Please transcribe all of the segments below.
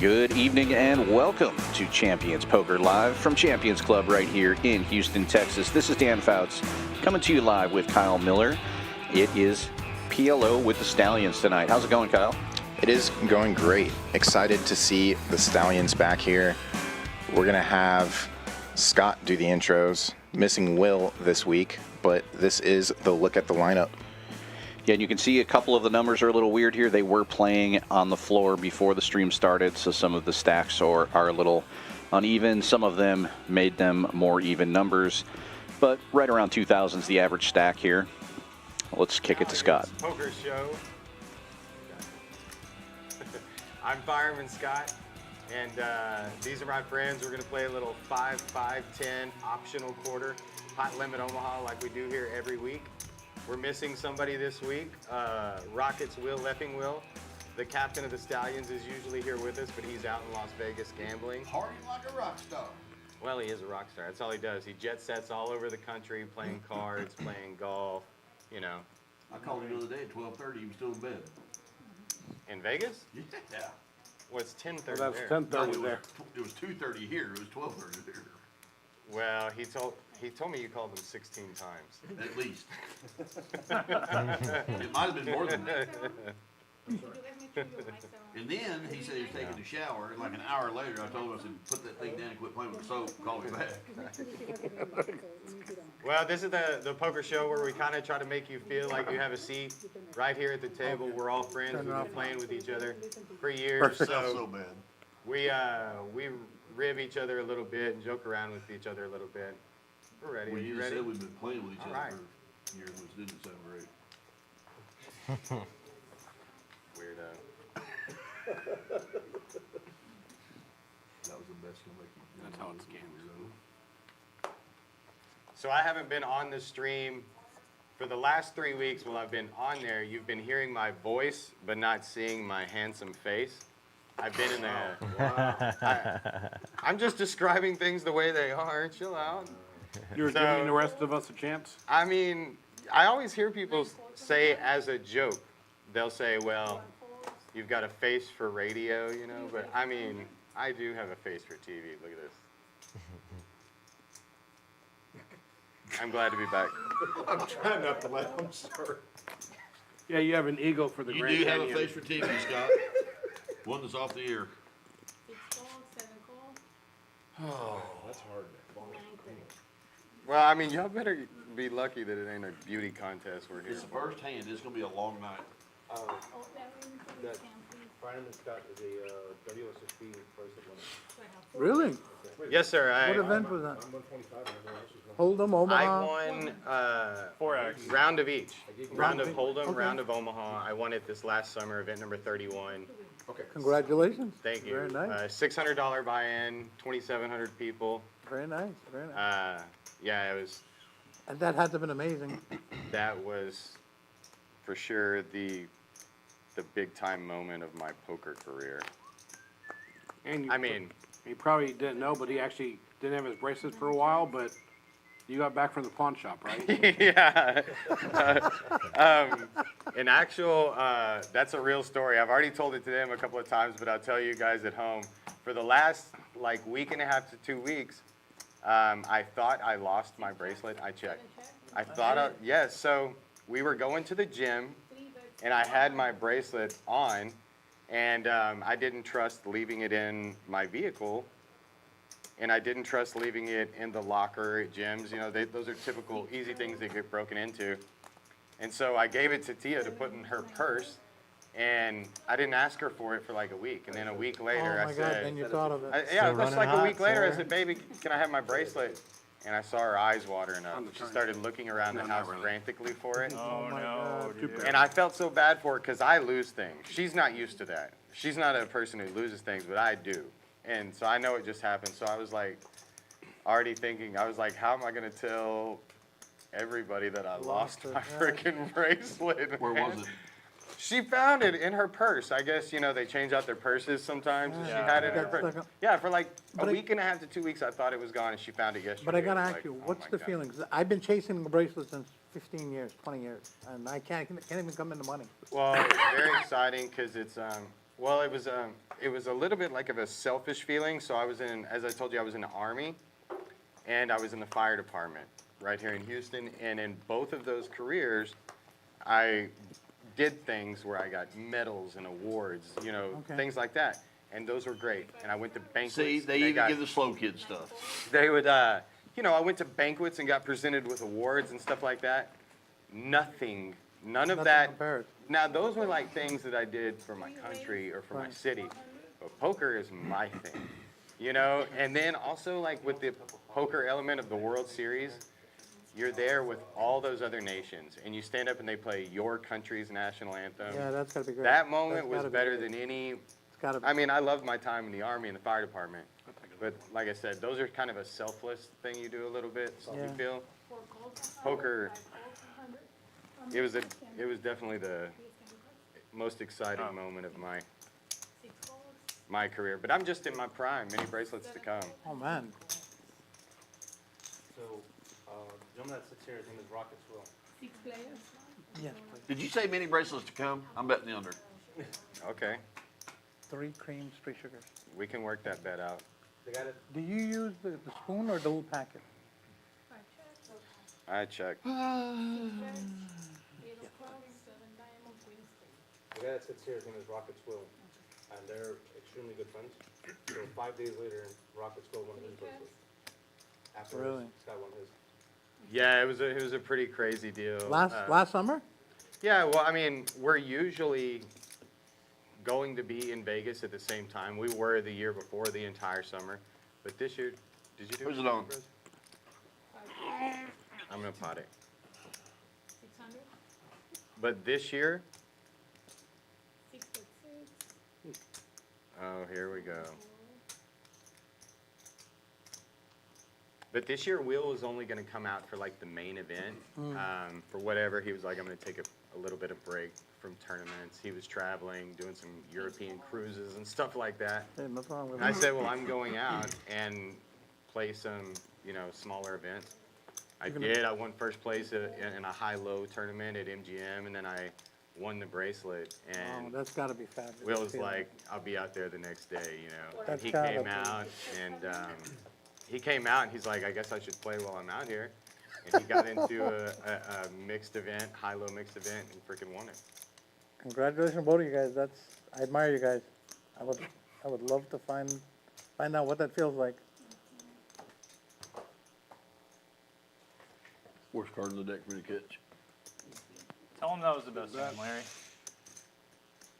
Good evening and welcome to Champions Poker Live from Champions Club right here in Houston, Texas. This is Dan Fouts coming to you live with Kyle Miller. It is PLO with the Stallions tonight. How's it going, Kyle? It is going great. Excited to see the Stallions back here. We're going to have Scott do the intros. Missing Will this week, but this is the look at the lineup. Yeah, and you can see a couple of the numbers are a little weird here. They were playing on the floor before the stream started, so some of the stacks are a little uneven. Some of them made them more even numbers, but right around 2,000 is the average stack here. Let's kick it to Scott. Poker show. I'm Fireman Scott, and these are my friends. We're going to play a little 5-5-10 optional quarter hot limit Omaha like we do here every week. We're missing somebody this week. Rockets Will Leffingwell, the captain of the Stallions, is usually here with us, but he's out in Las Vegas gambling. Partying like a rock star. Well, he is a rock star. That's all he does. He jet sets all over the country, playing cards, playing golf, you know. I called him the other day at 12:30. He was still in bed. In Vegas? Yeah. Well, it's 10:30 Well, that's there. 10:30 there. It was 2:30 here. It was 12:30 there. Well, he told me you called him 16 times. At least. It might have been more than that. And then he said he was taking a shower, and like an hour later, I told him, I said, put that thing down and quit playing with the soap, call me back. Well, this is the poker show where we kind of try to make you feel like you have a seat right here at the table. We're all friends. We've been playing with each other for years. Sounds so bad. We rib each other a little bit and joke around with each other a little bit. We're ready. Well, you you ready? said we've been playing with each other Alright. for years, which didn't sound great. Weirdo. That was the best comeback you could do. That's how it's gamed. So I haven't been on the stream for the last 3 weeks. While I've been on there, you've been hearing my voice, but not seeing my handsome face. I've been in there. Wow. I'm just describing things the way they are. Chill out. You're So- giving the rest of us a chance? I mean, I always hear people say as a joke, they'll say, well, you've got a face for radio, you know, but I mean, I do have a face for TV. Look at this. I'm glad to be back. I'm trying not to laugh. I'm sorry. Yeah, you have an ego for the You Grand do have a Canyon. face for TV, Scott. One that's off the ear. 6 calls, 7 calls. Oh, that's hard. 9 calls. Well, I mean, y'all better be lucky that it ain't a beauty contest we're here It's the for. first hand. It's going to be a long night. Oh, that ring, please, Cam, please. Fireman Scott is a WSSP president. So I have Really? Yes, sir. What event was that? I'm 125 and everyone else is 1. Hold'em, I Omaha? won 4X. round of each. Round of Okay. Hold'em, Okay. round of Omaha. I won it this last summer, event number 31. Okay. Congratulations. Thank you. Very nice. $600 buy-in, 2,700 people. Very nice, very nice. Yeah, it was. And that had to have been amazing. That was for sure the big time moment of my poker career. And I mean, he probably didn't know, but he actually didn't have his bracelet for a while, but you got back from the pawn shop, right? yeah. In actual, that's a real story. I've already told it to them a couple of times, but I'll tell you guys at home. For the last like week and a half to 2 weeks, I thought I lost my bracelet. I checked. I thought, yes. So we were going to the gym, and I had my bracelet on, and I didn't trust leaving it in my vehicle. And I didn't trust leaving it in the locker at gyms. You know, those are typical easy things that get broken into. And so I gave it to Tia to put in her purse, and I didn't ask her for it for like a week. And then a week later, Oh I my God, said, then you thought of it. just like a week later, I said, baby, can I have my bracelet? And I saw her eyes watering up. She started looking around the house frantically for it. Oh my God. Too bad. And I felt so bad for her because I lose things. She's not used to that. She's not a person who loses things, but I do. And so I know it just happened. So I was like, already thinking, I was like, how am I going to tell everybody that I lost my freaking bracelet? Where man? was it? She found it in her purse. I guess, you know, they change out their purses sometimes. And she had it in her purse. Yeah, for like a week and a half to 2 weeks, I thought it was gone, and she found it yesterday. But I gotta was ask like, you, oh what's my the God. feeling? 'Cause I've been chasing the bracelet since 15 years, 20 years, and I can't even come into money. Well, it's very exciting because it's Well, it was a little bit like of a selfish feeling. So I was in, as I told you, I was in the Army, and I was in the fire department right here in Houston. And in both of those careers, I did things where I got medals and awards, you know, things like that. And those were great. And I went to banquets. See, they even give the slow kid stuff. They would, you know, I went to banquets and got presented with awards and stuff like that. None of that. compared. Now, those were like things that I did for my country or for my city. But poker is my thing, you know? And then also, like, with the poker element of the World Series, you're there with all those other nations, and you stand up and they play your country's national anthem. Yeah, that's gotta be great. That moment That's was gotta be better great. than any. It's gotta be. I mean, I loved my time in the Army and the fire department. But like I said, those are kind of a selfless thing you do a little bit, you Yeah. feel? Four calls, Poker, 5 calls, 100. it was definitely the most exciting moment of 6 calls. my career. But I'm just in my prime, many bracelets to come. Oh, man. So, the gentleman that sits here, his name is Rocket Swill. 6 players. Yes, please. Did you say many bracelets to come? I'm betting the under. Okay, 3 creams, 3 sugars. we can work that bet out. The guy that, Do you use the spoon or the whole packet? 5 checks. I check. 6 checks. 8 of clubs, 7 diamond, queen spade. the guy that sits here, his name is Rocket Swill, and they're extremely good friends. So 5 days later, Rocket Swill won his bracelet. Afterwards, Really? Scott won his. Yeah, it was a pretty crazy deal. Last summer? Yeah, well, I mean, we're usually going to be in Vegas at the same time. We were the year before the entire summer, but this year, did you do? Who's it on? Chris? 5 I'm gonna pot it. 600. But this year, 6 at 6. oh, here we go. But this year, Will was only gonna come out for like the main event. For whatever, he was like, I'm gonna take a little bit of break from tournaments. He was traveling, doing some European cruises and stuff like that. Hey, nothing wrong with And I that. said, well, I'm going out and play some, you know, smaller events. I did. I won first place in a high-low tournament at MGM, and then I won the bracelet. Oh, And that's gotta be fabulous. Will was feeling. like, I'll be out there the next day, you know. And That's he gotta came be. out, and he's like, I guess I should play while I'm out here. And he got into a mixed event, high-low mixed event, and freaking won it. Congratulations, both of you guys. I admire you guys. I would love to find out what that feels like. Worst card in the deck for me to catch. Tell him that was the best one, Larry.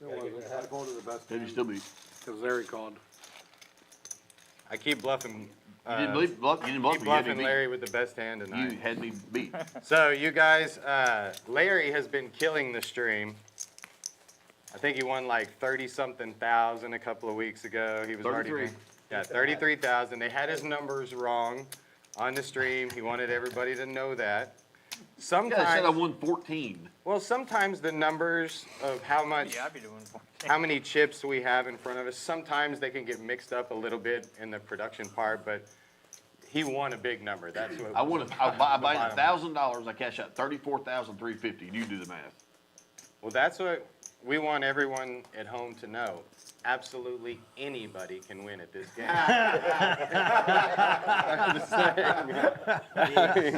I voted the best Maybe hand still beat. because Larry called. I keep bluffing. You didn't bluff. You didn't bluff Keep me. You had me bluffing beat. Larry with the best hand tonight. You had me beat. So you guys, Larry has been killing the stream. I think he won like 30-something thousand a couple of weeks ago. He was 33. already, yeah, 33,000. They had his numbers wrong on the stream. He wanted everybody to know that. Yeah, I Sometimes, said I won 14. well, sometimes the numbers of how much, Yeah, I'd be doing 14. how many chips we have in front of us, sometimes they can get mixed up a little bit in the production part, but he won a big number. That's what. I won. I buy bottom. $1,000. I cash out $34,350. You do the math. Well, that's what we want everyone at home to know. Absolutely anybody can win at this game. I'm just saying.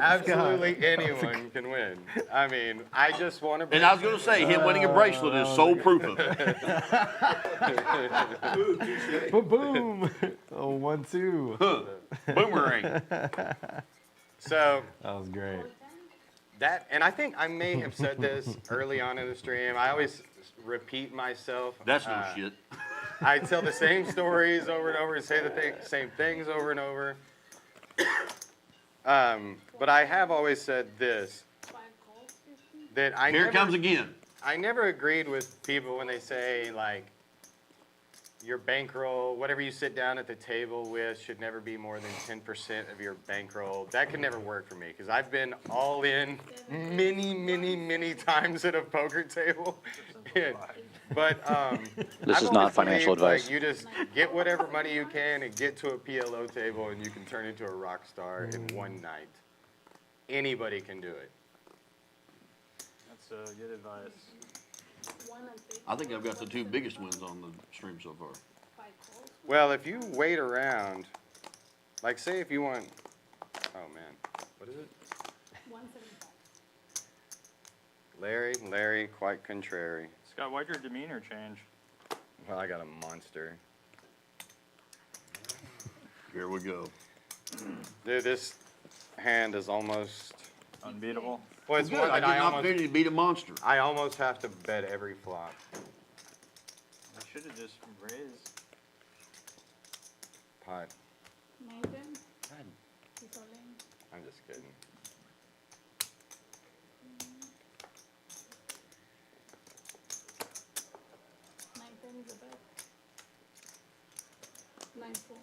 Absolutely anyone can win. I mean, I just want to. And I was going to say, him winning a bracelet is sole proof of it. Boom! Oh, 1-2. Boomerang. So That was great. that, and I think I may have said this early on in the stream. I always repeat myself. That's no shit. I tell the same stories over and over and say the same things over and over. But I have always said this, 5 calls, 50. that I Here never, it comes again. I never agreed with people when they say, like, your bankroll, whatever you sit down at the table with, should never be more than 10% of your bankroll. That can never work for me, because I've been all in many times at a poker table. But This I've is not always financial believed, like, advice. you just get whatever money you can and get to a PLO table, and you can turn into a rock star in one night. Anybody can do it. That's good advice. 1 and 3. I think I've got the 2 biggest wins on the stream so far. 5 calls. Well, if you wait around, like say if you want, oh man, what is it? 175. Larry, quite contrary. Scott, why'd your demeanor change? Well, I got a monster. Here we go. Dude, this hand is almost, Unbeatable. well, it's Good. more I than get an opportunity to beat a monster. I almost have to bet every flop. I should have just raised. Pot. 9, 10. He's all in. I'm just kidding. Nine, 10 is the bet. 9, 4.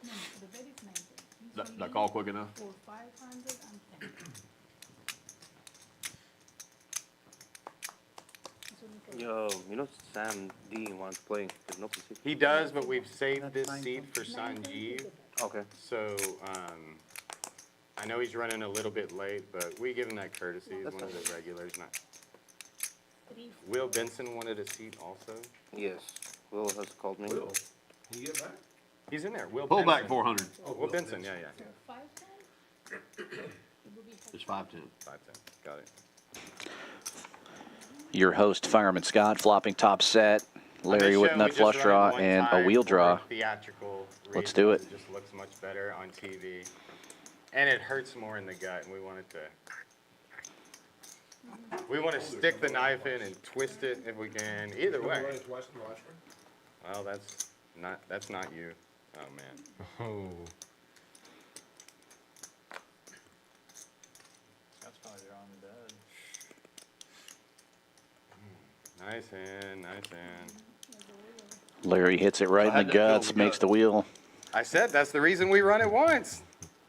No, the bet is 9, 10. He's That only call quick enough? for 500 and 10. He's only for- Yo, you know Sam D wants to play. There's no position. He does, but we've saved That's this fine. seat for 9, 10 is Sanjeev. the bet. Okay. So, I know he's running a little bit late, but we give him that courtesy. He's That's one of fine. the regulars. Not. 3, Will Benson wanted a seat also. Yes. Will has called me. Will, can you get back? He's in there. Will Pull Benson. back 400. Will Benson, yeah. 5, 10. It would be It's 5-10. 5-10. Got it. Your host, Fireman Scott, flopping top set. Larry On with this show, nut we just flush run it draw one and a time wheel for draw. Theatrical Let's do reasons. it. It just looks much better on TV. And it hurts more in the gut, and we want it to. We want to stick the knife in and twist it if we can. Either way. Twice in the last Well, that's not you. Oh man. round? Scott's probably drawing the dead. Nice hand, nice hand. Larry hits it right I in had the that feel in guts, the makes gut. the wheel. I said that's the reason we run it once.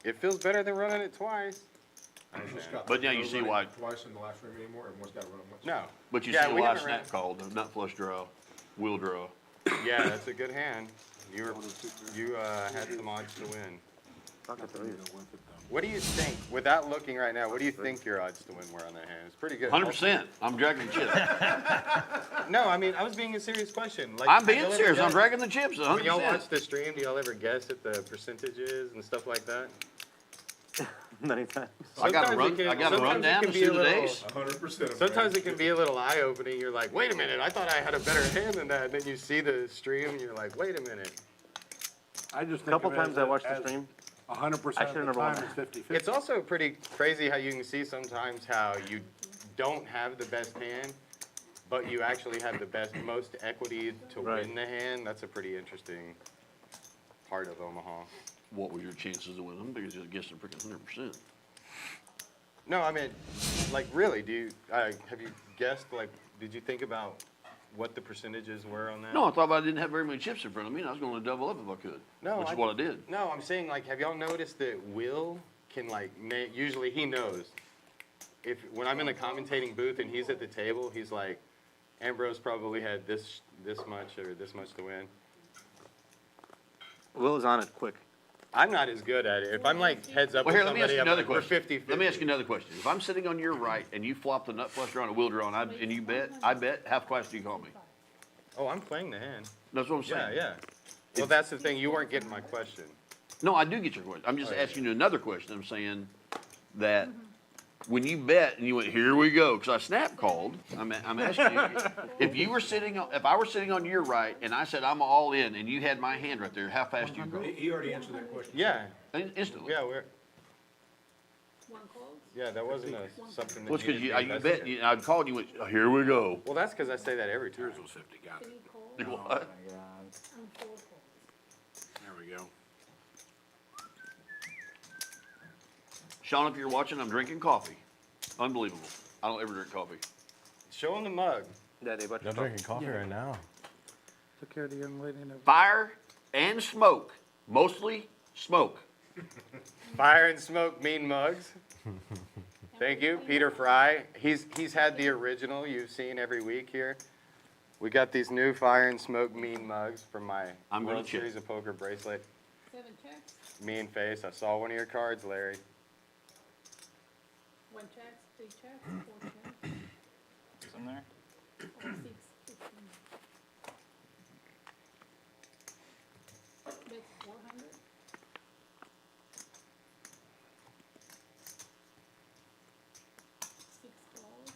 It feels better than running it twice. Nice hand. But now you see why. Twice in the last round anymore, everyone's got to run it once. No. But you Yeah, see we why I haven't ran- snap called the nut flush draw, wheel draw. Yeah, that's a good hand. You had some odds to win. What do you think, without looking right now, what do you think your odds to win were on that hand? It's pretty good. 100%. I'm dragging the chips. No, I mean, I was being a serious question. Like, I'm have being y'all ever serious. I'm guessed- dragging the chips. When y'all 100%. watch the stream, do y'all ever guess at the percentages and stuff like that? Many times. I got to Sometimes it run. can- I got to run sometimes it down can and be see a the little- days. 100%. Sometimes it can be a little eye-opening. You're like, wait a minute, I thought I had a better hand than that. And then you see the stream and you're like, wait a minute. I just think Couple of it times I as- watched the as stream. 100% I of should've the never won time that. it's 50-50. It's also pretty crazy how you can see sometimes how you don't have the best hand, but you actually have the most equity to Right. win the hand. That's a pretty interesting part of Omaha. What were your chances of winning them? Because you guessed a freaking 100%. No, I mean, like really, have you guessed, like, did you think about what the percentages were on that? No, I thought I didn't have very many chips in front of me, and I was going to double up if I could. No, which is what I did. No, I'm saying, like, have y'all noticed that Will can, like, usually he knows. When I'm in the commentating booth and he's at the table, he's like, Ambrose probably had this much or this much to win. Will is on it quick. I'm not as good at it. If I'm like heads up Well, with here, let me ask somebody, you I'm another like, we're question. 50-50. Let me ask you another question. If I'm sitting on your right and you flop the nut flush draw and a wheel draw and you bet, how twice do you call me? Oh, I'm playing the hand. That's what I'm Yeah, saying. yeah. Well, that's the thing. You weren't getting my question. No, I do get your question. I'm just Oh, yeah. asking you another question. I'm saying that when you bet and you went, here we go, because I snap called, I'm asking you, if I were sitting on your right and I said I'm all in and you had my hand right there, how fast do you call? He already answered that question. Yeah, Instantly. yeah, One call. that wasn't something that Well, it's because needed you to be bet, investigated. I'd called you and went, here we go. Well, that's because I say that every time. Yours was 50, got it. 3 calls You know what? and 4 calls. There we go. Sean, if you're watching, I'm drinking coffee. Unbelievable. I don't ever drink coffee. Show him the mug. Daddy, but I'm drinking coffee right now. Took care of the young lady and everything. Fire and smoke. Mostly smoke. Fire and smoke mean mugs. Thank you, Peter Fry. He's had the original you've seen every week here. We got these new Fire and Smoke mean mugs from my I'm gonna World check. Series of Poker bracelet. 7 checks, Mean face. I saw one of your cards, Larry. 1 check, 3 checks, 4 checks. Some there? or 6, 15. Bet 400. Six calls.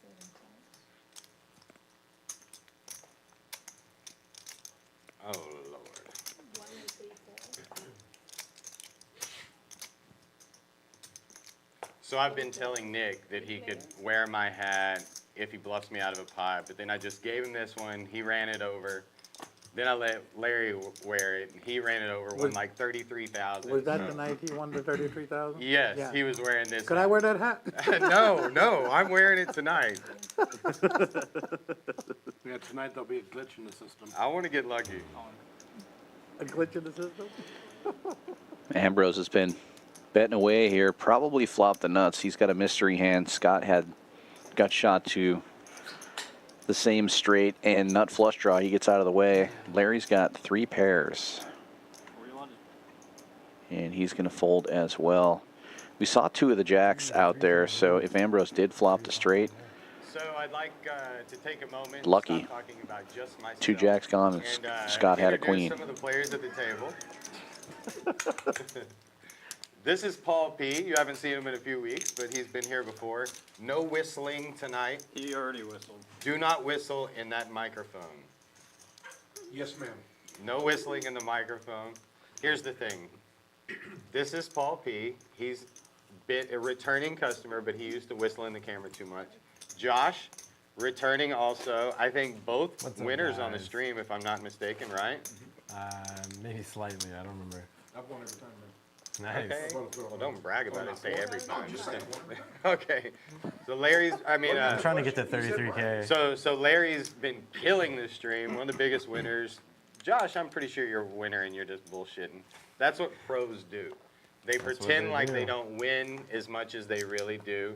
Seven calls. Oh, Lord. 184. So I've been telling Nick that he could wear my hat if he bluffs me out of a pot, but then I just gave him this one. He ran it over. Then I let Larry wear it, and he ran it over, won Was- like 33,000. Was that the night he won the 33,000? Yes, Yeah. he was wearing this. Could I wear that hat? No, I'm wearing it tonight. Yeah, tonight there'll be a glitch in the system. I want to get lucky. A glitch in the system? Ambrose has been betting away here. Probably flopped the nuts. He's got a mystery hand. Scott got shot to the same straight and nut flush draw. He gets out of the way. Larry's got 3 pairs, and he's going to fold as well. We saw 2 of the jacks out there, so if Ambrose did flop the straight, So I'd like to take a moment Lucky. and stop talking about just myself. 2 jacks gone, and Scott had a introduce queen. some of the players at the table. This is Paul P. You haven't seen him in a few weeks, but he's been here before. No whistling tonight. He already whistled. Do not whistle in that microphone. Yes, ma'am. No whistling in the microphone. Here's the thing. This is Paul P. He's a returning customer, but he used to whistle in the camera too much. Josh, returning also. I think both What's up, winners on the guys? stream, if I'm not mistaken, right? Maybe slightly, I don't remember. I've won every time, man. Okay. Nice. Well, don't brag about it. Say every time. Okay. So Larry's, I'm trying to get to 33K. So Larry's been killing this stream. One of the biggest winners. Josh, I'm pretty sure you're a winner and you're just bullshitting. That's what pros do. They pretend they like do. they don't win as much as they really do.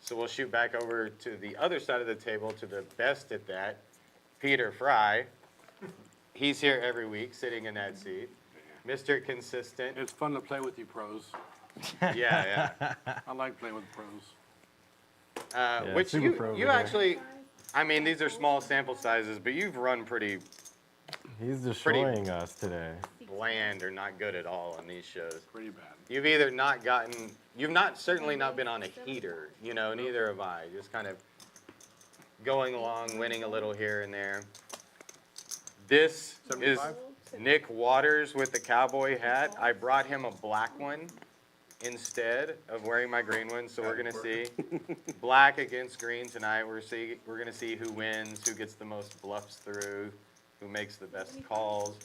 So we'll shoot back over to the other side of the table to the best at that, Peter Fry. He's here every week, sitting in that seat. Mr. Consistent. It's fun to play with you pros. Yeah. I like playing with pros. Which super you, pro you over there. actually, I mean, these are small sample sizes, but you've run pretty He's destroying us today. bland or not good at all on these shows. Pretty bad. You've either not gotten, certainly not been on a heater, neither have I. Just kind of going along, winning a little here and there. This is Nick Waters with the cowboy hat. I brought him a black one instead of wearing my green one, so we're gonna see black against green tonight. We're gonna see who wins, who gets the most bluffs through, who makes the best calls.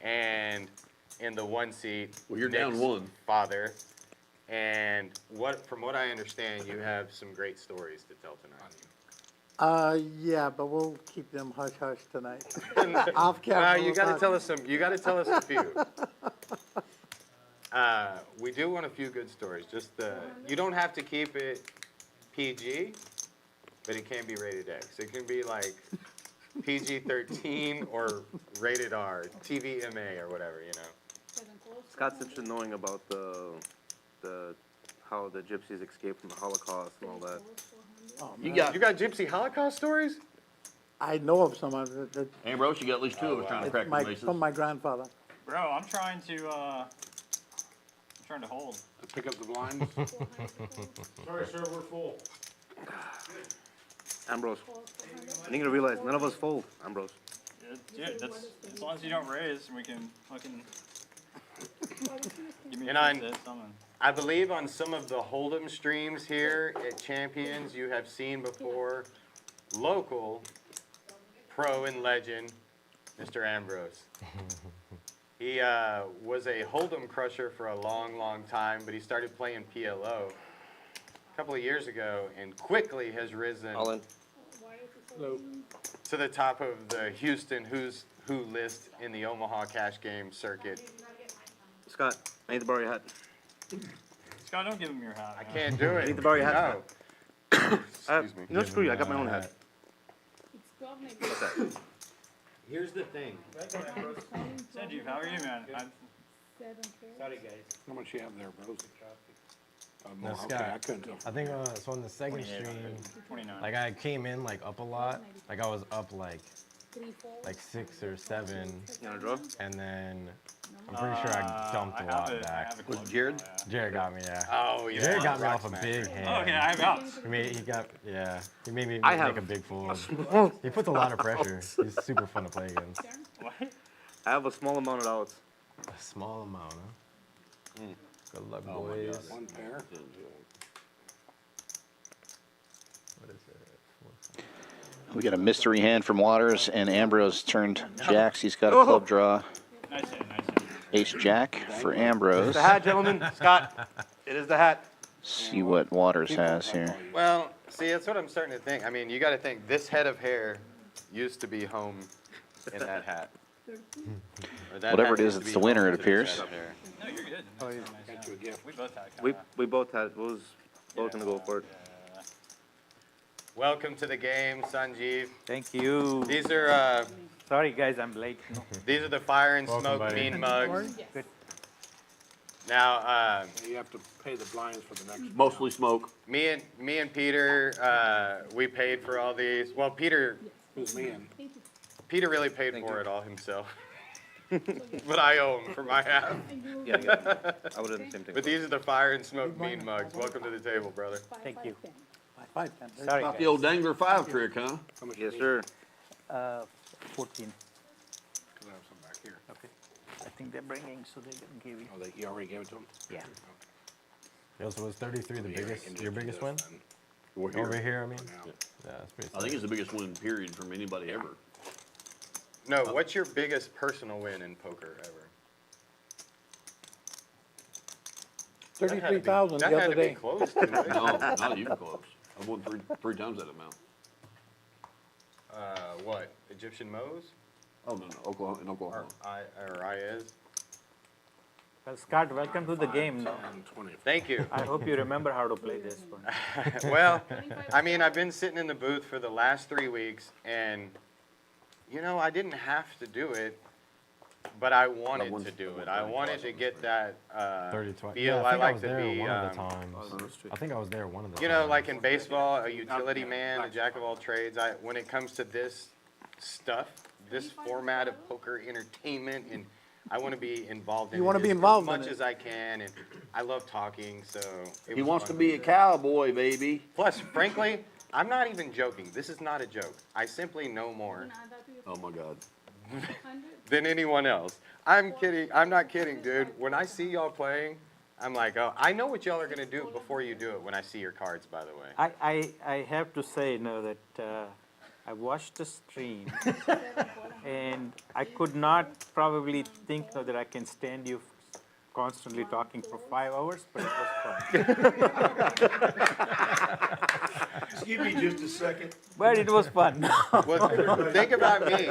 And in the one seat, Well, you're down Nick's 1. father. And from what I understand, you have some great stories to tell tonight. Yeah, but we'll keep them hush hush tonight. Off camera. Well, you we'll gotta talk. tell us some. You gotta tell us a few. We do want a few good stories. Just you don't have to keep it PG, but it can be rated X. It can be like PG-13 or rated R, TVMA or whatever. 7 calls. Scott's interested in knowing about the how the gypsies escaped from the Holocaust and all that. Oh, You man. You got Gypsy Holocaust stories? I know of some of it. Ambrose, you got at least 2 of us trying to crack the laces. From my grandfather. Bro, I'm trying to hold. To pick up the blinds. Sorry, sir, we're full. Ambrose, I need you to realize none of us fold, Ambrose. Dude, that's as long as you don't raise, we can fucking give me And a something. I believe on some of the Hold'em streams here at Champions, you have seen before local pro and legend, Mr. Ambrose. He was a Hold'em crusher for a long, long time, but he started playing PLO a couple of years ago and quickly has risen All in. to the top of the Houston Who's Who list in the Omaha cash game circuit. Scott, I need to borrow your hat. Scott, don't give him your hat. I man. can't do it. need to borrow your hat. No. Excuse me. No, screw you, I got my own hat. It's government. Here's the thing. Sanjeev, how are you, man? 7 carrots. Sorry, guys. How much you have there, bros? No, Okay, Scott. I couldn't tell. I think so on the second stream, like I came in like up a lot. Like I was up like 3 4. 6 or 7, You wanna draw? and then I'm pretty sure I dumped a lot back. Was Jared? Jared got me, yeah. Oh yeah. Jared got me Rock off a smash. big hand. Oh, okay, I have outs. He made me I make have a big fool. He puts a lot of pressure. He's super fun to play against. I have a small amount of outs. A small amount, huh? Good luck, Oh, my boys. God. One pair. What is it? We got a mystery hand from Waters, and Ambrose turned jacks. He's got a club draw. Nice hand, nice hand. Ace jack for Ambrose. The hat, gentlemen. Scott, it is the hat. See what Waters has here. Well, see, that's what I'm starting to think. I mean, you got to think this head of hair used to be home in that hat. Or that Whatever hat it is, used to it's be the winner, home it to this appears. head of hair. No, you're good. Got you a gift. We both had We both had, we was both gonna go for it. Welcome to the game, Sanjeev. Thank you. These are Sorry, guys, I'm late. these are the Fire and Welcome, Smoke buddy. mean mugs. Yes. Now, You have to pay the blinds for the next. Mostly smoke. me and Peter, we paid for all these. Well, Peter Who's me in? really paid for it all himself. But I owe him for my half. Yeah, I would have the same thing. But these are the Fire and Smoke mean mugs. Welcome to the table, brother. 5 Thank 5 you. 10. 5, 10. Sorry, Not the old Dangler 5 trick, huh? How much Yes, you sir. need? 14. Cause I have some back here. Okay. I think they're bringing, so they're gonna give you. Oh, you already gave it to him? Yeah. Yo, so was 33 the Here, I biggest, can just your do biggest this win? then. We're here. Over here, I mean? Now. Yeah, that's pretty I think sick. it's the biggest win period from anybody ever. No, what's your biggest personal win in poker ever? 33,000 That the had other to be day. close to it. No, not even close. I've won three times that amount. What? Egyptian Moe's? Oh, no, Oklahoma, in Oklahoma. Or IS? Well, Scott, welcome to the game. 10, 20. Thank you. I hope you remember how to play this one. Well, I mean, I've been sitting in the booth for the last 3 weeks, and, you know, I didn't have to do it, but I wanted to do it. I wanted to get that 30, 20. feel. Yeah, I I like was to there be, one of the times. I think I was there one of the you times. know, like in baseball, a utility man, a jack of all trades. When it comes to this stuff, this format of poker entertainment, and I want to be involved in You it wanna be as involved in much it. as I can, and I love talking, so. it He was wants fun to be a do it. cowboy, baby. Plus, frankly, I'm not even joking. This is not a joke. I simply know more Oh, my God. than anyone else. I'm kidding. I'm not kidding, dude. When I see y'all playing, I'm like, oh, I know what y'all are gonna do before you do it. When I see your cards, by the way. I have to say, that I watched the stream and I could not probably think that I can stand you constantly talking for 5 hours, but it was fun. Just give me just a second. But it was fun. Well, think about me.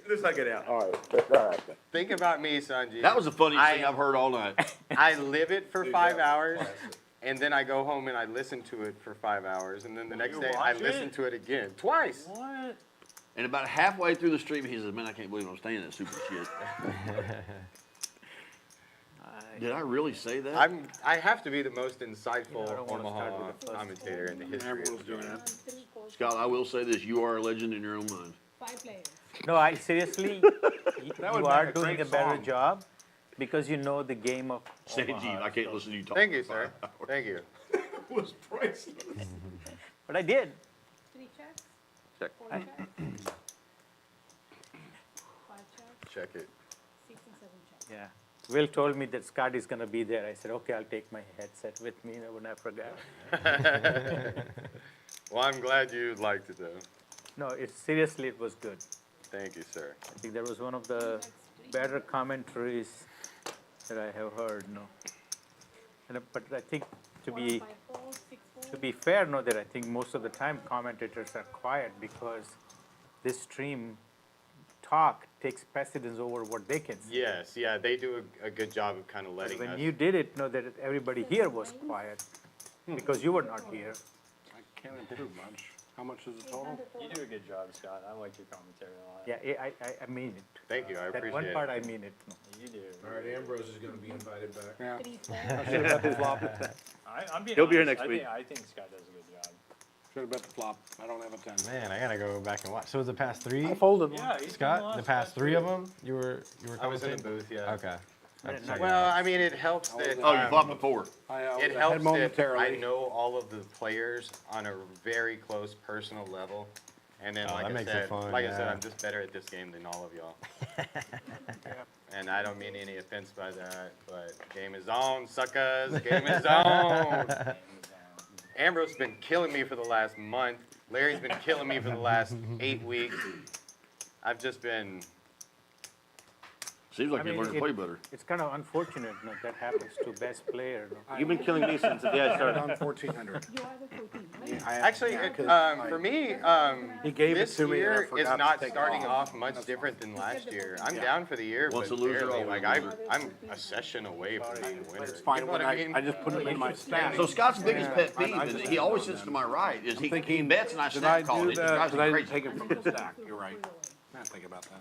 Let's not get out. All right. Think about me, Sanjeev. That was the funniest thing I've heard all night. I live it for 5 hours, and then I go home and I listen to it for 5 hours, and then the next day I watch listen it? to it again, twice. What? And about halfway through the stream, he says, man, I can't believe I'm staying in that stupid shit. Did I really say that? I have to be the most insightful I don't wanna start Omaha with the first commentator in the history Ambrose of doing the game. that. 3 calls. Scott, I will say this. You are a legend in your own mind. 5 players. No, I seriously, you would are make a doing great a better song. job because you know the game of Sanjeev, Omaha, I can't so- listen to you talk. Thank you, sir. Thank you. Was priceless. But I did. 3 checks. Check. 4 checks. 5 checks. Check it. 6 and 7 checks. Yeah. Will told me that Scott is gonna be there. I said, okay, I'll take my headset with me when I forgot. Well, I'm glad you liked it, though. No, seriously, it was good. Thank you, sir. I think that was one of the better commentaries that I have heard, But I think to 4 be 5 calls, 6 calls. to be fair, that I think most of the time commentators are quiet because this stream talk takes precedence over what they can say. Yes, yeah, they do a good job of kind of letting When us. you did it, that everybody here was quiet because you were not here. I can't improve much. How much is the total? You do a good job, Scott. I like your commentary a lot. Yeah, I mean it. Thank you, I That appreciate one it. part I mean it. You do. All right, Ambrose is gonna be invited back. Yeah. 3, 4. I should have bet the flop. I'm being He'll be here honest, next week. I think Scott does a good job. Should have bet the flop. I don't have a 10. Man, I gotta go back and watch. So was the past three, I folded one. Yeah, he's Scott? The past three of them, you were I was in the commentating? booth, yeah. Okay. Well, I mean, it helps that. Oh, you flopped before. It helps that I know all of the players on a very close personal level. And then, Oh, like that I makes it said, fun, I said, yeah. I'm just better at this game than all of y'all. And I don't mean any offense by that, but game is on, suckers. Game is on. Ambrose's been killing me for the last month. Larry's been killing me for the last 8 weeks. I've just been. Seems like I you mean, learned to play better. It's kind of unfortunate that happens to best player. You've been killing me since the day I started. On 1400. You are the 14, right? Actually, for me, He gave it this to me and I year is forgot to not take it starting off. off much different than last year. I'm down for the year, Once but a loser, barely. always Like a loser. I'm a session away from being a winner. It's fine. You know When what I mean? I just put him in my stack. So Scott's biggest pet peeve I is just- he always sits to my right. Is he bets and I Did I snap call do it. It just that? drives Because me I didn't crazy. take it from the stack. You're right. I didn't think about that.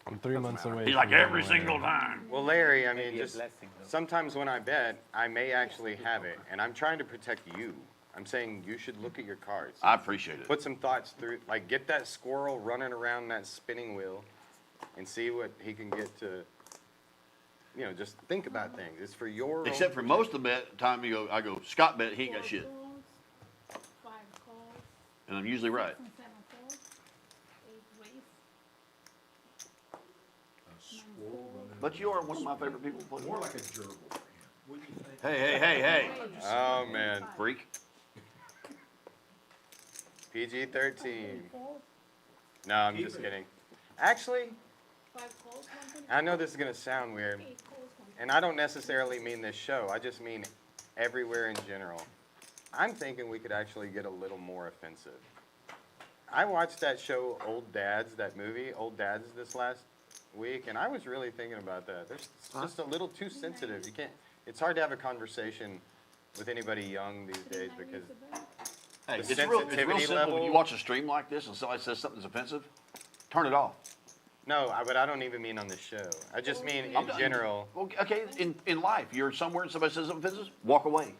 I'm 3 months away. He's like from every winning. single time. Well, Larry, I mean, Maybe a just blessing, though. sometimes when I bet, I may actually have it, and I'm trying to protect you. I'm saying you should look at your cards. I appreciate it. Put some thoughts through, like get that squirrel running around that spinning wheel and see what he can get to, just think about things. It's for your Except for most of the time I go, Scott bet, he ain't got 4 shit. calls, 5 calls, And I'm usually right. 6 and 7 calls, 8 raise, 9 calls. But you are one of my favorite people to play. More like a gerbil for him. What do you think? Hey. Oh, man. Freak. PG-13. Calls, No, I'm just kidding. Actually, 5 calls, 1 I know this is going to sound weird, 8 calls, 1 and I don't necessarily mean this show. I just mean everywhere in general. I'm thinking we could actually get a little more offensive. I watched that show, Old Dads, that movie, Old Dads, this last week, and I was really thinking about that. It's just a little too sensitive. It's hard to have a conversation with anybody young these days because Hey, The it's real sensitivity simple. level- When you watch a stream like this and somebody says something's offensive, turn it off. no, but I don't even mean on the show. I just mean in I'm done. general. Well, okay, in life, you're somewhere and somebody says something offensive, walk away.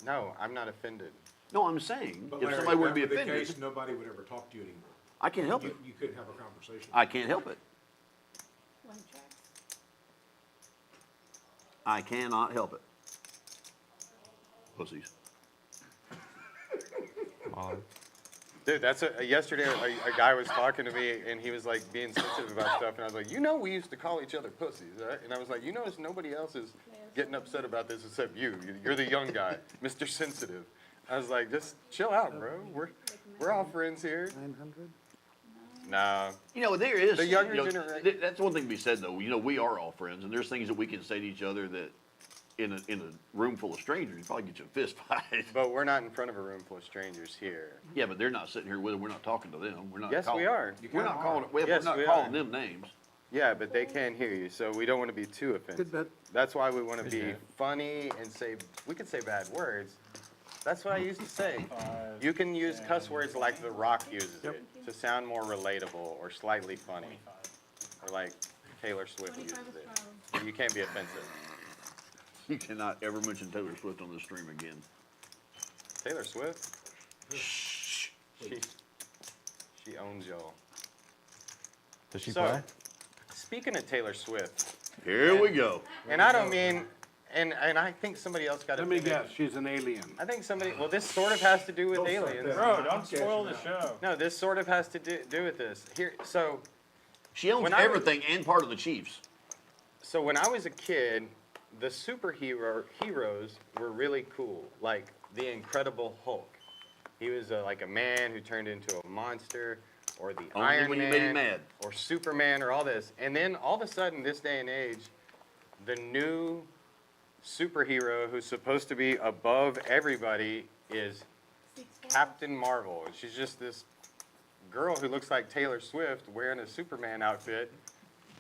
No, I'm not offended. No, I'm saying, But if Larry, somebody were to if be that were the offended, case, nobody would ever talk to you anymore. I can't help it. You couldn't have a conversation. I can't help it. 1 checks. I cannot help it. Pussies. Dude, that's yesterday a guy was talking to me and he was like being sensitive about stuff and I was like, we used to call each other pussies, right? And I was like, notice nobody else is getting upset about this except you. You're the young guy, Mr. Sensitive. I was like, just chill out, bro. We're all friends here. 900? Nah. There is. The younger generation- That's one thing to be said, though. We are all friends, and there's things that we can say to each other that, in a room full of strangers, you probably get you a fist fight. But we're not in front of a room full of strangers here. Yeah, but they're not sitting here with us. We're not talking to them. We're not. Yes, calling, we are. We're not calling. Yes, we're not we calling are. them names. Yeah, but they can't hear you, so we don't want to be too offensive. Good bet. That's why we want to be funny and we could say bad words. That's what I used to say. You can use cuss words like The Rock uses it to sound more relatable or slightly funny. Or like Taylor Swift uses 25 is it. problem. But you can't be offensive. You cannot ever mention Taylor Swift on this stream again. Taylor Swift? She owns y'all. Does she So, play? speaking of Taylor Swift, Here we go. and I don't mean, and I think somebed else got Let me offended. guess. She's an alien. I think well, this sort of has to do with aliens. Bro, don't spoil the show. No, this sort of has to do with this. So She owns When I was- everything and part of the Chiefs. when I was a kid, the heroes were really cool. Like the Incredible Hulk. He was like a man who turned into a monster, or the Only Iron when you Man, made him mad. or Superman, or all this. And then all of a sudden, this day and age, the new superhero who's supposed to be above everybody is 6 calls. Captain Marvel. And she's just this girl who looks like Taylor Swift wearing a Superman outfit.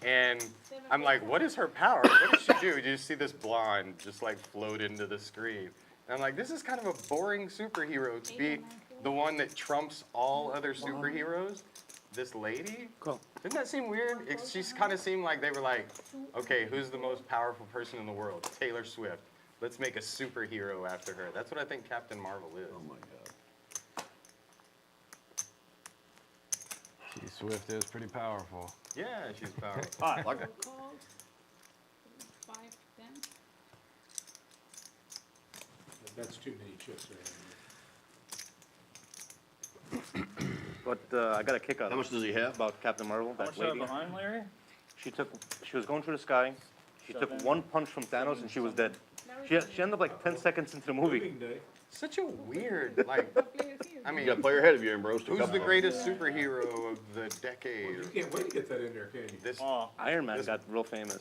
And I'm like, what is her power? What does she do? You just see this blonde just like float into the screen. And I'm like, this is kind of a boring superhero to be the one that trumps all other superheroes, this lady. Cool. Didn't that seem weird? She kind of seemed like they were like, okay, who's the most powerful person in the world? Taylor Swift. Let's make a superhero after her. That's what I think Captain Marvel is. Oh my God. Gee, Swift is pretty powerful. Yeah, she's powerful. Hot. Like a, Called 5, 10. That's too many chips there. But I got a kick out how much does he have? about Captain Marvel, How that much do I have lady. behind, Larry? She was going through the sky. She took 7, one punch from Thanos and she was dead. She ended up like 10 seconds into the movie. Moving day. Such a weird, like, I You mean, got a player ahead of you, Ambrose. to who's come the up. greatest superhero of the decade? You can't wait to get that in there, can you? This, Oh, Iron Man got real famous.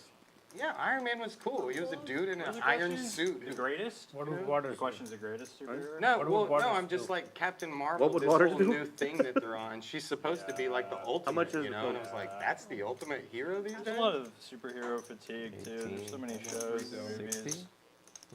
yeah, Iron Man was cool. He was a dude in an iron suit. the greatest? What would The Waters question's the greatest superhero? No, What well, would Waters no, I'm just do? like Captain Marvel. What would this Waters whole do? new thing that they're on. She's supposed to be like the ultimate, much is you the know? And I phone? was like, that's the ultimate hero these There's days. a lot of superhero fatigue too. There's so many shows and 60, movies.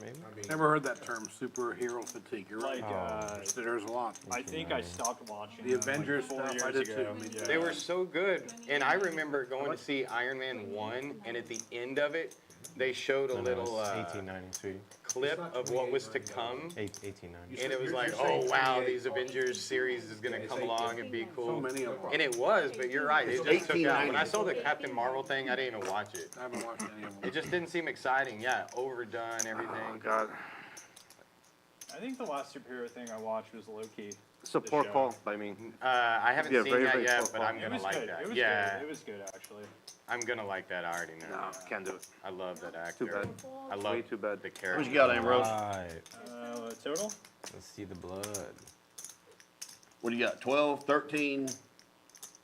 maybe? I mean, Never heard that term, superhero fatigue. You're right. Like, There's a lot. I think I stopped watching The them, Avengers like 4 stuff, years I did too. ago. Me too. Yeah. They were so good, and I remember going to see Iron Man 1, and at the end of it, they showed a No, little it's 1890, sweetie. clip of what was to come. 1890. And it was You're like, saying oh wow, 28. these Avengers series is gonna come along and be So cool. many of them. And it was, but you're right, it just took out. When I 1890. saw the Captain Marvel thing, I didn't even watch it. I haven't watched any of them. It just didn't seem exciting. Yeah, overdone, Oh everything. God. I think the last superhero thing I watched was Loki. It's a poor show. call by me. I haven't Yeah, seen very, that very yet, poor but I'm It gonna was like good. that. It was Yeah, good. It was good actually. I'm gonna like that. I already know. No, can't do it. I love that Too actor. bad. I Way love too bad. the What character. you got, Ambrose? Right. Total? Let's see the blood. What do you got? 12, 13?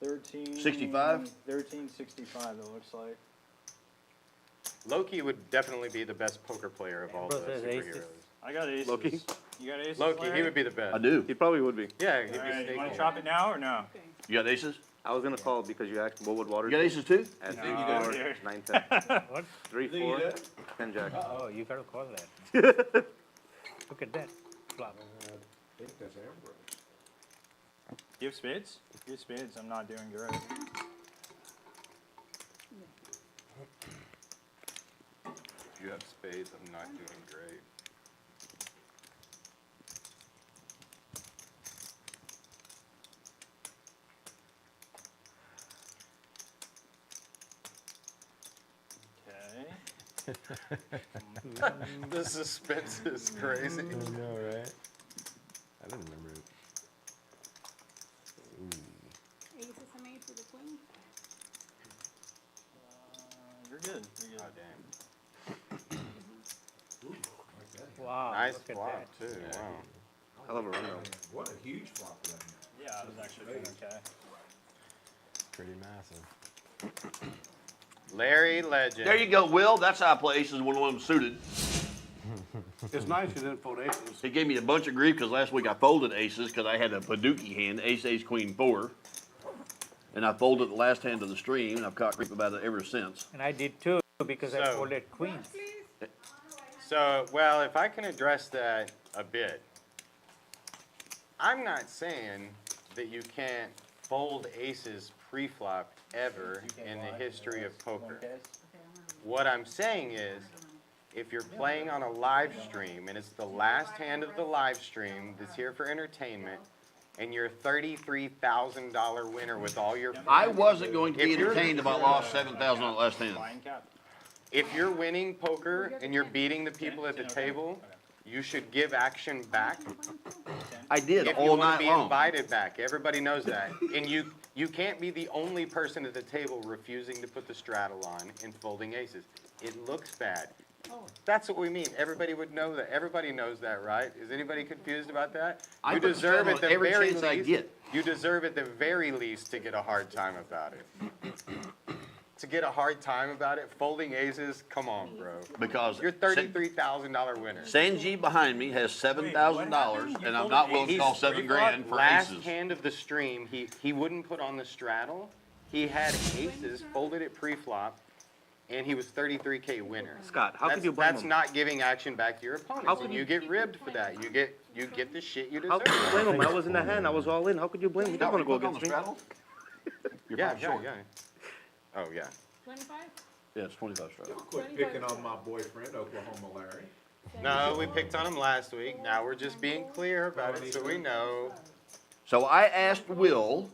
13. 65? 1365. It looks like. Loki would definitely be the best poker player of all the Ambrose has aces. superheroes. I got aces. Loki? You got aces? Loki, Larry? he would be the best. I do. He probably would be. Yeah, he'd be All right, you sneaky. want to chop it now or no? You got aces? I was gonna call because you asked what would Waters You got do aces too? at think you 3, 4, did? 9, 10. What? 3, think you 4, did? 10 jack. Oh, you gotta call that. Look at that. Flop. I think that's Ambrose. You have spades? You have spades. I'm not doing great. If you have spades, I'm not doing great. Okay. The suspense is crazy. I know, right? I didn't remember it. Aces and eights with the queen. You're good. You're good. Oh, damn. Wow, Nice look at flop, that. too. Wow. I love a run though. What a huge flop for that man. Yeah, I was actually doing okay. Pretty massive. Larry Legend. There you go, Will. That's how I play aces when one of them suited. It's nice you didn't fold aces. He gave me a bunch of grief because last week I folded aces because I had a Paducah hand, ace, queen, 4. And I folded the last hand of the stream, and I've caught grief about it ever since. And I did too, because I So- folded queens. So, well, if I can address that a bit, I'm not saying that you can't fold aces pre-flop ever in the history of poker. What I'm saying is, if you're playing on a live stream and it's the last hand of the live stream that's here for entertainment, and you're a $33,000 winner with all your I wasn't going to be If you're- entertained if I lost 7,000 on the last hand. Flying cap. If you're winning poker and you're beating the people at the table, you should give action back. I did If you all want to night be long. invited back, everybody knows that. And you can't be the only person at the table refusing to put the straddle on and folding aces. It looks bad. That's what we mean. Everybody would know that. Everybody knows that, right? Is anybody confused about that? I You put deserve straddle at the on every very chance I least. get. You deserve at the very least to get a hard time about it. To get a hard time about it, folding aces, come on, bro. Because You're $33,000 winner. Sanjeev behind me has $7,000, and I'm not willing to call $7,000 for Last aces. hand of the stream, he wouldn't put on the straddle. He had aces, folded it pre-flop, and he was 33K winner. Scott, how That's, could you blame that's him? not giving action back to your How opponents, could and you- you get ribbed for that. You get the shit you How deserve. could you blame him? I was in the hand. I was all in. How could you blame him? He Now, doesn't want to you go click on the against me. straddle? You're Yeah, five yeah, short. yeah. Oh, yeah. 25? Yeah, it's 25 straddle. Quit picking on my boyfriend, Oklahoma Larry. No, we picked on him last week. Now we're just being clear about it so we know. So I asked Will,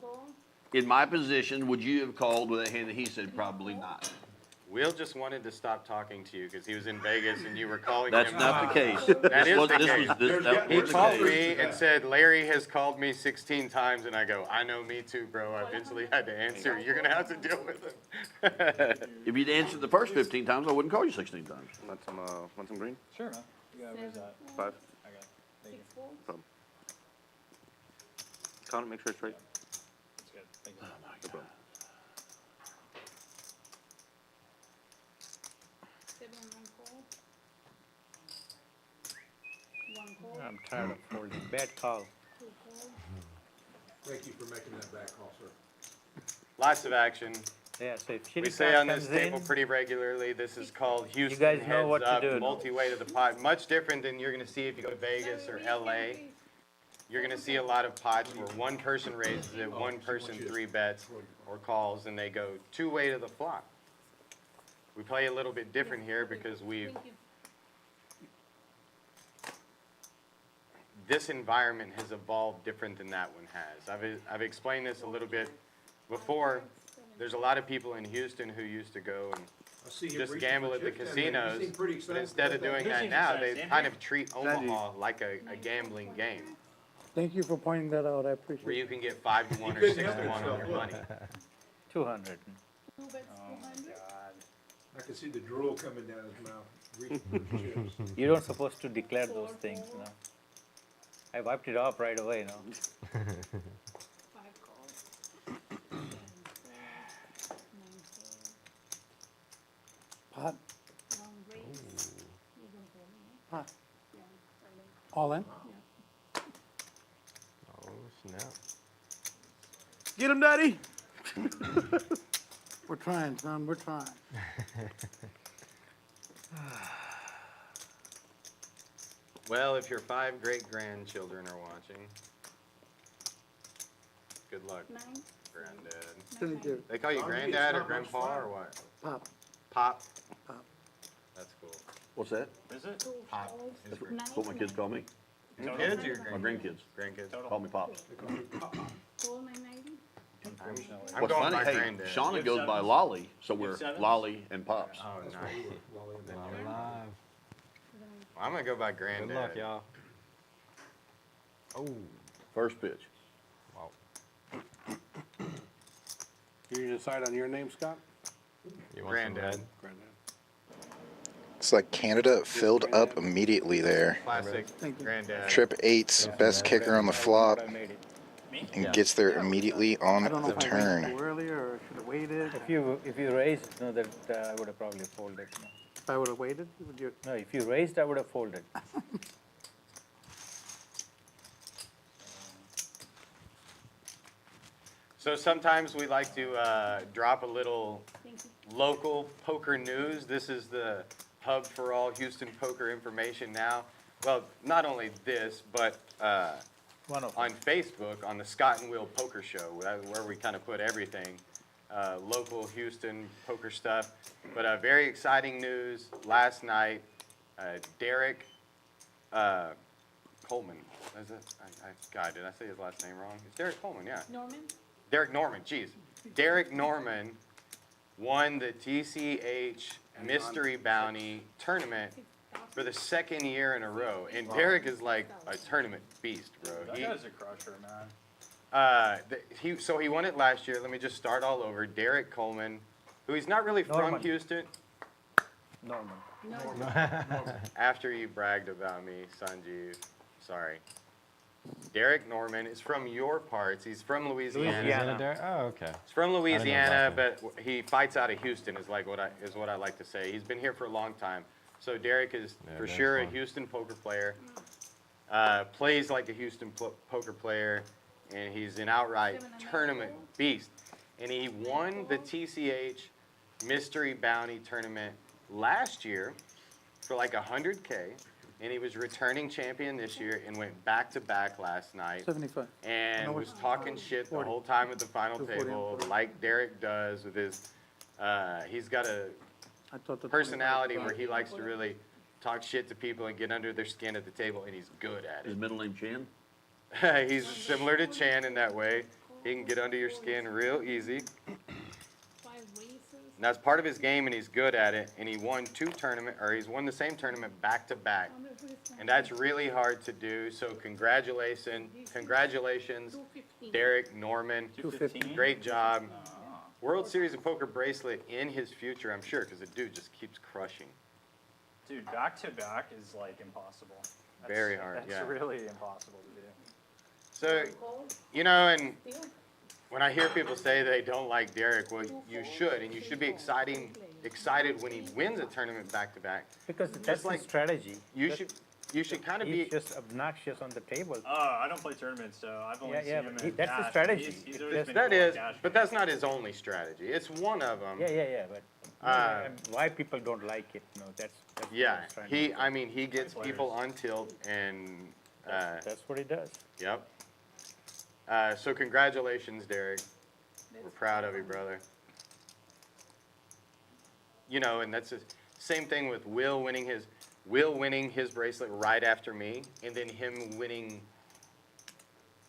in my position, would you have called with a hand, and he said probably not. Will just wanted to stop talking to you because he was in Vegas and you were calling That's him. not the case. That is the This case. was, this, that He was the called case. me and said, Larry has called me 16 times, and I go, I know, me too, bro. I eventually had to answer. You're going to have to deal with it. If you'd answered the first 15 times, I wouldn't call you 16 times. Want some green? Sure, man. You got, where's that? 5. I got it. Thank you. 6-4. Count it, make sure it's right. That's good. Thank you. No problem. 7 1 call. 1 call. I'm tired of folding. Bad call. 2 call. Thank you for making that back call, sir. Lots of action. Yeah, so if We shitty say card on this comes table in, pretty regularly, this is called Houston guys know Heads what to Up, do. multi-way to the pot. Much different than you're going to see if you go to Vegas or LA. You're going to see a lot of pots where one person raises it, one person 3 bets or calls, and they go 2-way to the flop. We play a little bit different here because we've Thank you. this environment has evolved different than that one has. I've explained this a little bit before. There's a lot of people in Houston who used to go and I see him just reaching gamble for at the chips down there. You casinos, seem pretty but excited instead of about doing that. that now, they kind of treat Omaha like a gambling game, Thank you for pointing that out, I appreciate where it. you can get 5 to 1 or couldn't 6 help to 1 on yourself, your look. money. 200. 2 bets, 200. I can see the drool coming down his mouth, reaching for his chips. You don't supposed to declare those things, no. I wiped it off right away, no. 5 calls. 9 4. 9 4. Pot, Long raise. You're gonna call me, eh? pot, Yeah, all in? Oh, snap. Get him, Daddy! We're trying, son, we're trying. Well, if your 5 great-grandchildren are watching, good luck, 9. granddad. Thank you. They call you Long granddad it's or not much grandpa fun. or what? Pop, Pop? Pop. That's cool. What's that? Is it? 2 Pop. calls. Is That's what my kids call me. Your kids or your My grandkids grandkids? call me Pops. Call 990. I'm What's going funny, by hey, granddad. Shauna goes by sevens? Lolly, so You we're have sevens? Lolly and Pops. Oh, nice. Live. I'm gonna go by Good granddad. luck, y'all. Oh, First pitch. You decide on your name, Scott? you want some Granddad. red? Granddad. It's like Canada filled up immediately there. Classic Thank you. granddad. Trip 8's best kicker on the flop I made it. and gets there immediately on I don't know the if I raised turn. too earlier or should have waited. If you raised, no, that I would have probably folded. No. If I would have waited, would you? No, if you raised, I would have folded. So sometimes we like to drop a little Thank you. local poker news. This is the hub for all Houston poker information now. Well, not only this, but One of on Facebook, on the Scott and Will Poker Show, where we kind of put everything, local Houston poker stuff. But very exciting news last night. Derek Coleman. Is it? God, did I say his last name wrong? It's Derek Coleman, yeah. Norman. Derek Norman, geez. Derek Norman won the TCH Mystery Bounty Tournament for the second year in a row. And Derek is like a tournament beast, bro. That guy's a crusher, man. So he won it last year. Let me just start all over. Derek Coleman, who he's not really from Norman. Houston. Norman. After you bragged about me, Sanjeev, sorry. Derek Norman is from your parts. He's from Louisiana. Louisiana. There? Oh, okay. He's from Louisiana, exactly. but he fights out of Houston. Is what I like to say. He's been here for a long time. So Derek is Yeah, for Derek's sure a fun. Houston poker player. Plays like a Houston poker player, and he's an outright 7 and 9 tournament four. beast. And he won the TCH mystery bounty tournament last year for like 100K, and he was returning champion this year and went back to back last night 75. and No, was it's talking shit the 40. whole time at the final 240 table, and 40. like Derek does with his. He's got a I thought the personality 25. where he likes to really talk shit to people and get under their skin at the table, and he's good at His it. middle name Chan? He's similar to Chan in that way. He can get under your skin real easy. 5 races. And that's part of his game, and he's good at it. And he won he's won the same tournament back to back. And that's really hard to do. So congratulations, 215. Derek Norman. 250. Great job. World Series of Poker bracelet in his future, I'm sure, because the dude just keeps crushing. Dude, back to back is like impossible. Very hard, That's yeah. really impossible to do. So, you know, and when I hear people say they don't like Derek, well, you should, and you should be excited when he wins a tournament back to back. Because that's like the strategy. You should kind of He's be. just obnoxious on the table. I don't play tournaments, so I've only Yeah, yeah, seen him but in that's the cash. strategy. He's always been That cool at is, cash but games. that's not his only strategy. It's one of them. Yeah, but why people don't like it, no, that's what Yeah, I'm trying to say. he gets people on tilt, and That's what he does. yep. So congratulations, Derek. We're proud of you, brother. You know, and that's the same thing with Will winning his bracelet right after me, and then him winning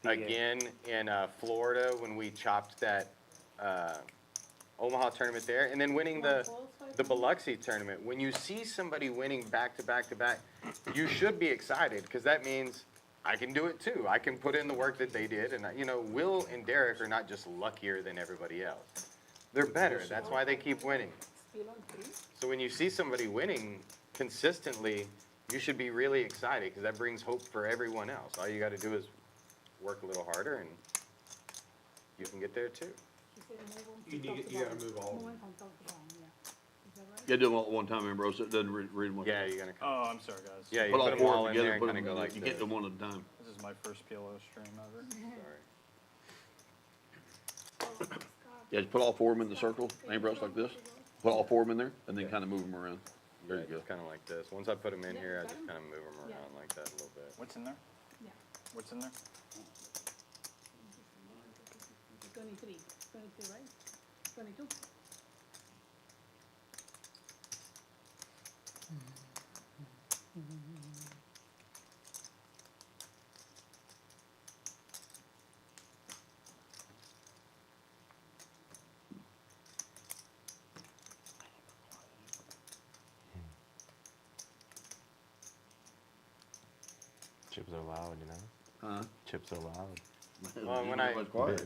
again in Florida when we chopped that Omaha tournament there, and then winning the Biloxi tournament. When you see somebody winning back to back to back, you should be excited, because that means I can do it too. I can put in the work that they did, and you know, Will and Derek are not just luckier than everybody else. They're better. That's why they keep winning. Still on 3. So when you see somebody winning consistently, you should be really excited, because that brings hope for everyone else. All you got to do is work a little harder, and you can get there too. You gotta move all of them. Yeah, do them all at one time, Ambrose. It doesn't read them one. Yeah, you're gonna come. Oh, I'm sorry, guys. Yeah, you Put all put them four all of in them there together, and put kind them, of go like you this. get them one at a time. This is my first PLO stream ever. Sorry. Yeah, just put all four of them in the circle, Ambrose, like this. Put all four of them in there, and then kind of move them around. There you go. Kind of like this. Once I put them in here, I just kind of move them around like that a little bit. What's in there? Yeah. What's in there? 23. 23, right? 22. Chips are loud, you know? Huh? Chips are loud. Well, when I-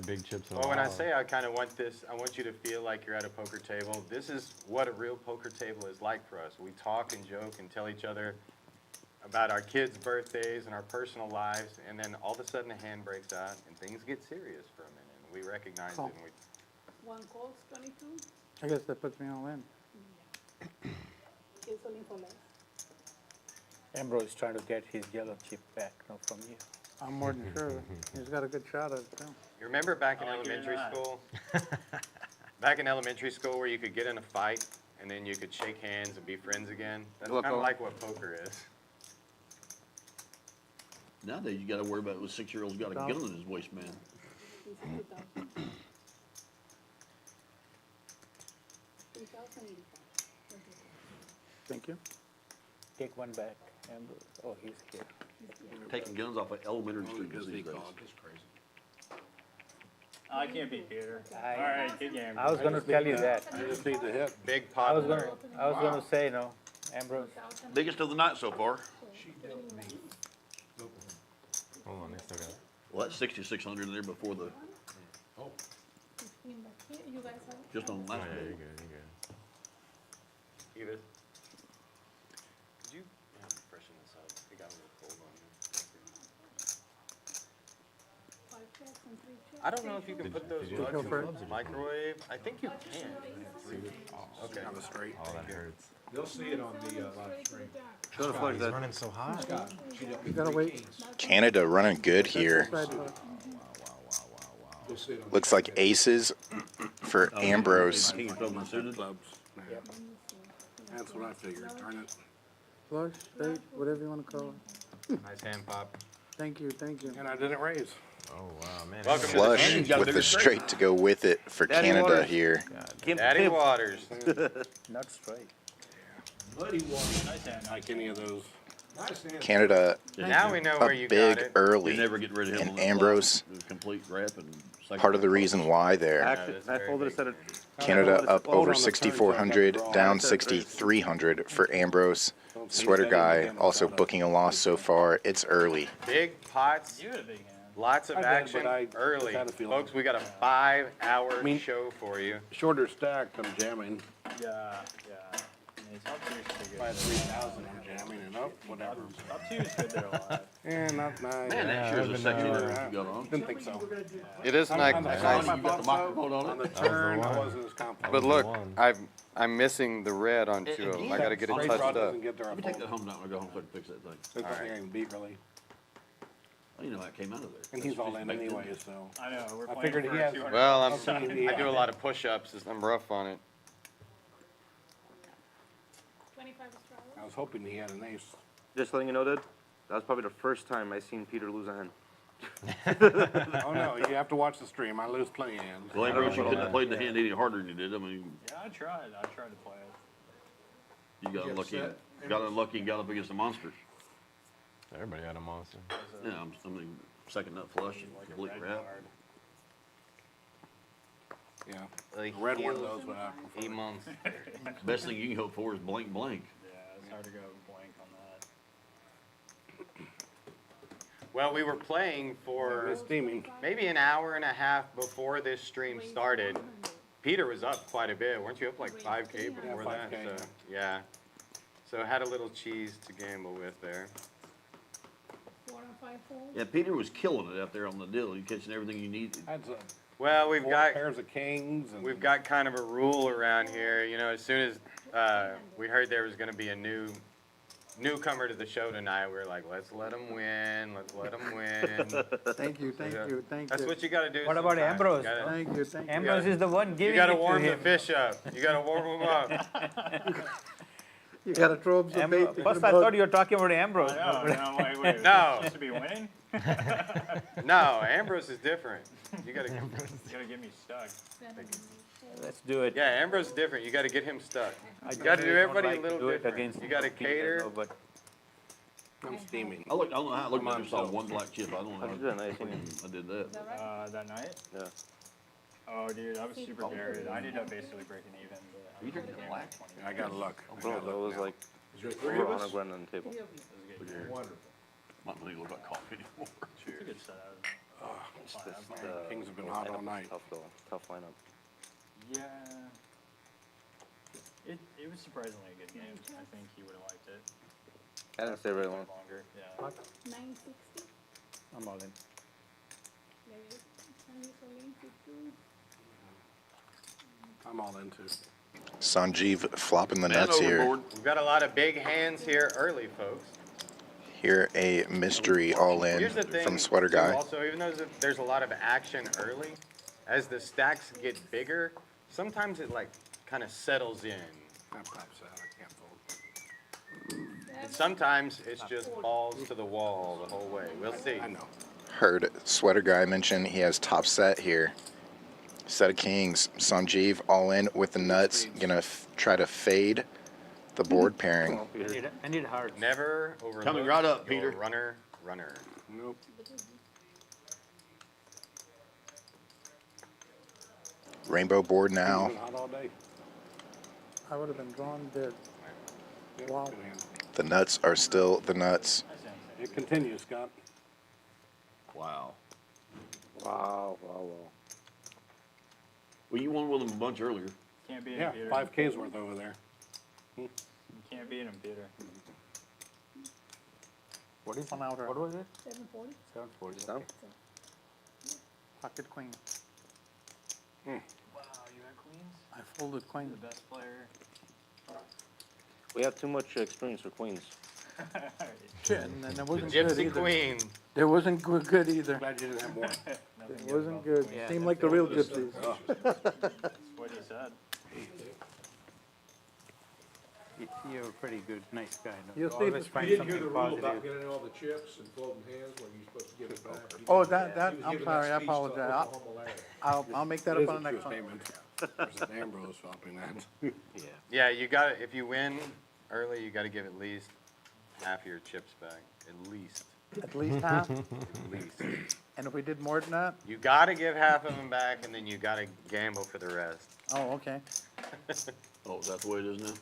Big chips are Well, loud. when I say I kind of want this, I want you to feel like you're at a poker table. This is what a real poker table is like for us. We talk and joke and tell each other about our kids' birthdays and our personal lives, and then all of a sudden a hand breaks out and things get serious for a minute. And we recognize it, and we One calls 22. I guess that puts me all in. It's only for less. Ambrose is trying to get his yellow chip back, no, from you. I'm more than sure. He's got a good shot at it too. You remember back in I like hearing elementary that. school? Back in elementary school where you could get in a fight and then you could shake hands and be friends again? That's Look, kind of oh. like what poker is. Nowadays, you gotta worry about with 6-year-olds got a gun in his waistband. It's 2,000. 3,085. Thank you. Take one back, Ambrose. Oh, he's here. Taking guns off of elementary street these days. I can't beat Peter. I- All right, good game. I was gonna tell you that. I just need to hit. Big I pot. was gonna say, no, Ambrose. Biggest of the night so far. Hold on, they still got it. Well, that's 6,600 in there before the, 15 back here. You guys have it? just on Oh, last yeah, one. you're good, you're good. Edith, could you freshen this up? It got a little cold on here. 5 checks and 3 checks. I don't know if you can put those did you bugs go in first? the microwave. I think you can. Okay. Oh, that hurts. They'll see it on the live stream. God, he's running so hot. You gotta wait. Canada running good here. Side, You'll see it on Looks like aces for Ambrose. King of clubs unsuited. Clubs. Yeah. That's what I figured. Darn it. Flush, straight, whatever you wanna call it. Nice hand pop. Thank you, thank you. And I didn't raise. Oh wow, man. Welcome to the Flush And you got a with bigger the straight to go with it for Daddy Canada Waters. here. Daddy Waters. Not straight. Muddy water. Nice hand. Like any of those. Nice hand. Canada Now we know where a you got big it. You early. never get rid of him. And on the Ambrose, flop. Complete rep and second part of the rep. reason why there. that's I very folded a big. set of. Canada up Fold over on the turn, so I got 6,400, to draw. down That's it. 6,300 for Ambrose. Sweater guy also booking a loss so far. It's early. Big pots, You had a big hand. lots of I did, action but I early. had a feeling. Folks, we got a 5-hour mean- show for you. Shorter stacked, I'm jamming. Yeah, yeah. I mean, top two's pretty good. By 3,000, I'm jamming and up, whatever. Top two's good there a lot. Yeah, not nice. Man, that sure is a sexy there what you got on. Didn't think so. It is On nice. the Nice. side, You got the microphone on on it? the turn, I wasn't as confident. But look, one. I'm missing the red on two of them. I gotta get it Straight touched draw up. doesn't get there, Let I me take fold. that home now and go home so I can fix that thing. There's nothing I can beat really. Oh, you know that came out of there. And he's all in Baked anyway, so. I know, we're I playing figured for he has- 200. Well, Yeah. I do a lot of push-ups. I'm rough on it. 25 Australia. I was hoping he had an ace. Just letting you know, Dad, that was probably the first time I seen Peter lose a hand. Oh, no, you have to watch the stream. I lose plenty of hands. Well, Ambrose, you couldn't have played the hand any harder than you did. I mean, Yeah, I tried to play it. you got Get unlucky, upset. got unlucky and got up against the monsters. Everybody had a monster. Yeah, I mean, second nut flush, complete Red wrap. card. Yeah. The Red one of those would I prefer. months. Best thing you can hope for is blank blank. Yeah, it's hard to go blank on that. Well, we were playing for It's steaming. maybe an hour and a half before this stream started. Peter was up quite a bit. Weren't you up like 5K before that? 5K, So, yeah. So had a little cheese to gamble with there. 4 and 5 fold. Yeah, Peter was killing it out there on the deal. You catching everything you need. Had some Well, we've four got pairs of kings and. we've got kind of a rule around here. You know, as soon as we heard there was going to be a newcomer to the show tonight, we were like, let's let them win. Let's let them win. Thank you, thank you, thank That's you. what you got to do. What about sometimes. Ambrose? You gotta- Thank you, thank you. Ambrose is the one You giving got to it to warm the him. fish up. You got to warm them up. You gotta throw up some bait. Ambro- First, I thought you were talking about Ambrose. I know, and I'm like, wait, No. supposed to be winning? No, Ambrose is different. You got to. You gotta get me stuck. 7 Let's do it. Yeah, Ambrose is different. You got to get him stuck. I You got to do generally don't everybody like a to little do it different. against You got to people I cater. know, but I'm steaming. I don't know how I looked at it, just saw Myself. one black chip. I don't know How'd how you do that night? I did that. That night? Yeah. Oh, dude, I was super buried. I ended up basically breaking even. But Are you drinking I black? I got luck. Bro, that was like Is there three over of on us? a grand on the table. Wonderful. Might not even look like coffee anymore. It's a good setup. It's just, Kings have been hot all night. Tough though, tough lineup. Yeah. It was surprisingly a good game. I think he would have liked it. I didn't stay very long. Longer, yeah. 960. I'm all in. I'm all into. Sanjeev flopping the Man nuts here. overboard. We've got a lot of big hands here early, folks. Here a mystery all in Here's the thing, from Sweater too, Guy. Also, even though there's a lot of action early, as the stacks get bigger, sometimes it like kind of settles in. I'm top set. I can't fold. And sometimes it's just balls to the wall the whole way. We'll see. I know. Heard Sweater Guy mention he has top set here. Set of kings. Sanjeev all in with the nuts. Gonna try to fade the board pairing. I need hard. Never overlook Coming right up, your Peter. runner. Nope. Rainbow board now. Been hot all day. I would have been drawn dead. Yep, Wow. good hand. The nuts are still the nuts. It continues, Scott. Wow. Wow, wow, wow. Well, you won with him a bunch earlier. Can't beat Yeah, him, Peter. 5K's worth over there. You can't beat him, Peter. What is One outer. What was it? 740. 740. Down? Pocket queen. Wow, you had queens? I folded queen. The best player. We have too much experience for queens. Shit, and it The wasn't good Gypsy either. Queen. It wasn't good either. Glad you didn't have more. No, It wasn't good. Yeah. Seemed like the real gypsies. That's what he said. You're a pretty good, nice guy. No? You'll You see always the- find You didn't hear the something rule about positive. getting all the chips and folding hands when you're supposed to give it back. Oh, He that, was I'm giving sorry, that I speech to apologize. Oklahoma Larry. I'll make that It up is on a the true next one. statement. Versus Ambrose helping that. Yeah, you got to if you win early, you got to give at least half your chips back. At least. At least half, At least. and if we did more than that, You got to give half of them back, and then you got to gamble for the rest. oh, okay. Oh, is that the way it is now?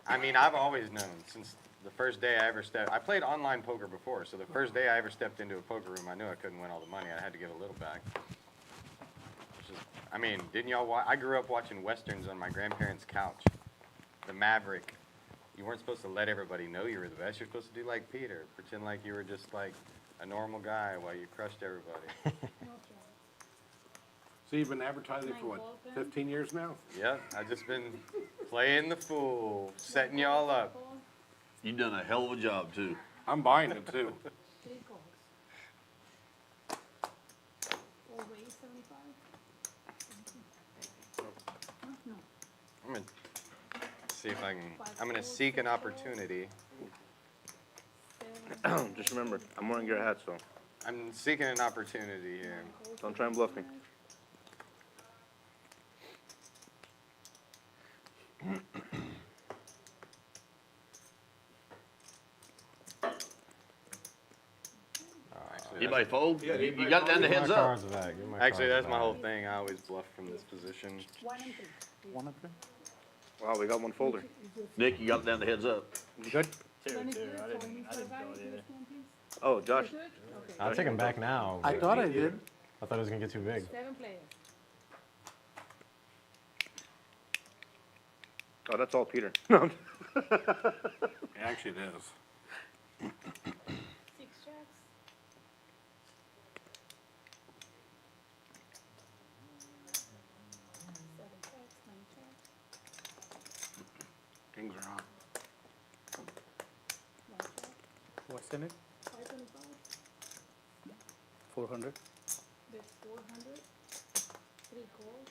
I mean, I've always known since the first day I ever stepped. I played online poker before, so the first day I ever stepped into a poker room, I knew I couldn't win all the money. I had to give a little back. Which is, I mean, didn't y'all watch? I grew up watching westerns on my grandparents' couch. The Maverick. You weren't supposed to let everybody know you were the best. You're supposed to do like Peter, pretend like you were just like a normal guy while you crushed everybody. So you've been advertising for what, 15 years now? Yep, I've just been playing the fool, setting y'all up. You've done a hell of a job too. I'm buying it too. 3 calls. Always 75. No. I'm gonna see if I can. I'm gonna seek an opportunity. Just remember, I'm wearing your hat, so I'm seeking an opportunity here. don't try and bluff me. Anybody fold? Yeah, You got it down to Give my heads up. cards back. Give my Actually, cards that's my back. whole thing. I always bluff from this position. 1 and 3. One of them? Wow, we got one folder. Nick, you got it down to heads up. Good? Two, One is two. good, I so didn't, when you I didn't survive, go it you either. respond, please. Oh, Josh. Good? Okay. I'll take him back now. I thought I did. I thought it was gonna get too big. 7 players. Oh, that's all Peter. No. Actually, it is. 6 checks. 7 checks, 9 checks, Kings are on. 1 check, What's in it? 525. 400? That's 400. 3 calls.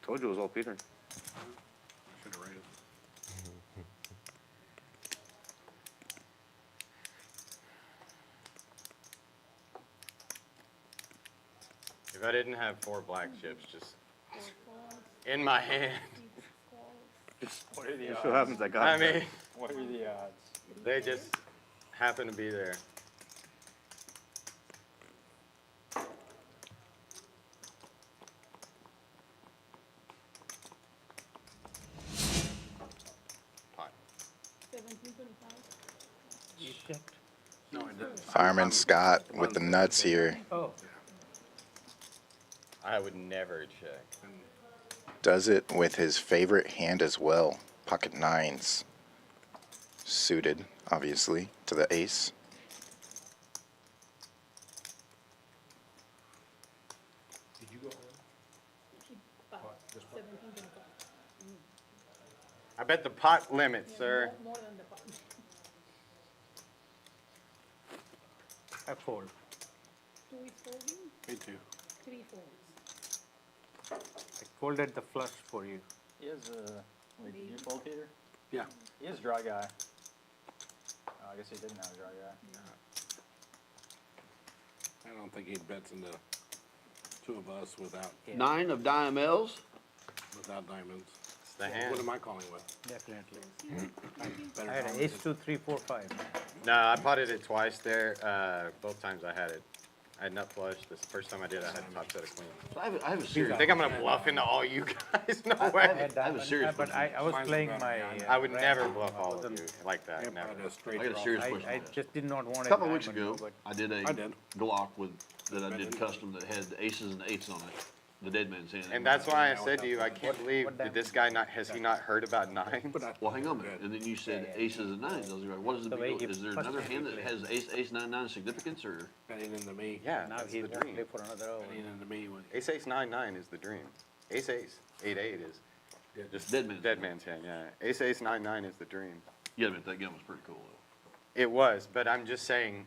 Told you it was all Peter. Should have raised. If I didn't have 4 black chips just 4 calls. in my hand, 6 calls. What are the It odds? so happens I got I it. mean, What are the odds? they just happen to be there. Pot. 1725. No, I didn't. Fireman Scott with the nuts here. Oh, I would never check. Does it with his favorite hand as well. Pocket nines. Suited, obviously, to the ace. Did you go home? Pot. 1725. I bet the pot limit, Yeah, sir. More than the pot. I fold. 2 is folding, Me too. 3 folds. I folded the flush for you. He is wait, did you fold Peter? Yeah. He is a dry guy. Oh, I guess he didn't have a dry guy. I don't think he bets into two of us without 9 of diamonds. diamonds. It's the hand. What am I calling with? Definitely. Better I had an diamonds. ace, 2, 3, 4, 5. No, I potted it twice there. Both times I had it. I had nut flush. This first time I did, I had top set of queens. So I have a I serious. think I'm gonna bluff into all you guys. No I way. had I have a diamond, serious but I was Mine's playing about my. nine. I would rank. never bluff all of you like that. Yep, I Never. had a straight I got a draw. serious question. I just did not want A couple of weeks diamond, ago, but I did a I did. Glock that I did custom that had the aces and the eights on it. The dead man's hand. And that's why I said to you, I can't believe, did this guy not, has he not heard about nines? But I- Well, hang on a minute. And then you said aces and nines. I was like, what is the The way big deal? he Is there first another time hand he that played. has ace 9 significance or? Betting into me. Yeah, now that's he the won't dream. play for another hour. Betting into me with. Ace ace 9 is the dream. Ace 8 is just Dead man's dead man's hand, yeah. Ace 9 is the dream. Yeah, but that gun was pretty cool though. It was, but I'm just saying,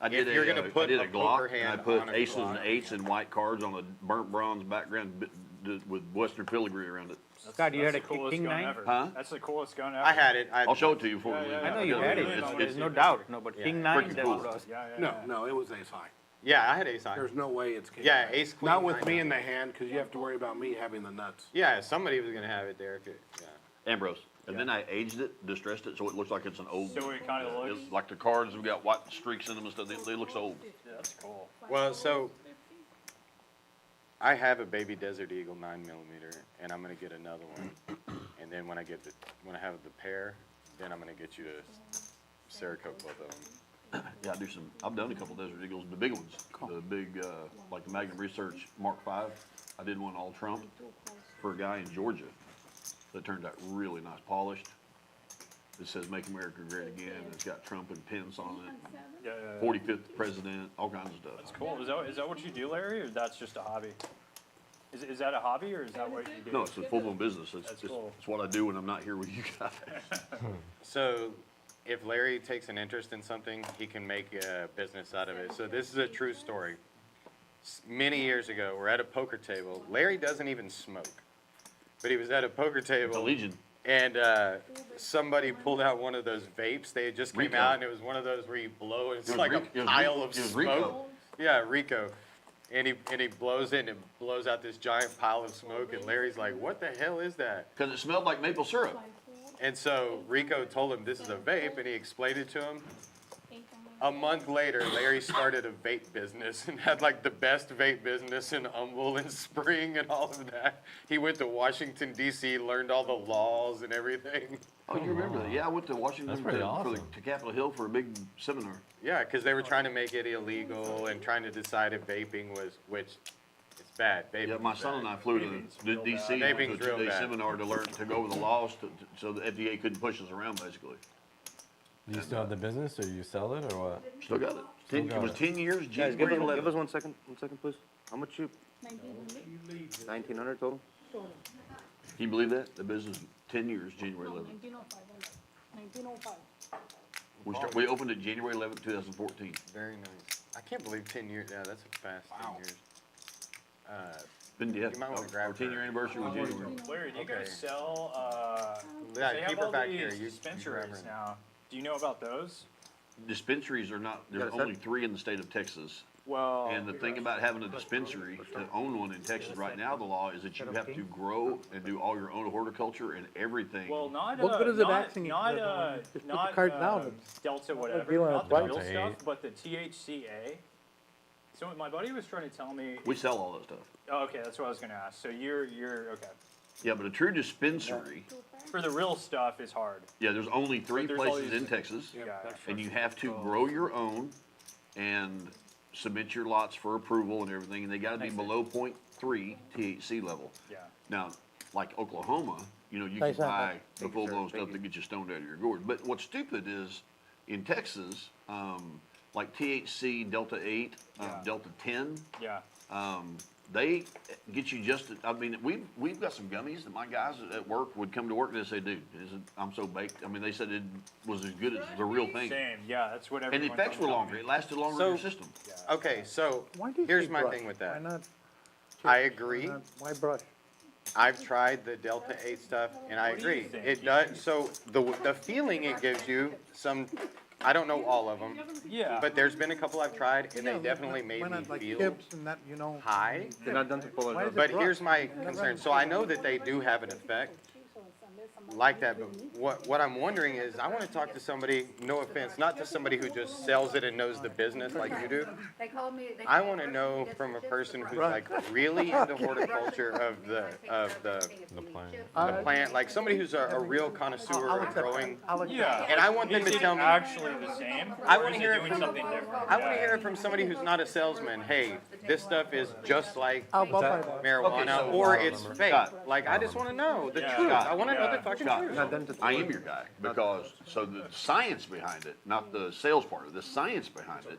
I did if you're gonna put I did a a Glock, poker and I hand put on a aces Glock. and eights and white cards on a burnt bronze background with Western filigree around it. Scott, you had That's a the coolest king gun nine? ever. Huh? That's the coolest gun ever. I had it. I'll show it to you before we leave. I know you Yeah, had yeah, it, yeah. there's no doubt, no, but Yeah. king nine, Freaking that's cool. what I was. Yeah, yeah, No, yeah. no, it was ace high. Yeah, I had ace high. There's no way it's king. Yeah, ace queen. Not with nine. me in the hand, because you have to worry about me having the nuts. Yeah, somebody was gonna have it there. Yeah. Ambrose. And then I aged it, distressed it, so it looks like it's an old. So it kind of looks. It's like the cards have got white streaks in them and stuff. They look so old. Yeah, that's cool. Well, so I have a baby Desert Eagle 9mm, and I'm gonna get another one. And then when I have the pair, then I'm gonna get you to Cerakote both of them. Yeah, I've done a couple Desert Eagles, the big ones, the big, like the Magnum Research Mark V. I did one all Trump for a guy in Georgia that turned out really nice, polished. It says "Make America Great Again." And it's got Trump and pins on it. Yeah, yeah, yeah. 45th president, all kinds of stuff. That's cool. Is that what you do, Larry, or that's just a hobby? Is that a hobby, or is that what you do? No, it's a full-blown business. That's cool. It's what I do when I'm not here with you guys. So if Larry takes an interest in something, he can make a business out of it. So this is a true story. Many years ago, we're at a poker table. Larry doesn't even smoke, but he was at a poker table. The Legion. And somebody pulled out one of those vapes. They had just came Rico. out, and it was one of those where you blow, and it's It was like Rico. It a was pile Rico. of It was smoke. Rico. Yeah, Rico. And he blows it, and it blows out this giant pile of smoke. And Larry's like, "What the hell is that?" Because it smelled like maple syrup. And so Rico told him this is a vape, and he explained it to him. A month later, Larry started a vape business and had like the best vape business in Humble and Spring and all of that. He went to Washington, D.C., learned all the laws and everything. Oh, you remember that? Yeah, I went to Washington That's pretty awesome. to Capitol Hill for a big seminar. Yeah, because they were trying to make it illegal and trying to decide if vaping was, which it's bad. Vaping Yeah, my is son bad. and I flew to D.C. Vaping's to a real two-day bad. seminar to learn to go over the laws so the FDA couldn't push us around, basically. Do you still have the business, or you sell it, or what? Still got it. Still It got was it. 10 years, Guys, January give 11th. us 1 second, please. How much you, 1,900 total? Can you believe that? The business, 10 years, January 11th. 1905. We opened it January 11th, 2014. Very nice. I can't believe 10 years. Yeah, that's a fast 10 years. Been dead. You might wanna grab Our 10-year her. anniversary was January. Larry, do you Okay. guys sell? Yeah, they keep have her all back these here. You grab dispensaries her. now. Do you know about those? Dispensaries are not, there's Got a set? only 3 in the state of Texas. Well, And the thing about having a dispensary, to own one in Texas right now, the law is that you have to grow and do all your own horticulture and everything. well, not What good is it not acting if not you just put the not card down? Delta whatever, dealing not with the real Delta stuff, 8. but the THCA. So my buddy was trying to tell me. We sell all that stuff. Oh, okay, that's what I was gonna ask. So you're okay. Yeah, but a true dispensary, For the real stuff is hard. yeah, there's only 3 There's all places these- in Texas. Yeah. And you have to grow your own and submit your lots for approval and everything, and they gotta be below 0.3 THC level. Yeah. Now, like Oklahoma, you know, you can Nice, huh? buy the full-blown stuff that gets you stoned out of your gourd. But what's stupid is, in Texas, like THC, Delta 8, Yeah. Delta 10, Yeah. they get you just, I mean, we've got some gummies that my guys at work would come to work and they say, dude, I'm so baked. I mean, they said it was as good as the real thing. Same. Yeah, that's what And everyone. the effects told were me. longer. It lasted longer in your system. Okay, so Why do you here's say my brush? thing with Why that. not? I agree. Why brush? I've tried the Delta 8 stuff, and I What do you agree. think? It does, so the feeling it gives you, I don't know all of them, Yeah. but there's been a couple I've tried, and Yeah, they definitely made why me not like feel chips and that, you know? high. They're not done to pull it Why out. is it But brush? here's my concern. So I know that they do have an effect like that, but what I'm wondering is, I want to talk to somebody, no offense, not to somebody who just sells it and knows the business like you do. I want to know from a person who's like really into horticulture of the plant, like somebody who's a real connoisseur of growing. Yeah. And I want them Is to it tell me. actually the same. I or want is to hear it doing from. something different. I want to hear it from somebody who's not a salesman. Hey, this stuff is just like I'll buy that. marijuana, so- or it's fake. Scott. Like I just want to know the Yeah. truth. Scott, I want to know the yeah. fucking Scott, truth. Not done to I am your guy, because, so the science behind it, not the sales part of it, the science behind it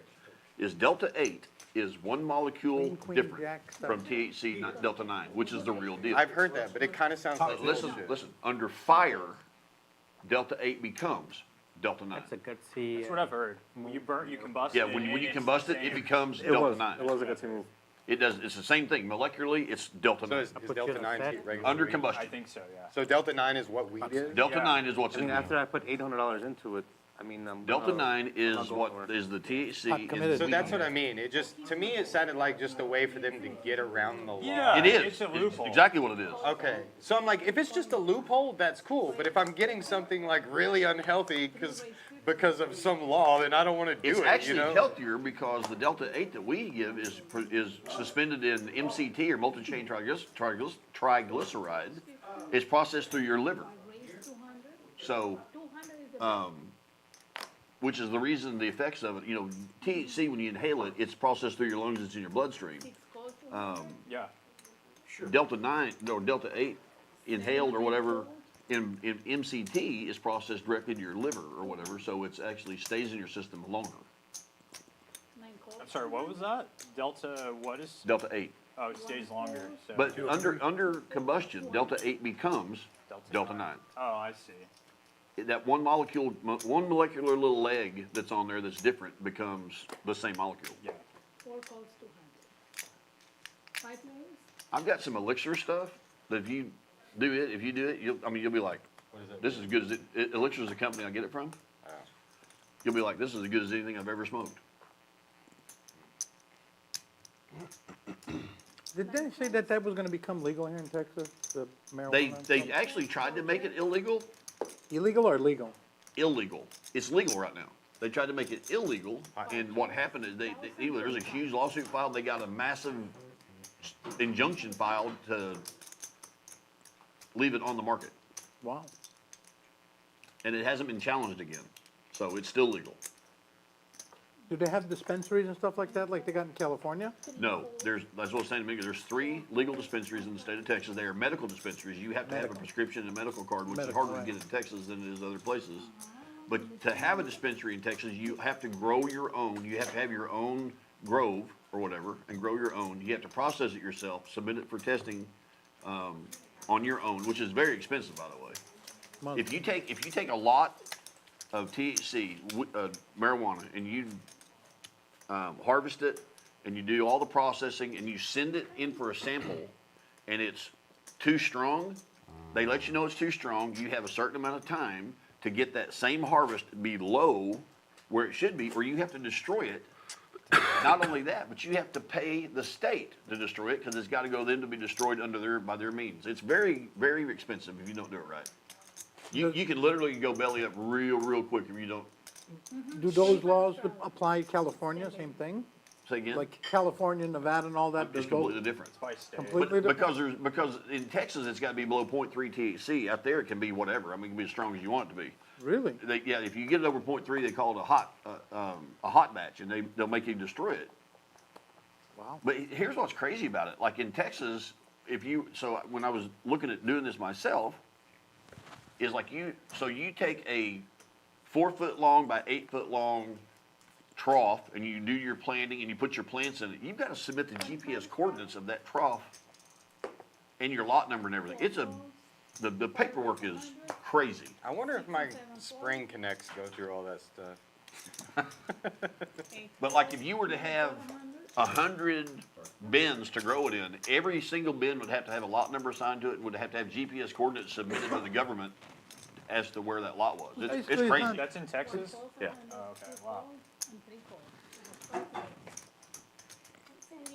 is Delta 8 is one molecule Queen, different jack, from THC, not Delta 9, which is the real deal. I've heard that, but it kind of sounds like Listen, bullshit. listen, under fire, Delta 8 becomes Delta 9. That's a gutsy. That's what I've heard. When you combust Yeah, it. when you it's combust the it, it same. becomes It Delta was. 9. It was a good move. It does. It's the same thing. Molecularly, it's Delta So 9. is put you Delta on 9 set. regular Under weed? combustion. I think so, yeah. So Delta 9 is what weed is? Delta Yeah. 9 is what's I mean, in after I put $800 into it, I mean, Delta 9 is not going what nowhere. is the THC Not in committed. So weed. that's what I mean. It just, to me, it sounded like just a way for them to get around the law. Yeah. It is. It's a loophole. exactly what it is. Okay, so I'm like, if it's just a loophole, that's cool. But if I'm getting something like really unhealthy because of some law, then I don't want to do It's it. actually you know? healthier because the Delta 8 that we give is suspended in MCT or multi-chain triglyceride. It's processed through your liver. So, which is the reason the effects of it, you know, THC, when you inhale it, it's processed through your lungs, it's in your bloodstream. Yeah. Delta 9 or Delta 8 inhaled or whatever in MCT is processed directly to your liver or whatever, so it actually stays in your system longer. I'm sorry, what was that? Delta, what is? Delta 8. Oh, it stays longer. So. But under combustion, Delta 8 becomes Delta 9. Oh, I see. That one molecular little leg that's on there that's different becomes the same molecule. Yeah. 4 calls 200. 5 names? I've got some elixir stuff that if you do it, you'll be like, this is as good as it. Elixir is the company I get it from. You'll be like, this is as good as anything I've ever smoked. Did they say that that was gonna become legal here in Texas, the marijuana? They actually tried to make it illegal. Illegal or legal? Illegal. It's legal right now. They tried to make it illegal, and what happened is there's a huge lawsuit filed. They got a massive injunction filed to leave it on the market, Wow. and and it hasn't been challenged again. So it's still legal. Do they have dispensaries and stuff like that, like they got in California? No, that's what I was saying to me. There's 3 legal dispensaries in the state of Texas. They are medical dispensaries. You have to have a prescription and a medical card, which is Medical, harder to right. get in Texas than it is other places. But to have a dispensary in Texas, you have to grow your own. You have to have your own grove or whatever and grow your own. You have to process it yourself, submit it for testing on your own, which is very expensive, by the way. Money. If you take a lot of THC, marijuana, and you harvest it, and you do all the processing, and you send it in for a sample, and it's too strong, they let you know it's too strong. You have a certain amount of time to get that same harvest to be low where it should be, or you have to destroy it. Not only that, but you have to pay the state to destroy it because it's got to go then to be destroyed by their means. It's very, very expensive if you don't do it right. You can literally go belly up real quick if you don't. Do those laws apply California, same thing? Say again? Like California, Nevada and all that? It's does those- completely different. By state. Completely different? Because in Texas it's got to be below 0.3 THC. Out there it can be whatever. I mean, it can be as strong as you want it to be. Really? Yeah, if you get it over 0.3, they call it a hot batch, and they'll make you destroy it. Wow. But here's what's crazy about it. Like in Texas, so when I was looking at doing this myself, is like you take a 4-foot long by 8-foot long trough and you do your planting and you put your plants in it. You've got to submit the GPS coordinates of that trough and your lot number and everything. The paperwork is crazy. I wonder if my spring connects go through all that stuff. But like if you were to have 100 bins to grow it in, every single bin would have to have a lot number assigned to it and would have to have GPS coordinates submitted to the government as to where that lot was. It's Basically, crazy. That's in Texas? Yeah. Oh, okay, wow.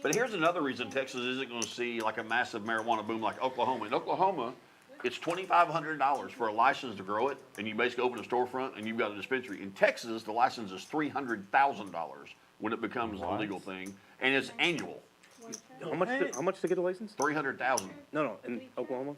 But here's another reason Texas isn't going to see like a massive marijuana boom like Oklahoma. In Oklahoma, it's $2,500 for a license to grow it, and you basically open a storefront and you've got a dispensary. In Texas, the license is $300,000 when it becomes a legal thing, and it's annual. How much to get a license? $300,000. No, in Oklahoma?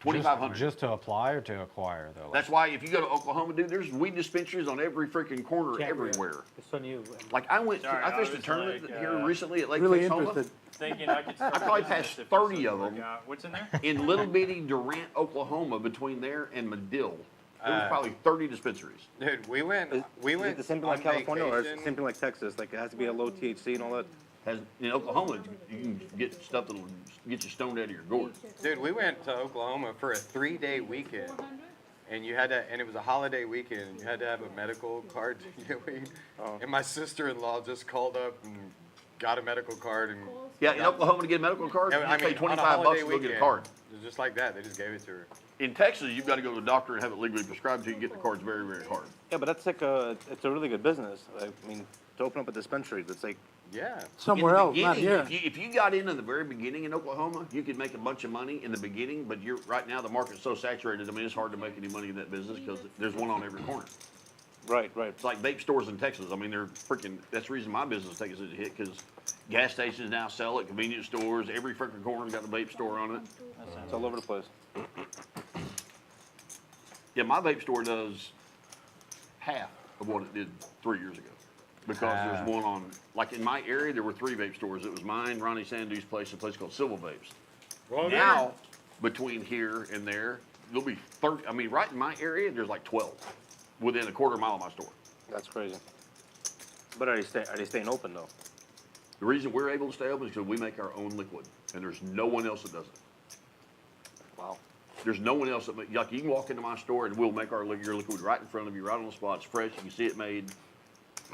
$2,500. Just to apply or to acquire, though? That's why if you go to Oklahoma, dude, there's weed dispensaries on every freaking corner everywhere. It's on you. Like I went, Sorry, I fished I a was tournament like, here recently at Lake Really Texoma. interested. Thinking I could start I probably a business passed if 30 this of doesn't them. work out. What's in there? In little bitty Durant, Oklahoma, between there and Medill, there was probably 30 dispensaries. Dude, we went Is it the same thing like on California or is it the vacation. same thing like Texas? Like it has to be a low THC and all that? In Oklahoma, you can get stuff that'll get you stoned out of your gourd. Dude, we went to Oklahoma for a 3-day weekend. and you had to, and it was a holiday weekend, and you had to have a medical card to get weed. And my sister-in-law just called up and got a medical card and. Yeah, in Oklahoma to get a medical card, you I pay mean, on a $25 holiday to go get a weekend, card. it was just like that. They just gave it to her. In Texas, you've got to go to the doctor and have it legally prescribed to you. Get the cards very, very hard. Yeah, but that's like it's a really good business. I mean, to open up a dispensary, that's like, Yeah. Somewhere else, not Beginning, here. if you got in the very beginning in Oklahoma, you could make a bunch of money in the beginning, but right now the market's so saturated, I mean, it's hard to make any money in that business because there's one on every corner. right. It's like vape stores in Texas. I mean, they're freaking, that's the reason my business takes such a hit because gas stations now sell it, convenience stores, every freaking corner's got a vape store on it. It's all over the place. Yeah, my vape store does half of what it did 3 years ago. Because there's one on, like in my area, there were 3 vape stores. It was mine, Ronnie Sandu's place, a place called Civil Vapes. Well, Now, between here and there, there'll be 30, I mean, right in my area, there's like 12 within a quarter mile of my store. That's crazy. But are they staying open though? The reason we're able to stay open is because we make our own liquid, and there's no one else that does it. Wow. There's no one else that like you can walk into my store and we'll make your liquid right in front of you, right on the spot. It's fresh. You can see it made,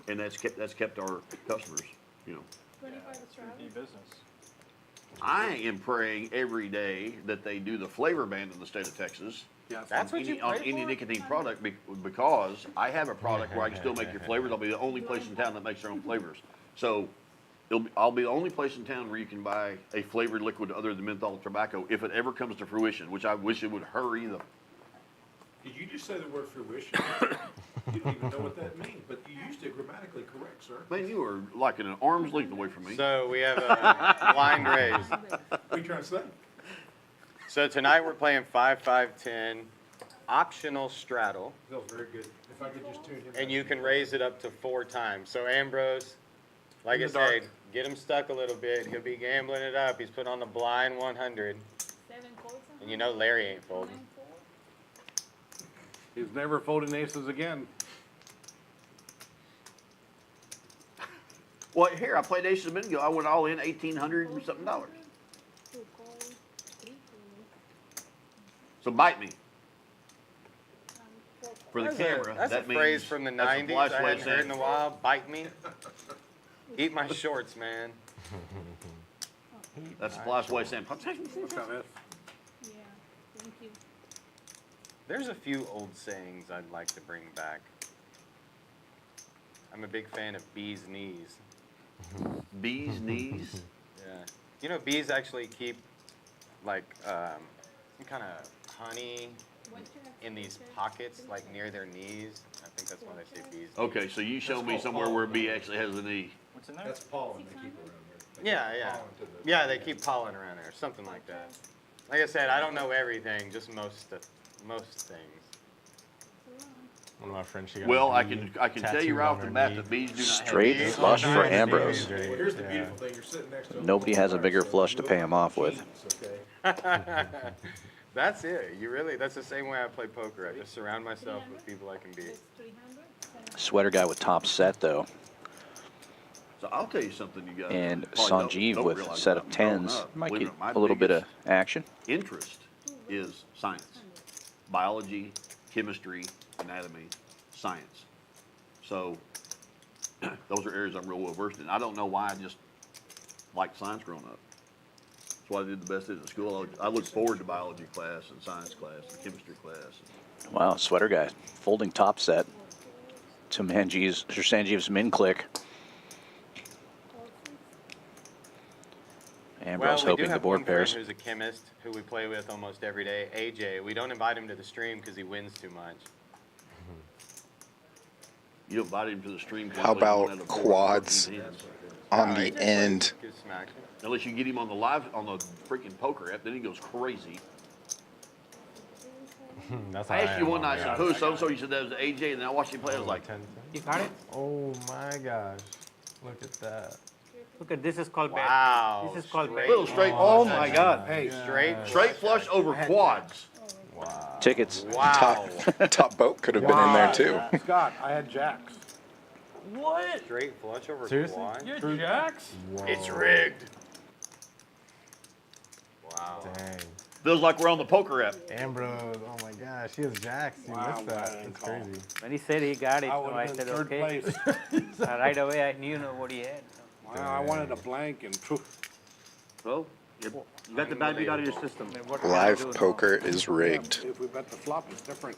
and that's kept our customers, you know. 25 Australian. Be business. I am praying every day that they do the flavor ban in the state of Texas. Yeah, That's on what any, you on pray any for? nicotine product because I have a product where I can still make your flavors. I'll be the only place in town that makes their own flavors. So I'll be the only place in town where you can buy a flavored liquid other than menthol tobacco if it ever comes to fruition, which I wish it would hurry. Did you just say the word fruition? You don't even know what that means, but you used it grammatically correct, sir. Man, you are like an arm's length away from me. So we have a blind raise. What are you trying to say? So tonight we're playing 5, 5, 10, optional straddle, Feels very good. If I could just tune him. and you can raise it up to 4 times. So Ambrose, like I said, get him stuck a little bit. He'll be gambling it up. He's put on the blind 100, 7 calls. and you know Larry ain't folding. He's never folding aces again. Well, here I played aces a minute ago. I went all in $1,800 and something. 2 calls, 3 calls, So bite me 4 for the That's camera. That's that a means phrase from the that's a 90s polite I way hadn't of heard in saying- a while. Bite me. Eat my shorts, man. That's a polite way of saying. What's that, Miss? Yeah, thank you. There's a few old sayings I'd like to bring back. I'm a big fan of bees' knees. Bees knees. Yeah. You know, bees actually keep, like, some kind of honey in these pockets, like near their knees. I think that's why they say bees. Okay, so you show me somewhere where a bee actually has a knee. What's in there? That's pollen they keep around there. They Yeah, keep yeah. pollen to the- Yeah, they keep pollen around there, something like that. Like I said, I don't know everything, just most things. One of my friends, she got Well, a I bee can tell you tattooed right on off the her bat knee. that bees do not Straight have flush for nice. Ambrose. Well, here's the beautiful thing, you're sitting next to a Nobody has a bigger so flush to you pay don't him have off with. cheats, okay? That's it. That's the same way I play poker. I just surround myself with people I can beat. That's 300. Sweater guy with top set though, So I'll tell you something, you guys. and probably Sanjeev don't with realize a set about of me growing tens up. might Believe get it or not, a little bit of action. interest is science, biology, chemistry, anatomy, science. So those are areas I'm real well versed in. I don't know why I just liked science growing up. That's why I did the best in school. I looked forward to biology class and science class and chemistry class. Wow, sweater guy folding top set to Sanjeev's min click. Ambrose we do hoping the have board one friend pairs. who's a chemist who we play with almost every day, AJ. We don't invite him to the stream because he wins too much. You invite him to the stream. How about quads on the end? Give some action. Unless you get him on the freaking poker app, then he goes crazy. That's how I asked you am one on night, I that. said, who's so-and-so? You said that was AJ, and then I watched him play. I was like, 10. You got it? Oh my gosh. Look at that. Look at this is called bad. Wow. This is called straight little straight. flush. Oh my God. Hey, Straight flush over quads. Wow. Tickets. Wow. Top boat could have been in there too. Scott, I had jacks. What? Straight flush over Seriously? quad. You're jacks? Whoa. It's rigged. Wow. Dang. Feels like we're on the poker app. Ambrose, oh my gosh, he has jacks. You Wow, missed that. I didn't That's call. crazy. When he said he got it, I so would I have said, been third okay. place. Right away, I knew what he had. Wow, I wanted a blank and phew. Well, you got the bad beat out of your system. I mean, what can I Live do now? poker is rigged. If we bet the flop, it's different.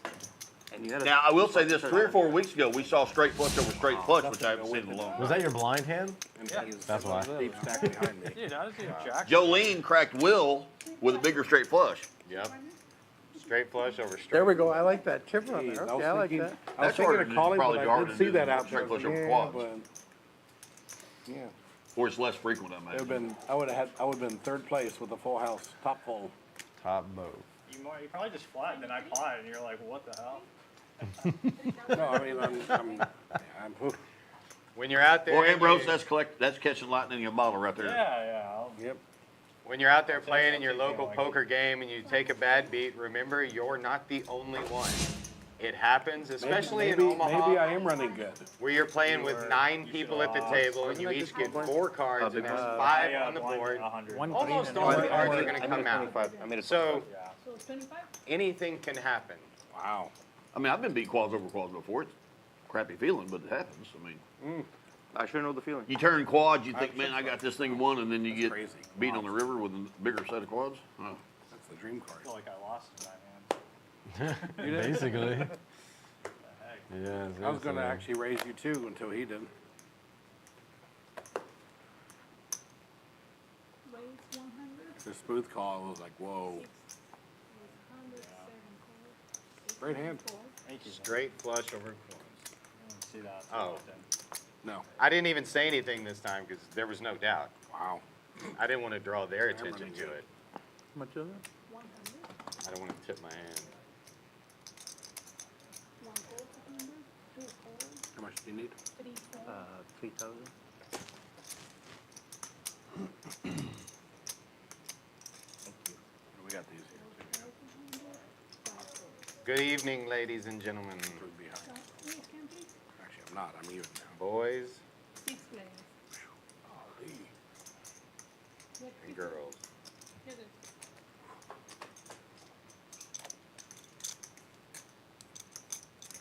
And you had Now, I will say this, 3 or 4 weeks ago, we saw straight flush over straight flush, which I haven't seen in a long Was time. that your blind hand? And Yeah. That's why. Deep stack behind me. Dude, I was doing jack. Jolene cracked Will with a bigger straight flush. Yep. Straight flush over straight. There we go, I like that chipper on Jeez, there, I was okay, I like thinking, that. I was That's thinking harder of to- calling, probably but I harder did to see do that than out there. straight flush over Yeah, quads. but yeah, Or it's less frequent, I it would imagine. been. I would have been third place with a full house, top full. Top boat. You probably just flattened and I potted and you're like, what the hell? No, I mean I'm whew. When you're out there, Or and Ambrose, you- that's catching lightning in a bottle right there. Yeah. Yep. when you're out there playing in your local poker game and you take a bad beat, remember you're not the only one. It happens, especially maybe, in Omaha, Maybe I am running good. where you're playing with 9 people at the table and you each get 4 cards and there's 5 on the board. 100. One Almost green all and the one cards are white. going to I made come it out. 25. I made it So Yeah. So 25? anything can happen. Wow. I mean, I've been beat quads over quads before. It's a crappy feeling, but it happens. I mean, I sure know the feeling. you turn quads, you think, man, I got this thing won, and then you get crazy. beat on the river with a bigger set of quads. Oh. That's the dream I card. feel like I lost in that hand. Basically. Yeah. I was gonna seriously. actually raise you too until he did. Raise 100, The smooth call was like, whoa. 107 calls. Great hand. Thank you. Straight flush over quads. I don't see that. Oh. often. No. I didn't even say anything this time because there was no doubt. Wow. I didn't want to draw their I'm attention running to good. it. How much is it? 100, I don't want to tip my hand. 1 call 200, 2 calls, How much do you need? 3 calls. 3,000. We got these here too. 5 calls. Good evening, ladies and gentlemen, Screwed behind. Yes, can please? Actually, I'm not. I'm even now. boys 6 players. Golly. Get and girls. Get it.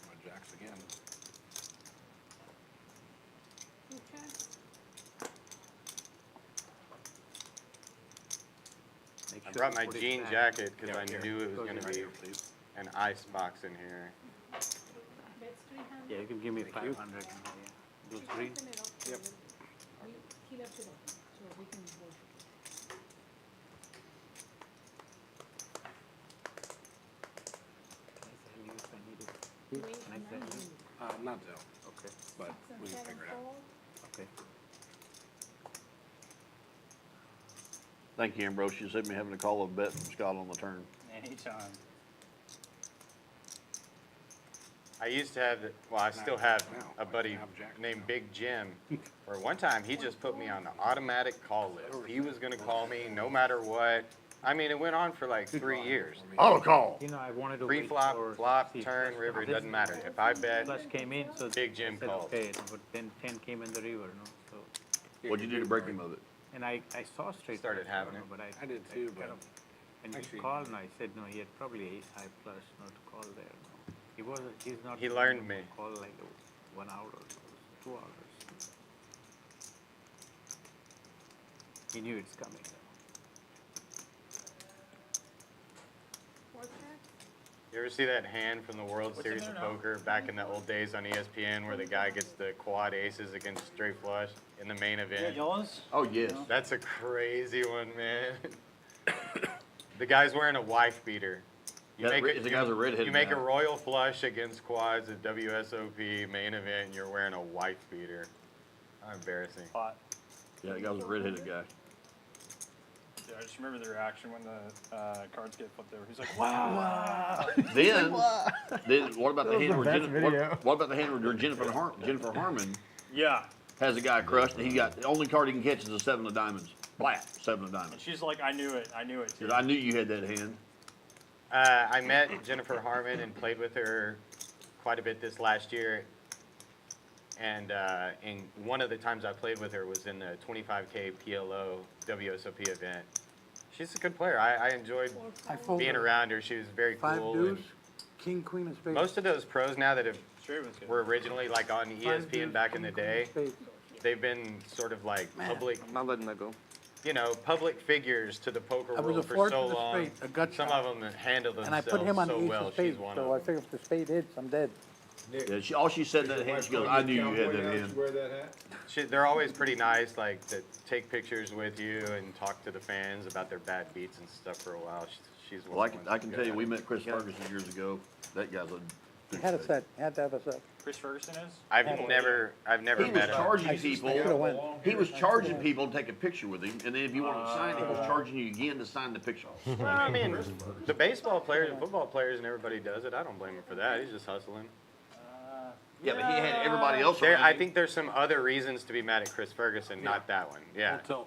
My jacks again. 2 checks. I brought my jean jacket because Yeah, I here. knew it was going to Right be here, please. an ice box in here. That's 300. Yeah, you can give me Thank you. 500. Yeah. Those He green. opened it up. Yep. He left it open, so we can vote. Raise Can I send 900. you? Not Zell, Okay. but 6 and we can 7 figure it out. calls. Okay. Thank you, Ambrose. You saved me having to call a bet from Scott on the turn. Anytime. I used to have, well, I still have Now, a buddy I have Jack named now. Big Jim. Where one time he just put me on the automatic call list. He was going to call me no matter what. I mean, it went on for like 3 years. Auto call. You know, I wanted to wait Pre-flop, for flop, see, turn, flush river, it this doesn't matter. If I bet, Flush came in, so Big I Jim said, called. okay, no, but then 10 came in the river, no, so. What'd you do to break him of it? And I saw straight. Started flush, having no, it. But I did too, but kind of- And he actually- called and I said, no, he had probably ace high flush, not to call there, no. He wasn't, he's not. He learned me. Call like 1 hour or so, 2 hours. He knew it's coming. Four checks. you ever see that hand from the World Series of Poker back in the old days on ESPN where the guy gets the quad aces against straight flush in the main event? Yours? Oh, yes. That's a crazy one, man. The guy's wearing a wife beater. Yeah, the guy's a redheaded You make a guy. royal flush against quads at WSOP main event, and you're wearing a wife beater. How embarrassing. Pot. Yeah, the guy was a redheaded guy. Yeah, I just remember the reaction when the cards get flipped over. He's like, wow. Then what about the That was hand the where best video. what about the hand where Jennifer Harmon Yeah. has a guy crushed and he got the only card he can catch is a 7 of diamonds. Flat 7 of And diamonds. she's like, I knew it too. Dude, I knew you had that hand. I met Jennifer Harmon and played with her quite a bit this last year. And one of the times I played with her was in the 25K PLO WSOP event. She's a good player. I enjoyed I folded. being around her. She was very Five cool. deuce, and king, queen of spades. most of those pros now that have Straight was good. were originally like on Five ESPN deuce, back in the king, queen of day, spades. they've been sort of like public, I'm not letting that go. you know, public figures to the poker I was a world for four so to the long. straight, a gut Some shot. of them handle And I themselves put him on so the ace well. of spades, She's one so I of them. figure if the spade hits, I'm dead. Nick, Yeah, all she said that hand, she goes, I knew you had that hand. Wear that hat? They're always pretty nice, like to take pictures with you and talk to the fans about their bad beats and stuff for a while. She's one Well, of the ones I can that's tell you, good we at it. met Chris Ferguson years ago. That guy's a. He had a set, had to have a set. Chris Ferguson is? I've never He was met him. charging I people. should've went. He was charging people to take a picture with him, and then if you wanted to sign, he was charging you again to sign the picture. Well, I mean, the baseball players and football players and everybody does it. I don't blame him for that. He's just hustling. Yeah, but he had everybody else There, around I him. think there's some other reasons to be mad at Chris Ferguson, not that one. Yeah. Until,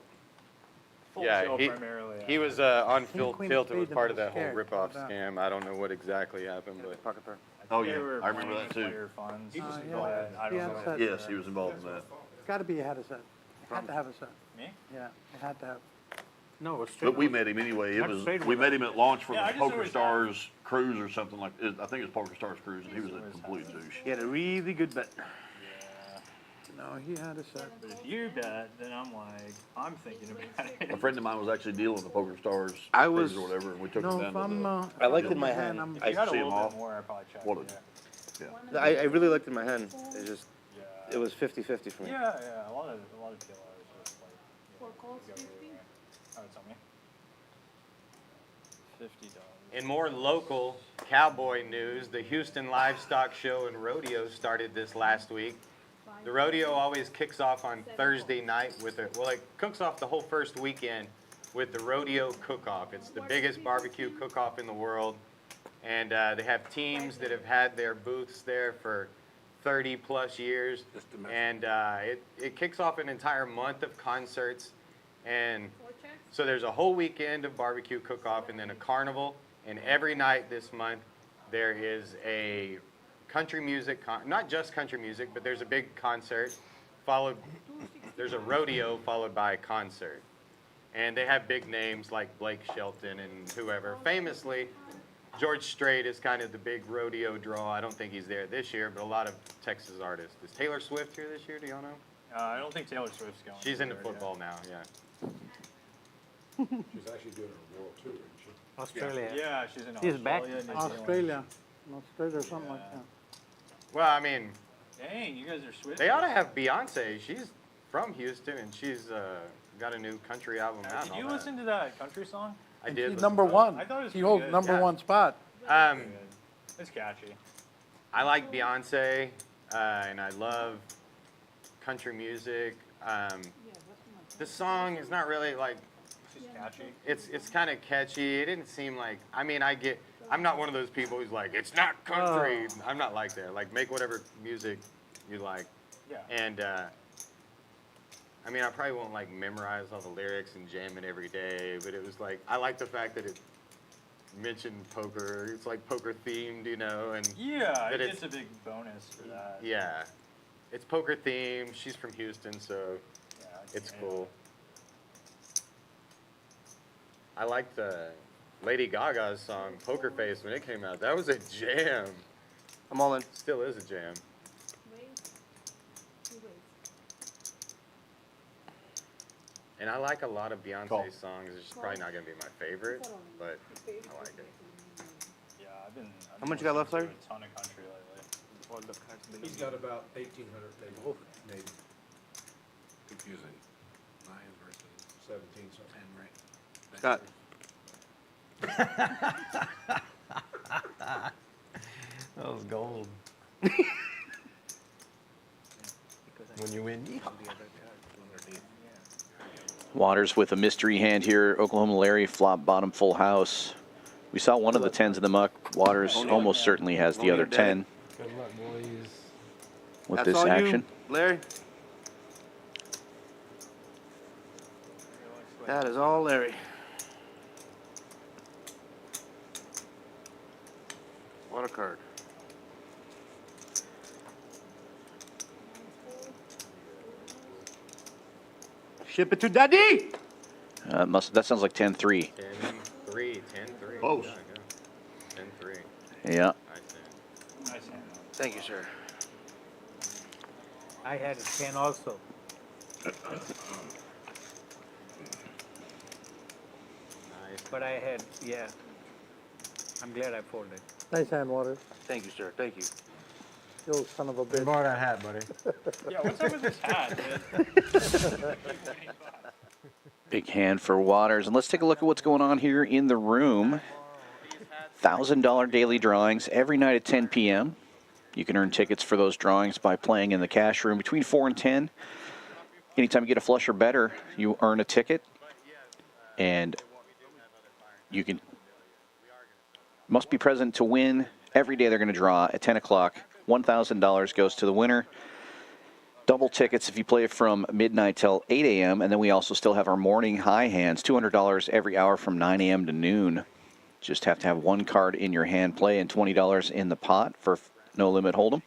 Full Yeah, tilt he- primarily. He was on King, queen of Tilt. It was spades part and of that whole scared. rip-off How about scam. I don't know what exactly happened, but Pocket pair. Oh, They yeah, were I remember playing that too. player funds, yeah. but I He don't had know. set. Yes, he was involved in that. Gotta be, he had a set. Had to have a set. Me? Yeah, it had to have. No, straight But we was- met him anyway. It Not was, straight we with met him at launch for Yeah, I the just Poker always Stars cruise or something like, I think it was Poker Stars cruise, and he was a complete douche. He had a really good bet. Yeah. No, he had a set. But if you bet, then I'm like, I'm thinking about it. A friend of mine was actually dealing the Poker Stars I cruise was- or whatever, and we took No, him if down I'm, to I liked it in I'm my a fan, hand. I'm- If you got a see him little off. bit more, I'd probably check. What a- Yeah. I really liked it in my hand. It just, Yeah. it was 50-50 for me. Yeah, a lot of PLO is just like, For calls, go 50? everywhere. Oh, it's on me. $50. in more local cowboy news, the Houston Livestock Show and Rodeo started this last week. The rodeo always kicks off on Thursday night with it cooks off the whole first weekend with the rodeo cook-off. It's the biggest barbecue cook-off in the world. And they have teams that have had their booths there for 30 plus years. And it kicks off an entire month of concerts. And so there's a whole weekend of barbecue cook-off and then a carnival. And every night this month there is a country music, not just country music, but there's a big concert there's a rodeo followed by a concert. And they have big names like Blake Shelton and whoever. Famously, George Strait is kind of the big rodeo draw. I don't think he's there this year, but a lot of Texas artists. Is Taylor Swift here this year? Do y'all know? I don't think Taylor Swift's going. She's into there, football now, yeah. She's actually doing a world tour, isn't she? Australia. Yeah, she's in She's back. Australia, New Zealand. Australia, Australia or something like that. Well, I mean, Dang, you guys are Swift. they ought to have Beyonce. She's from Houston, and she's got a new country album out. Did and you all that. listen to that country song? I And did. she's listen number to it. one. I thought it was She pretty holds good. number Yeah. one spot. Um, It's catchy. I like Beyonce, and I love country music. The song is not really like, She's catchy. it's kind of catchy. It didn't seem like, I mean, I'm not one of those people who's like, it's not country. I'm not like that. Like, make whatever music you like. Yeah. And, I mean, I probably won't like memorize all the lyrics and jam it every day, but it was like, I like the fact that it mentioned poker. It's like poker themed, you know, and Yeah, But it's a big bonus for that. yeah, it's poker themed. She's from Houston, so Yeah, it's great. cool. I liked Lady Gaga's song "Poker Face" when it came out. That was a jam. I'm all in. Still is a jam. And I like a lot of Beyonce's Cool. songs. It's just probably not gonna be my favorite, but I like it. Yeah, I've been. How much you got left, Larry? A ton of country lately. All the cards He's got about 1,800 maybe. Maybe confusing. 9 versus 17 something. 10, right? Scott. That was gold. When you win, yeehaw. Waters with a mystery hand here. Oklahoma Larry, flop, bottom, full house. We saw one of the 10s in the muck. Waters almost certainly has the other 10 Good luck, boys. with That's this all action. you, Larry. That is all Larry. What a card. Ship it to Daddy! That sounds like 10-3. 10-3, 10-3. Close. Yeah, 10-3. Yeah. Nice hand. Nice hand. Thank you, sir. I had a 10 also. Nice. But I had, yeah. I'm glad I folded. Nice hand, Waters. Thank you, sir. Thank you. You old son of a Good bitch. borrow that hat, buddy. Yeah, what's up with this hat, man? Big hand for Waters. And let's take a look at what's going on here in the room. $1,000 daily drawings every night at 10 p.m. You can earn tickets for those drawings by playing in the cash room between 4 and 10. Anytime you get a flush or better, you earn a ticket. And you must be present to win. Every day they're going to draw at 10 o'clock. $1,000 goes to the winner. Double tickets if you play from midnight till 8 a.m. And then we also still have our morning high hands, $200 every hour from 9 a.m. to noon. Just have to have one card in your hand play and $20 in the pot for no limit hold'em.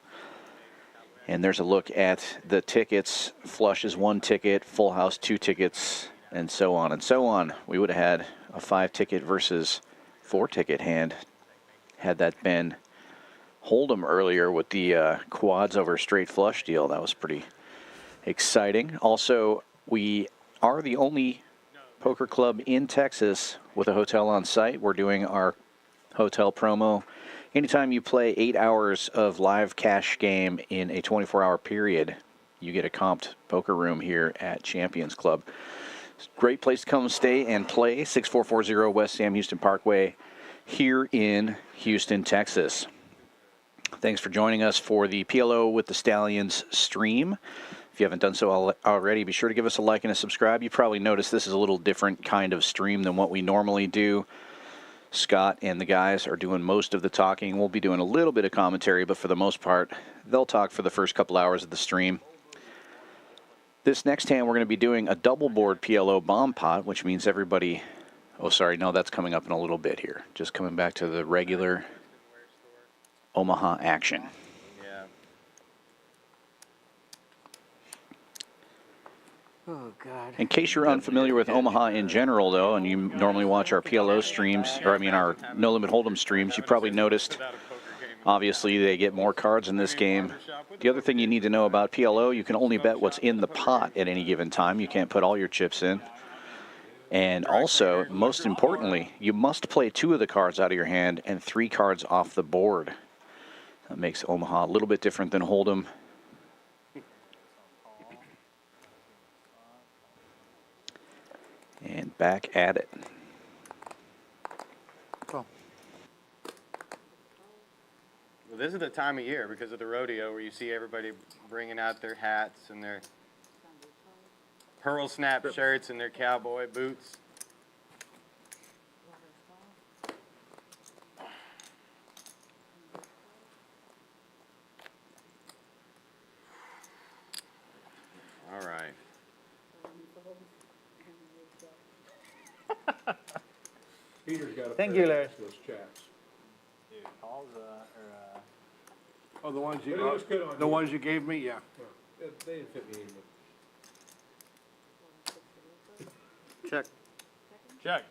And there's a look at the tickets. Flush is 1 ticket, full house 2 tickets, and so on and so on. We would have had a 5-ticket versus 4-ticket hand had that been hold'em earlier with the quads over straight flush deal. That was pretty exciting. Also, we are the only poker club in Texas with a hotel on site. We're doing our hotel promo. Anytime you play 8 hours of live cash game in a 24-hour period, you get a comped poker room here at Champions Club. Great place to come stay and play. 6440 West Sam Houston Parkway here in Houston, Texas. Thanks for joining us for the PLO with the Stallions stream. If you haven't done so already, be sure to give us a like and a subscribe. You probably noticed this is a little different kind of stream than what we normally do. Scott and the guys are doing most of the talking. We'll be doing a little bit of commentary, but for the most part, they'll talk for the first couple hours of the stream. This next hand, we're going to be doing a double board PLO bomb pot, which means everybody... Oh, sorry, no, that's coming up in a little bit here. Just coming back to the regular Omaha action. Yeah. Oh, God. In case you're unfamiliar with Omaha in general, though, and you normally watch our PLO streams, or I mean our No Limit Hold'em streams, you probably noticed, obviously, they get more cards in this game. The other thing you need to know about PLO, you can only bet what's in the pot at any given time. You can't put all your chips in. And also, most importantly, you must play 2 of the cards out of your hand and 3 cards off the board. That makes Omaha a little bit different than Hold'em. And back at it. Cool. Well, this is the time of year because of the rodeo where you see everybody bringing out their hats and their pearl snap shirts and their cowboy boots. All right. Peter's got a Thank pair you, of Larry. those chaps. Dude, Paul's, Oh, the ones But it looks good on the you. ones you gave me, yeah. They didn't fit me in, but Check. check.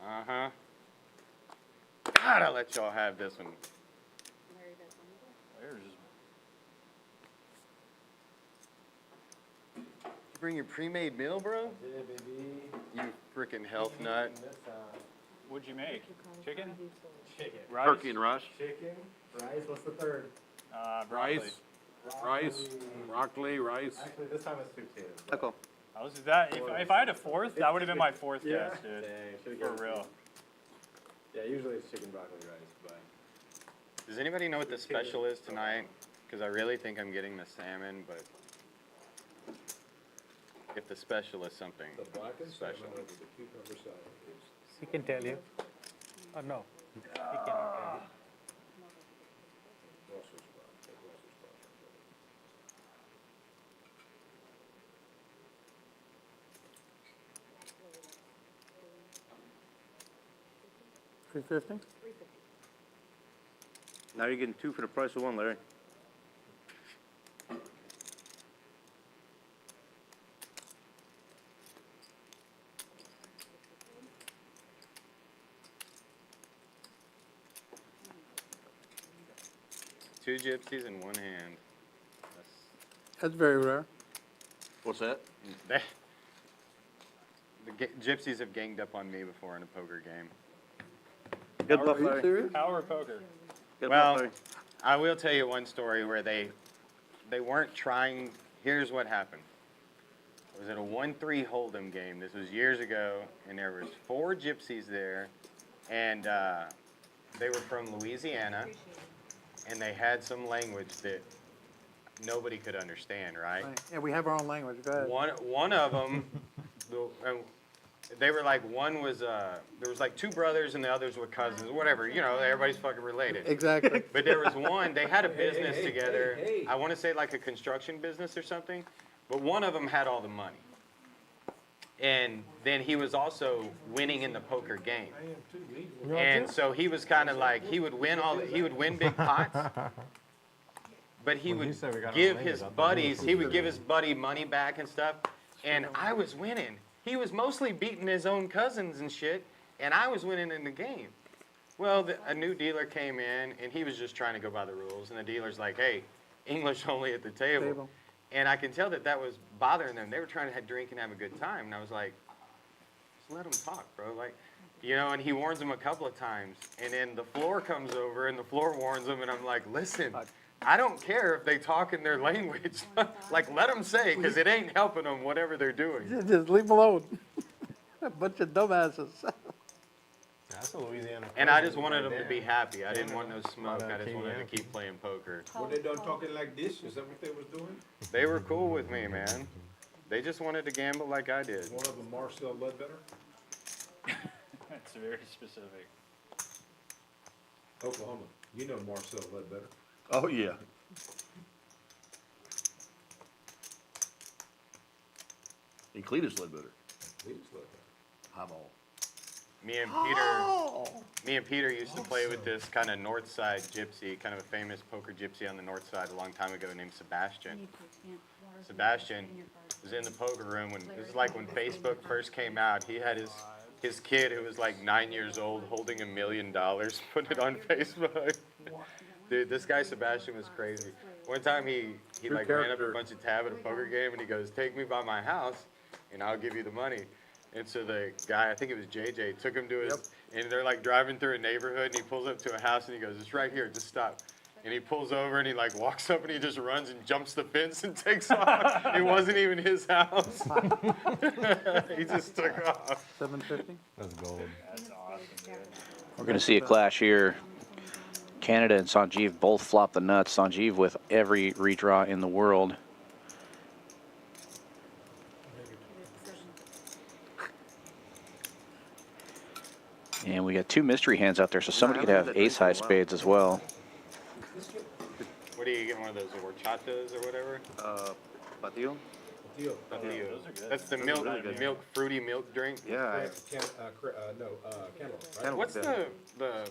Uh-huh. Gotta let y'all have this one. There's You bring your pre-made meal, bro? Yeah, baby. You freaking health nut. what'd you make? Chicken? Chicken. Rice? Turkey and rice. Chicken, rice, what's the third? Broccoli. Rice, broccoli, rice. Actually, this time it's 2 potatoes. Okay. I was that if I had a 4th, that would have been my 4th Yeah. guess, dude. Dang, should've For given real. Yeah, usually it's chicken, broccoli, rice, but Does anybody know what the special is tonight? Because I really think I'm getting the salmon, but if the special is something the blackened salmon special. over the cucumber salad is He can tell you. Oh, no. He cannot tell you. Brussels sprouts. Brussels sprouts. 350? Now you're getting 2 for the price of 1, Larry. gypsies in one hand. That's very rare. What's that? The gypsies have ganged up on me before in a poker game. Good bluff, Larry. Power poker. Good Well, bluff, Larry. I will tell you one story where they weren't trying. Here's what happened. It was at a 1-3 Hold'em game. This was years ago, and there was 4 gypsies there, and they were from Louisiana, and they had some language that nobody could understand, right? Yeah, we have our own language, go ahead. One of them, they were like, one was, there was like 2 brothers and the others were cousins, whatever, you know, everybody's fucking related. Exactly. But there was one, they had a business together, I want to say like a construction business or something, but one of them had all the money. And then he was also winning in the poker game. And so he was kind of like, he would win big pots, but he would give his buddies, he would give his buddy money back and stuff, and I was winning. He was mostly beating his own cousins and shit, and I was winning in the game. Well, a new dealer came in, and he was just trying to go by the rules, and the dealer's like, hey, English only at the table. And I can tell that that was bothering them. They were trying to drink and have a good time, and I was like, just let them talk, bro. Like, you know, and he warns them a couple of times, and then the floor comes over, and the floor warns them, and I'm like, listen, I don't care if they talk in their language. Like, let them say, because it ain't helping them, whatever they're doing. Just leave them alone. A bunch of dumbasses. That's a Louisiana. And I just wanted them to be happy. I didn't want no smoke. I just wanted to keep playing poker. When they done talking like this, is that what they was doing? They were cool with me, man. They just wanted to gamble like I did. One of them, Marcel Ledbetter, That's very specific. Oklahoma. You know Marcel Ledbetter. Oh, yeah. And Cletus Ledbetter. Please Ledbetter. Highball. Me and Peter used to play with this kind of north side gypsy, kind of a famous poker gypsy on the north side a long time ago named Sebastian. Sebastian was in the poker room when, this is like when Facebook first came out. He had his kid who was like 9 years old holding $1 million, put it on Facebook. Dude, this guy Sebastian was crazy. One time he like ran up a bunch of tab at a poker game and he goes, take me by my house and I'll give you the money. And so the guy, I think it was JJ, took him to his, and they're like driving through a neighborhood and he pulls up to a house and he goes, it's right here, just stop. And he pulls over and he like walks up and he just runs and jumps the fence and takes off. It wasn't even his house. He just took off. $750. That's gold. That's awesome, dude. We're going to see a clash here. Canada and Sanjeev both flop the nuts. Sanjeev with every redraw in the world. And we got 2 mystery hands out there, so somebody could have ace high spades as well. What do you get, one of those horchatas or whatever? Patillo? Deal. Patillo. those are good. That's the Those are really good. fruity milk drink. Yeah. Cantaloupe, right? Cantaloupe, What's yeah. the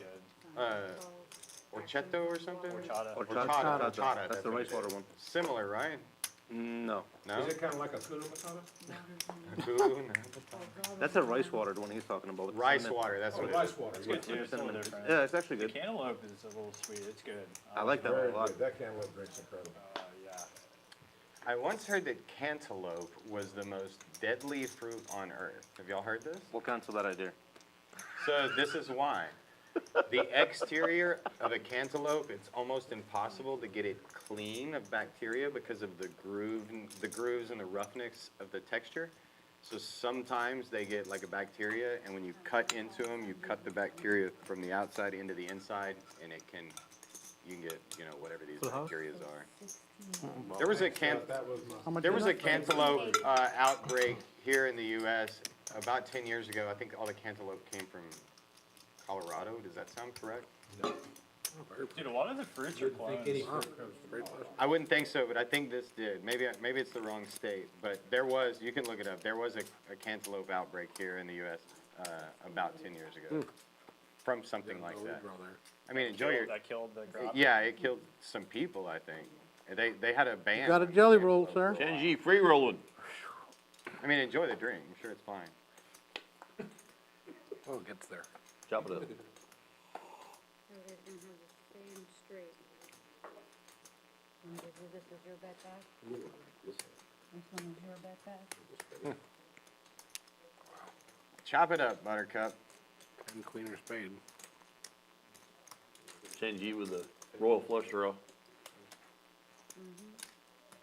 horchata or something? Horchata. Horchata. That's the what rice it water is. one. Similar, right? No. No? Is it kind of like a kudu matata? That's a rice watered one he's talking about. with the Rice cinnamon. water, that's Oh, what it rice is. water. It's Yeah. good too. It's a little different. Yeah, it's actually The good. cantaloupe is a little sweet. It's good. I like that one Very a lot. good. That cantaloupe drink's incredible. Yeah. I once heard that cantaloupe was the most deadly fruit on earth. Have y'all heard this? We'll cancel that idea. So this is why. The exterior of a cantaloupe, it's almost impossible to get it clean of bacteria because of the grooves and the roughness of the texture. So sometimes they get like a bacteria, and when you cut into them, you cut the bacteria from the outside into the inside, and you can get, you know, whatever these bacteria are. There was a cantaloupe outbreak here in the U.S. about 10 years ago. I think all the cantaloupe came from Colorado. Does that sound correct? Dude, a lot of the fruits are clones. I wouldn't think so, but I think this did. Maybe it's the wrong state, but there was, you can look it up, there was a cantaloupe outbreak here in the U.S. About 10 years ago from something like that. I mean, enjoy your... That killed the crop. Yeah, it killed some people, I think. They had a ban. You got a on jelly roll, cantaloupe. sir. Kenji, free rolling. I mean, enjoy the drink. I'm sure it's fine. Oh, it gets there. Chop it up. This is your bet back? This one is your bet back? Chop it up, Buttercup. And queen or spade. Send you with a royal flush draw.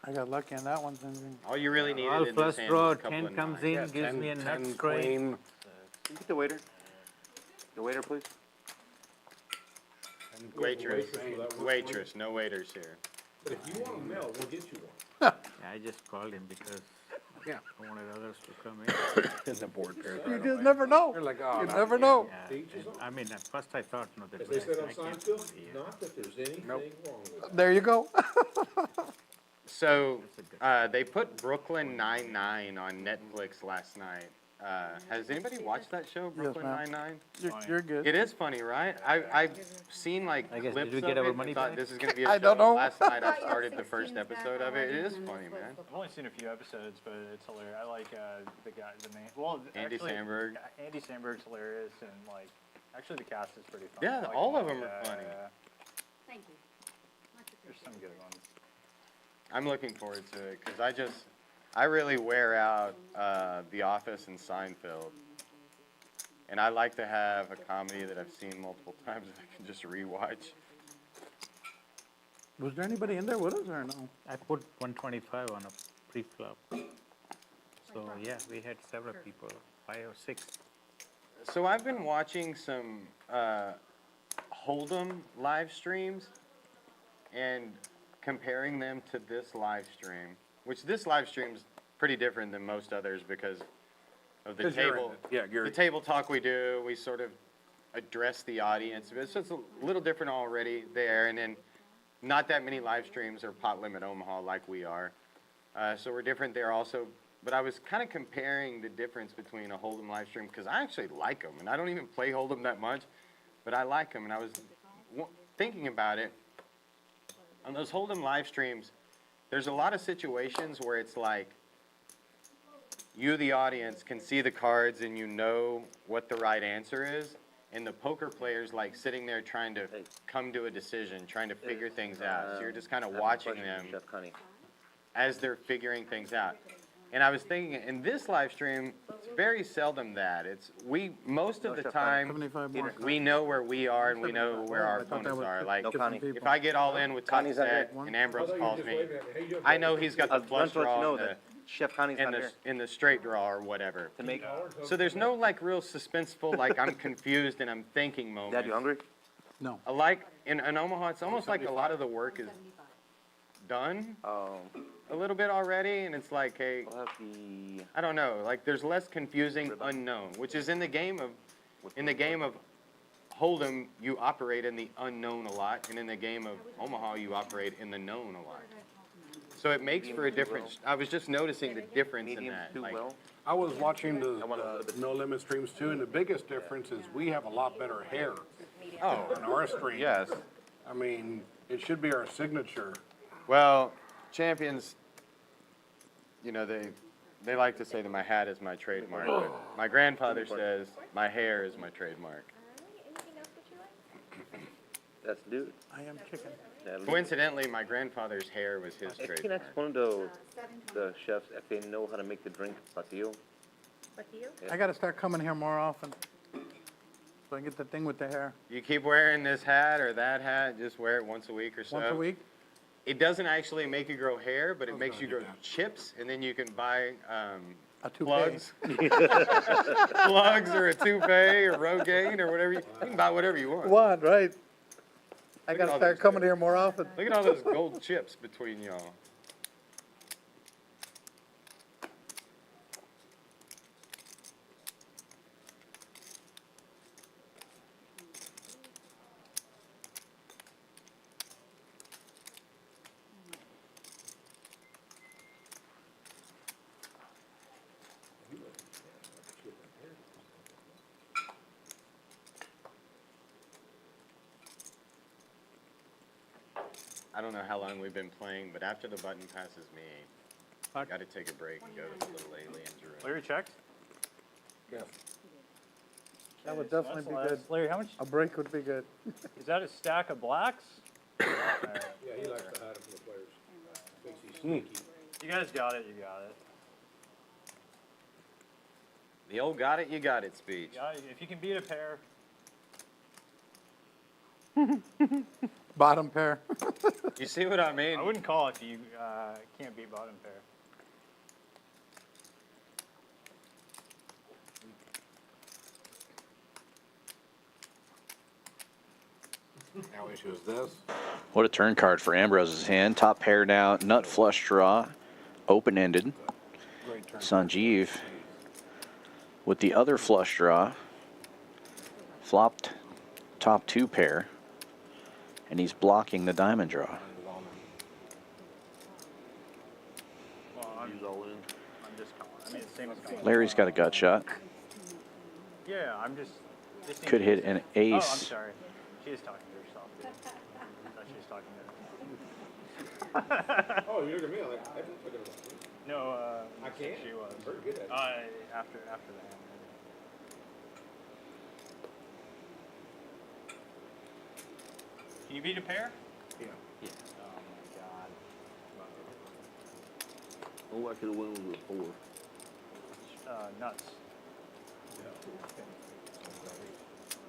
I got lucky on that one, Zinzi. All you really needed All in flush this hand draw, was a couple 10 of comes nines. in, gives me a nut 10, straight. queen. Can you get the waiter? The waiter, please? Waitress, no waiters here. But if you want a mail, we'll get you one. Yeah, I just called him because Yeah. I wanted others to come in. It's a board pair. You just never know. You're like, oh, You no, never know. Yeah, and I mean, at first I thought, no, that As they said on I can't Seinfeld, be here. not that there's anything wrong with it. There you go. So, they put Brooklyn Nine-Nine on Netflix last night. Has anybody watched that show, Brooklyn ma'am. Nine-Nine? You're good. It is funny, right? I've seen like I guess, clips did we of get it our and money thought back? this is gonna be a I show. don't know. Last night I started the first episode of it. It is funny, man. I've only seen a few episodes, but it's hilarious. I like the guy, the main. Well, Andy actually, Samberg. Andy Samberg's hilarious, and like, actually the cast is pretty funny. Yeah, I like all them of them all. are funny. Thank you. Much There's appreciated. some good ones. I'm looking forward to it because I really wear out The Office and Seinfeld. And I like to have a comedy that I've seen multiple times that I can just rewatch. Was there anybody in there with us or no? I put 125 on a pre-flop. So yeah, we had several people, 5 or 6. So I've been watching some Hold'em live streams and comparing them to this live stream, which this live stream's pretty different than most others because of the 'Cause you're in table. it. Yeah, you're- The table talk we do, we sort of address the audience. It's just a little different already there, and then not that many live streams are pot limit Omaha like we are. So we're different there also. But I was kind of comparing the difference between a Hold'em live stream because I actually like them, and I don't even play Hold'em that much, but I like them. And I was thinking about it. On those Hold'em live streams, there's a lot of situations where it's like you, the audience, can see the cards and you know what the right answer is, and the poker player's like sitting there trying to come to a decision, trying to figure things out. So you're just kind of watching them Chef Connie. as they're figuring things out. And I was thinking, in this live stream, it's very seldom that. Most of the time, 75 more. we know where we are and we know where our I thought that opponents was are. Like, No, Connie. if I get all in with Connie's not Tuckset here. and Ambrose calls Just me, wait a minute. Hey, you- I know he's got the I flush want to let you draw know in that Chef Connie's not here in the straight draw or whatever. to make. So there's no like real suspenseful, like I'm confused and I'm thinking moment. Dad, you hungry? No. Like in Omaha, it's almost like a lot of the work is done Oh, a little bit already, and it's like, hey, we'll have the. I don't know, like there's less confusing unknown, which is in the game of Hold'em, you operate in the unknown a lot, and in the game of Omaha, you operate in the known a lot. So it makes for a difference. I was just noticing the difference in Medium that. too Like, well. I was watching I want a little the bit- No Limit streams too, and the biggest difference is we have a lot better hair oh, on our stream. yes. I mean, it should be our signature. Well, champions, you know, they like to say that my hat is my trademark, but my grandfather says my hair is my trademark. That's dude. I am chicken. Coincidentally, my grandfather's hair was his Es que trademark. next one of the chefs, if they know how to make the drink patillo. I gotta start coming here more often. So I get the thing with the hair. You keep wearing this hat or that hat, just wear it once a week or so. Once a week? It doesn't actually make you grow hair, but it makes you grow chips, and then you can buy A toupee. plugs. Plugs or a toupee or Rogaine or whatever. You can buy whatever you want. What, right? I Look at gotta all start those coming guys. here more often. Look at all those gold chips between y'all. I don't know how long we've been playing, but after the button passes me, I gotta take a break and go to the little alien's room. Larry checked? That would So definitely that's be the good. last- Larry, how much, A break would be good. is that a stack of blacks? Yeah, he likes to hide it from the players. sneaky. You guys got it, you got it. The old got it, you got it speech. Yeah, if you can beat a pair, Bottom pair. You see what I mean? I wouldn't call if you can't beat bottom pair. Now issue is this. What a turn card for Ambrose's hand. Top pair now, nut flush draw, open-ended. Great turn. Sanjeev with the other flush draw, flopped top 2 pair, and he's blocking the diamond draw. Well, I'm all in. just calling. I mean, it's the same as calling. Larry's got a gut shot. Yeah, I'm just. this seems Could hit easy. an Oh, I'm ace. sorry. She is talking to herself. I thought she was talking to her. Oh, you look at me, I'm like, I didn't look at it. No, I can't. she was. Very good at it. After the hand. Can you beat a pair? Yeah. Oh my god. Oh, I could have went with a 4. Nuts.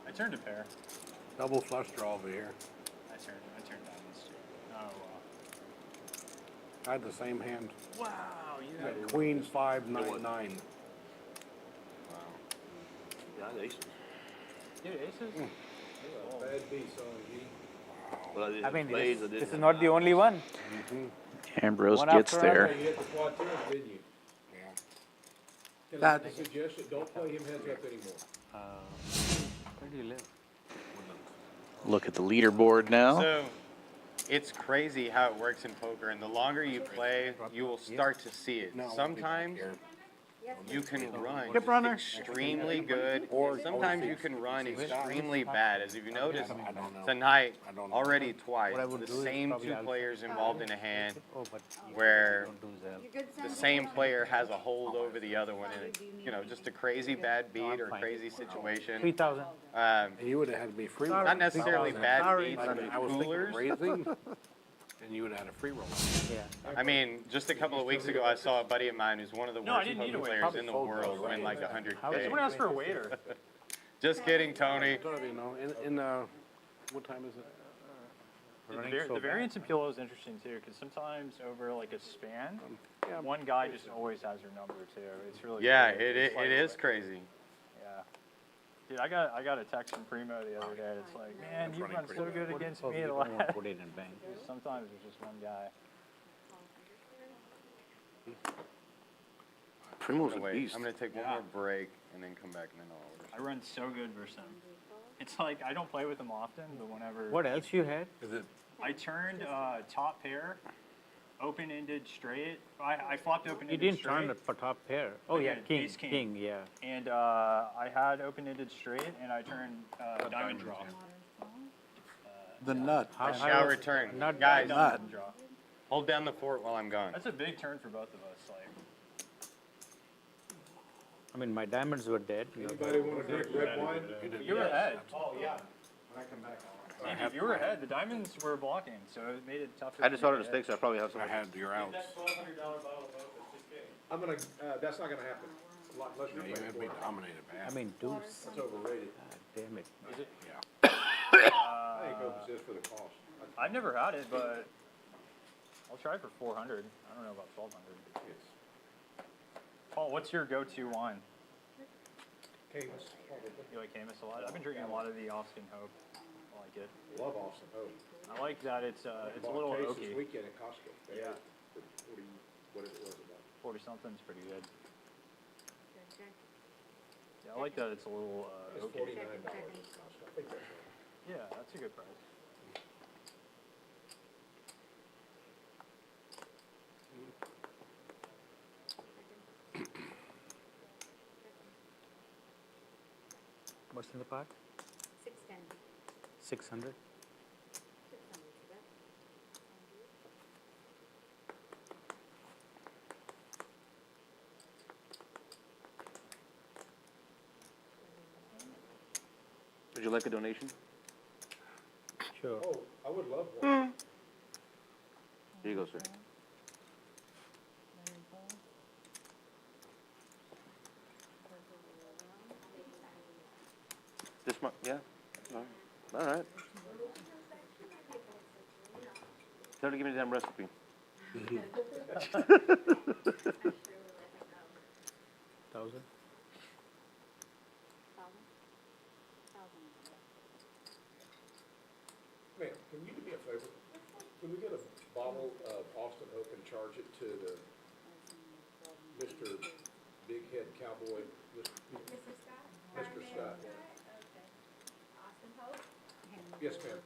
I turned a pair. Double flush draw over here. I turned diamonds too. Oh wow. I had the same hand. Wow, you Got had Queens 5, 9, 9. Yeah, I had aces. you had aces? Bad piece on G. But I didn't I have mean, spades, I this didn't is have not the only one. Ambrose One gets after there. You hit the quad turns, didn't you? Yeah. Can I That- suggest that don't play him heads up anymore? Where do you live? Look at the leaderboard now. So, it's crazy how it works in poker, and the longer you play, you will start to see it. No, Sometimes you can run Hip runner. extremely good, Or- or sometimes you can run extremely bad. As if you notice, I don't know. tonight, I don't know. already twice, What I would the do is same probably 2 I'll- players involved in a hand, Oh, but you where don't do that. the same player has a hold over the other one, and just a crazy bad beat or fine. crazy situation. 3,000. Um, And you would have had me free. not necessarily bad Sorry. beats, I but mean, I was thinking coolers. raising, and you would have had a free roll. Yeah. I mean, just a couple of weeks ago, I saw a buddy of mine who's one of the No, I worst didn't need poker a waiter. players in the Probably world fold win like those, 100K. Someone asked for a waiter. Just kidding, Tony. Sort of, you know, what time is it? The variance in PLO is interesting too, because sometimes over like a span, Yeah. one guy just always has your number too. It's really Yeah, weird. it is crazy. Yeah. Dude, I got a text from Primo the other day. It's like, man, you run so good against me the last. Put it in bank. Sometimes there's just one guy. Primo's a Wait, beast. I'm gonna take one more break and then come back and then I'll order. I run so good versus him. It's like I don't play with him often, but whenever What else you had? Is it? I turned top pair, open-ended straight. I flopped You open-ended didn't straight. turn it for top pair. Oh, yeah, Yeah, king, ace king. king, yeah. And I had open-ended straight, and I turned diamond draw. The nut. How- I shall return. Not Guys, Diamond draw. hold down the fort while I'm gone. That's a big turn for both of us. Like, I mean, my diamonds were dead. Anybody want to drink red wine? you were ahead. Oh, yeah. When I come back, I'll. You were ahead. The diamonds were blocking, so it made it tougher. I just for me ordered to a steak, so I probably have some. I had your outs. I'm gonna, that's not gonna happen. Unless Yeah, you're you playing had me for it. dominated bad. I mean, deuce. It's overrated. God damn it. Yeah. I ain't going just for the cost. I've never had it, but I'll try for 400. I don't know about 1,200. Paul, what's your go-to wine? Camus, probably. You like Camus a lot? I've been drinking a lot of the Austin Hope. I like it. Love Austin Hope. I like that it's a little Bought a case oaky. this weekend at Costco. They Yeah. had for 40, whatever it was about. 40 something's pretty good. Yeah, I like that it's a little It's oaky. $49 at Costco. I think that's right. Yeah, that's a good price. What's in the pot? 600. Would you like a donation? Sure. Oh, I would love one. Here you go, sir. This month, yeah. All right. Tell her to give me the damn recipe. Thousand? Ma'am, can you do me a favor? Can we get a bottle of Austin Oak and charge it to the Mr. Big Head Cowboy? Mr. Scott. Yes, ma'am.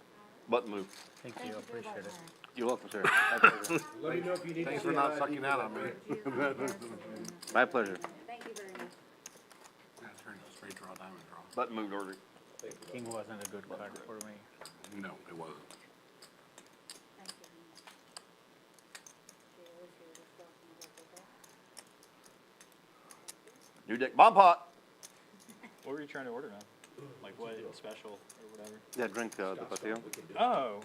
Button move. Thank you, appreciate it. You're welcome, sir. Let me know if you need Thanks to for see not an sucking ID out on me. My pleasure. Thank you very much. Turn a straight draw, diamond draw. Button moved, order. King wasn't a good card for me. No, it wasn't. New deck bomb pot. What were you trying to order, man? Like what special or whatever? Yeah, drink the patio. Oh,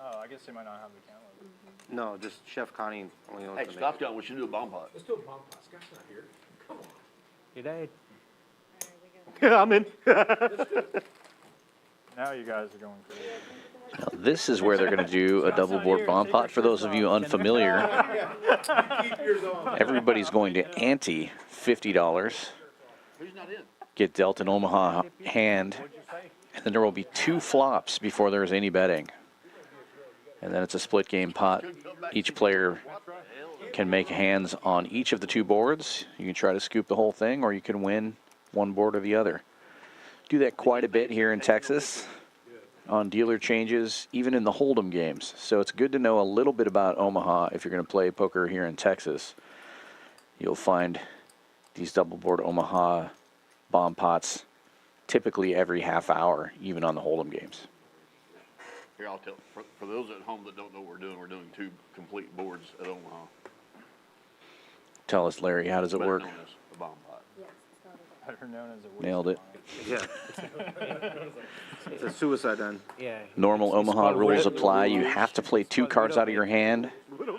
I guess they might not have the count. No, just Chef Connie only knows Hey, to make Scott's it. got, we should do a bomb pot. Let's do a bomb pot. Scott's not here. Come on. Did I? Yeah, I'm in. Now you guys are going crazy. Now, this is where they're going to do a double board bomb pot. For those of you unfamiliar, Keep yours on. everybody's going to ante $50. Who's not in? Get dealt an Omaha hand, and then there will be 2 flops before there is any betting. And then it's a split game pot. Each player can make hands on each of the 2 boards. You can try to scoop the whole thing, or you can win one board or the other. Do that quite a bit here in Texas on dealer changes, even in the Hold'em games. So it's good to know a little bit about Omaha if you're going to play poker here in Texas. You'll find these double board Omaha bomb pots typically every half hour, even on the Hold'em games. Here, I'll tell, for those at home that don't know what we're doing 2 complete boards at Omaha. Tell us, Larry, how does it Better work? known as a bomb pot. Better known as a Nailed it. Yeah. It's a suicide then. Yeah. Normal Omaha rules apply. You have to play 2 cards out of your hand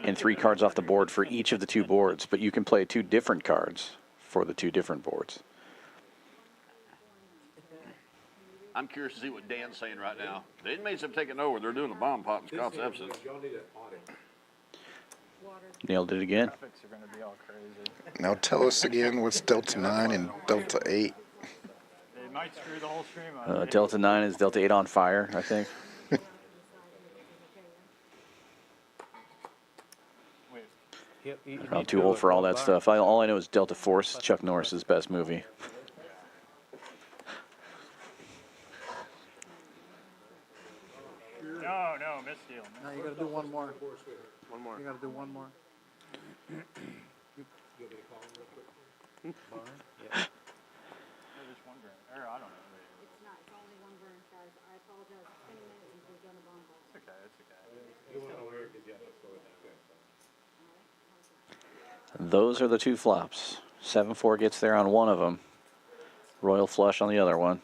and 3 cards off the board for each of the 2 boards, but you can play 2 different cards for the 2 different boards. I'm curious to see what Dan's saying right now. The inmates have taken over. They're doing a bomb pot in Scott's absence. Y'all need an audit. Nailed it again. Graphics are gonna be all crazy. Now tell us again what's Delta 9 and Delta 8. They might screw the whole stream up. Delta 9 is Delta 8 on fire, I think. Wait, I'm too old for all that stuff. All I know is Delta Force, Chuck Norris's best movie. no, misdeal. Now you gotta do one more. One more. You gotta do one more. I'm just wondering, or I don't know. It's not, it's only one burn, guys. I apologize. It's been a minute since we've done a bomb ball. It's okay, it's okay. Those are the 2 flops. 7-4 gets there on one of them. Royal flush on the other one.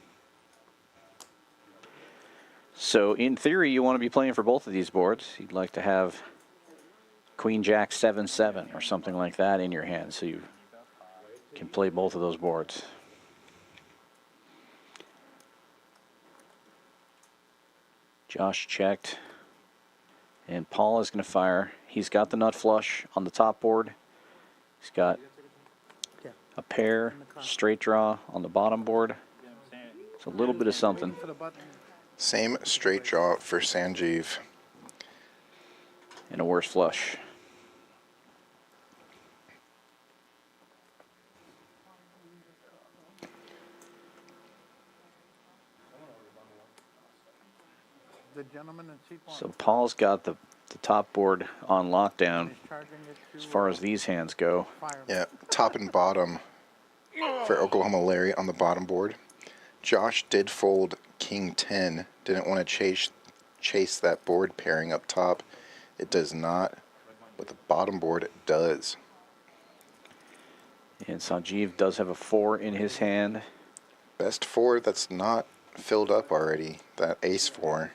So in theory, you want to be playing for both of these boards. You'd like to have Queen Jack 7-7 or something like that in your hand, so you can play both of those boards. Josh checked, and Paul is going to fire. He's got the nut flush on the top board. He's got a pair, straight draw on the bottom board. It's a little bit of something. Same straight draw for Sanjeev. And a worse flush. The gentleman in seat 1. So Paul's got the top board on lockdown He's charging it to, as far as these hands go. Fireman. Yeah, top and bottom for Oklahoma Larry on the bottom board. Josh did fold King 10. Didn't want to chase that board pairing up top. It does not, but the bottom board does. And Sanjeev does have a 4 in his hand. Best 4 that's not filled up already. That ace 4.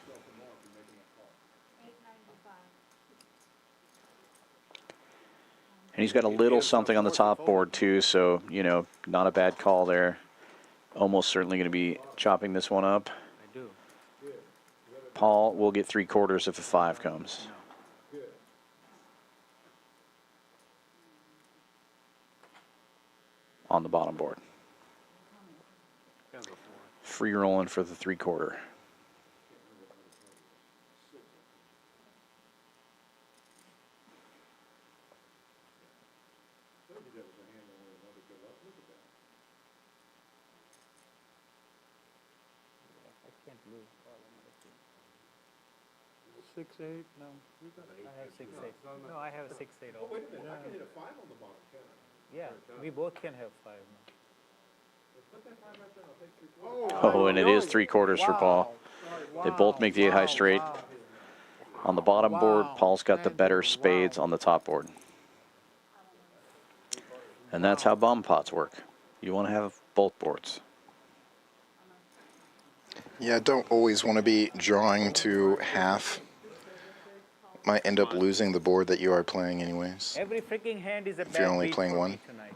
And he's got a little something on the top board too, so, you know, not a bad call there. almost certainly going to be chopping this one up. I do. Paul will get 3/4 if a 5 comes. On the bottom board. Free rolling for the 3/4. I can't lose. 6-8, no. I have 6-8. No, I have a 6-8 also. Wait a minute, I can hit a 5 on the bottom, can't I? Yeah, we both can have 5 now. Put that 5 right there, I'll take 3/4. Oh, and it is 3/4 for Paul. They both make the 8 high straight. On the bottom board, Paul's got the better spades on the top board. And that's how bomb pots work. You want to have both boards. Yeah, don't always want to be drawing to half. Might end up losing the board that you are playing anyways. Every freaking hand is a If you're bad only beat playing for one. me tonight.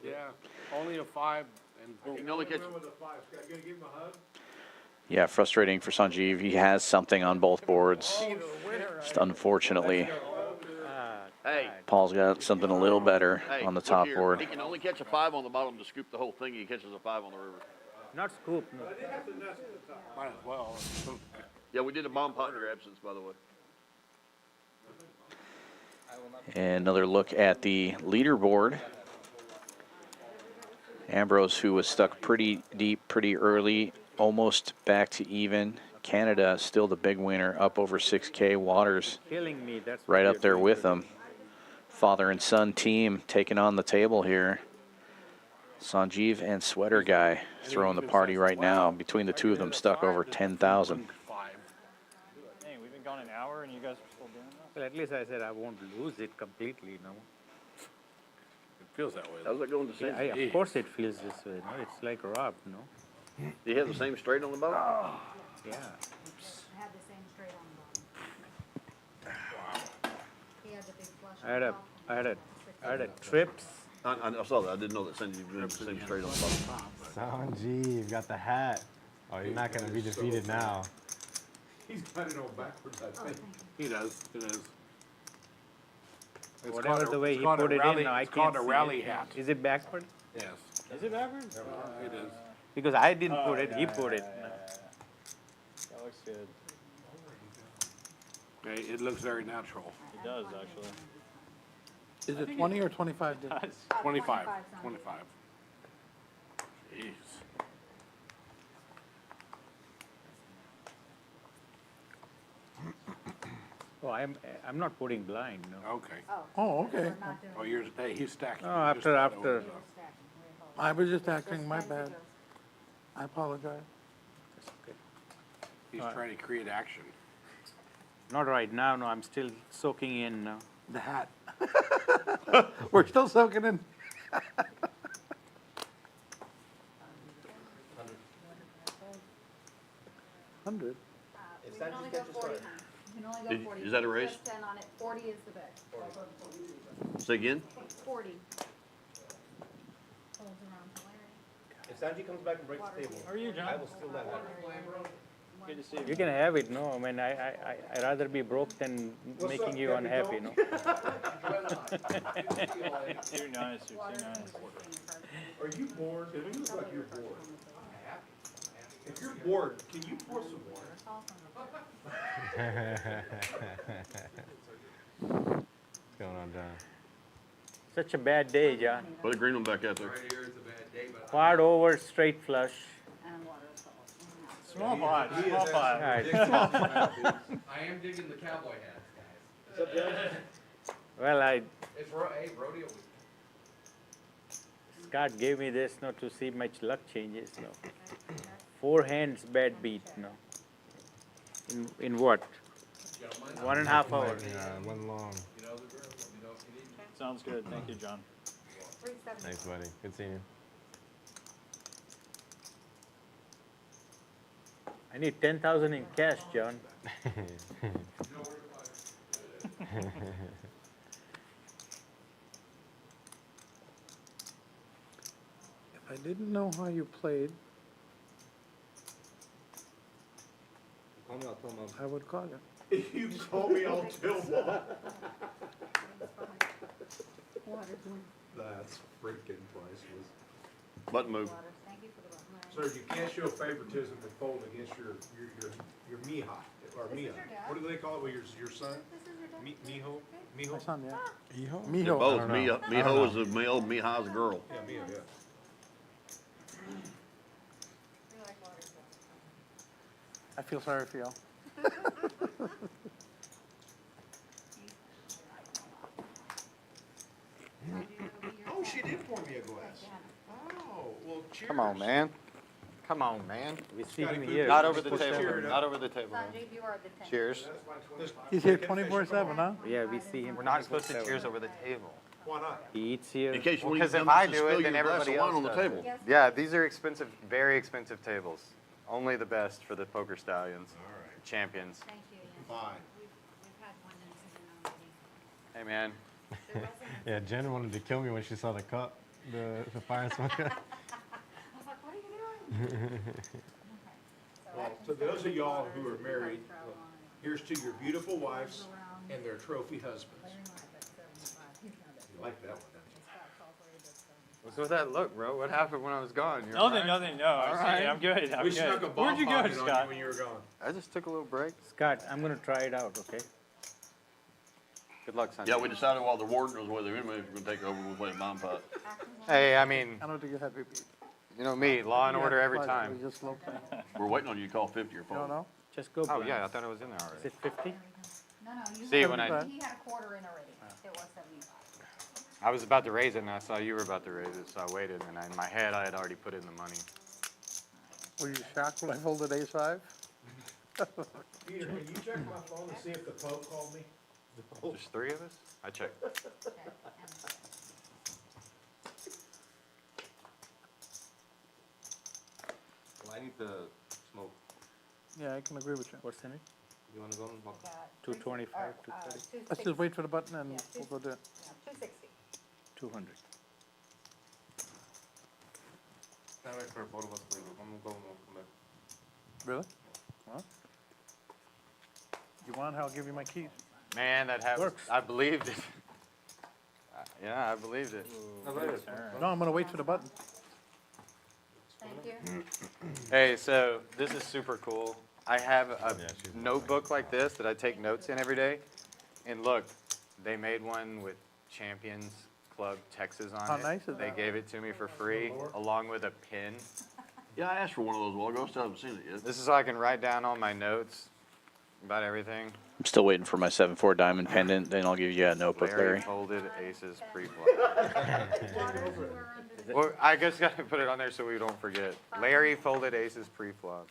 Yeah, only a 5 and You boom. can only catch. With a 5, Scott, you gonna give him a hug? Yeah, frustrating for Sanjeev. He has something on both boards. Just unfortunately, Hey, Paul's got something a little better hey, on the look top here. board. He can only catch a 5 on the bottom to scoop the whole thing. He catches a 5 on the river. Not scoop, no. Might as well. Yeah, we did a bomb pot in your absence, by the way. And another look at the leaderboard. Ambrose, who was stuck pretty deep pretty early, almost back to even. Canada still the big winner, up over 6K. Waters Killing me, that's right what up there you're with doing. them. Father and son team taking on the table here. Sanjeev and Sweater Guy throwing the party right now. Between the two of them, stuck over 10,000. Hey, we've been gone an hour and you guys are still doing this? Well, at least I said I won't lose it completely, no. It feels that way. How's it going to see? Yeah, of course it feels this way, no? It's like robbed, no? Do you have the same straight on the bottom? Yeah. I had the same straight on the bottom. He had the big flush I had on a, top. I had a trips. I saw that. I didn't know that Sandy was doing the same straight on the bottom. Sanjeev got the hat. Oh, you're not gonna be defeated now. He's got it on backwards, I think. He does, it is. It's Whatever called a- the way it's he called a put it rally- in, I it's can't called a see rally it. hat. Is it backward? Yes, Is it backwards? it is. Because I didn't put it, he yeah, put it. That looks good. Okay, it looks very natural. It does, actually. Is it 20 or 25? Dick? 25, 25. Jeez. Oh, I'm not putting blind, no. Okay. Oh, okay. Oh, you're, hey, he's stacking. No, You just after- thought it after- was, I was just acting, my bad. I apologize. He's trying to create action. Not right now, no, I'm still soaking in now. The hat. We're still soaking in. $100. We can only go 40. We can only go 40. Is that a raise? Just 10 on it. 40 is the bet. Say again? 40. Holds around to Larry. If Sanji comes back and breaks the table, How are you, John? I will steal that hat. Good to see you. You can have it, no, I mean, I'd rather be broke than making you unhappy, no? Too nice, you're too nice. Are you bored? You look like you're bored. If you're bored, can you pour some water? What's going on, John? Such a bad day, John. Put the green one back out there. Quad over, straight flush. And waterfalls. Small pot, small All pot. right. I am digging the cowboy hats, guys. Well, It's hey, rodeo week. Scott gave me this, no, to see much luck changes, no. 4 hands bad beat, no. In what? 1.5 hours. One long. You know the drill. Let me know if you need me. Sounds good, thank you, John. 370. Thanks, buddy. Good seeing you. I need 10,000 in cash, John. If I I didn't know how you played, I would call you. You told me all till what? That's freaking priceless. Button move. Thank you for the button. Sir, you can't show favoritism and fold against your Miha, or Mia. What do they call it with your son? Miho? My Miho? son, yeah. Eho? They're Miho. both. Miho is a male, Miha's a girl. Yeah, Mia, yeah. I feel sorry for y'all. Oh, she did pour me a glass. Oh, well, cheers. Come on, man. Come on, man. We see him here. Not over the Cheer it table. up. Not over the table. Sanjay, you are the 10. Cheers. He's here 24/7, huh? Yeah, we see him. We're not supposed to 24/7. cheers over the table. Why not? He eats here. In case Well, one of 'cause you if I dumbasses do it, spill then your glass of everybody wine else on the does table. it. Yes. Yeah, these are expensive, very expensive tables. Only the best for the poker stallions. All right. Champions. Thank you. Yes. Fine. We've had one incident already. Hey, man. There wasn't. Yeah, Jen wanted to kill me when she saw the cup, the fire smoke. I was like, what are you doing? Well, to those of y'all who are married, here's to your beautiful wives and their trophy husbands. You like that one, don't you? What's with that look, bro? What happened when I was gone? You Nothing, nothing, no. All right. I'm good, I'm We good. snuck a ball Where'd you go, pocket on you Scott? when you were gone. I just took a little break. Scott, I'm gonna try it out, okay? Good luck, Sanjay. Yeah, we decided while the warden was with her, anyway, if we're gonna take over, we'll play a bomb pot. Hey, I mean, I don't think you had repeat. you know me, law and order every We time. just slow play. We're waiting on you to call 50 or You 4. don't know? Just go Oh, blind. yeah, I thought it was in there Is already. it 50? No, you See, had, when I- he had a quarter in already. It was 75. I was about to raise it, and I saw you were about to raise it, so I waited, and in my head, I had already put in the money. Were you shocked when I folded ace-5? Peter, can you check my phone to see if the Pope called me? There's 3 of us? I checked. Okay, Well, I need to smoke. Yeah, I can agree with you. What's in it? You wanna go? got 225, 230, 260. Let's just wait for the button and Yeah, we'll go do it. 260. 200. Stand right for both of us, please. I'm gonna go and we'll come back. Really? Huh? You want, I'll give you my keys. Man, that happens. Works. I believed it. Yeah, I believed it. No, I'm gonna wait for the button. Thank you. Hey, so this is super cool. I have a notebook like this that I take notes in every day. And look, they made one with Champions Club Texas on How it. nice is They that? gave it to me for free, along with a pin. Yeah, I asked for one of those a while ago, still haven't seen it yet. This is so I can write down all my notes about everything. I'm still waiting for my 7-4 diamond pendant. Then I'll give you a notebook, Larry. Folded aces pre-flop. Well, I just gotta put it on there so we don't forget. Larry folded aces pre-flop.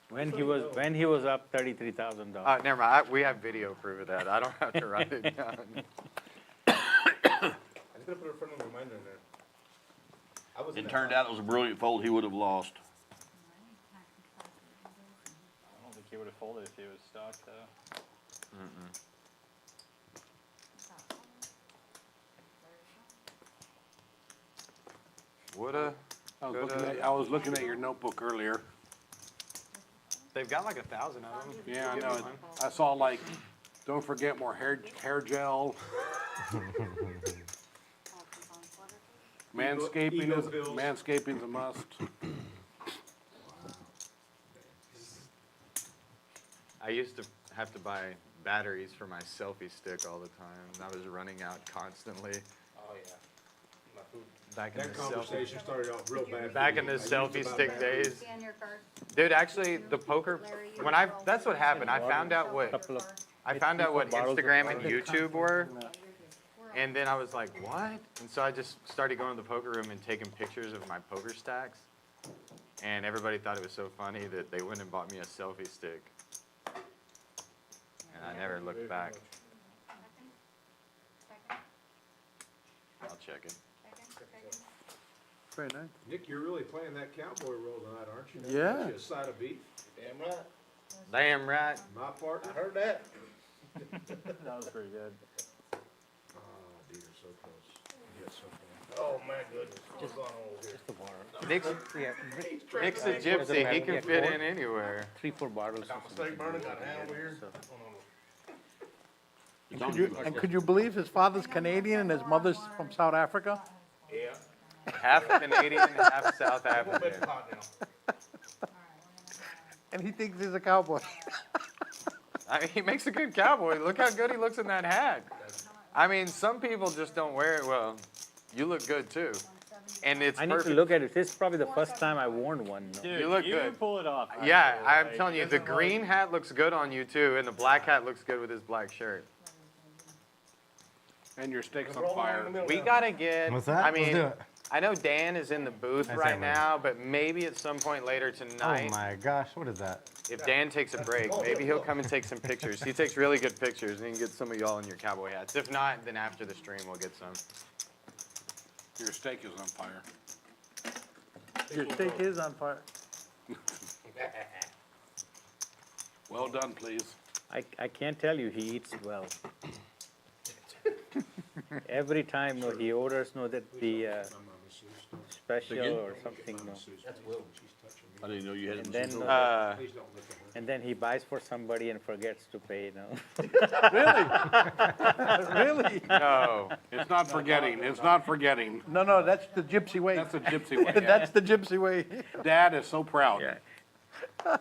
When he was up $33,000. Never mind, we have video proof of that. I don't have to write it down. I just gotta put a friendly reminder in there. I was in It that turned box. out it was a brilliant fold. He would have lost. I don't think he would have folded if he was stuck, though. Woulda. I was looking at your notebook earlier. They've got like 1,000 of them. Yeah, I know. I saw like, don't forget more hair gel. Manscaping's a must. I used to have to buy batteries for my selfie stick all the time. And I was running out constantly. Oh, yeah. Back in That the selfie. conversation started off real bad. Back in the I used selfie about stick batteries. days. Scan your card. Dude, actually, the poker, that's what happened. I found out what Instagram and YouTube were. And then I was like, what? And so I just started going to the poker room and taking pictures of my poker stacks. And everybody thought it was so funny that they went and bought me a selfie stick. And I never looked back. I'll check it. Very nice. Nick, you're really playing that cowboy role tonight, aren't you? Yeah. Got you a side of beef. Damn right. Damn right. My partner. I heard that. That was pretty good. Oh, dude, you're so close. Oh, my goodness. What's going on over here? Just the water. Nick's, Yeah, Nick's a gypsy. He can fit in anywhere. 3-4 bottles. Got my steak burner, got a hand over here. Could you believe his father's Canadian and his mother's from South Africa? Yeah. Half Canadian, half South Bet African. the pot now. And he thinks he's a cowboy. I mean, he makes a good cowboy. Look how good he looks in that hat. I mean, some people just don't wear it well. You look good too. And it's I need to perfect. look at it. This is probably the first time I worn one. No? Dude, You look you good. pull it off. Yeah, actually. I'm Like, telling you, it the doesn't green look- hat looks good on you too, and the black hat looks good with his black shirt. And your steak's on fire. We gotta get. What's that? I Let's mean, do it. I know Dan is in the booth I right say, man. now, but maybe at some point later Oh tonight, my gosh, what is that? if Dan takes a break, maybe he'll come and take some pictures. He takes really good pictures, and he can get some of y'all in your cowboy hats. If not, then after the stream we'll get some. Your steak is on fire. Your steak is on fire. Well done, please. I can't tell you, he eats well. Every time, no, he orders, no, that the special or something, no. I didn't know you had And it. then, Please don't look at her. and then he buys for somebody and forgets to pay, no. Really? No. It's not forgetting, it's not forgetting. No, that's the gypsy way. That's the gypsy way. That's the gypsy way. Dad is so proud. Yeah.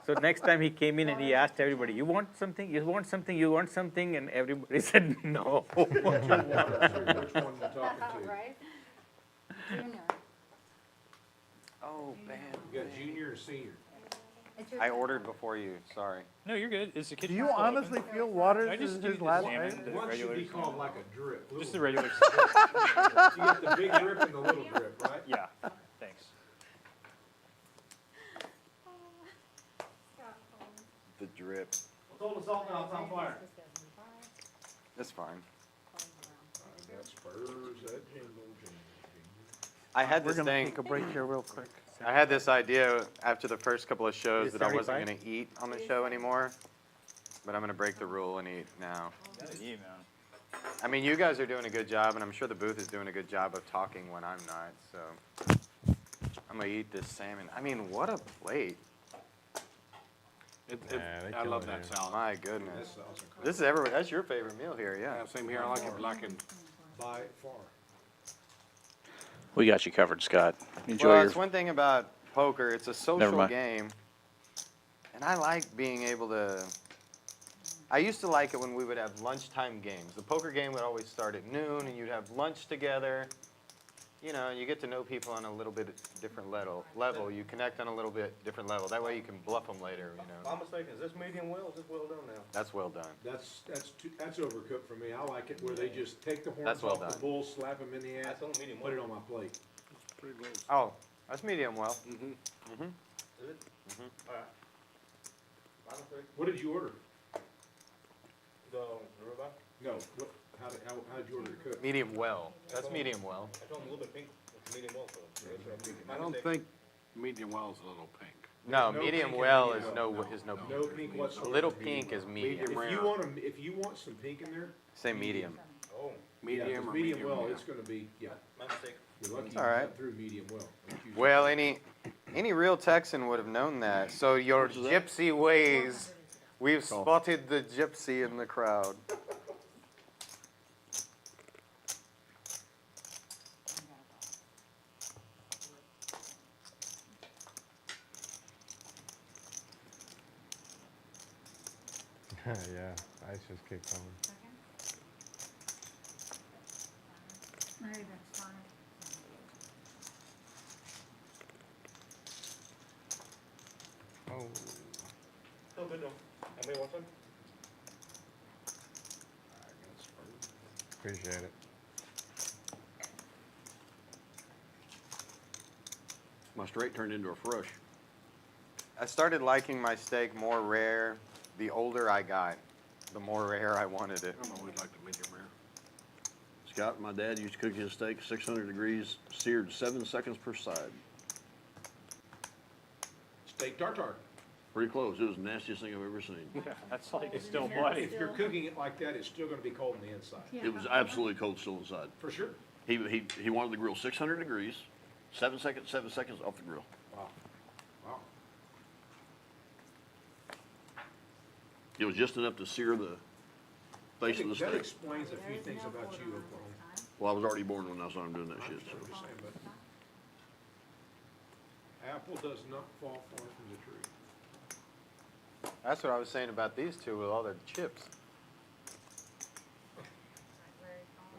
So next time he came in and he asked everybody, you want something, you want something, you want something, and everybody said no. Which one we're talking to? Right? Junior. Oh man. You got junior or senior? It's your I turn. ordered before you. Sorry. No, you're good. Is the Do kitchen you still open? honestly feel Waters I is just do his the last salmon, name? the One should regular be called salmon. like a drip. Just the little- regular. You got the big drip and the little drip, right? Yeah, thanks. The drip. Hold the salt now, it's on fire. That's fine. I got spurs, that jingle, jingle. I had We're this gonna thing. take a break here real quick. I had this idea after the first couple of shows Is that I wasn't 75? going to eat on the show anymore. But I'm going to break the rule and eat now. Yeah, man. I mean, you guys are doing a good job, and I'm sure the booth is doing a good job of talking when I'm not. So I'm going to eat this salmon. I mean, what a plate. Yeah, they I kill love it that here. salad. My goodness. This is everywhere. That's your favorite meal here, yeah. Yeah, same here, I like it black and. By far. We got you covered, Scott. Enjoy Well, your. it's one thing about poker. It's a Never social mind. game, and I like being able to. I used to like it when we would have lunchtime games. The poker game would always start at noon, and you'd have lunch together. You know, and you get to know people on a little bit different level. You connect on a little bit different level. That way you can bluff them later. You know, My mistake, is this medium well, is this well done now? that's well done. That's overcooked for me. I like it where they just take the That's horns well off the done. bull, slap them in the ass, put it on my plate. Oh, that's medium well. What did you order? No, what, how did you order it cooked? Medium well. That's medium well. I don't think medium well is a little pink. No, No medium pink in well medium is well. no No pink whatsoever. little pink is medium. If you want some pink in there, Say medium. yeah, 'cause Medium or medium medium well, rare. it's gonna be, yeah. You're lucky you All right. got through medium well. Don't use- Well, any real Texan would have known that. So your gypsy ways, we've spotted the gypsy in the crowd. Yeah, ice just keep coming. Maybe that's fine. Oh, appreciate it. My straight turned into a frush. I started liking my steak more rare. The older I got, the more rare I wanted it. I always like the medium rare. Scott, my dad used to cook his steak 600 degrees, seared 7 seconds per side. Steak tartare. Pretty close. It was the nastiest thing I've ever seen. Yeah, that's like it's still bloody. If you're cooking it like that, it's still gonna be cold on the inside, It was absolutely cold still inside. for sure. He wanted the grill 600 degrees, 7 seconds off the grill. Wow. Wow. It was just enough to sear the face of the That steak. explains a few things about you, Oklahoma. Well, I was already born when I saw him doing that shit, so. I'm just saying, but apple does not fall far from the tree. That's what I was saying about these two with all their chips. It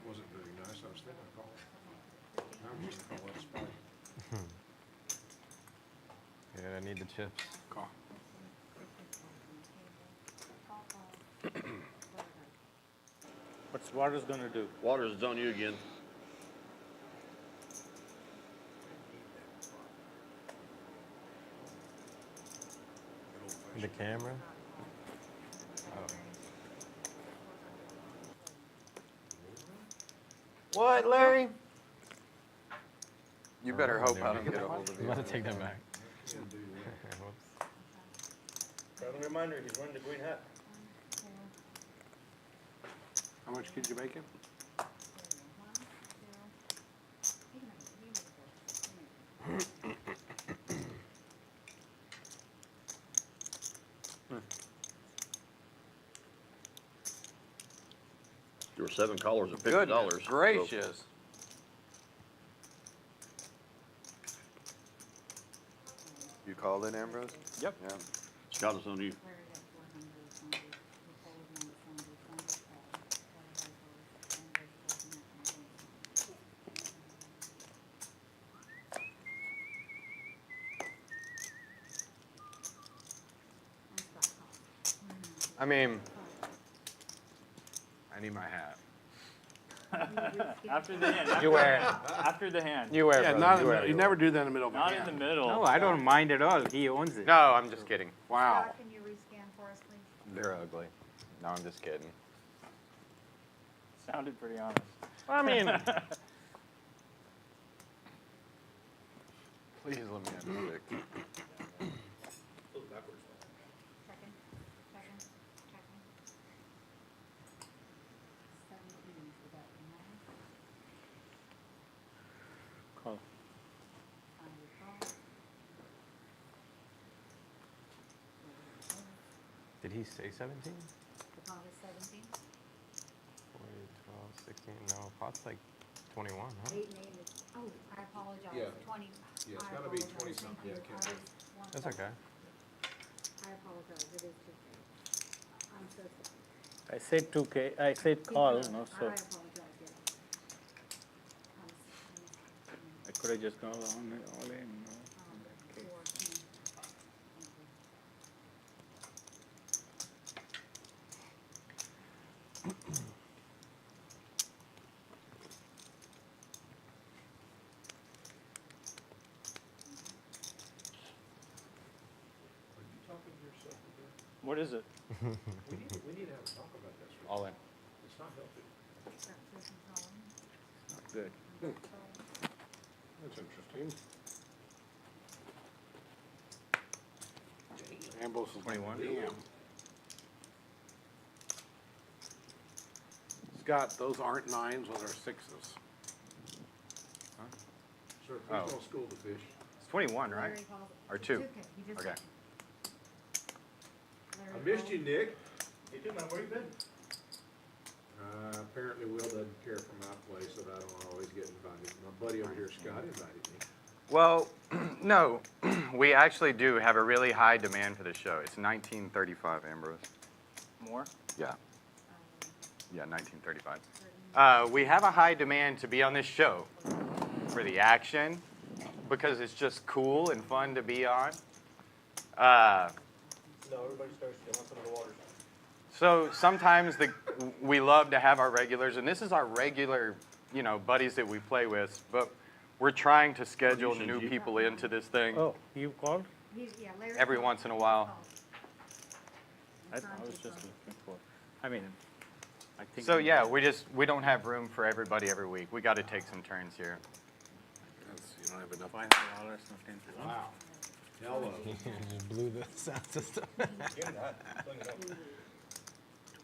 wasn't very nice. I was thinking of calling. I'm used to call that spicy. Yeah, I need the chips. Call. What's Waters gonna do? Waters, it's on you again. The camera? What, Larry? You Oh, better hope there I we don't go. get a hold of I'm you. about to take that back. Whoops. Friendly reminder, he's running the green hat. How much did you make him? There were 7 callers at $50. Goodness gracious. You called it, Ambrose? Yep. Yeah. Scott, it's on you. I mean, I need my hat. After the hand. You wear it. After the hand. You wear it, Yeah, brother. not in You the wear middle. it. You never do that in the middle of a Not hand. in the middle. No, I don't mind at all. He owns it. No, I'm just kidding. Wow. Scott, can you rescan for us, please? They're ugly. No, I'm just kidding. Sounded pretty honest. I mean, Please let me have music. Second, second, second. 17 for that one. Call. I recall. Did he say 17? The pot is 17. 40, 12, 16. No, pot's like 21, huh? 8 and 8 is, oh, I apologize. Yeah. 20. Yeah, it's I gotta be apologize. 20 Thank something. you. Yeah, it can't I be. was one That's of okay. I apologize. It is 2K. I'm so sorry. I said 2K, I said call, no, so I apologize, yeah. I could have just gone all in. Four, yeah. Are you talking to yourself again? What is it? We need to have a talk about this. Rick. All in. It's not healthy. Not good. that's interesting. Ambrose is 21. Damn. Scott, those aren't 9s, those are 6s. Sir, please Oh. don't school the fish. It's 21, right? Larry calls it. Or 2? 2K. He just Okay. Larry I missed calls- you, Nick. You too, man. Where you been? Apparently Will doesn't care for my place, so I don't always get invited. My buddy over here, Scott, invited me. Well, no. We actually do have a really high demand for this show. It's 1935, Ambrose. More? Yeah. Yeah, 1935. We have a high demand to be on this show for the action because it's just cool and fun to be on. No, everybody's thirsty. I want some of the water. So sometimes we love to have our regulars, and this is our regular, buddies that we play with, but we're trying to schedule new people into this thing Oh, you called? Yeah, Larry every called. once in a while. I was just looking for, I mean, I think. So yeah, we don't have room for everybody every week. We got to take some turns here. You don't have enough. $5, not 10. Wow. Hello. Just blew the sound system. Give him that. Bring it up.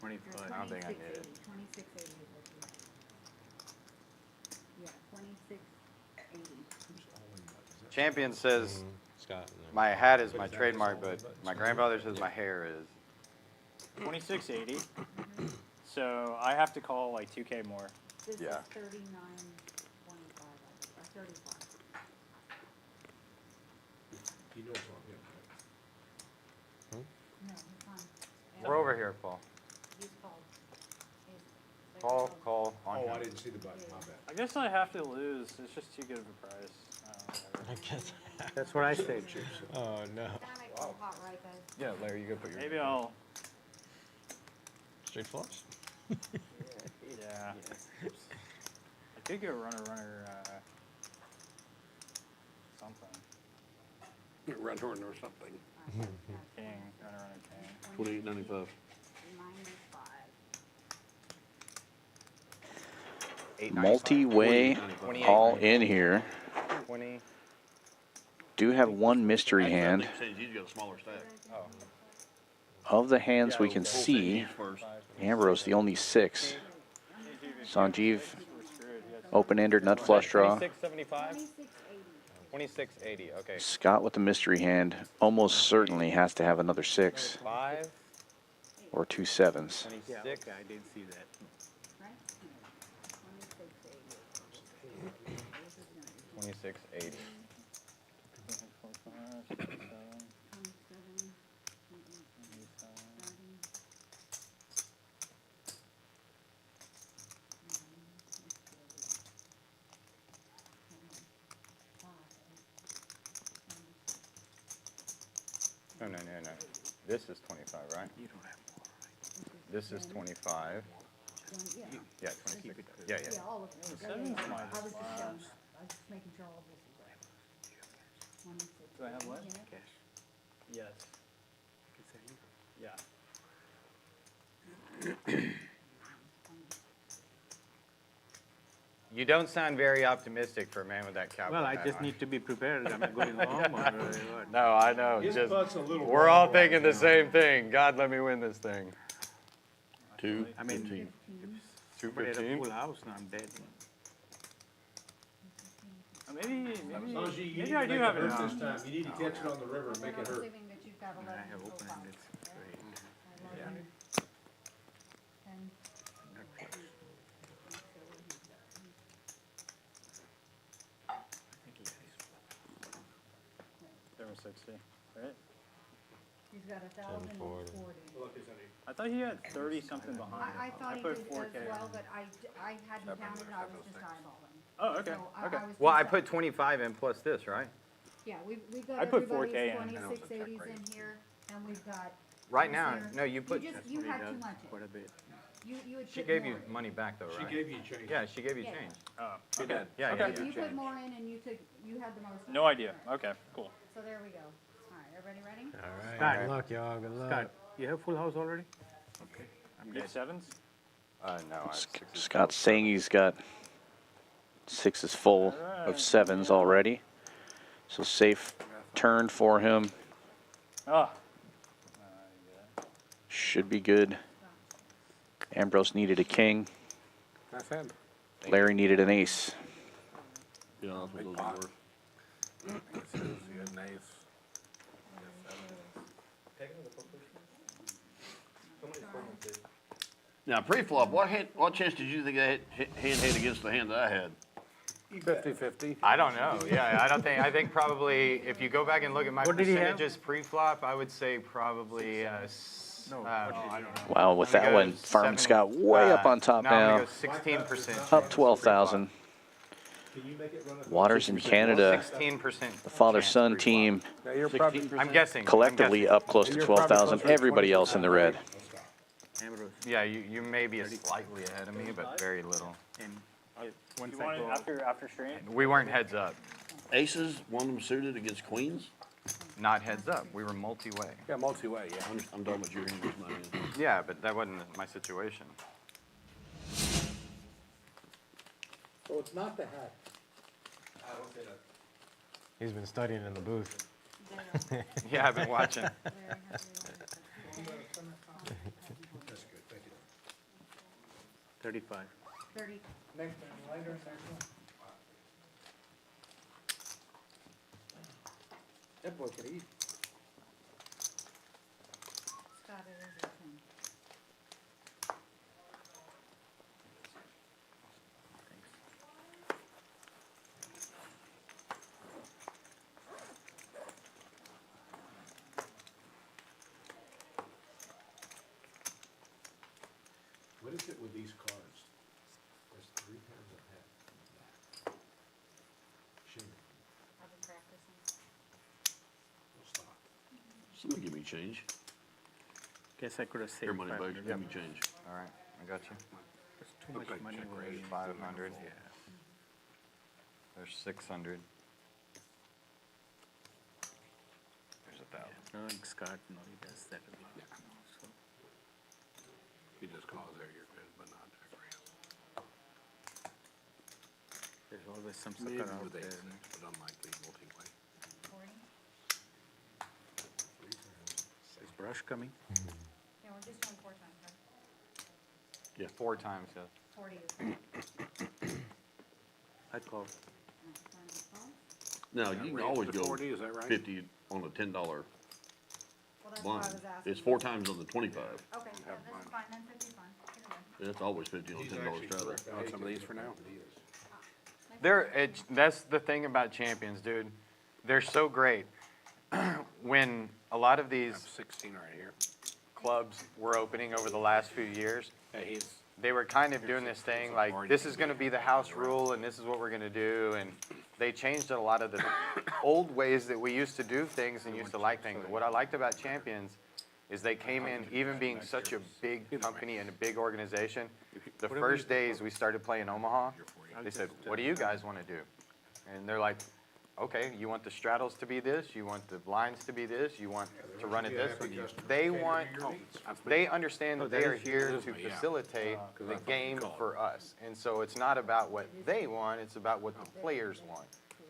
25. I don't think I need it. 2680 is what you- Yes. Champion says Scott. my hat is my trademark, but my grandfather says my hair is. 2680. So I have to call like 2K more. This is Yeah. 39.25, or 35. You know it's on him, right? No, he's fine. We're over here, Paul. He's called. Call on Oh, him. I didn't see the button, my bad. I guess I have to lose. It's just too good of a price. I guess. That's what I said. Oh no. That makes it hot, right, guys? Yeah, Larry, you go put your. Maybe I'll. Straight flush. Yeah. I could go runner, something. Red horn or something. King, runner, king. 28.95. 95. Multi-way all in here. 20. Do have one mystery hand. He's got a smaller stack. Of the hands we can see, Ambrose the only 6. Sanjeev, open-ended nut flush draw. 2675? 2680, okay. Scott with the mystery hand almost certainly has to have another 6 5, or 2 7s. 26. I didn't see that. Right? 2680. 27, No. This is 25, right? You don't have more, right? This is 25. yeah. Yeah, 26. Yeah. Yeah, all of it. The Yeah, seven's yeah, mine I was is just, fine. I was just making sure all of this is right. 26. Do I have what? Yeah. Cash. Yes. Can send you. Yeah. You don't sound very optimistic for a man with that cowboy Well, I hat just on. need to be prepared. Am I going home or what? No, I know. His Just, butt's a little. we're all wide right thinking the now. same thing. God, let me win this thing. I mean, 15. somebody had a 215. full house, now I'm dead. Maybe Sanji, you need I to do make have it it hurt now. this time. You need to catch it on the river and make it hurt. Assuming that you've got I 11 have so open far. ended. Great. 11, 10, Not close. I think he has 760, right? he's got 1,000 and 40. I thought he had 30 something behind. I thought he put did 4K as well, on. but I hadn't counted, I was just eyeballing. Oh, okay. So I Okay. was Well, I just- put 25 in plus this, right? Yeah, we've got I put everybody's 4K in. 2680s in here, and we've got. Right this now, here. no, you put. You had too much Quite a bit. You had She put gave more you in. money back though, She right? gave you change. Yeah, she gave you Yeah. change. Oh, She okay. did. Yeah, Okay. yeah. You put more in and you had the most. No idea. Okay, cool. So there we go. All right, everybody ready? All right. Scott. Good luck, y'all. Good luck. Scott, you have full house already? Okay, I'm You dead. have sevens? No, I have 6. Scott's saying he's got 6s full of 7s already. So safe turn for him. Oh. Should be good. Ambrose needed a king. That's him. Larry needed an ace. Yeah, that's what those pot. were. He had an ace. Now, pre-flop, what chance did you think that hand had against the hand that I had? 50-50. I don't know. Yeah, I think probably if you go back and look at my What did he have? percentages pre-flop, I would say probably. Wow, with that I'm gonna one, go Fireman 7, Scott way up on top no, I'm now. gonna go 16%. Up 12,000. Can you make it run? Waters in Canada, 16%. the father-son team Now you're probably, I'm guessing. collectively up close to You're probably 12,000. closer to Everybody else in the red. Ambrose, Yeah, you may be slightly ahead of me, but very little. and once You I want it go out, after stream? We weren't heads up. Aces, one of them suited against queens? Not heads up. We were multi-way. yeah, multi-way, yeah. I'm talking about your hand versus my hand. Yeah, but that wasn't my situation. So it's not the hat. He's been studying in the booth. Yeah, I've been watching. That's good, thank you. 35. 30. Next one, lighter, next one. That boy could eat. Scott, it is your thing. What is it with these cards? There's 3 times I've had that. Shame. I've been practicing. Don't stop. Somebody give me change. Guess I could have saved Here, money bags, 500. give me change. All right, I got you. There's too much money over here. 500. There's 600. There's 1,000. Knowing Scott, no, he does that a lot. So, You just call it there, you're good, but not that great. there's always some Maybe sucker out with there. ace, but unlikely multi-way. 40? Is Brush coming? Yeah, we're just doing 4 times, right? Yeah. 4 times, yeah. 40 is. I call. Now, you can always to go 40, is that right? 50 on a $10 Well, that's why I blind. was asking. It's 4 times on the 25. Okay, yeah, that's fine, then 50's fine. Get it in. It's always 50 on a $10 straddle. Want some of these for now? That's the thing about champions, dude. They're so great. When a lot of I have these 16 right here. clubs were opening over the last few years, Hey, he's, they were kind of doing this thing like, this is gonna be the house rule and this is what we're gonna do, and they changed a lot of the old ways that we used to do things and used to like things. What I liked about Champions is they came in, even being such a big company and a big organization, the first days we started playing Omaha, they said, what do you guys wanna do? And they're like, okay, you want the straddles to be this, you want the blinds to be this, you want to run it this way. They want, they understand that they are here to facilitate the game for us. And so it's not about what they want, it's about what the players want.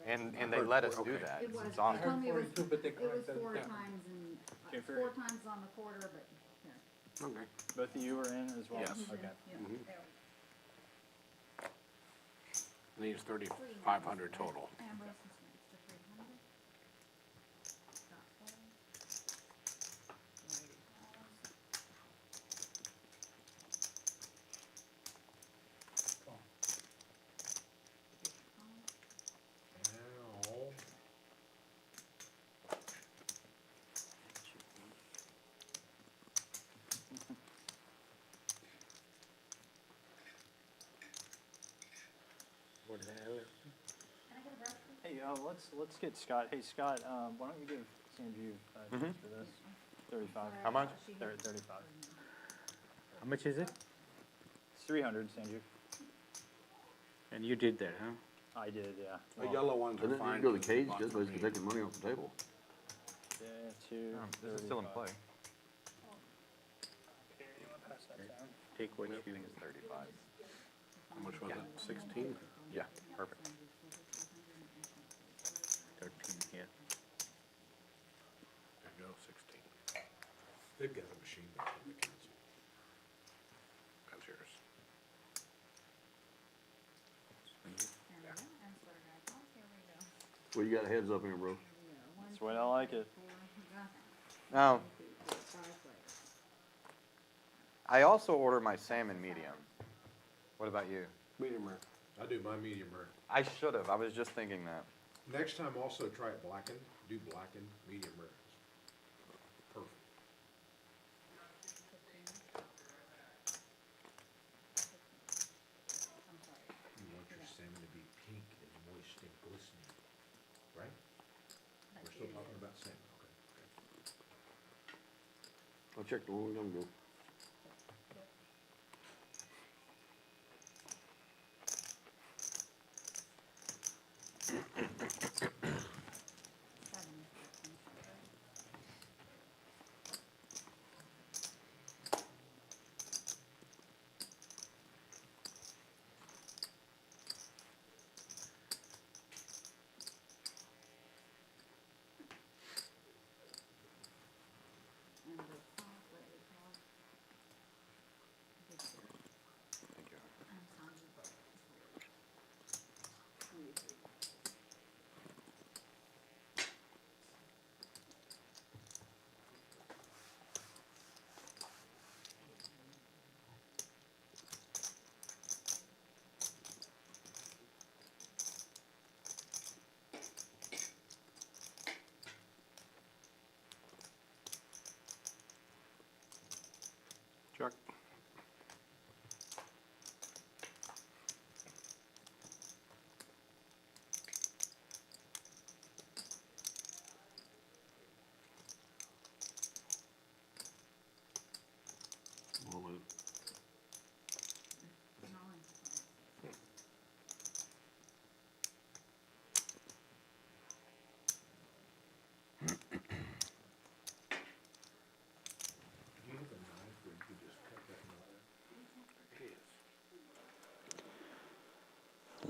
And they let us do that. It was, It's they awesome. told me it was, but they it was corrected 4 it. times and, Okay, 4 times on the quarter, but here. okay. Both of you are in as well? Yes. Okay. Yeah, there. Needs 3,500 total. Ambrose is next to 300. Scott 40. Whitey Falls. Now, What the hell? Can I get a brush, please? Hey, let's get Scott. Hey, Scott, why don't you give Sanjeev change for this? 35. How much? 35. How much is it? It's 300, Sanjeev. And you did that, huh? I did, yeah. The yellow ones are And then you fine. go to the cage, but just basically taking money off the table. Yeah, 2. This is still in play. Here, you want to pass that down? Take what you. 35. How much was it? 16? Yeah, perfect. 13 here. There you go, 16. they've got a machine back in the council. That's yours. There we go, and sweater guys, oh, here we go. Well, you got heads up here, bro. That's the way I like it. Now, I also order my salmon medium. What about you? Medium rare. I do my medium rare. I should have. I was just thinking that. Next time, also try it blackened. Do blackened medium rare. Perfect. You want your salmon to be pink and moist and glistening, right? We're still talking about salmon, okay? I checked a long time ago.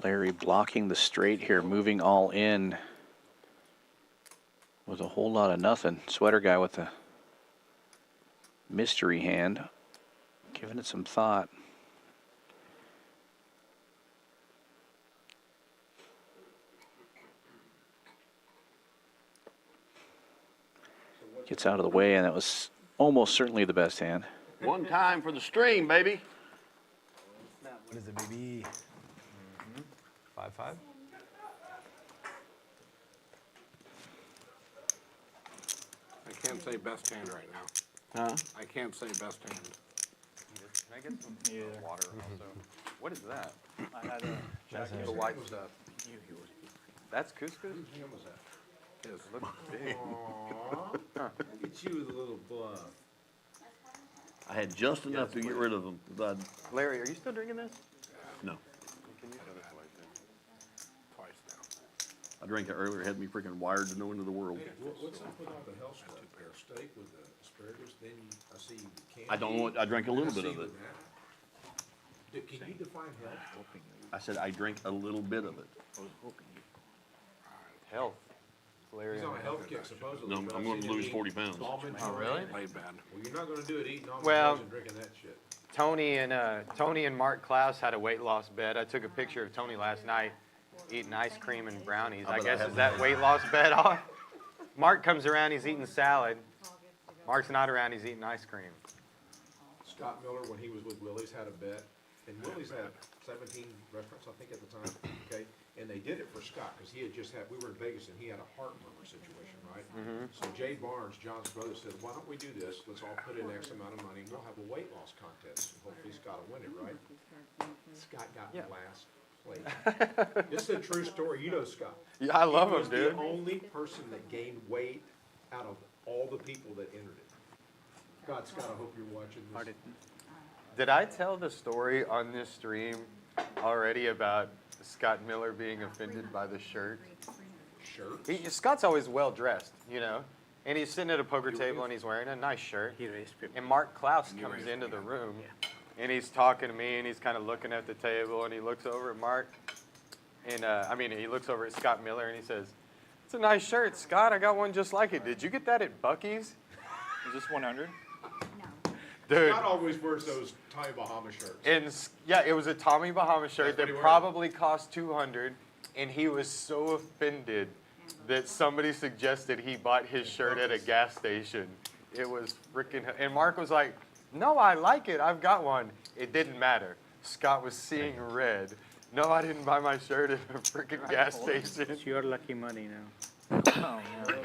Larry blocking the straight here, moving all in with a whole lot of nothing. Sweater guy with a mystery hand, giving it some thought. Gets out of the way, and that was almost certainly the best hand. One time for the stream, baby. What is it, baby? 5-5? I can't say best hand right now. Huh? I can't say best hand. Can I get some water also? What is that? I had a The white stuff. That's couscous? Yes. Looks big. Look at you with a little bluff. I had just enough to get rid of them. Larry, are you still drinking this? No, Can you throw this away too? Twice now. I drank it earlier. It had me freaking wired to no end of the world. What's up with all the health stuff? Steak with the asparagus, then I see candy. I don't know what, I drank a little bit of it. Can you define health? I said I drank a little bit of it. Health. Larry. He's on a health kick supposedly. No, but I'm I've going to seen him lose eat 40 pounds. almond Oh, joy. really? Played bad. Well, you're not gonna do it eating almond Well- joys and drinking that shit. Tony and Mark Klaus had a weight loss bet. I took a picture of Tony last night eating ice cream and brownies. I bet I guess have is that weight loss bet off? Mark comes around, he's eating salad. Mark's not around, he's eating ice cream. Scott Miller, when he was with Willie's, had a bet, and Willie's had 17 restaurants, I think, at the time, okay? And they did it for Scott, because he had just had, we were in Vegas, and he had a heart murmur situation, right? So Jay Barnes, John's brother, said, why don't we do this? Let's all put in X amount of money, we'll have a weight loss contest, and hopefully Scott will win it, right? Scott got last place. This is a true story, you know Scott. Yeah, I love He him, was dude. the only person that gained weight out of all the people that entered it. God, Scott, I hope you're watching this. Did I tell the story on this stream already about Scott Miller being offended by the shirt? Shirts? Scott's always well dressed, you know, and he's sitting at a poker table and he's wearing a nice shirt. And Mark Klaus comes into the room and he's talking to me and he's kind of looking at the table and he looks over at Mark and he looks over at Scott Miller and he says, "It's a nice shirt, Scott. I got one just like it. Did you get that at Buc-ee's?" Is this 100? Dude. Scott always wears those Tommy Bahama shirts. And yeah, it was a Tommy Bahama shirt that probably cost $200, and he was so offended that somebody suggested he bought his shirt at a gas station. It was freaking, and Mark was like, "No, I like it. I've got one." It didn't matter. Scott was seeing red. "No, I didn't buy my shirt at a freaking gas station." It's your lucky money now. Oh, no.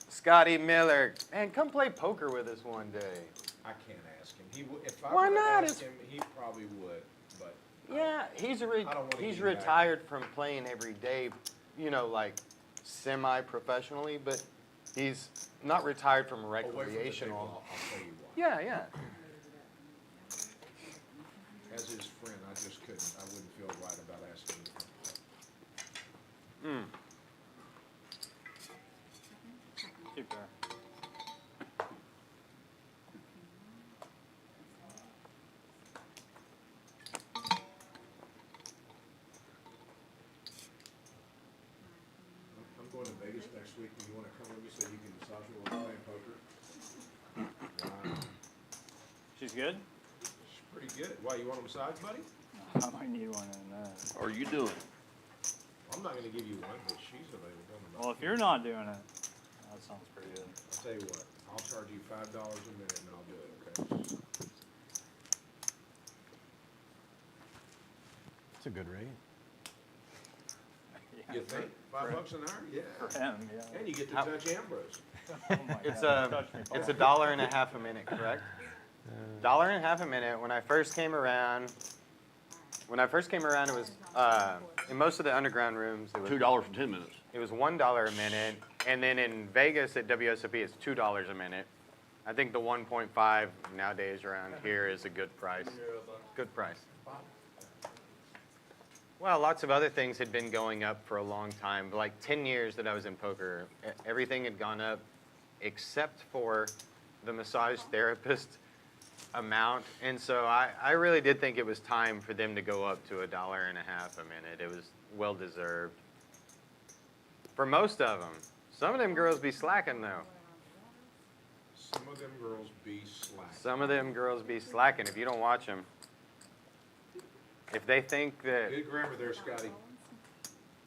Scotty Miller, man, come play poker with us one day. I can't ask him. He would, if I Why would not? ask him, he probably would, but. Yeah, he's I don't wanna he's get back. retired from playing every day, you know, like semi-professionally, but he's not retired from Away from the table, recreational. I'll tell you why. Yeah, yeah. As his friend, I just couldn't, I wouldn't feel right about asking him. Keep there. I'm going to Vegas next week. Do you want to come with me so you can massage me while we're playing poker? Wow. She's good? She's pretty good. Why, you want a massage, buddy? I might need one in that. How are you doing? I'm not gonna give you one, but she's available. Well, if you're not doing it, that sounds pretty good. I'll tell you what, I'll charge you $5 a minute and I'll do it, okay? It's a good rate. You think? $5 an hour? Yeah. For him, yeah. And you get to How- touch Ambrose. Oh my It's God, a touch me, Paul. it's $1.50 a minute, correct? $1.50 a minute. When I first came around, it was in most of the underground rooms. It was $2 for 10 minutes. It was $1 a minute, and then in Vegas at WSOP it's $2 a minute. I think the 1.5 nowadays around here is a good price. Good price. Well, lots of other things had been going up for a long time. Like 10 years that I was in poker, everything had gone up except for the massage therapist amount, and so I really did think it was time for them to go up to $1.50 a minute. It was well deserved. For most of them. Some of them girls be slacking though. Some of them girls be slack. Some of them girls be slacking if you don't watch them. If they think that, Good grammar there, Scotty.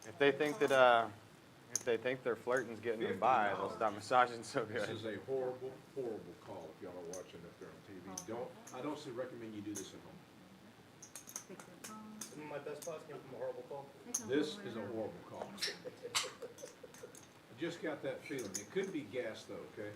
if they think their flirting's getting them by, they'll stop massaging so good. This is a horrible, horrible call if y'all are watching up there on TV. I don't recommend you do this at home. Some of my best spots came from a horrible call. This is a horrible call. I just got that feeling. It could be gas though, okay?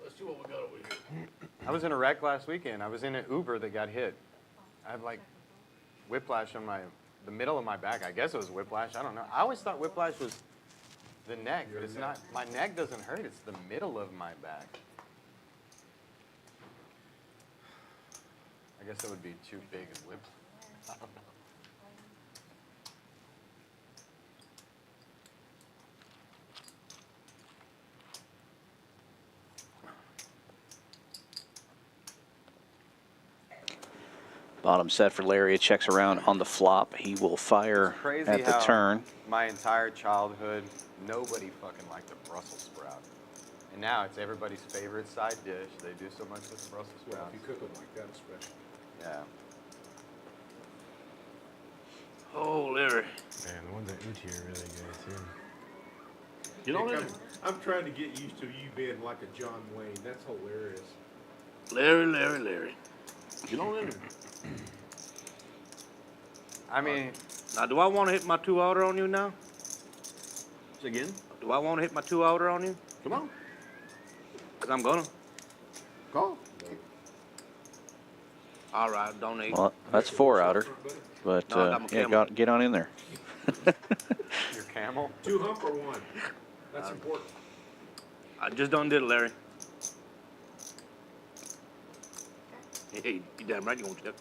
Let's see what we got over here. I was in a wreck last weekend. I was in an Uber that got hit. I have like whiplash on the middle of my back. I guess it was whiplash. I don't know. I always thought whiplash was the neck, but it's not. My neck doesn't hurt. It's the middle of my back. I guess it would be too big a whiplash. I don't know. Bottom set for Larry. It checks around on the flop. He will fire Crazy at the how turn. my entire childhood, nobody fucking liked a Brussels sprout. And now it's everybody's favorite side dish. They do so much with Brussels Well, sprouts. if you cook them like that especially. Yeah. Oh, Larry. Man, the ones at Uchi are really good too. Get on in. I'm trying to get used to you being like a John Wayne. That's hilarious. Larry. Get on in there. I mean, Now, do I want to hit my 2-outer on you now? Say again. Do I want to hit my 2-outer on you? Come on. Because I'm going to. Call. All right, donate. Well, that's 4-outer. But No, I got my yeah, camel. get on in there. your camel. 2 hump or 1? That's important. I just done did it, Larry. Hey, you damn right you won't check.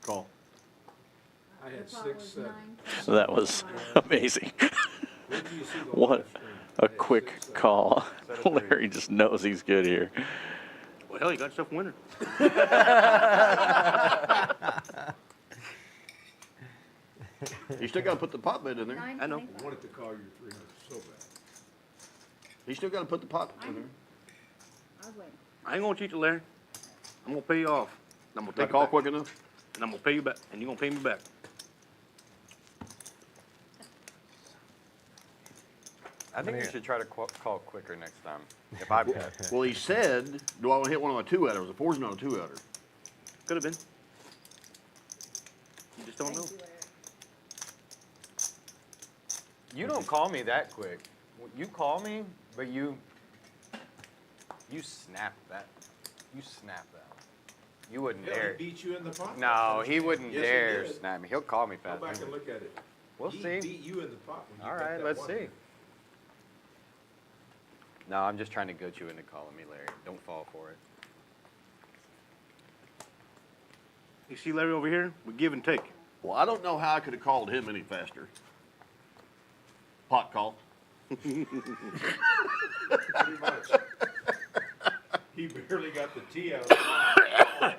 Call. I had 6. That was amazing. Where do you see the What live stream? a I had quick 6, call. 7-3. Larry just knows he's good here. Well, hell, you got yourself a winner. You still got to put the pot bed in there. I know. I wanted to call you 300 so bad. You still got to put the pot in there. I ain't going to cheat you, Larry. I'm going to pay you off. I'm going to They take it call back. quick enough. And I'm going to pay you back. And you're going to pay me back. I think you should try to call quicker next time. If I Well, he said, do I want to hit one of my 2-outers? The 4's not a 2-outer. Could have been. You just don't know. You don't call me that quick. You call me, but you snap that. You snap that. You wouldn't Hell, dare. he beat you in the pot. No, he wouldn't Yes, he dare did. snap me. He'll call me Go fast. back and look at it. We'll He see. beat you in the pot when you All bet right, that let's one. see. No, I'm just trying to goat you into calling me, Larry. Don't fall for it. You see Larry over here? We give and take. Well, I don't know how I could have called him any faster. Pot call. Pretty much. He barely got the tee out of the pot.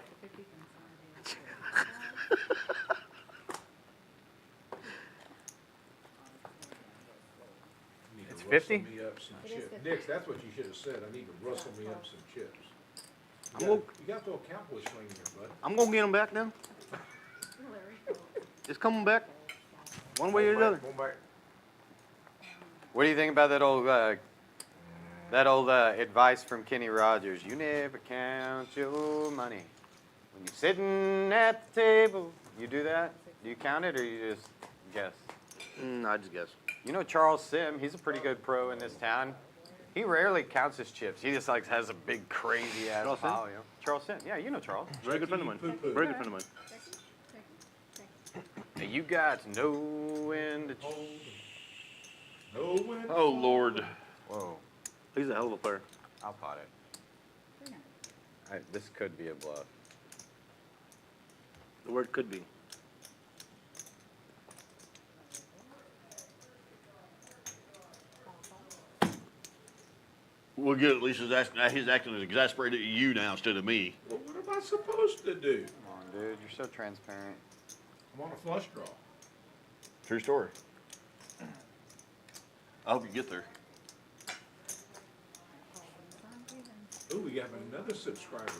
Need to It's rustle 50? me up some chips. Nix, that's what you should have said. I need to rustle me up some chips. I'm You gonna- got to throw a cowboy swing here, bud. I'm going to get him back now. Just come on back. One way or the other. What do you think about that old advice from Kenny Rogers? You never count your money. When you're sitting at the table, you do that? Do you count it or you just guess? I just guess. You know Charles Sim, he's a pretty good pro in this town. He rarely counts his chips. He just like has a big crazy ass Charles Sim? pile, you know? Charles Sim, yeah, you know Charles. Very good friend of mine. Poo-poo. Very good friend of mine. Now, you got to know when to No wind. Oh, Lord. Whoa, He's a hell of a player. I'll pot it. This could be a bluff. The word could be. Well, good. At least he's acting as exasperated at you now instead of me. Well, what am I supposed to do? Come on, dude, you're so transparent. I'm on a flush draw. True story. I hope you get there. Ooh, we have another subscriber.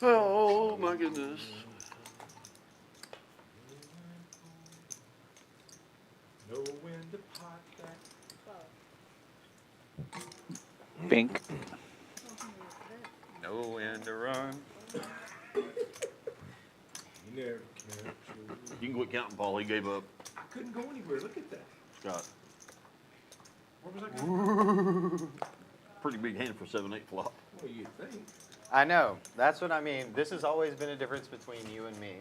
Oh, my goodness. No wind to pot that. Pink. No wind to run. You never capture. You can quit counting, Paul. He gave up. I couldn't go anywhere. Look at that. Scott. Where was I going? Pretty big hand for 7-8 flop. Well, you think. I know. That's what I mean. This has always been a difference between you and me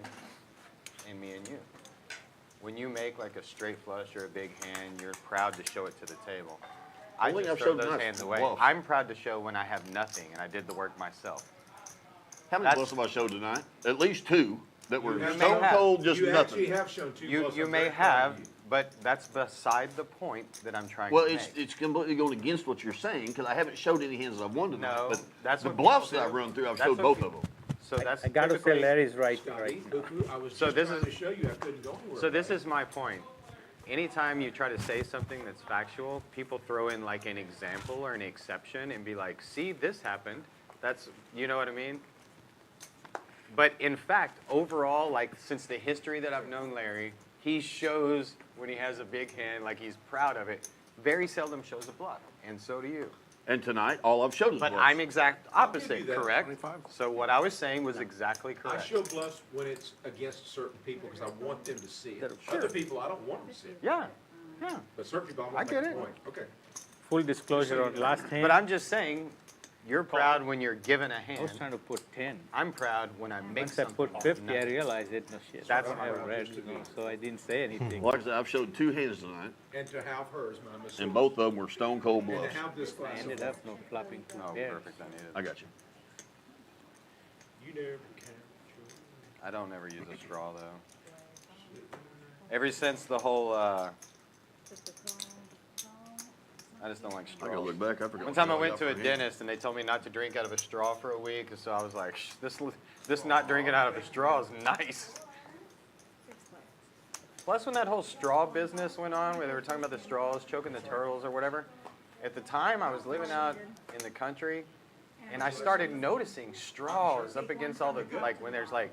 and you. When you make like a straight flush or a big hand, you're proud to show it to the table. I Only just I've throw showed those nice hands away. bluffs. I'm proud to show when I have nothing and I did the work myself. How many That's- bluffs have I showed tonight? At least 2 that were You have- stone cold, just you nothing. actually have shown two bluffs. You I'm may very proud have, of you. but that's beside the point that I'm trying Well, to it's make. it's completely going against what you're saying because I haven't showed any hands that I've won tonight. No, but that's the what bluffs people that I've do. run through, I've That's showed what both pe- of them. So that's I gotta say typically- Larry's right, Scotty, right now. I was So just this trying is- to show you I couldn't go anywhere. So this is my point. Anytime you try to say something that's factual, people throw in like an example or an exception and be like, see, this happened. That's, you know what I mean? But in fact, overall, like since the history that I've known Larry, he shows when he has a big hand, like he's proud of it. Very seldom shows a bluff, and so do you. And tonight, all I've showed is But bluffs. I'm exact opposite, that. correct? 25. So what I was saying was exactly I correct. show bluffs when it's against certain people because I want them to see it. Other people, I don't want them to see it. Yeah, yeah. But certain people, I I want to get make a it. point. Okay. Full disclosure on last hand. But I'm just saying, you're proud when you're given a I hand. was trying to put 10. I'm proud when I make Once I something. put off 50, I nothing. realized it. No shit. That's I don't my have problem. red, you know, so I didn't say anything. Like I said, I've showed 2 hands tonight, And to have hers, my miss. and both of them were stone cold And to bluffs. have this I class of ended up no flopping 2 Oh, pairs. perfect, I need it. I got you. You never capture. I don't ever use a straw though. Ever since the whole, I just don't like I straws. gotta look back. I forgot. One time I what went got to for a hand. dentist and they told me not to drink out of a straw for a week, so I was like, this not drinking out of a straw is nice. Plus, when that whole straw business went on, where they were talking about the straws choking the turtles or whatever, at the time I was living out in the country, and I started noticing straws up against all the, like when there's like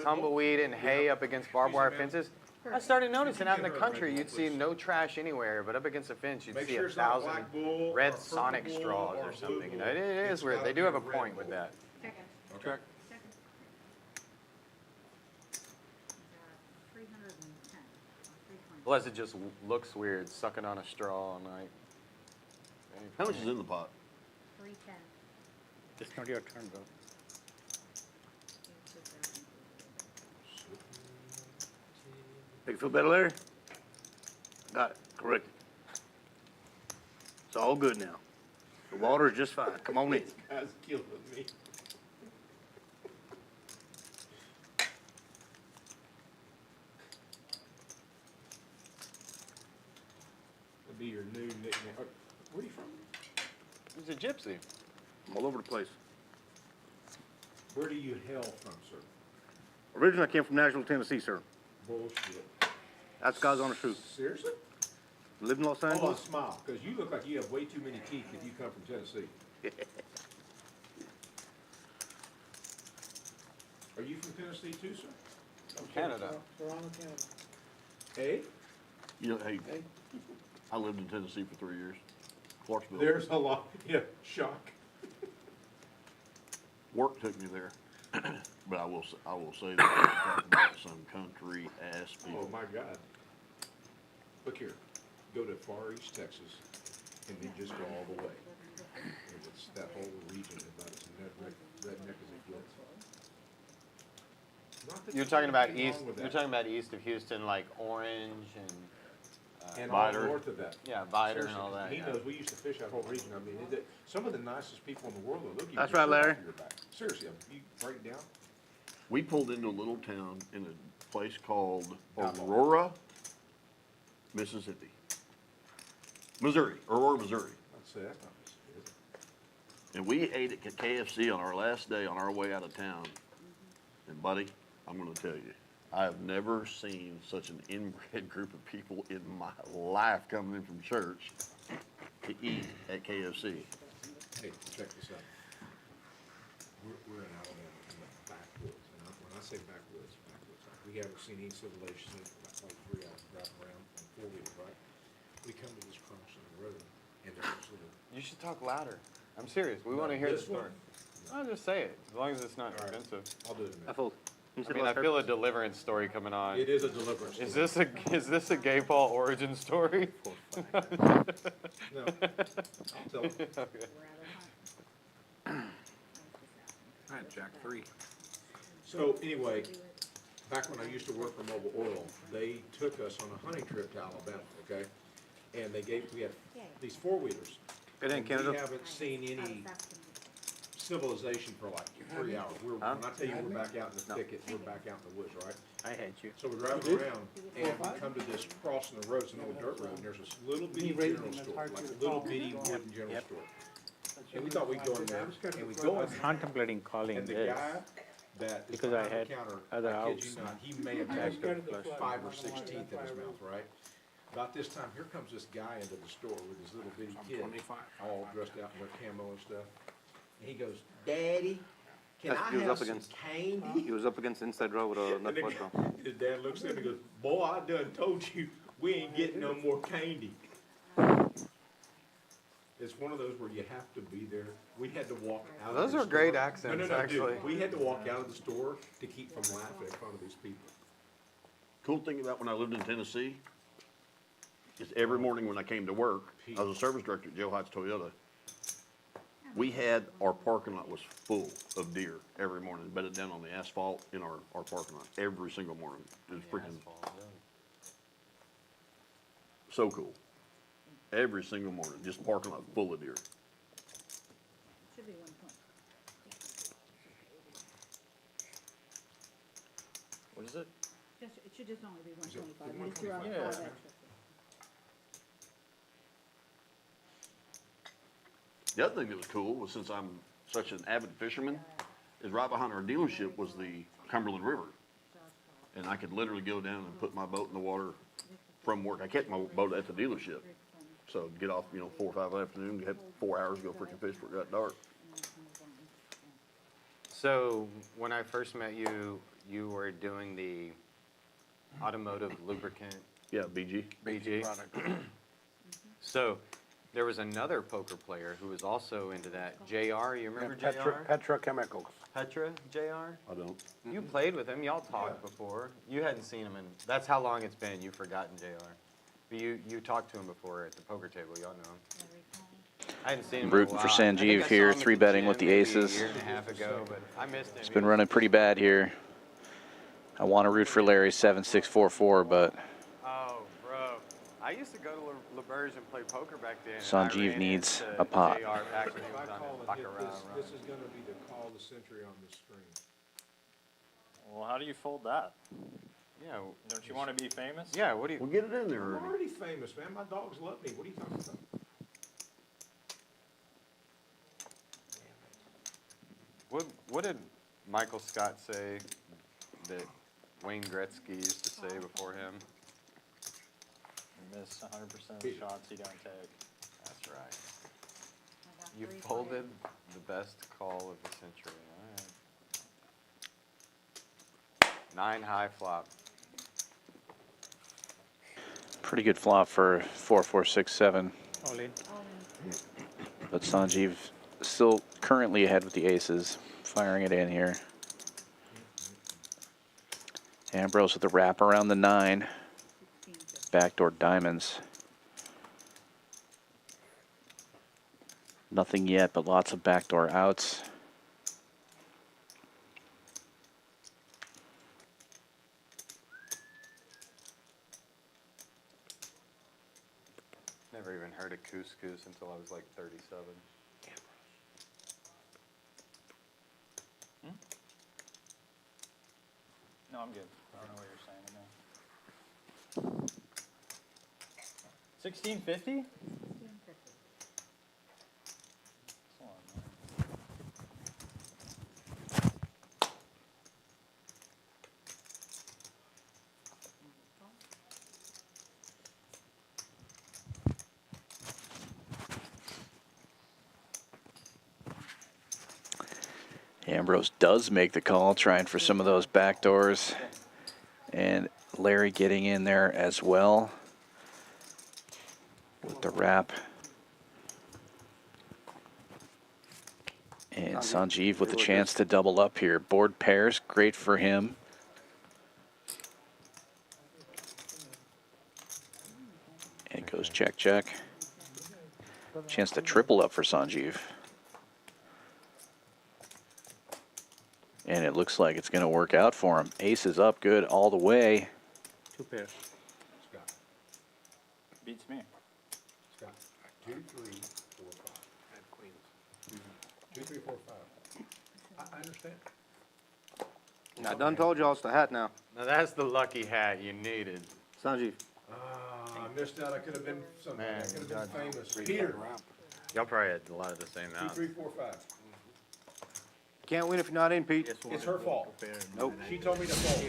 tumbleweed and hay up against barbed wire fences. I started noticing out in the country, you'd see no trash anywhere, but up against a fence, you'd Make see sure 1,000 it's not Black Bull or red Purple Sonic Bull straws or or Blue something. You know, Bull. it is It's weird. gotta They do be have a Red point Bull. with that. Okay. Plus, it just looks weird sucking on a straw all night. How much is in the pot? 310. It's not your turn, bro. Make you feel better, Larry? Got it. Correct. It's all good now. The water is just fine. Come on in. This guy's killing me. That'd be your new nickname. Where are you from? He's a gypsy. I'm all over the place. Where do you hail from, sir? Originally, I came from Nashville, Tennessee, sir. Bullshit. That's God's honest truth. Seriously? Live in Los Hold on, Angeles. smile, because you look like you have way too many teeth if you come from Tennessee. Are you from Tennessee too, sir? Canada. Hey? You know, hey, I lived in Tennessee for 3 years. Clarksville. There's a lot, yeah, shock. Work took me there. But I will say that I'm talking about some country ass people. Oh, my God. Look here, go to Far East Texas, and then just go all the way. And it's that whole region about as redneck as it gets. Not that You're there's talking about anything east. wrong with You're that. talking about east of Houston, like Orange And Vidor. all north of that. yeah, Vidor and Seriously, all that. He Yeah. knows, we used to fish that whole region. I mean, some of the nicest people in the world will look at you. That's with a right, shirt Larry. off your back. Seriously, you break it down. We pulled into a little town in a place called Aurora, Mississippi. Aurora, Missouri. I'd say that's not Mississippi. And we ate at KFC on our last day on our way out of town. And buddy, I'm gonna tell you, I have never seen such an inbred group of people in my life coming in from church to eat at KFC. Hey, check this out. We're in Alabama, in the backwoods, and when I say backwoods, we haven't seen any civilization for about 3 hours driving around on 4-wheelers, right? We come to this crossing of the road, and there's this little. You should talk louder. I'm serious. We want to hear the This story. one? I'll just say it, as long as it's not All right. offensive. I'll do it in a minute. I mean, I feel a deliverance story coming on. It is a deliverance. Is this a gay Paul origin story? No, I'll tell you. Okay. All right, Jack 3. So anyway, back when I used to work for Mobile Oil, they took us on a hunting trip to Alabama, okay? And we had these 4-wheelers. Good day, And Canada. we haven't seen any civilization for like 3 hours. When I tell you we're back out in the thicket, we're back out in the woods, right? I hate you. So we're driving around and we come to this crossing the road, it's an old dirt road, and there's this little bitty general store, like a little bitty wooden general store. And we thought we'd go in there, and we go in there, Contemplating calling and the this. guy that is Because I behind the had counter, other I kid you outs. not, he may have had 5 or 6 teeth in his mouth, right? About this time, here comes this guy into the store with his little bitty kid, 25. all dressed out in their camo and stuff. And he goes, "Daddy, can I He was have up some against- candy?" He was up against inside row with a And nut the butter. guy- his dad looks at him and goes, "Boy, I done told you, we ain't getting no more candy." It's one of those where you have to be there. We had to walk out of the Those store. are great No, accents, dude, actually. we had to walk out of the store to keep from laughing in front of these people. Cool thing about when I lived in Tennessee is every morning when I came to work, I was a service director at Joe Heights Toyota. We had, our parking lot was full of deer every morning, bedded down on the asphalt in our parking lot, every single morning. It was freaking so cool. Every single morning, just parking lot full of deer. Should be 1 point. What is it? It should just only be 125. it You just threw out 125? 5 Yeah. extra. The other thing that was cool was, since I'm such an avid fisherman, is right behind our dealership was the Cumberland River. And I could literally go down and put my boat in the water from work. I kept my boat at the dealership. So get off, 4 or 5 in the afternoon, have 4 hours to go freaking fish before it got dark. So when I first met you, you were doing the automotive lubricant Yeah, BG. BG. So there was another poker player who was also into that. JR, you remember JR? Petrochemicals. Petra, JR? I don't. You played with him. Y'all talked before. You hadn't seen him, and that's how long it's been. You've forgotten JR. But you talked to him before at the poker table. Y'all know him. I hadn't seen him in a Rooting for while. I think Sanjeev I saw here, him at the 3-betting with gym the maybe aces. A year and a half ago, but I missed him. It's been running pretty bad here. I want to root for Larry 7-6-4-4, but Oh, bro. I used to go to LeBurge and play poker back then. and Sanjeev I ran needs into a pot. JR back when he If was I on call his and hit Baccarat this, run. this is gonna be the call of the century on this stream. Well, how do you fold that? Yeah, Don't you want to be famous? yeah. What do you? We'll get it in there, I'm Ernie. already famous, man. My dogs love me. What are you talking about? What did Michael Scott say that Wayne Gretzky used to say before him? You miss 100% of the shots you don't take. That's right. I got You 3 for folded the best call of the century. All right. 9 high flop. pretty good flop for 4-4-6-7. All in. But Sanjeev still currently ahead with the aces, firing it in here. Ambrose with the wrap around the 9. Backdoor diamonds. Nothing yet, but lots of backdoor outs. couscous until I was like 37. No, I'm good. I don't know what you're saying now. 1650? Ambrose does make the call, trying for some of those back doors. And Larry getting in there as well with the wrap. And Sanjeev with a chance to double up here. Board pairs, great for him. And it goes check, check. Chance to triple up for Sanjeev. And it looks like it's going to work out for him. Ace is up good all the way. 2 pairs. Scott. Beats me. Scott. 2, 3, 4, 5. I had queens. 2, 3, 4, 5. I understand. I done told y'all it's the hat now. Now that's the lucky hat you needed. Sanjeev. I missed out. I could have been somebody. Man, I could have been famous. Peter. Y'all probably had a lot of the same 2, amounts. 3, 4, 5. Can't win if you're not in, Pete. It's her fault. Nope. She told me to fold.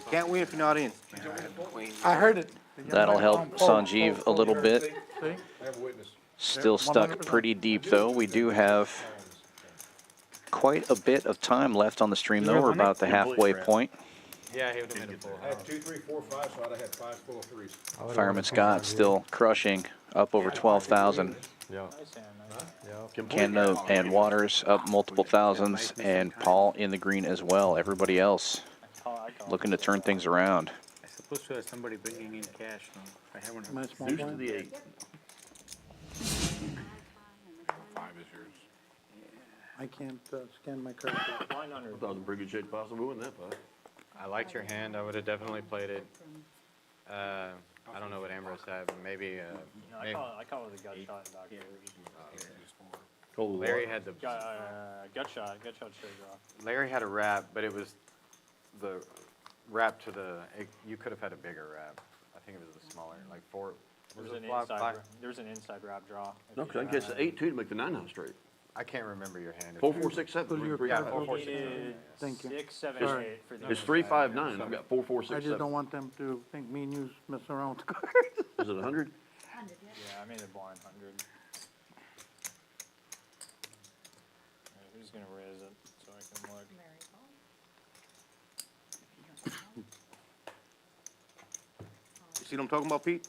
Can't win if you're not in. She told me to fold. I heard it. That'll help Sanjeev a little bit. See? I have a witness. Still stuck pretty deep, though. We do have quite a bit of time left on the stream, though. We're about the halfway point. Yeah, he would have made a full I house. had 2, 3, 4, 5, so I'd have had 5 full of 3s. Fireman Scott still crushing, up over 12,000. Yeah. Nice hand, nice. Yeah. Cano and Waters up multiple thousands, and Paul in the green as well. Everybody else looking to turn things around. I'm supposed to have somebody bringing in cash now. I haven't. My small Deuce to blind. the 8. 5 is yours. I can't scan my card. Blind under. I thought it was in pretty good shape possible to win that fight. I liked your hand. I would have definitely played it. I don't know what Ambrose had, but maybe, No, maybe I call it a gut shot back there. Larry had the Gut shot straight draw. Larry had a wrap, but it was the wrap to the. You could have had a bigger wrap. I think it was the smaller, like 4. There's Was an it five? inside. There's an inside wrap draw. No, because I can catch the 8-2 to make the 9 house straight. I can't remember your hand. 4, 4, 6, 7. Yeah, 4, 4, 6. Needed Thank you. 6, 7, Sorry. 8 for the It's 3, 5, 9. I've got 4, 4, 6, I just 7. don't want them to think me and you mess around with the cards. Is it 100? Yeah, I made a blind 100. Alright, who's gonna raise it so I can look? You see what I'm talking about, Pete?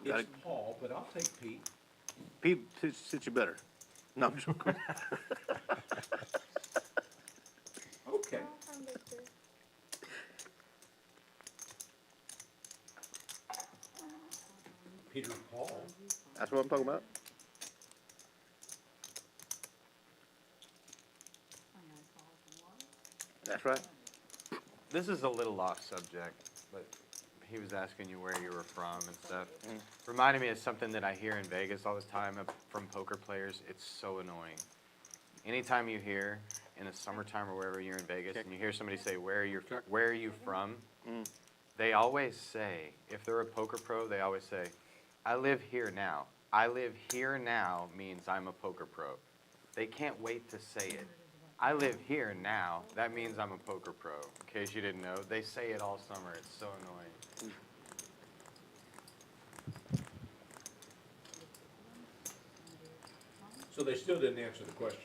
It's Paul, but I'll take Pete. Pete sits you better. No, I'm joking. Okay. Peter Paul. That's what I'm talking about. That's right. This is a little off subject, but he was asking you where you were from and stuff. Reminded me of something that I hear in Vegas all the time from poker players. It's so annoying. Anytime you hear in the summertime or wherever you're in Vegas and you hear somebody say, where are you from? They always say, if they're a poker pro, they always say, I live here now. I live here now means I'm a poker pro. They can't wait to say it. I live here now. That means I'm a poker pro. In case you didn't know, they say it all summer. It's so annoying. So they still didn't answer the question.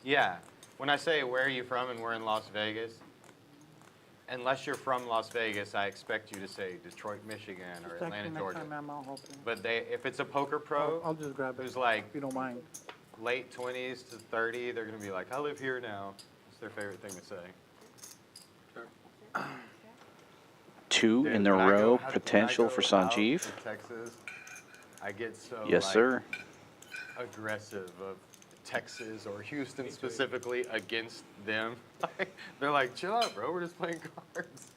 Yeah. When I say where are you from and we're in Las Vegas, unless you're from Las Vegas, I expect you to say Detroit, Michigan, or Just text Atlanta, me next Georgia. time I'll help you. But if it's a poker pro I'll just grab it, who's like if you don't mind. late 20s to 30, they're going to be like, I live here now. It's their favorite thing to say. 2 Dude, in the when I go row, out- when I potential go for out Sanjeev. to Texas, I get so Yes, like, sir. aggressive of Texas or Houston specifically against them. They're like, chill out, bro. We're just playing cards.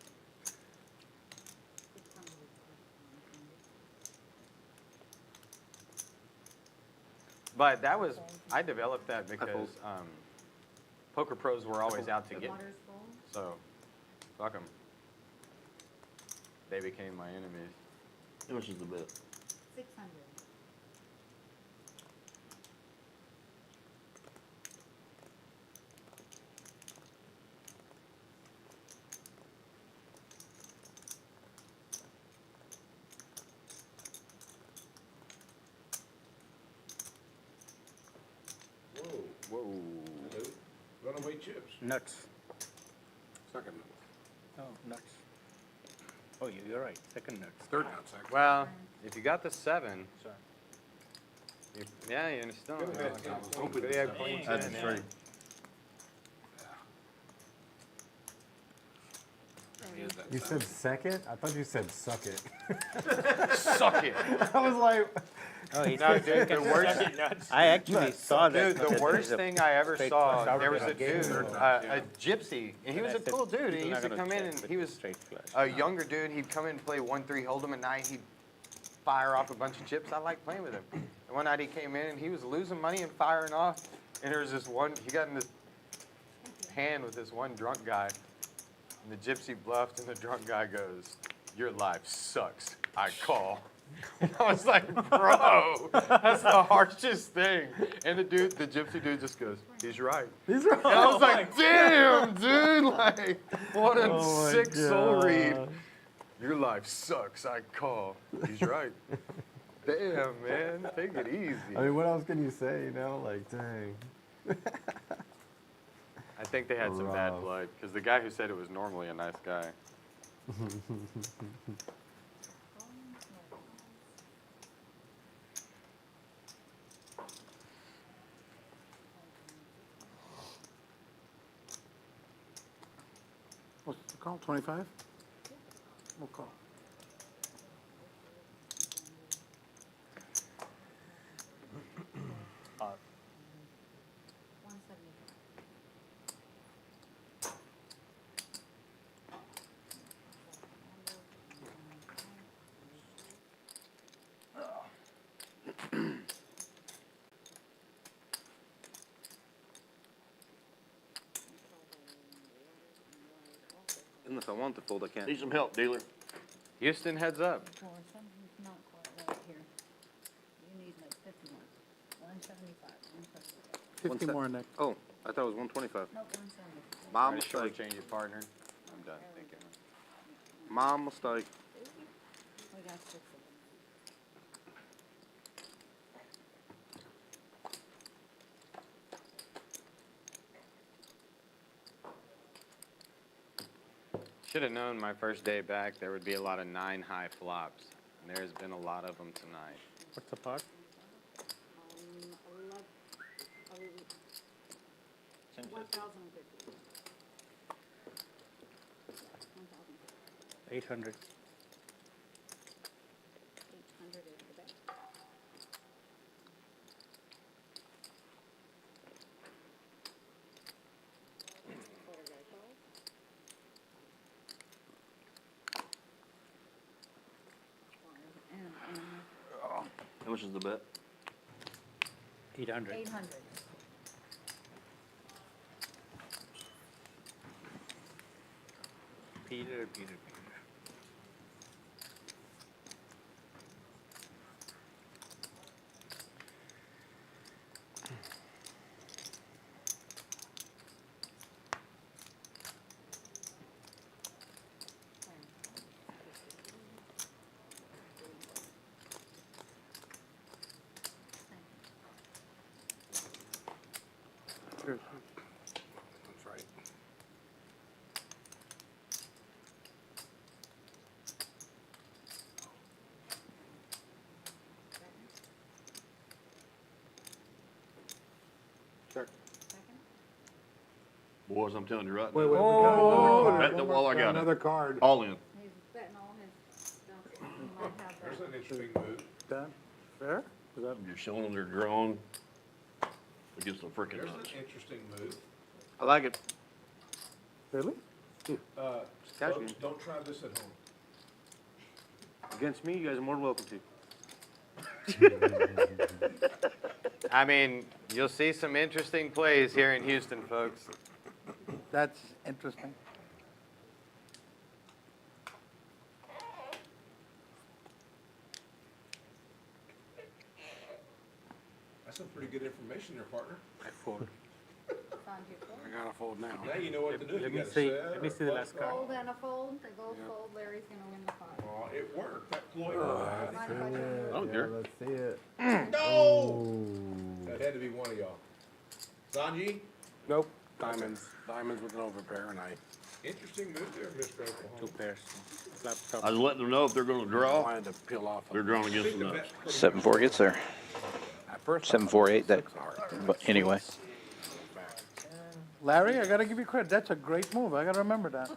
But that was, I developed that because poker pros were always out to get me. So, fuck them. They became my enemies. How much is the bet? 600. Whoa. Whoa. Runaway chips. Nuts. Second nuts. Oh, nuts. Oh, you're right, second nuts. Third nuts, actually. Well, if you got the 7, Sorry. yeah, you're still. Good bet, I was Tom. hoping Good to had say. queen That's 10, a yeah. straight. You said second? I thought you said suck it. Suck it. I was like, Oh, he No, said dude, the second worst, nuts. I actually saw that. dude, the worst thing I ever saw, flush. there was a dude, a gypsy, and he was a And I said, cool dude. He "You're used not to gonna come in check and with he was straight flush." a younger dude. He'd come in and play 1-3 hold'em at night. He'd fire off a bunch of chips. I liked playing with him. And one night he came in and he was losing money and firing off. And there was this one, he got in this hand with this one drunk guy. And the gypsy bluffed and the drunk guy goes, "Your life sucks. I call." And I was like, bro, that's the harshest thing. And the gypsy dude just goes, "He's right." these are And I was like, damn, dude, like, what a sick soul read. "Your life sucks, I call." He's right. Damn, man, take it easy. I mean, what else can you say, you know? Like, dang. I think they had some bad Rough. blood, because the guy who said it was normally a nice guy. What's the call, 25? We'll call. Uh, 175. Unless I want to fold, I can't. Need some help, dealer. Houston, heads up. Well, something's not quite right here. You need like 50 more. 175, 175. 50 more, Nick. Oh, I thought it was 125. Nope, 175. Mom Trying to mistake. shortchange your partner. I'm done thinking. Mom mistake. We got 6 of them. Should have known my first day back there would be a lot of 9 high flops. And there's been a lot of them tonight. What's the part? 1,050. 800. 800 is the best. How much is the bet? 800. 800. Peter. That's right. Check. Boys, I'm telling you right Wait, now. we got another card. That's all I got. Another card. All in. He's betting all his stuff. He might have There's that. an interesting move. Done? Fair? Is that, Your cylinders are drawn against the freaking There's nuts. an interesting move. I like it. really? Cash game. Don't try this at home. Against me, you guys are more than welcome to. I mean, you'll see some interesting plays here in Houston, folks. That's interesting. That's some pretty good information there, partner. I fold. I gotta fold now. Now you know what to do. Let You me gotta see. set Let me or see the flop last card. card. Fold and a fold, the gold fold, Larry's gonna win the pot. Oh, it worked. That ploy. Mind if I do it? I don't care. Let's see it. No! That had to be one of y'all. Sanji, Nope. Diamonds. Diamonds with an overpair, and I interesting move there, Mr. Oklahoma. 2 pairs. Flop top. I was letting them know if they're gonna I draw, wanted to peel off. they're drawing against the nuts. 7-4 gets there. At first, 7-4-8. That. But anyway, Larry, I gotta give you credit. That's a great move. I gotta remember that.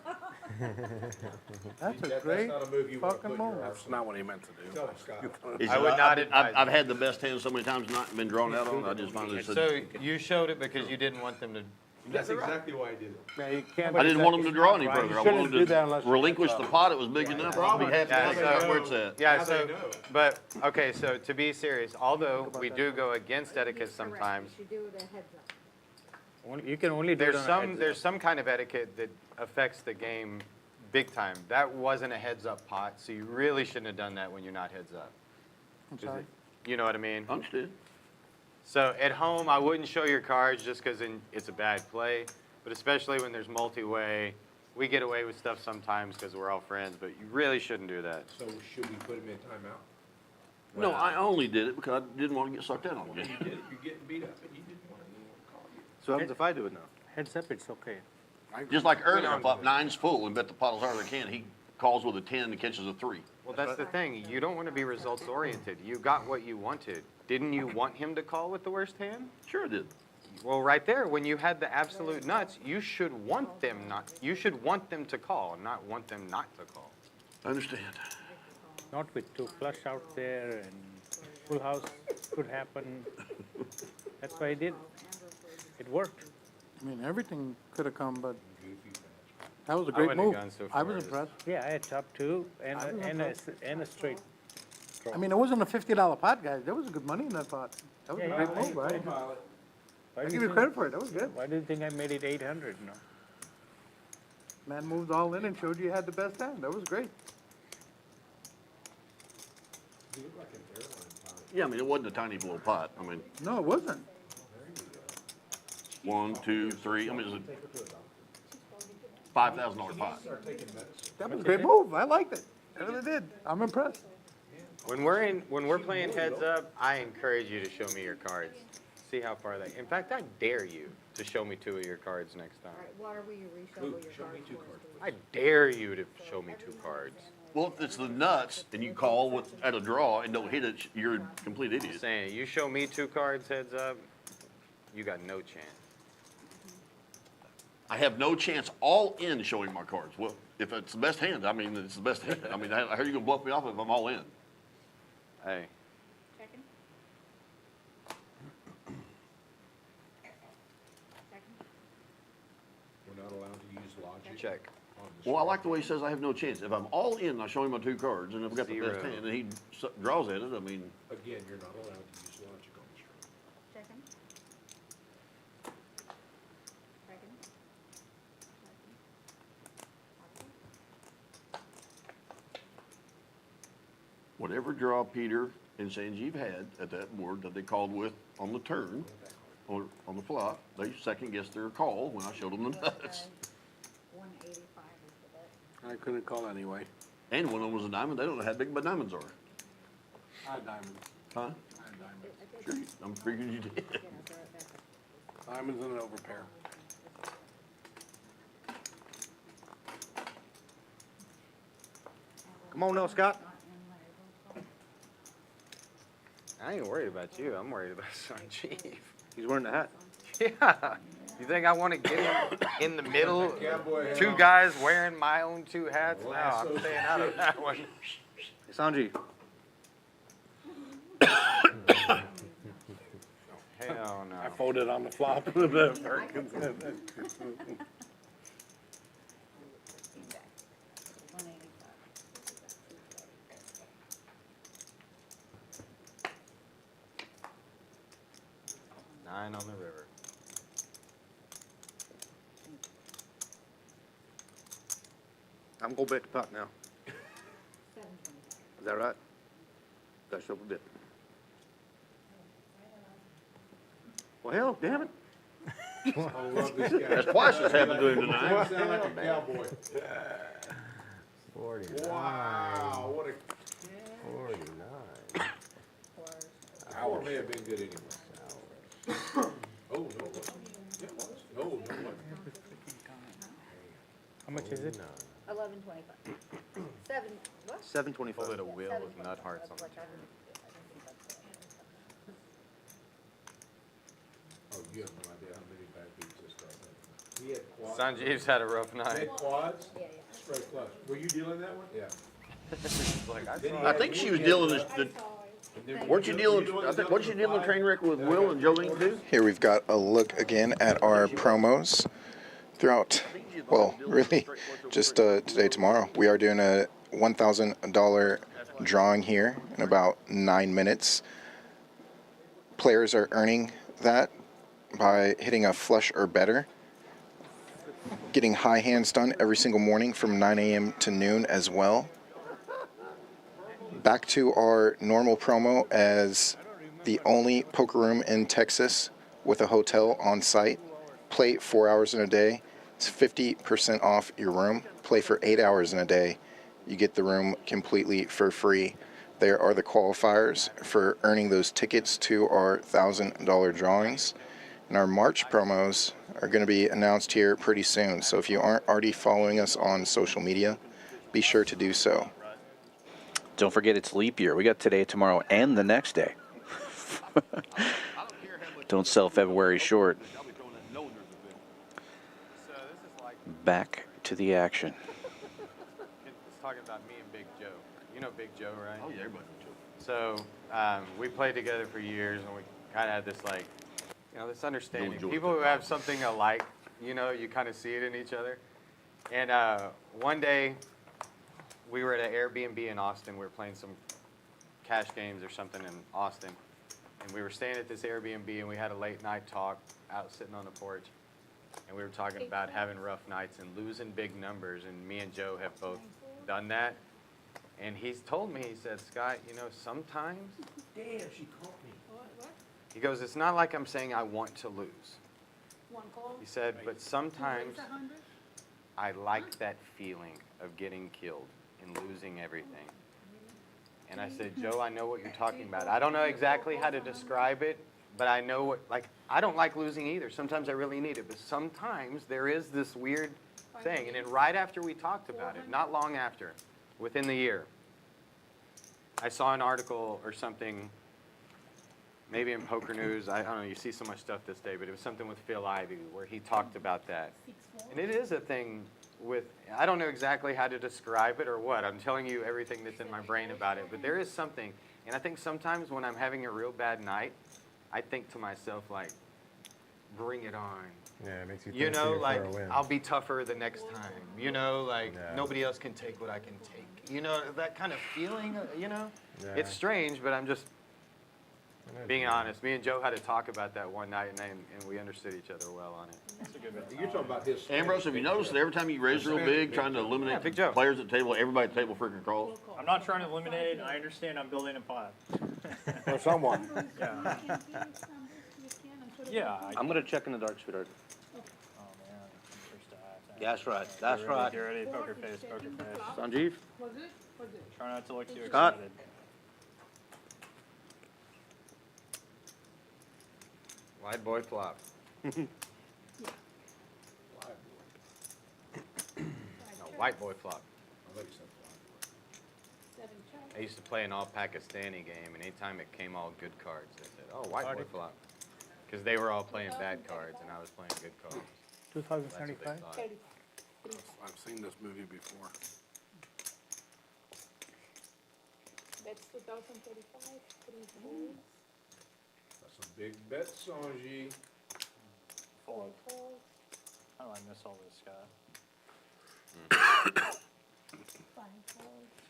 That's a great That's not a move you want to fucking put in your move. That's not what he meant to do. Tell him, Scott. He I said, would not I've advise had the best hand so many times, not been drawn out on. I just finally said, So you showed it because you didn't want them to. That's exactly why I did it. Yeah, you can't. I didn't want them to draw any Right, further. you I shouldn't wanted do them that unless to you- relinquish the pot. It was big enough. I'll be happy. Yeah, That's so- where it's at. Yeah, Now so, they know. but, okay, so to be serious, although we do go against etiquette He's correct. sometimes, You should do it a heads up. You can only do it there's some kind of etiquette that affects the game big time. That wasn't a heads up pot, so you really shouldn't have done that when you're not heads up. I'm sorry. You know what I mean? Understood. So at home, I wouldn't show your cards just because it's a bad play, but especially when there's multi-way, we get away with stuff sometimes because we're all friends, but you really shouldn't do that. So should we put him in timeout? No, I only did it because I didn't want to get sucked in on the game. You did it. You're getting beat up and you didn't want to call you. So what happens if I do it now? Heads up, it's okay. Just like earlier, if up 9's full and bet the pot as hard as I can, he calls with a 10 and catches a 3. Well, that's the thing. You don't want to be results oriented. You got what you wanted. Didn't you want him to call with the worst hand? Sure I did. Well, right there, when you had the absolute nuts, you should want them to call, not want them not to call. I understand. Not with 2 flush out there and full house could happen. That's why I did. It worked. I mean, everything could have come, but that was a I great wouldn't have move. gone so I far was as- impressed. Yeah, I had top 2 and a straight. I mean, it wasn't a $50 pot, guys. There was good money in that pot. That was a Yeah, great yeah. move, right? Why I do give you you think- credit for it. That was good. Why do you think I made it 800? No. Man moved all in and showed you had the best hand. That was great. Yeah, I mean, it wasn't a tiny little pot. I mean, No, it wasn't. 1, 2, 3. I mean, it was a $5,000 pot. That was a great move. I liked it. I really did. I'm impressed. When we're playing heads up, I encourage you to show me your cards. See how far they. In fact, I dare you to show me 2 of your cards next time. All right, Water, will you reshuffle your cards for us, please? I dare you to show me 2 cards. Well, if it's the nuts and you call at a draw and don't hit it, you're a complete I'm idiot. saying, you show me 2 cards heads up, you got no chance. I have no chance all in showing my cards. Well, if it's the best hand, I mean, it's the best hand. I mean, how are you going to bluff me off if I'm all in? Hey, Checking? Checking? We're not allowed to use logic. check. on the Well, I spot. like the way he says I have no chance. If I'm all in, I show him my 2 cards, and if I've got the best 0. hand, and he draws at it, I mean, Again, you're not allowed to use logic on the stream. Checking? Checking? whatever draw Peter and Sanjeev had at that board that they called with on the turn, or on the flop, they second guessed their call when I showed them the nuts. 185 is the bet. I couldn't call anyway. And one of them was a diamond. They don't know how big my diamonds are. I had diamonds. Huh? I had diamonds. Sure, I'm figuring you did. Yeah, throw it back up. Diamonds and an overpair. Come on now, Scott. Not in Larry, don't call. I ain't worried about you. I'm worried about Sanjeev. He's wearing the hat. Yeah. You think I want to get him in the middle? Cowboy hat 2 on. guys wearing my own 2 hats? No, I'm Lasso. staying out of that one. Hey, Sanji. Hell no. I folded on the flop. Came back. 185. 9 on the river. I'm going back to pot now. Is that right? Got to show up a bit. Well, hell, damn it. I love this guy. That's twice what's happened to him tonight. Sound like a cowboy. 49. Wow, what a 49. hour may have been good anyway. Oh, no, it wasn't. Yeah, it was. No, it wasn't. How much is it? 11.25. 7, what? 725. Pull it a wheel with nut hearts on the top. Oh, you have no idea how many bad beats this guy had. He had quads. Sanjeev's had a rough He night. had quads, Yeah, straight flush. Were you dealing that one? Yeah. Like, I Then he saw I had- think she was dealing with the. Weren't you dealing? Weren't you dealing train wreck with Will and Jolene too? Here we've got a look again at our promos throughout, well, really just today, tomorrow. We are doing a $1,000 drawing here in about 9 minutes. Players are earning that by hitting a flush or better. Getting high hands done every single morning from 9 a.m. to noon as well. Back to our normal promo as the only poker room in Texas with a hotel on site. Play 4 hours in a day. It's 50% off your room. Play for 8 hours in a day. You get the room completely for free. There are the qualifiers for earning those tickets to our $1,000 drawings. And our March promos are going to be announced here pretty soon. So if you aren't already following us on social media, be sure to do so. Don't forget it's leap year. We got today, tomorrow, and the next day. Don't sell February short. Back to the action. It's talking about me and Big Joe. You know Big Joe, right? Oh yeah, everybody. So we played together for years, and we kind of had this this understanding. People who have something alike, you kind of see it in each other. And one day, we were at an Airbnb in Austin. We were playing some cash games or something in Austin, and we were staying at this Airbnb, and we had a late night talk out sitting on the porch, and we were talking about having rough nights and losing big numbers. And me and Joe have both done that. And he's told me, he said, Scott, sometimes. Damn, she caught me. He goes, it's not like I'm saying I want to lose. He said, but sometimes I like that feeling of getting killed and losing everything. And I said, Joe, I know what you're talking about. I don't know exactly how to describe it, but I know I don't like losing either. Sometimes I really need it, but sometimes there is this weird thing. And then right after we talked about it, not long after, within the year, I saw an article or something, maybe in Poker News. I don't know, you see so much stuff this day, but it was something with Phil Ivey where he talked about that. And it is a thing with, I don't know exactly how to describe it or what. I'm telling you everything that's in my brain about it, but there is something. And I think sometimes when I'm having a real bad night, I think to myself, bring it on. Yeah, it makes you thirsty for a win. I'll be tougher the next time. Nobody else can take what I can take. That kind of feeling, Yeah. It's strange, but I'm just being honest. Me and Joe had to talk about that one night, and we understood each other well on it. That's a good bit. You're talking about his. Ambrose, have you noticed that every time you raise real big, trying to eliminate Big Joe. players at the table, everybody at the table freaking crawls? I'm not trying to eliminate. I understand I'm building a pot. For someone. Yeah. Yeah. I'm going to check in the dark, sweetheart. Oh, man. First to act. That's right. That's right. Get ready. Poker face. Poker face. Sanjeev? Try not to look too Scott? excited. Wide boy flop. No, white boy flop. I used to play an all Pakistani game, and anytime it came all good cards, I said, "Oh, white boy flop," because they were all playing bad cards, and I was playing good cards. 2075? That's what they thought. I've seen this movie before. That's 2035, That's a big bet, Sanji. Fold. How do I miss all this, Scott?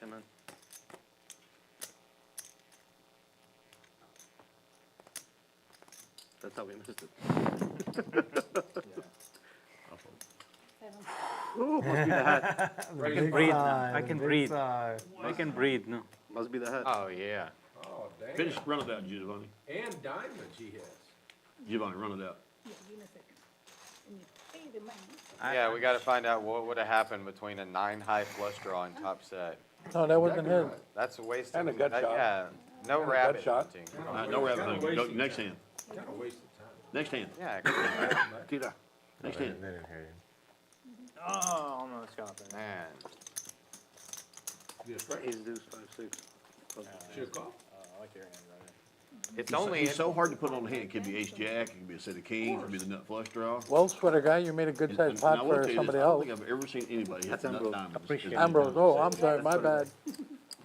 Hey, man. That's how we missed it. Seven. Oh, must be the hat. I can breathe now. I can breathe. I can breathe now. Must be the hat. Oh, yeah. Oh, damn. Finish, run it out, Giovanni. And diamonds he has. Giovanni, run it out. Yeah, give me a second. And you pay the money. Yeah, we got to find out what would have happened between a 9-high flush draw and top set. No, that wasn't his. That's a waste And a of gut shot. Yeah, no And a rabbit gut shot. hunting. No rabbit hunting. Go, next hand. Kind of wasted time. Next hand. Yeah, Tira. Next hand. They didn't hear you. Oh, almost got there. man. You straight? Ace, deuce, 5, 6. Should have called. I like your hand right. It's He's only so hard to put on the hand. It could be ace jack, it could be a set of kings, it could be the nut flush draw. Well, sweater guy, you made a good And sized I pot will for tell you somebody this, I don't else. think I've ever seen anybody hit That's nut Ambrose. diamonds. Appreciate it. Ambrose, oh, I'm sorry, my bad.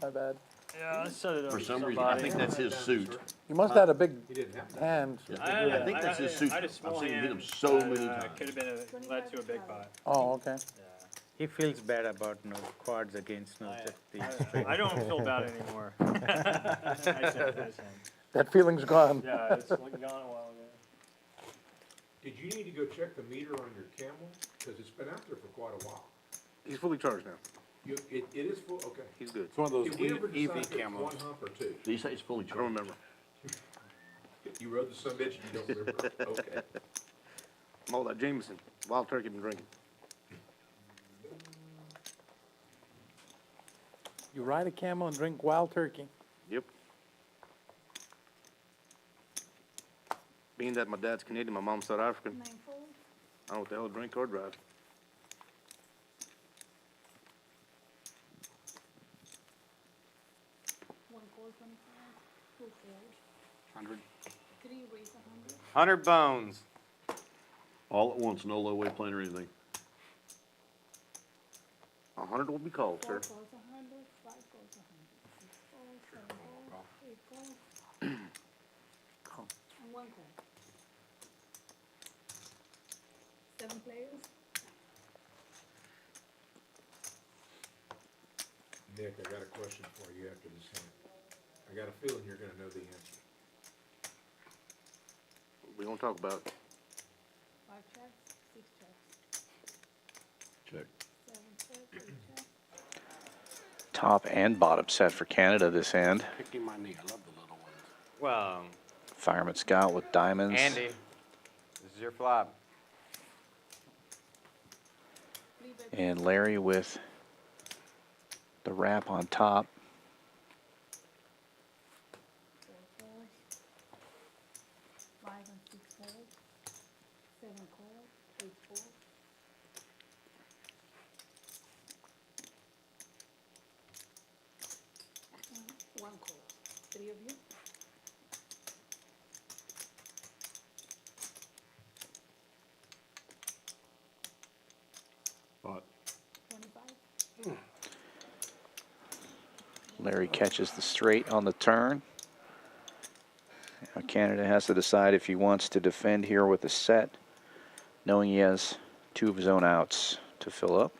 My bad. Yeah, I set it up For for some reason, I somebody. think that's his suit. You must have had a big He didn't have to. hand. I think that's his suit. I had a I've small seen him hit hand him so that, many times. Could have been led to a big pot. Oh, okay. He feels bad about quads against I don't feel bad anymore. I said. That feeling's gone. Yeah, it's gone a while ago. Did you need to go check the meter on your Camel? Because it's been out there for quite a while. He's fully charged now. It is full, okay. He's good. It's one of those Did we ever EV decide if it's camos. one hump or two? Did you say it's fully I charged? don't remember. You rode the son bitch and you don't remember? Okay. All that Jameson. Wild turkey been drinking. You ride a camel and drink wild turkey. Yep. Being that my dad's Canadian, my mom's South African, 9 fold. I don't know what the hell to drink or drive. One call 25. 2 fold. 100. 3 raise 100. 100 bones. All at once, no low way plan or anything. 100 will be called, 4 sir. calls 100. 5 calls 100. 6 calls, 7 calls, 8 calls. And 1 call. 7 players. Nick, I got a question for you after this hand. I got a feeling you're gonna know the answer. We gonna talk about it. 5 checks, 6 checks. Check. 7 checks, 8 checks. Top and bottom set for Canada this hand. Picking my knee. I love the little ones. Well, Fireman Scott with diamonds. Andy, this is your flop. And Larry with the wrap on top. 4 calls. 5 and 6 calls. 7 calls, 8 calls. And 1 call. 3 of you. Pot. 25. Larry catches the straight on the turn. Now Canada has to decide if he wants to defend here with a set, knowing he has 2 of his own outs to fill up.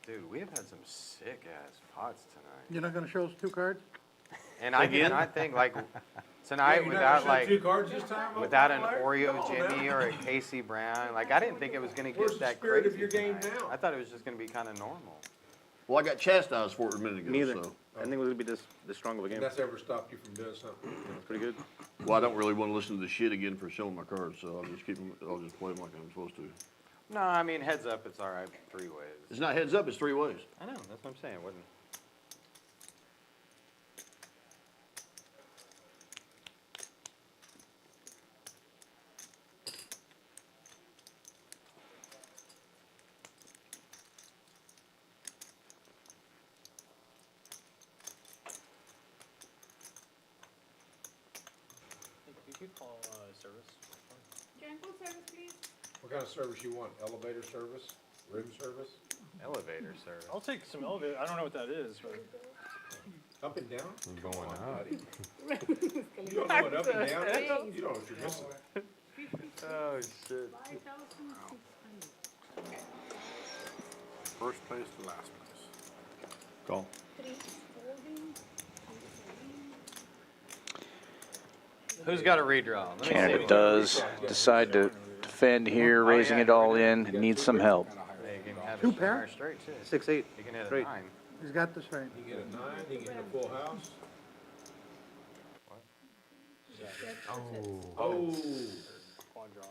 Dude, we have had some sick ass pots tonight. You're not gonna show us 2 cards? And I Again? cannot think like tonight without like Two cards this time? without an Larry? Oreo Come on Jimmy now. or a Casey Brown. Like I didn't think it was gonna Where's get the that spirit crazy of your game tonight. now? I thought it was just gonna be kind of normal. Well, I got chastised for it a minute ago. Neither. So. I think it was gonna be this strong of a game. That's ever stopped you from doing something? Pretty good. Well, I don't really want to listen to the shit again for showing my cards, so I'll just keep them. I'll just play them like I'm supposed to. No, I mean heads up, it's all right 3 ways. It's not heads up. It's 3 ways. I know, that's what I'm saying. It wasn't. You could call service. Janko service, please. What kind of service you want? Elevator service? Room service? Elevator service. I'll take some elevator. I don't know what that is, but Up and down? Going Come on, up. buddy. You don't know what up and down is? You don't know what you're missing. Oh shit. 5,600. First place to last place. Call. 3 folding. 2 folding. Who's got a redraw? Let me Canada see. does decide to defend here, raising it all in. Needs some help. Hey, you can have Two a pair? pair straight too. 6-8. You can hit a Straight. 9. He's got this right. He can get a 9, he can hit a full house. Oh. Quad draw.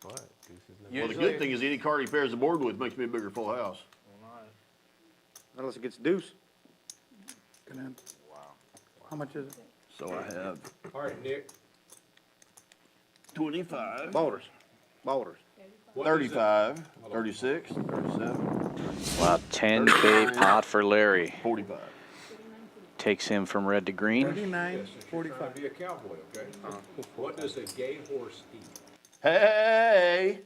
What? Deuces no. Well, the good thing is any card he pairs the board with makes me a bigger full house. Well, not. Unless it gets deuce. Can I- How much is it? So I have All right, Nick. 25, Ballers. Ballers. What is it? 35, 36, 37, Wow, 10K pot for Larry. 45. Takes him from red to green. 39, Yes, if you're trying 45. to be a cowboy, okay? What does a gay horse eat? Hey!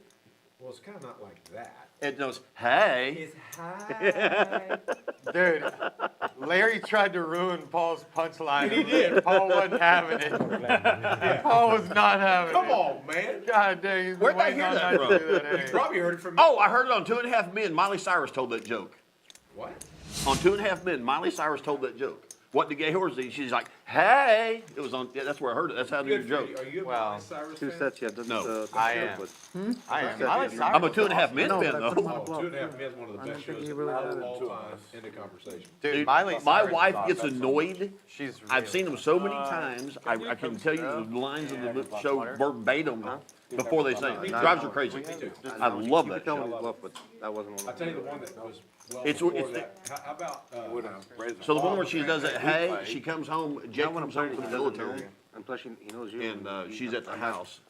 Well, it's kind of not like that. It goes, hey. Dude, Larry tried to ruin Paul's punchline. He did. Paul wasn't having it. Paul was not having Come it. on, man. God dang, he's been Where'd I waiting hear all that night from? to do that. You Hey. probably heard it from Oh, I heard it on 2.5 Men. Miley Cyrus told that joke. What? On 2.5 Men, Miley Cyrus told that joke. What did gay horse eat? She's like, hey. It was on, yeah, that's where I heard it. That's how I knew your Good for joke. you. Are you a Well, Miley Cyrus Two fan? sets, yeah. That's, No. I am. I am. Miley Cyrus I'm a is 2.5 Men No, fan, but I put him though. on a Oh, bluff. 2.5 Men's one of the I best didn't think shows he of really had it. all time. End of conversation. Dude, Miley My Cyrus wife is gets awesome. annoyed. She's I've really seen them so many times, I can tell you the lines of the show verbatim before they say it. It drives her crazy. I love that Tell me show. bluff, but that wasn't one I'll of tell them. you the one that was well It's- before it's- that. How about, So the one where she does it, hey, she comes home, Jake comes home from the military, And plus, he knows you. and she's at the house.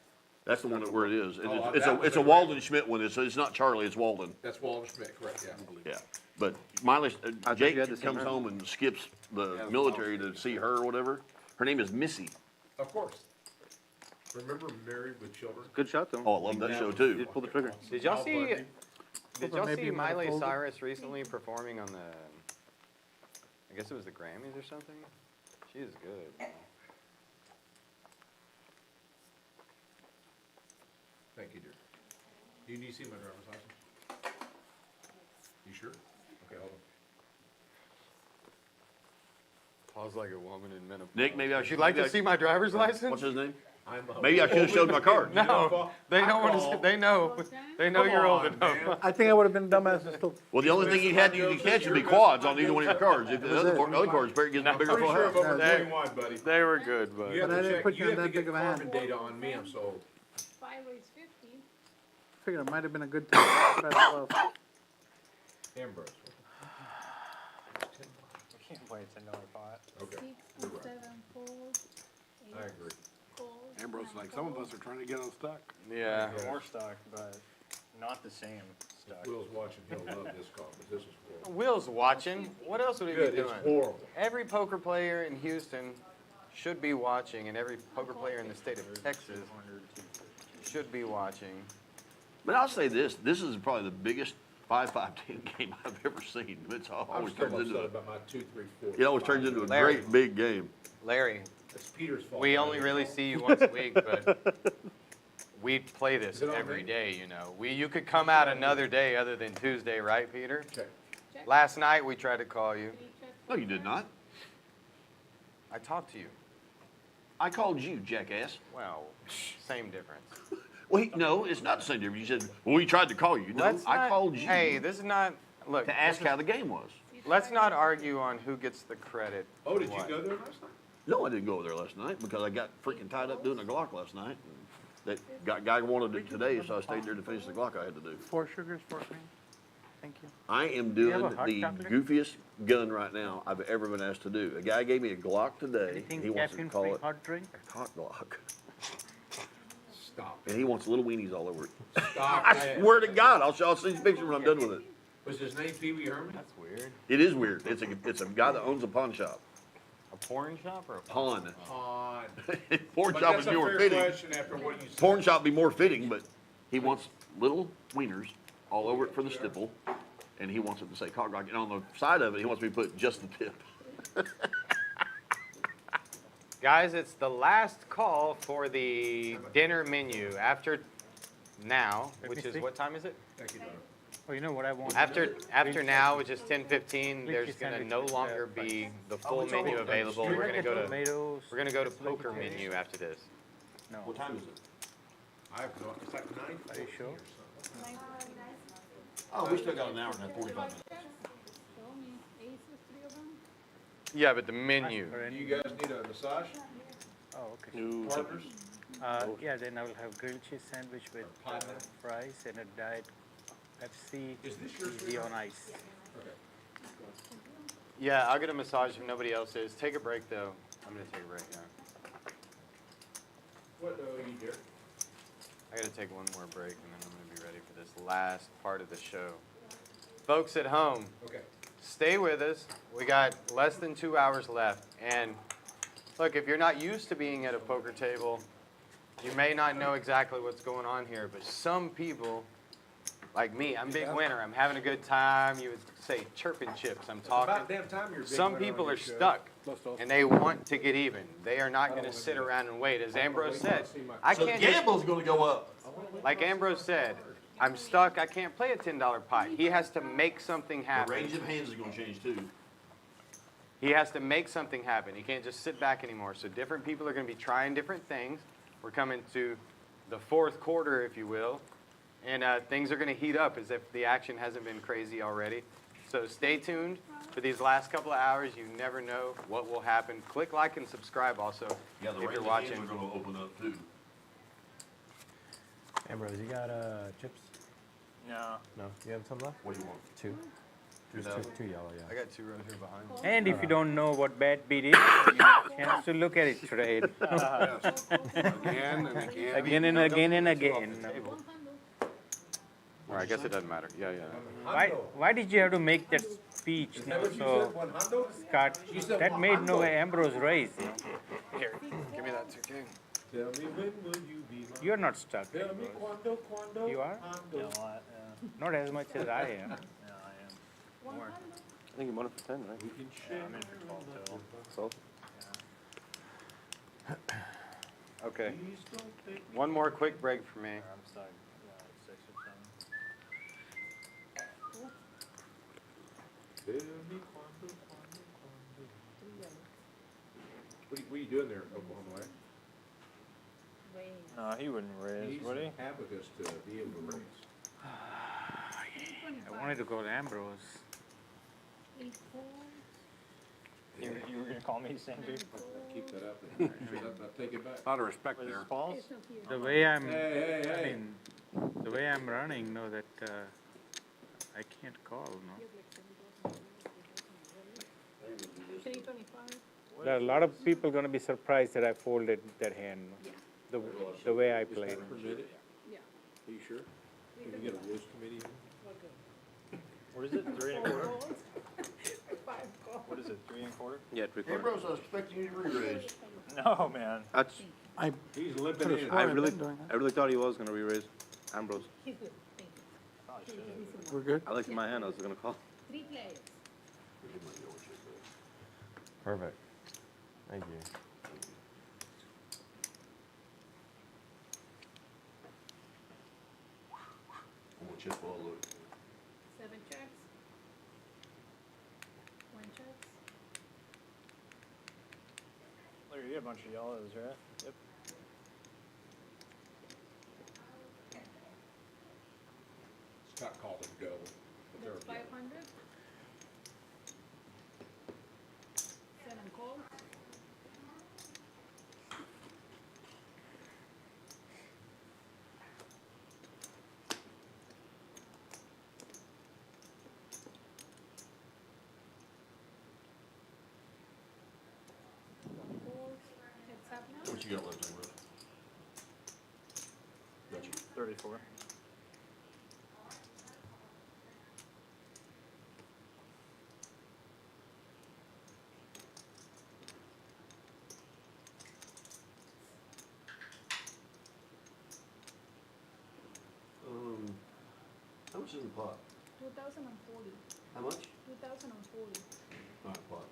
That's the one that where it is. And Oh, it's that a was it's a a Walden Schmidt one. It's not Charlie. It's Walden. that's Walter Schmidt, correct, yeah. Yeah. But Miley, I Jake you had the same comes hair. home and skips the military to see her or whatever. Her name is Missy. Of course. Remember Married with Children? Good shot, though. Oh, I love that show You too. did pull the trigger. Did y'all Al see? Bundy. Did But y'all maybe see you might have Miley pulled it. Cyrus recently performing on the? I guess it was the Grammys or something. She is good. Thank you, dear. Do you need to see my driver's license? You sure? Okay, hold on. Paul's like a woman in menopause. Nick, maybe I Would should you like maybe to I- see my driver's license? What's his name? I'm, Maybe I should have showed my card. No, they don't want to. They know. They know Come you're old on, enough. man. I think I would have been dumbass and still. Well, the only thing you had to catch would be quads on either one of your cards. If the other cards gives me a bigger Pretty full sure I'm house. over They- 21, buddy. They were good, but You have But I to didn't check, put you you in have to that big get of a hand. carbon data on me, I'm so old. 5 is 50. Figured it might have been a good time to try to bluff. Ambrose. We can't play a $10 pot. Okay, 6 you're and right. 7 folds. I agree. Calls, Ambrose, 9 like, some of calls. us are trying to get unstuck. yeah. Yeah. More stuck, but not the same stuck. Will's watching, he'll love this call, but this is horrible. Will's watching. What else would he Good, be it's doing? horrible. Every poker player in Houston should be watching, and every poker player in the state of Texas should be watching. But I'll say this: this is probably the biggest 5-5-10 game I've ever seen. It's I'm always still turns into upset about my 2, 3, 4. it always turns into a Larry. great big game. Larry, It's Peter's fault. we only really see you once a week, but we play this Is it on every me? day, you know. You could come out another day other than Tuesday, right, Peter? Okay. Last night we tried to call you. 3 check. No, you did not. I talked to you. I called you, jackass. Well, same difference. Wait, no, it's not the same difference. You said, well, we tried to call you. No, I not- called you Hey, this is not. Look, to ask how the game was. let's not argue on who gets the credit. Oh, for did you what. go there last night? No, I didn't go there last night because I got freaking tied up doing a Glock last night. That guy wanted it today, so I stayed there to finish the Glock I had to do. 4 sugars, 4 cream. Thank you. I am you have doing a hot the chocolate? goofiest gun right now I've ever been asked to do. A guy gave me a Glock today. Anything He wants to call caffeine-free it hot drink? a cock Glock. Stop. And he wants little weenies all over it. Stop I that. swear to God, I'll see the picture when I'm done with it. Was his name Pee Wee Herman? That's weird. It is weird. It's a guy that owns a pawn shop. A porn shop or a Pawn. On. Porn But shop that's would a be more fair fitting. question after what you said. Porn shop would be more fitting, but he wants little wieners all over it for the stipple. And he wants it to say cock Glock. And on the side of it, he wants me to put just the tip. Guys, it's the last call for the dinner menu after now, which is see. what time is it? Thank you, Donna. Oh, you know what I want? After now, which is 10:15, there's cheese gonna sandwich no with, longer fries. be the full menu available. We're gonna go to Tomatoes. poker menu after this. No. What time is it? I have no, it's like 9:50 Are you sure? or something. Oh, we still got an hour and 45 minutes. Show me, ace with 3 of them? Yeah, but the menu. Do you guys need a massage? Oh, okay. No. Partners? Yeah, then I will have grilled cheese sandwich with fries and a diet Pepsi Is this your easy on ice. Okay. Yeah, I'll get a massage if nobody else is. Take a break though. I'm gonna take a break now. What, you dear? I gotta take one more break and then I'm gonna be ready for this last part of the show. Folks at home, Okay. stay with us. We got less than 2 hours left. And look, if you're not used to being at a poker table, you may not know exactly what's going on here, but some people, like me, I'm a big winner. I'm having a good time. You would say chirping chips. I'm talking. About damn time you're a big Some winner people on are your show. stuck and they want to get even. They are not going to wanna sit do that. around and wait. As Ambrose wait till I said, see my- I So can't just, gamble's gonna go up. like Ambrose said, I'm stuck. I can't play a $10 pot. He has to make something The happen. range of hands is gonna change too. He has to make something happen. He can't just sit back anymore. So different people are going to be trying different things. We're coming to the fourth quarter, if you will, and things are going to heat up as if the action hasn't been crazy already. So stay tuned for these last couple of hours. You never know what will happen. Click like and subscribe also Yeah, the if range you're of watching. hands are gonna open up too. Ambrose, you got chips? No. No. You have some left? What do you want? Two. There's two yellow, yeah. I got two rows here behind. And if you don't know what bad beat is, you have a chance to look at it today. Again and again. Again and again and again. Or I guess it doesn't matter. Yeah, yeah. Why did you have to make that speech? Is No, that what you so said, one hundo? Scott, that made no Ambrose raise. Here, give me that 2K. Tell me when will you be my... You're not stuck. Tell me Ambrose. quando. You are? Yeah, Hundo. a lot, Not as much as I am. yeah, I am. More. I think you won it for 10, right? We can Yeah, share. I'm in for 12 total. So, Okay. One more quick break for me. I'm stuck, like 6 or 7. Tell me quando. What are you doing there, Oklahoma? No, he wouldn't raise, He's would he? abacus to be able to raise. I wanted to go to Ambrose. 8 4. You were gonna call me Sandy? Keep that up. Should I take it back? A lot of respect With his there. balls? It's not here. The way I'm, Hey, I hey. mean, the way I'm running, no, that I can't call, no. 325. There are a lot of people going to be surprised that I folded that hand, no? the way I played. Permitted? Yeah. Are you sure? Can you get a rules committee? What is it, 3 1/4? 5 calls. What is it, 3 1/4? yeah, 3/4. Ambrose, I was expecting you to re-raise. No, man. That's, He's limping in. I really thought he was gonna re-raise Ambrose. He's good. Thank you. Probably should. We're good? I looked in my hand, I was gonna call. 3 players. Perfect. Thank you. I'm gonna chip ball look. 7 checks. 1 checks. Larry, you had a bunch of yellows, right? Yep. Scott called him go. But they're- That's 500. 7 calls. Heads up now. What you got left, Ambrose? Got you. 34. How much is in the pot? 2040. How much? 2040. Not pot.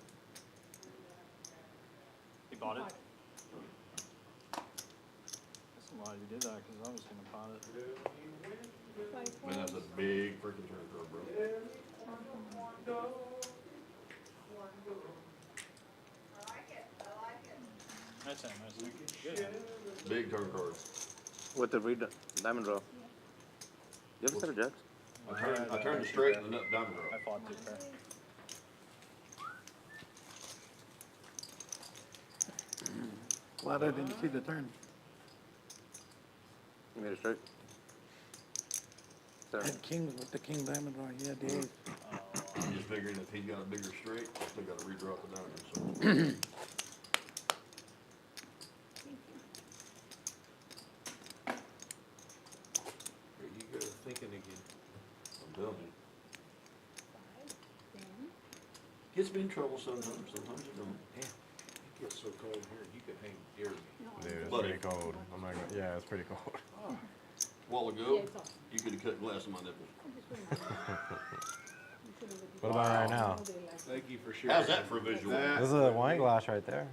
He bought it? Pot. That's a lot you did that, because I was gonna pot it. Man, that's a big freaking turn curve, bro. That's interesting. Good. Big turn curve. With the diamond draw. You ever set a jacks? I turned the straight and the nut diamond I draw. fought too fair. Glad I didn't see the turn. You made it straight? Sorry. Had kings with the king diamond draw, he had the ace. I'm just figuring if he's got a bigger straight, I still gotta redraw the diamond, so. Here you go, thinking again. I'm telling you. Gets me in trouble sometimes it don't. It gets so cold here, you could hang deer meat. Dude, it's Buddy. pretty cold. I'm not gonna, yeah, it's pretty cold. A while ago, you could've cut glass in my nipples. What about right now? Thank you for sharing. How's that for a visual? This is a wine glass right there.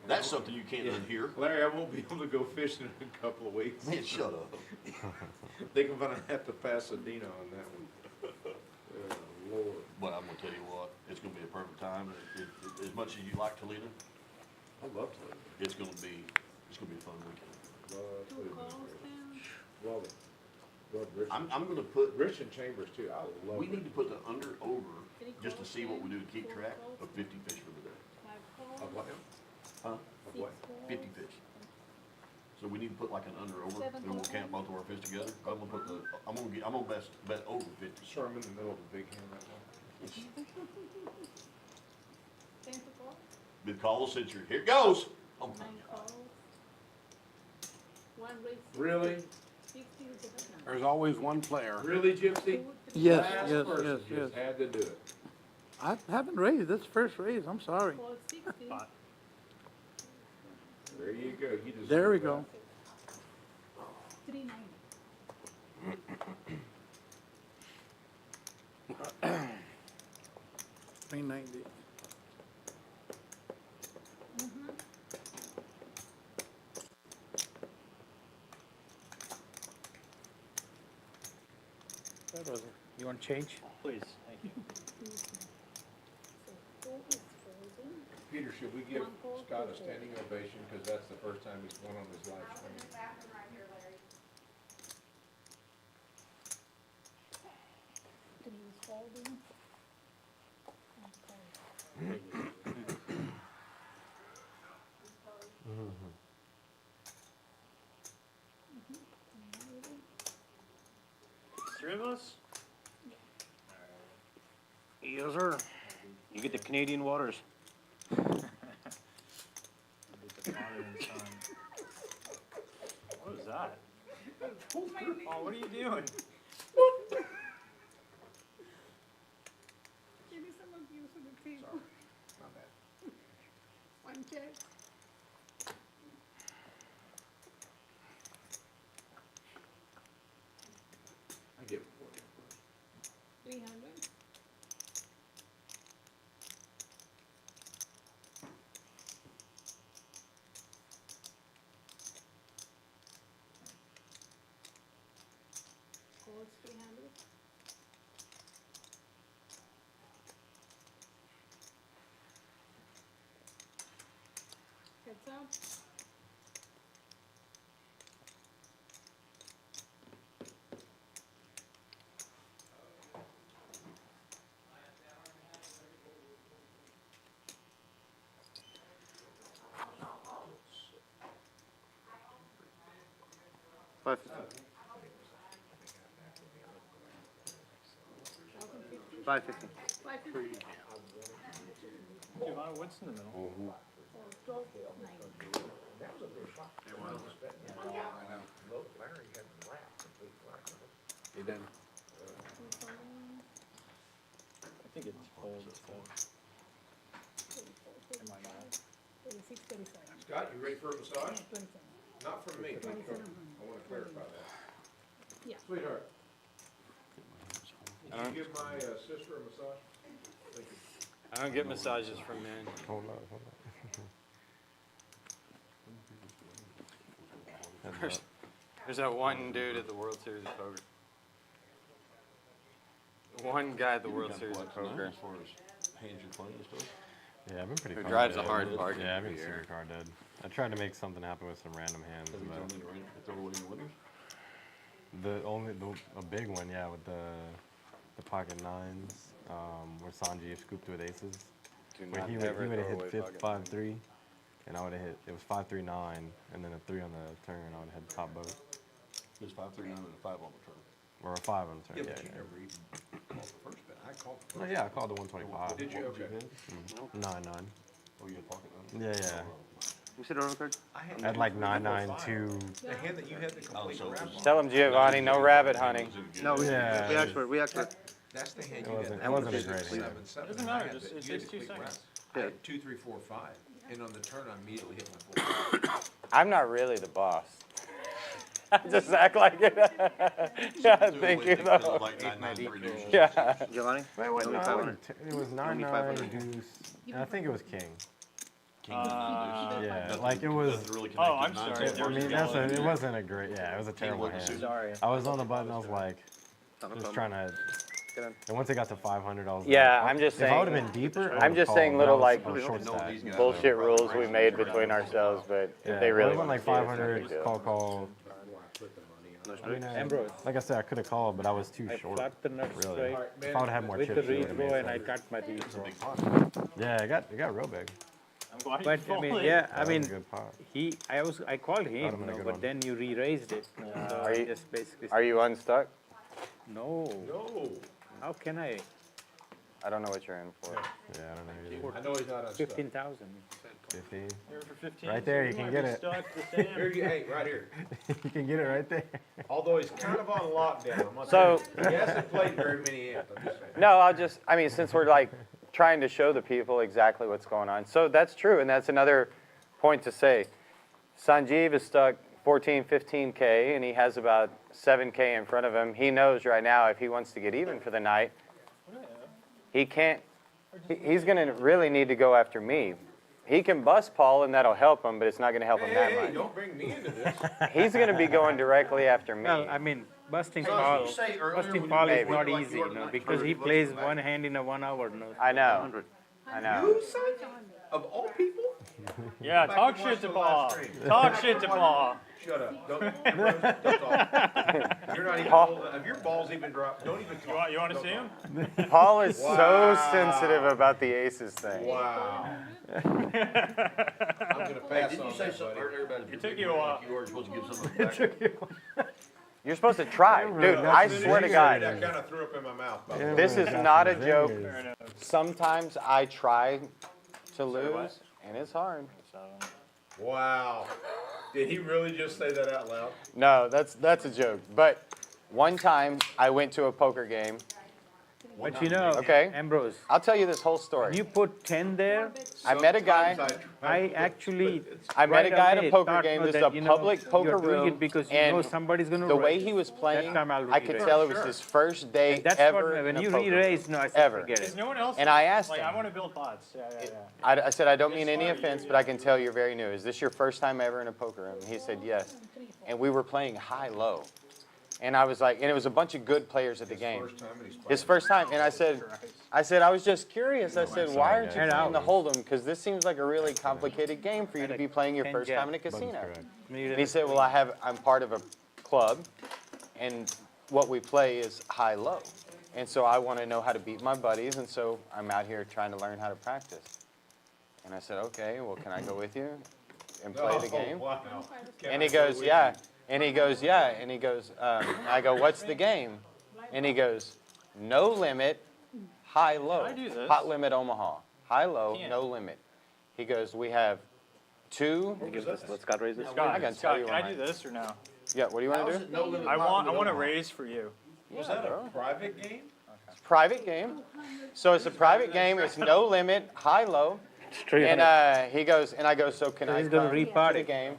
That's something you can't unhear. Larry, I won't be able to go fishing in a couple of weeks. Man, shut up. Think I'm gonna have to Pasadena on that one. Oh, Lord. But I'm gonna tell you what, it's gonna be a perfect time. As much as you like Toledo, I love Toledo. it's gonna be a fun weekend. Love Toledo. Love it. Love Rich. I'm gonna put, Rich and Chambers too, I love we it. need to put the under over just to see what we do to keep track of 50 fish for the day. Of what now? Huh? Of what? 50 fish. So we need to put like an under over, then we'll count both of our fish together. I'm gonna bet over 50. Sure, I'm in the middle of a big hand right now. Big call of the century. Here it goes. Oh my God. Really? There's always one player. Really, Gypsy? Yes, Last yes, person yes, just yes. had to do it. I haven't raised, this first raise, I'm sorry. There you go. You deserve There we that. go. 390. That was it. You want to change? Please, thank you. Peter, should we give Scott a standing ovation, because that's the first time he's won on his live stream? Three of us? Yes, sir. You get the Canadian waters. What is that? Oh, what are you doing? Give me some abuse on the table. My bad. One check. I give it 300. Calls 300. Heads up. $5.50. 5.50. 550. Dude, what's in the middle? 1290. Larry had wrapped complete black. You done? I think it's cold. Am I not? 36, 37. Scott, you ready for a massage? 27. Not from me. 27. I want to clarify that. Yeah. Sweetheart, can you give my sister a massage? Thank you. I don't get massages from men. Hold on, hold on. There's that one dude at the World Series of Poker. one guy at the World Series of Poker. As far as hands you're playing and stuff. Yeah, I've been pretty. Who card drives a dead. hard bargain Yeah, I've been every year. super card dead. I tried to make something happen with some random hands, Have you but told me to throw away your winners? a big one, yeah, with the pocket nines, where Sanjeev scooped with aces. Do Where not he ever would have throw hit away fifth pocket 5-3, and I would have hit. It was 5-3-9, and then a 3 on the turn. I would have had top boat. There's 5, 3, 9, and a 5 on the turn. Or a 5 on the turn. Yeah, but you Yeah. never even called the first bet. I called the Oh, first. yeah, I called the 125. Did you? Mm. Okay. 9-9. Oh, you had pocket nine? Yeah, yeah. You said on card? I had like 9-9-2. The hand that you had the complete wrap on. Tell him, Giovanni, no rabbit hunting. No, Yeah. we actually. That's the hand It you wasn't- had. it wasn't a Six, great seven, hand. seven, Doesn't and matter, I had just- the- it you had takes the 2 complete seconds. wrap. I had 2, 3, 4, 5, and on the turn I immediately hit my full. I'm not really the boss. I just act like it. Yeah, thank you though. Like 9-9 reduced. Yeah. Giovanni? Wait, what? Only No, I 500. wouldn't it was 9-9 500. deuce. And I think it was king. King is reduced. Yeah, Nothing- like it was. nothing really Oh, I'm connected. sorry. Nine, I mean, There was it wasn't a great. Yeah, it was a terrible wasn't hand. suited. Sorry. I was on the button. I was like, just trying to. Get in. And once it got to 500, I was. Yeah, like, I'm just if I would saying- have been deeper, I I'm would've just called, saying but little, I like, was short know stack. these guys. Bullshit rules we made between ourselves, but Yeah, if they really I went like want to see it, it's 500, no big deal. call. I mean, Ambrose. like I said, I could have called, but I was too I short. flat the nuts Really. straight If I would have had more with the chips, it would've made redraw and I sense. cut my redraw. Yeah, it got real big. I'm glad you But I folded. mean, yeah, That I was mean, a good pot. I called I'm him, gonna go but on. then you re-raised it. So Are I you- just basically Are you unstuck? no. No. How can I? I don't know what you're in for. Yeah, I don't know. Either. I know he's not unstuck. 15,000. 15. Here for 15. Right there, you so can might get be it. stuck the same. Here you, hey, right here. You can get it right there. Although he's kind of on lockdown. I'm not So- saying- he hasn't played very many hands. I'm just saying. No, I mean, since we're like trying to show the people exactly what's going on. So that's true, and that's another point to say. Sanjeev is stuck 14, 15K, and he has about 7K in front of him. He knows right now if he wants to get even for the night, he can't, he's going to really need to go after me. He can bust Paul, and that'll help him, but it's not going to help him that Hey, much. don't bring me into this. He's going to be going directly after me. Well, I mean, busting So Paul, you say earlier busting when Paul you- is not like easy, you you were know, like- because he plays one hand in a 1 hour. No. I know. 100. I know. You, son? Of all people? Yeah, Back talk and watch shit to the Paul. live stream. Talk shit to Paul. Shut up. Don't talk. You're not even Paul- old. If your balls even drop, don't even talk. You want to Don't see talk. him? Paul is so Wow. sensitive about the aces thing. Wow. I'm gonna Hey, pass didn't on you say that, something buddy. earlier about It took you a while. you were supposed to give something back? You're supposed to try. Dude, that's I the swear to thing. God, That kind of threw up in my mouth. by the Yeah, way. this is Got not a some joke. zingers. Sometimes I try to what? lose, and it's hard. Wow. Did he really just say that out loud? No, that's a joke. But one time I went to a poker game. But you know, Okay. Ambrose, I'll tell you this whole story. you put 10 there. I met a guy. Sometimes I actually. I met a right guy at away a poker thought, game. no, This is that, a you know, public poker you're doing room, it because you know and somebody's going to the way raise. he was playing, time I'll I could re-raise. tell it was his first day That's ever what, when in a you poker re-raise, room. no, I said Ever. forget Is it. no one else? And I asked like, him. I want to build pots. Yeah, yeah, yeah. I said, I don't mean any offense, but I can tell you're very new. Is this your first time ever in a poker room? And he said, yes. And we were playing high-low. And I was like, and it was a bunch of good players at the game. First time and he's His first time. And I said, I was just curious. I said, why aren't you Head playing the out. Hold'em? Because this seems like a really complicated game for you to be playing your 10 first jack. time in a casino. correct. And he said, well, I'm part of a club, and what we play is high-low. And so I want to know how to beat my buddies, and so I'm out here trying to learn how to practice. And I said, okay, well, can I go with you and play the game? Wow. And he goes, yeah. And he goes, yeah. And he goes, I go, what's the game? And he goes, no limit, high low. Can I do this? Hot limit Omaha. High low, Can't. no limit. He goes, we have two. Let Scott raise it. I gotta tell you Can what I do this or no? Yeah, what do you want to do? No limit. I want to raise for you. Was that a private game? Private game. So it's a private game. It's no limit, high low. And he goes, and I go, so can I he's gonna come to re-pot the it. game?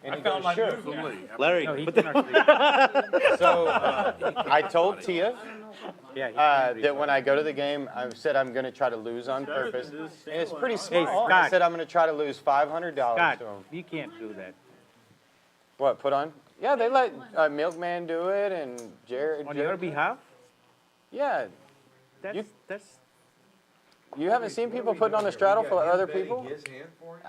And I he found goes, my sure. move now. Larry, No, he put the cannot. So I told Tia Yeah, he that when I go to the game, I said I'm going to try to lose on purpose. And it's pretty small. I Scott. said I'm going to try to lose $500 Scott, to him. you can't do that. What, put on? Yeah, they let Milkman do it and Jared. On your behalf? Yeah, that's You haven't seen people putting on a straddle for other people?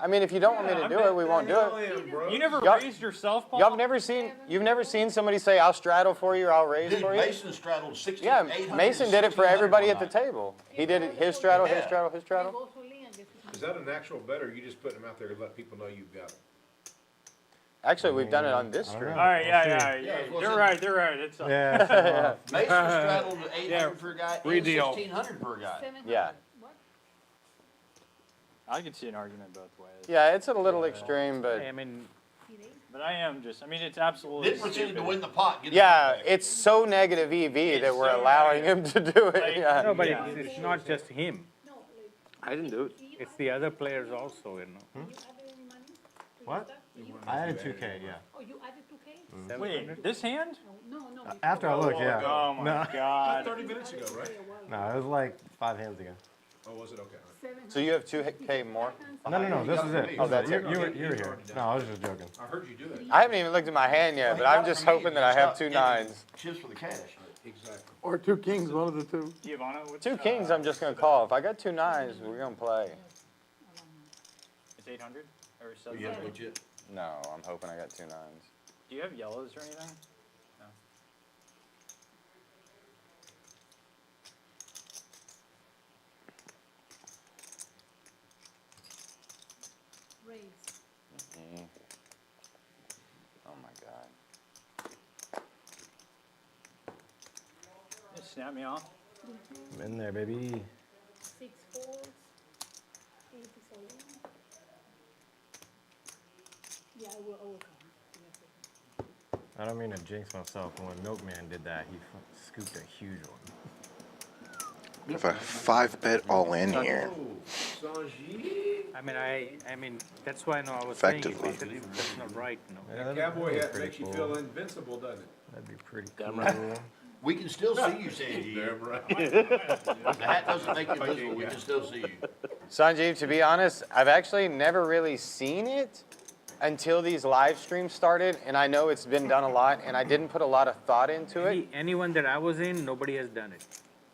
I mean, if you don't want me to do it, we won't do it. You never Y'all- raised yourself, Paul? You've never seen somebody say, I'll straddle for you or I'll raise Dude, for you? Mason straddled 16. Yeah, 800, Mason did it for 1600 everybody at one the night. table. He did it, his straddle, his Yeah. straddle, his straddle. Is that a natural bet, or are you just putting them out there to let people know you've got them? Actually, we've done it on this stream. All right, yeah. They're right. It's Yeah. Mason straddled 800 per guy free and deal. 1600 per guy. Yeah. I could see an argument both ways. Yeah, it's a little extreme, but. I mean, But it's absolutely Then proceeded to stupid. win the pot. Get the Yeah, pot back. it's so negative EV that we're allowing him to do it. Yeah. no, but it's not just him. I didn't do it. It's the other players also, you know. What? I added 2K, yeah. Oh, you added 2K? Wait, this hand? No. After I looked, yeah. Oh my god. 30 minutes ago, right? No, it was like 5 hands ago. Oh, was it? Okay. So you have 2K more? No, this is it. Oh, that's you, it. you were here. No, I was just joking. I heard you do that. I haven't even looked at my hand yet, but I'm just hoping that I have 2 9s. Chips for the cash. Exactly. Or 2 kings, one of the 2. Giovanna, what's 2 kings, I'm just gonna call. If I got 2 9s, we're gonna play. It's 800 or Oh, yeah, legit. No, I'm hoping I got 2 9s. Do you have yellows or anything? No. Raise. Oh my god. Just snap me off. I'm in there, baby. 6 4s. 8 is a win. Yeah, I will overcome. I don't mean to jinx myself, but when Milkman did that, he scooped a huge one. We have a 5-bet all in here. I mean, that's why I was saying Effectively. that's not right, no. Yeah, Cowboy hat pretty makes you cool. feel invincible, doesn't it? That'd be pretty Damn cool. right. We can still see you, Sanjeev. Damn right. The hat doesn't make you visible. We can still see you. Sanjeev, to be honest, I've actually never really seen it until these live streams started, and I know it's been done a lot, and I didn't put a lot of thought into it. Anyone that I was in, nobody has done it.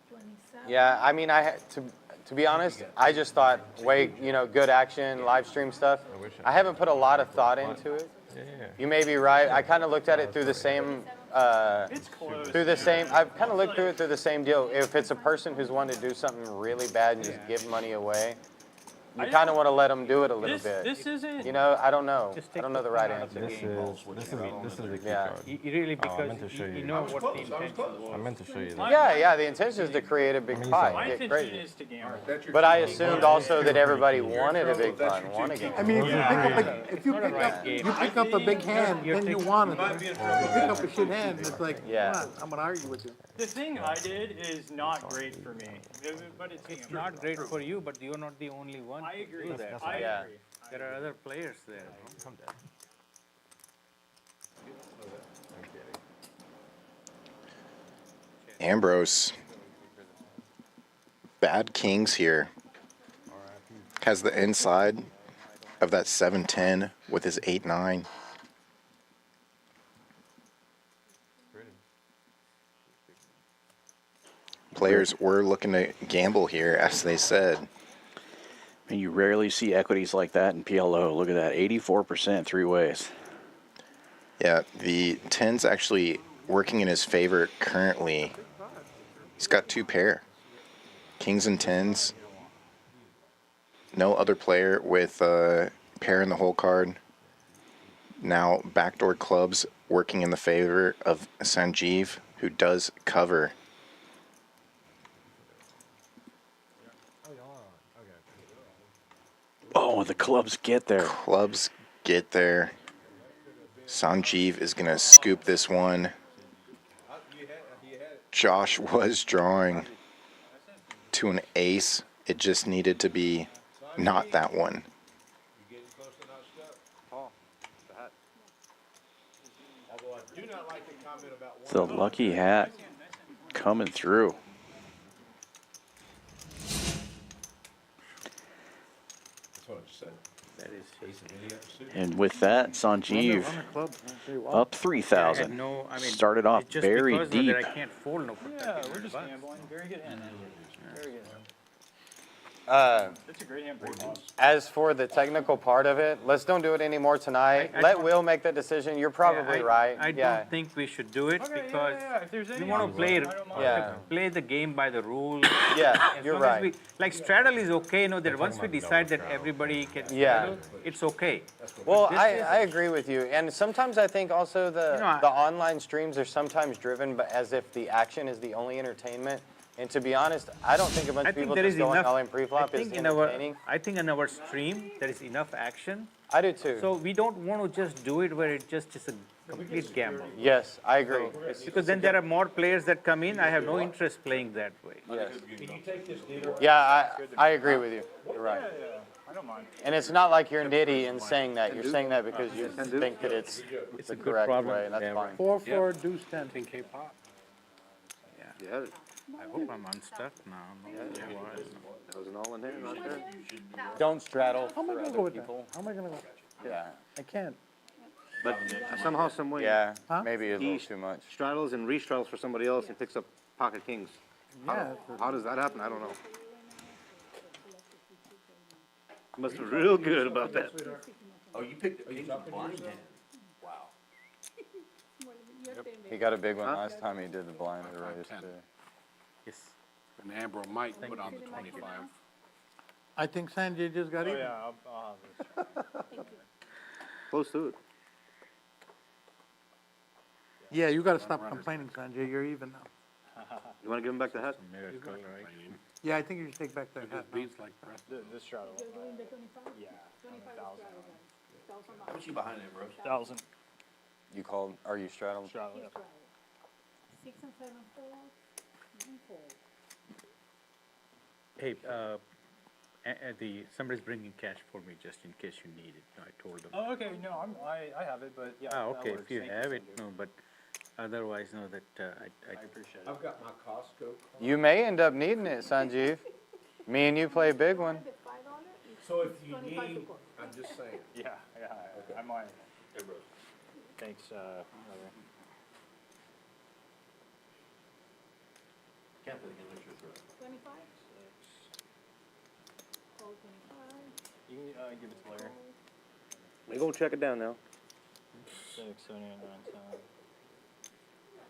27. Yeah, I mean, I had to be honest, I just thought, good action, live stream stuff. I haven't put a lot of thought into it. Yeah. You may be right. I kind of looked at it through the same, It's close. I've kind of looked through it through the same deal. If it's a person who's wanting to do something really bad and just give money away, you kind of want to let them do it a little bit. This isn't. You know, I don't know. Just I take don't know the the right fun out of answer. This is the key Yeah. card. You really, Oh, I because meant to show you you. know what the close, I was intention close. was. I meant to show you that. Yeah, the intention is to create a big pot, My get intention crazy. is to gamble. But I assumed also that everybody wanted a big pot, won a game. I mean, if you pick up game. you pick up a big hand, You're then you taking- want it. If you pick up a shit hand, it's like, Yeah. come on, I'm gonna argue with you. The thing I did is not great for me, but it's It's not great for you, but you're not the only one. I to agree. do that. I Yeah. agree. There are other players there. Come down. Ambrose. Bad kings here. Has the inside of that 7-10 with his 8-9. Players were looking to gamble here, as they said. And you rarely see equities like that in PLO. Look at that, 84% 3 ways. Yeah, the 10's actually working in his favor currently. He's got 2 pair. Kings and 10s. No other player with a pair in the hole card. Now backdoor clubs working in the favor of Sanjeev, who does cover. Oh, the clubs get there. Clubs get there. Sanjeev is going to scoop this one. Josh was drawing to an ace. It just needed to be not that one. The lucky hat coming through. That's what I just said. That is. And with that, Sanjeev up 3,000. No, I mean, Started off it's just very because of deep. that I can't fold no Yeah, protection. we're just gambling. Very good hand. Very good. That's a great hand, boss. As for the technical part of it, let's don't do it anymore tonight. I Let don't- Will make that decision. You're probably right. I Yeah. don't think we should do it because If there's we any want to play, Yeah. play the game by the rules. Yeah, As you're long as right. we- Like straddle is okay, you know, that once we decide that everybody can Yeah. straddle, it's okay. Well, This I is- agree with you. And sometimes I think also the online streams are sometimes driven as if the action is the only entertainment. And to be honest, I don't think a bunch I of think people there just is going enough. all in pre-flop is entertaining. I think in our stream there is enough action. I do too. So we don't want to just do it where it just is a complete gamble. Yes, I agree. Because then there are more players that come in. I have no interest playing that way. Yes. Can you take this dealer? Yeah, I agree with you. You're right. Yeah, I don't mind. And it's not like you're nitty in saying that. You're saying that because you think that it's the correct way, and that's fine. 4-4 deuce 10. 10K pot. Yeah, I hope I'm unstuck now. that was an all in hand right there. Don't straddle How am I for gonna other go with that? people. How am I gonna go? Yeah. I can't. But somehow, some way, Yeah, Huh? maybe a little too much. straddles and restraddles for somebody else and picks up pocket kings. Yeah. How does that happen? I don't know. Must be real good about that. Oh, you picked the king of the blind hand. Wow. He got a big one last time he did the blind raise too. Yes. And Ambrose might put on the 25. I think Sanjay just got Oh, even. yeah, I'll have this. Close to it. Yeah, you gotta stop complaining, Sanjay. You're even now. You want to give him back the hat? Miracle, right? Yeah, I think you should take back that hat. now. Beats like press. This straddle. Yeah. 1,000. What's you behind it, bro? 1,000. You called, are you straddled? Straddle, yeah. 6 and 7 fours, 9 fours. Hey, somebody's bringing cash for me just in case you need it. I told them. Oh, okay, no, I have it, but yeah. Ah, that okay, works. if you Thank have it, Sandy. no, but otherwise, no, that I appreciate it. I've got my Costco card. You may end up needing it, Sanjeev. Me and you play a big one. So if you need, I'm just saying. Yeah, I might. Thanks, brother. Can't put again, make sure it's right. 25? Call 25. You can give it to Larry. We're going to check it down now. 6, 7, 8, 9, 10.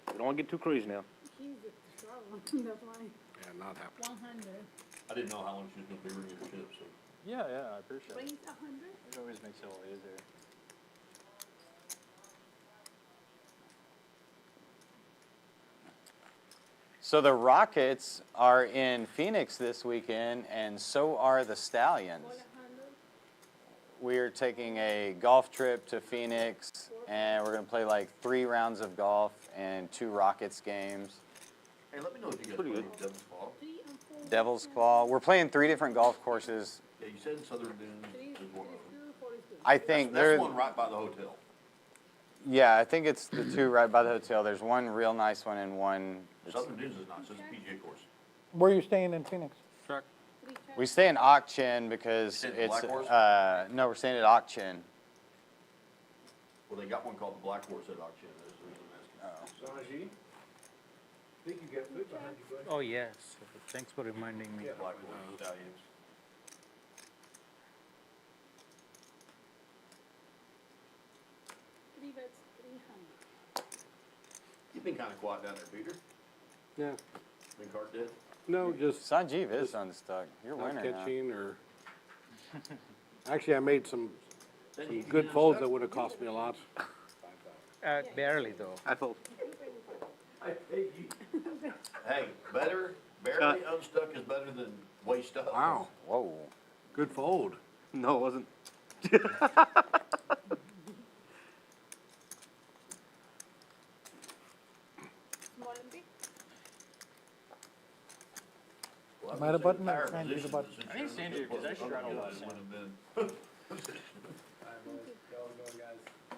We don't want to get too crazy now. He's a struggle, that's why. Yeah, not happening. 100. I didn't know how long she was gonna be ringing the ship, so. Yeah, I appreciate it. Raise 100. It always makes it a little easier. So the Rockets are in Phoenix this weekend, and so are the Stallions. We are taking a golf trip to Phoenix, and we're going to play like 3 rounds of golf and 2 Rockets games. Hey, let me know if you guys Pretty play good. Devil's Claw. Devil's Claw. We're playing 3 different golf courses. Yeah, you said Southern Dunes is one of them. I think That's there. one right by the hotel. Yeah, I think it's the 2 right by the hotel. There's one real nice one and one. Southern Dunes is nice, it's a PGA course. Where are you staying in Phoenix? We stay in Auction because You said it's. Black Horse? No, we're staying at Auction. Well, they got one called the Black Horse at auction. There's the reason I'm asking. Sanjay, think you got food behind you, buddy? Oh, yes. Thanks for reminding me. Black Horse, Stallions. Three bets, 300. You've been kinda quiet down there, Peter. Yeah. Been cart dead. No, just Sanjeev is unstuck. You're not winning now. catching or. Actually, I made some good folds that would have cost me a lot. Barely, though. I fold. Hey, barely unstuck is better than way stuck. Wow. Whoa. Good fold. No, it wasn't. Small and big. Well, Am I the button or higher Sanjay the position button? since I think you're in Sanjay, the 'cause I plus, straddled otherwise last it time. would've been-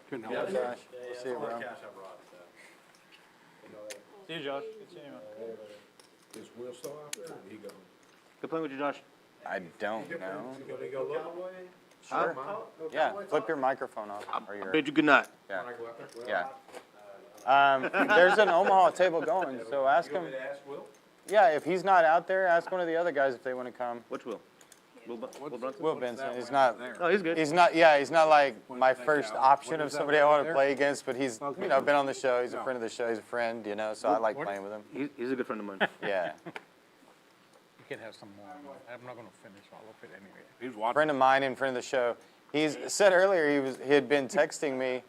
Couldn't Yeah, help it. Josh. We'll see you, bro. See you, Josh. Good seeing you, man. Is Will still out there, or did he go? Good playing with you, Josh. I don't know. Can we go look? Sure. Yeah, flip your microphone off. Or your, Bid you good night. yeah. Yeah. There's an Omaha table going, so ask him. Ask Will? Yeah, if he's not out there, ask one of the other guys if they want to come. Which Will? Will Brunson? Will Benson. He's not. Oh, he's good. He's not. Yeah, he's not like my first option of somebody I want to play against. But he's, you know, been on the show. He's a friend of the show. He's a friend. You know, so I like playing with him. He's a good friend of mine. Yeah. You can have some more. I'm not gonna finish all of it anyway. He's watching. Friend of mine and friend of the show. He's said earlier he had been texting me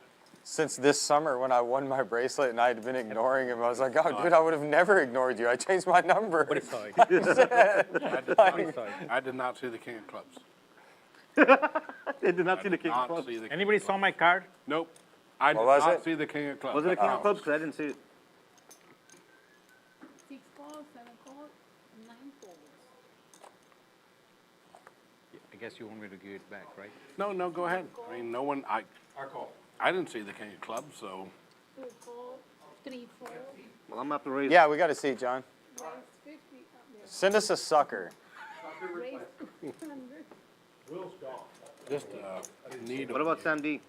since this summer when I won my bracelet, and I had been ignoring him. I was like, oh, dude, I would have never ignored you. I changed my number. I did not see the King of Clubs. They did not see the King of Clubs. Anybody saw my card? Nope. I did What was not it? see the King of Clubs. Was it a King of Clubs? Because I didn't see it. 6 calls, 7 calls, 9 calls. I guess you want me to give it back, right? No, go ahead. I mean, no one, Our call. I didn't see the King of Clubs, so. 2 calls, 3 4. Well, I'm up to raise. Yeah, we got a seat, John. Raise 50 up there. Send us a sucker. Raise 200. Will's gone. Just need. What about Sam D?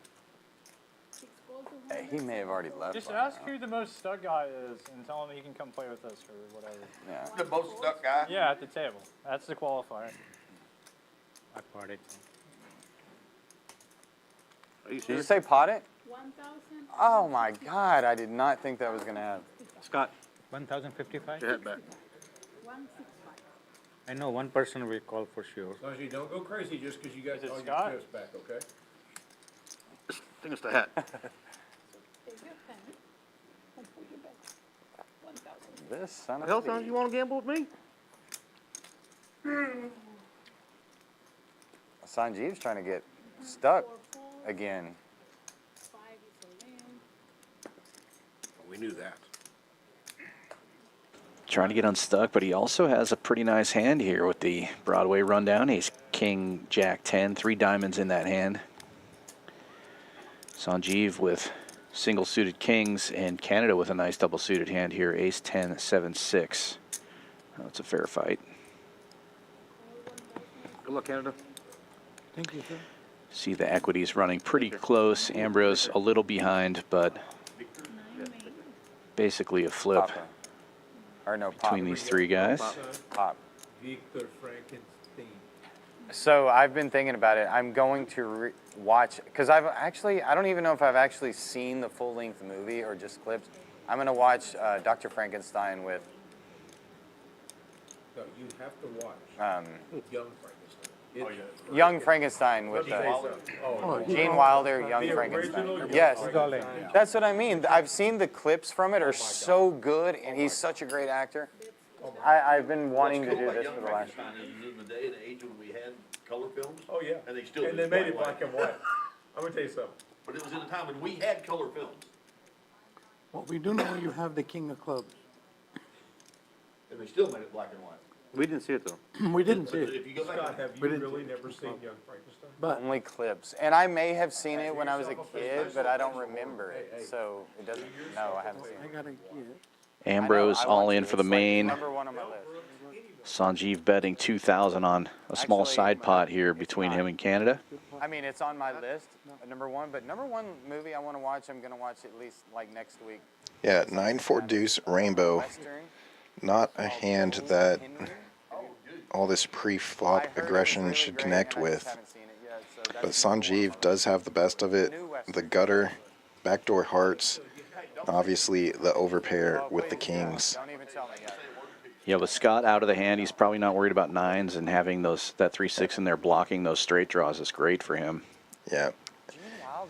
6 calls, Hey, he may have already left. Just by ask now. who the most stuck guy is and tell him he can come play with us or whatever. Yeah. The most stuck guy? Yeah, at the table. That's the qualifier. I bought it. Are you Did you serious? say pot it? 1,000. Oh my God, I did not think that was gonna happen. Scott, 1,055? your head back. 165. I know one person will call for sure. As long as you don't go crazy just because you got Is it all your Scott? chips back, okay? I think it's the hat. Take your pen and put it back. 1,000. This son The of hell, a son, you want to gamble with me? Sanjeev's trying to get stuck 4 calls, again. 5 is a win. We knew that. Trying to get unstuck, but he also has a pretty nice hand here with the Broadway rundown. Ace, King, Jack 10, 3 diamonds in that hand. Sanjeev with single suited kings, and Canada with a nice double suited hand here. Ace 10, 7, 6. Oh, it's a fair fight. Good luck, Canada. Thank you, sir. See the equities running pretty close. Ambrose a little behind, but 9 made. basically a flip Papa. Or no, pop. between these 3 guys. Pop. Victor Frankenstein. So I've been thinking about it. I'm going to watch, because I don't even know if I've actually seen the full-length movie or just clips. I'm going to watch Dr. Frankenstein with No, you have to watch Young Frankenstein. Young Frankenstein with Gene Wilder, Young The Frankenstein. original Young Yes, Frankenstein. that's what I mean. I've seen the clips from it are so good, and he's such a great actor. I've been wanting to do this for the last. In the day and age when we had color films. Oh, yeah. And they still And do they made it black black and white. I'm gonna tell you something. But it was in a time when we had color films. Well, we do know you have the King of Clubs. And they still made it black and white. We didn't see it, though. We didn't see But it, if you go back. Scott, have you really never seen Young Frankenstein? but Only clips, and I may have seen it when I was a kid, but I don't remember it. So it doesn't. No, I haven't seen I it. gotta get. Ambrose I all want in to. for the It's like main. number 1 on my list. Sanjeev betting 2,000 on a small Actually, side pot here between him and Canada. I mean, it's on my list, number 1. But number 1 movie I want to watch, I'm gonna watch at least like next week. Yeah, 9-4 deuce rainbow. Western. Not a hand that Henry. all this pre-flop I heard it was aggression really should great, connect and I just with. haven't seen it yet, so But that's number 1. Sanjeev does have the best of it. The gutter, backdoor hearts, obviously the overpair with the kings. Don't even tell me yet. Yeah, with Scott out of the hand, he's probably not worried about 9s, and having that 3-6 in there blocking those straight draws is great for him. Yeah.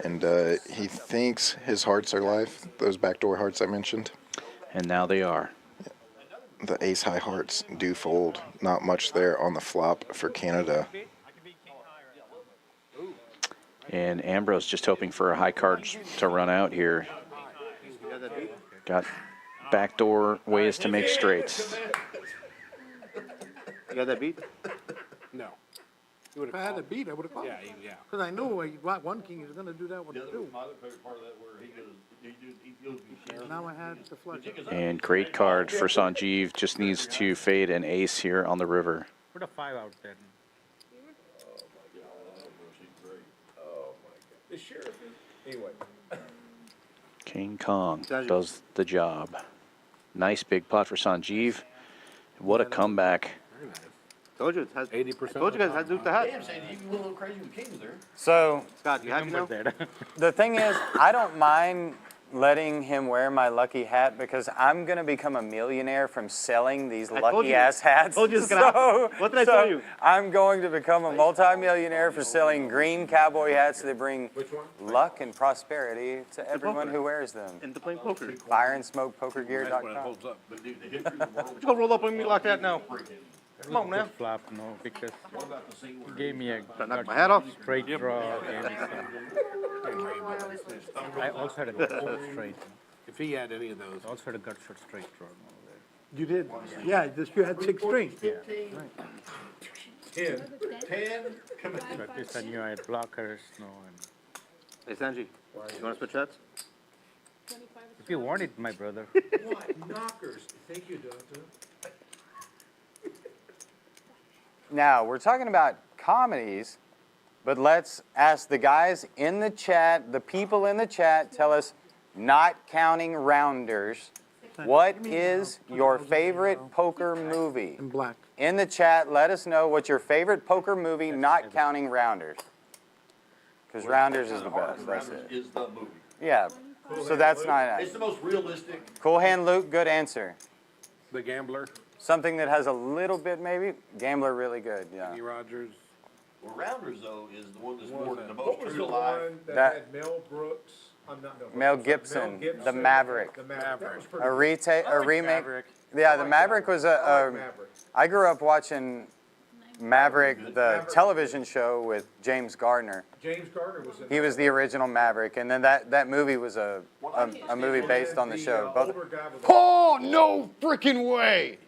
And he thinks his hearts are live, those backdoor hearts I mentioned. And now they are. The ace high hearts do fold. Not much there on the flop for Canada. And Ambrose just hoping for a high card to run out here. Got backdoor ways to make straights. You got that beat? No. If I had a beat, I would've called. Yeah, yeah. Because I knew you got 1 king, he's gonna do that with 2. My other favorite part of that where he goes, Now I had the flush. And great card for Sanjeev. Just needs to fade an ace here on the river. Put a 5 out there. The sheriff is, anyway. King Kong does the job. Nice big pot for Sanjeev. What a comeback. Told you it has 80%. Told you guys it had to do with the hat. Damn, Sandy, you went a little crazy with Kings there. So Scott, you happy now? the thing is, I don't mind letting him wear my lucky hat because I'm gonna become a millionaire from selling these told lucky you. ass hats. Told you it's gonna happen. What did I tell you? I'm going to become a multimillionaire for selling green cowboy hats that bring luck and prosperity to everyone who wears them. And to play poker. FireandSmokePokerGear.com. But dude, the history of the world. You gonna roll up on me like that now? Come on now. Flop, no, because What about the scene where he gave me a Try to knock my hat off. straight draw. And I also had a gut shot straight. If he had any of those. Also had a gut shot straight draw. You did, yeah, just you had 6 strings. 10. But this I knew I had blockers, no. And Hey, Sanji, you wanna switch hats? if you want it, my brother. What? Knockers. Thank you, Doctor. Now, we're talking about comedies, but let's ask the guys in the chat, the people in the chat, tell us, not counting rounders, what is your favorite poker movie? In black. In the chat, let us know what's your favorite poker movie, not counting rounders. Because rounders is the best, that's Rounders it. is the movie. Yeah, so that's not It's the most realistic. Cool Hand Luke, good answer. The Gambler, Something that has a little bit maybe, Gambler really good, yeah. Kenny Rogers. Well, Rounders, though, is the one that's What more was the that? most What was true the to life. one that That- had Mel Brooks? I'm not Mel Gibson, the Maverick. The Maverick. That was pretty A good. remake. Yeah, the Maverick was I a. like Maverick. I grew up watching Maverick, the television show with James Gardner. James Gardner was in He was the original Maverick, and then that movie was a movie based on the show. Both. older guy with Oh, no freaking way!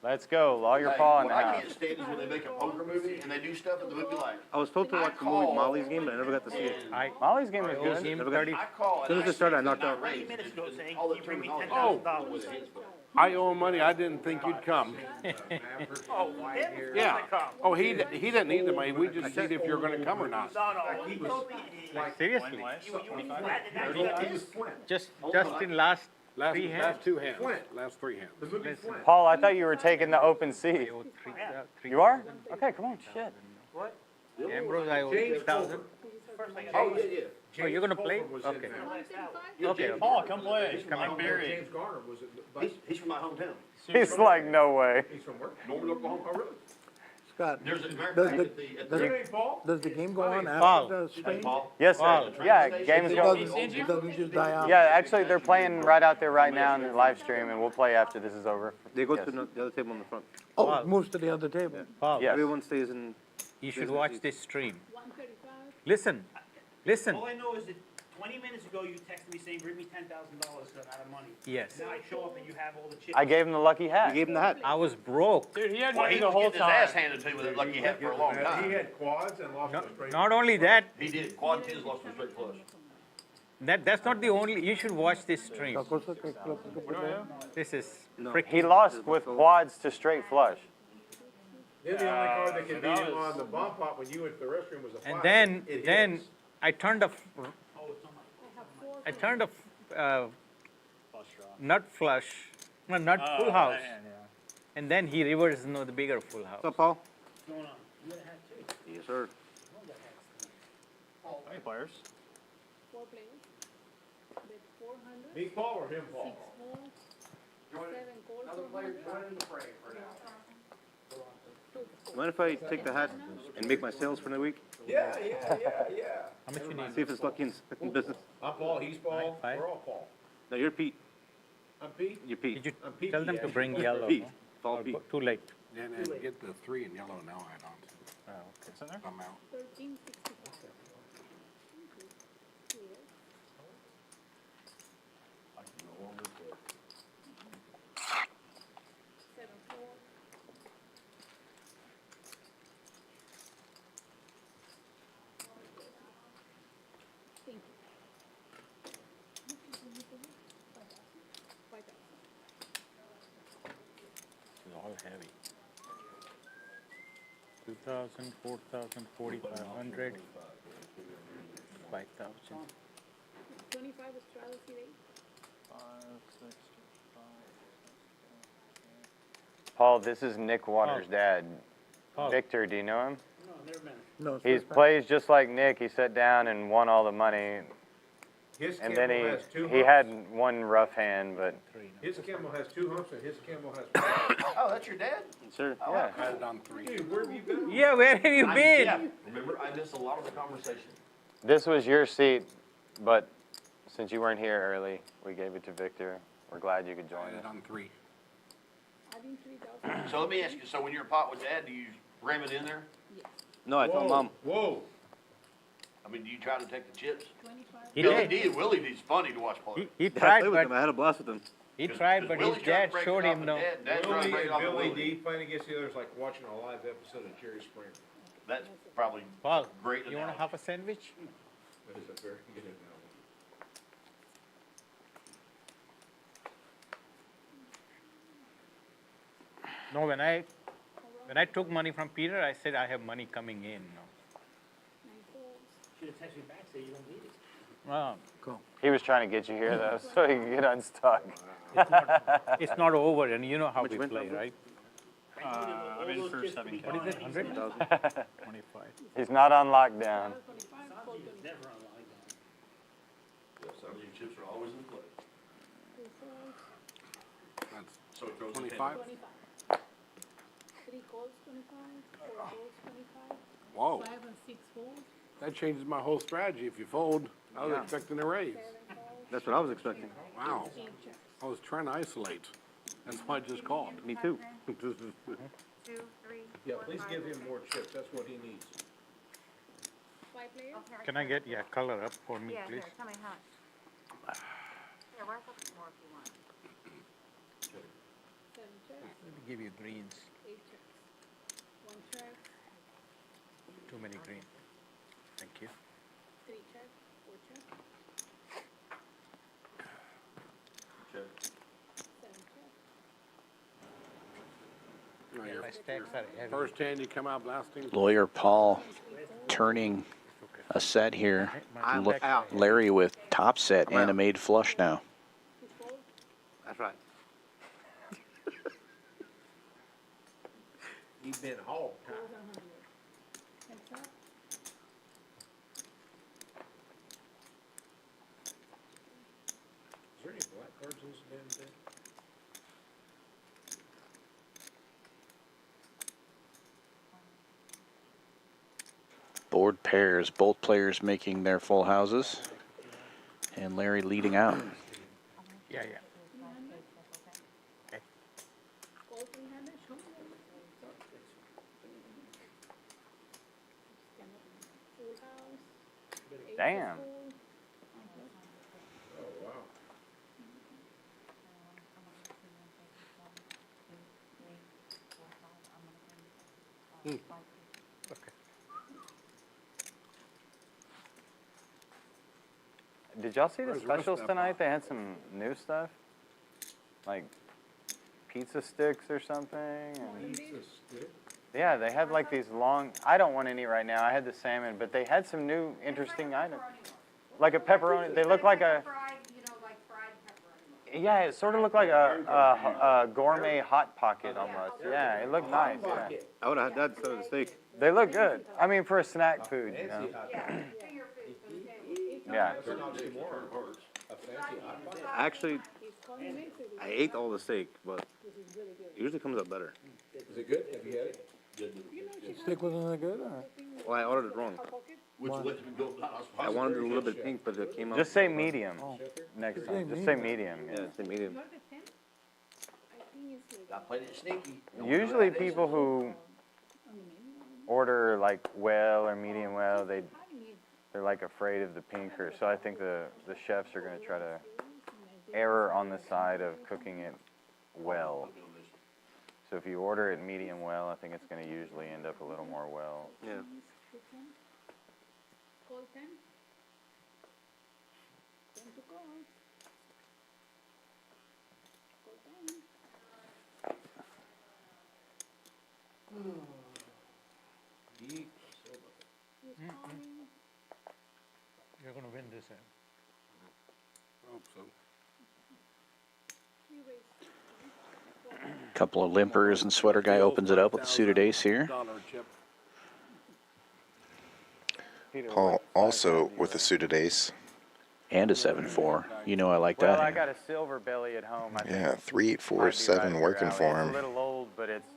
Let's go, Lawyer Paul in the What I house. can't stand is when they make a poker movie and they do stuff in the movie like. I was told to watch the movie Molly's Game, but I never got to see it. Molly's Game was good. Game Never got- 30. I call As soon as it started, I knocked out. Oh, I owe him money. I didn't think you'd come. Yeah. Oh, he didn't need the money. We just said if you're gonna come or not. Seriously. He was Flint. Just in last Last, 3 hands. last 2 hands. Flint. Last 3 hands. The movie Flint. Paul, I thought you were taking the open seat. I owe You are? Okay, come on, shit. Ambrose, I owe James 3,000. Oh, yeah. Oh, you're gonna James play? Coulter was in Okay. that. Okay. Paul, come play. James Gardner was in, but He's from my hometown. He's like, no way. he's from where? Norman, Oklahoma. Oh, really? Scott, There's a matter of does fact the, at the does, Your name Paul? does the game go on Paul. after the stream? Paul. Yes, sir. Paul. Yeah, game's It going. doesn't just die out? Yeah, actually, they're playing right out there right now in the live stream, and we'll play after this is over. They go Yes. to the other table in the front. Oh, it moves to the other table. Paul, Yes. Everyone stays in. you should watch this stream. 135. Listen. All I know is that 20 minutes ago you texted me saying bring me $10,000 because I'm out of money. Yes. Now I show up and you have all the chips. I gave him the lucky You hat. gave him the hat. I was broke. Dude, he had Well, money he the was whole getting his ass time. handed to him with that lucky hat for a long He time. had quads and lost a straight. Not only that, He did. Quad tens lost to a straight flush. that's not the only, you should watch this stream. This is freaking. He lost with quads to straight flush. Then the only card that could beat him on the bomb pot when you went to the restroom was a five. And then, It then hits. I turned a, nut flush, no, nut full house. And then he reversed, no, the bigger full house. What's up, Paul? What's going on? You got a hat too. Yes, sir. Hey, players. 4 players. Bet 400. Me Paul or him Paul? 6 more. 7 calls. 400. Mind if I take the hat and make my sales for the week? Yeah. How much you need? See if it's lucky in business. I'm Paul, he's Paul, Five. we're all Paul. No, you're Pete. I'm Pete. You're Pete. Did I'm you Pete. tell them to bring yellow? Pete. no? Paul Or Pete. too late? And get the 3 in yellow now add on to it. Oh, okay. It's in there? I'm out. 1365. Yes. Seven, 4. Thank you. 5,000. It's all heavy. 2,000, 4,000, 4,500, 5,000. 25 Australia today. 5, 6, 5, Paul, this is Nick Waters' dad. Paul. Victor, do you know him? No, never met him. No, it's He first time. plays just like Nick. He sat down and won all the money. His And camel then has two he humps. had one rough hand, but His camel has 2 humps and his camel has 5. Oh, that's your dad? Sir. yeah. I had it on 3. Dude, where have you been? Yeah, where have you been? Yeah, remember, I missed a lot of the conversation. This was your seat, but since you weren't here early, we gave it to Victor. We're glad you could I join had it us. on 3. Adding 3,000. So let me ask you, so when you're a pot with dad, do you ram it in there? No, I told mom. Whoa. I mean, do you try to take the chips? 25. He Willie did. D, Willie D's funny to watch play. He I tried, played with him. but I had a blast with him. he tried, but his Willie's trying to dad break it showed off him of no. Dad's trying to Willie break it off and of Billy Willie. D playing against the others like watching a live episode of Jerry Springer. That's probably Paul, great you want analogy. to have a sandwich? That is a very good analogy. No, when I took money from Peter, I said I have money coming in. Should have texted me back, say you don't need it. No, He was trying to get you here, though, so he could get unstuck. it's not over, and you know how we went play, over? right? I'm in for 7K. What is it, 100? 1,000. 25. He's not on lockdown. 25, call 25. Never on lockdown. Yeah, some of your chips are always in play. That's So it goes 25. 25. 3 calls, 25. 4 calls, 25. Whoa. 5 and 6 folds. That changes my whole strategy. If you fold, I was expecting a raise. 7 calls. That's what I was expecting. Wow. 8 checks. I was trying to isolate. That's why I just called. Me too. 2, 3. Yeah, please give him more chips. That's what he needs. 5 players. Can I get color up for me, please? Tell me how much. Here, work up some more if you want. 7 checks. Let me give you greens. 8 checks. 1 check. Too many green. Thank you. 3 checks. 4 checks. Check. 7 checks. No, your My stacks are heavy. first hand, you come out blasting. Lawyer Paul turning a set here. My Look, stacks are heavy. Larry with top set and a made flush now. That's right. He's been hog time. Calls 100. Heads up. Is there any black cards in this damn thing? Board pairs, both players making their full houses. And Larry leading out. Yeah, yeah. Call 300. Show me. Full house. 8 Damn. full. Oh, wow. Did y'all see the Where's the rest of specials that tonight? pot? They had some new stuff, like pizza sticks or something. And Pizza stick. yeah, they had like these long. I don't want any right now. I had the salmon, but they had some new interesting items, like a pepperoni. They look like a. Fried, you know, like fried pepperoni. Yeah, it sort of looked like a gourmet hot pocket almost. Yeah, it looked nice. Yeah. I would have had that instead of the steak. They look good. I mean, for a snack food, you know. Fancy hot Yeah, finger food for the table. Yeah. That's an oxymoron. A fancy hot pot. Actually, He's calling me. I ate all the steak, but This is really good. it usually comes up better. Is it good? Have you had it? Steak wasn't that good, or? Well, I ordered it wrong. Which way did we go? I wanted it a little bit pink, but it came out. Just say medium next time. Just say medium. Yeah, it's a medium. You're the 10? I think it's like I played it sneaky. Usually people who order like well or medium well, they're like afraid of the pink, or so I think the chefs are going to try to err on the side of cooking it well. So if you order it medium well, I think it's going to usually end up a little more well. Yeah. call 10. 10 to call. Call 10. He's calling. You're going to win this hand. I hope so. You raise. Couple of limpers, and Sweater Guy opens it up with the suited ace here. Paul also with a suited ace. And a 7-4. You know I like that. Well, I hand. got a silver belly at home. I think Yeah, 3, 8, 4, might be 7 right up working your for alley. him. It's a little old, but it's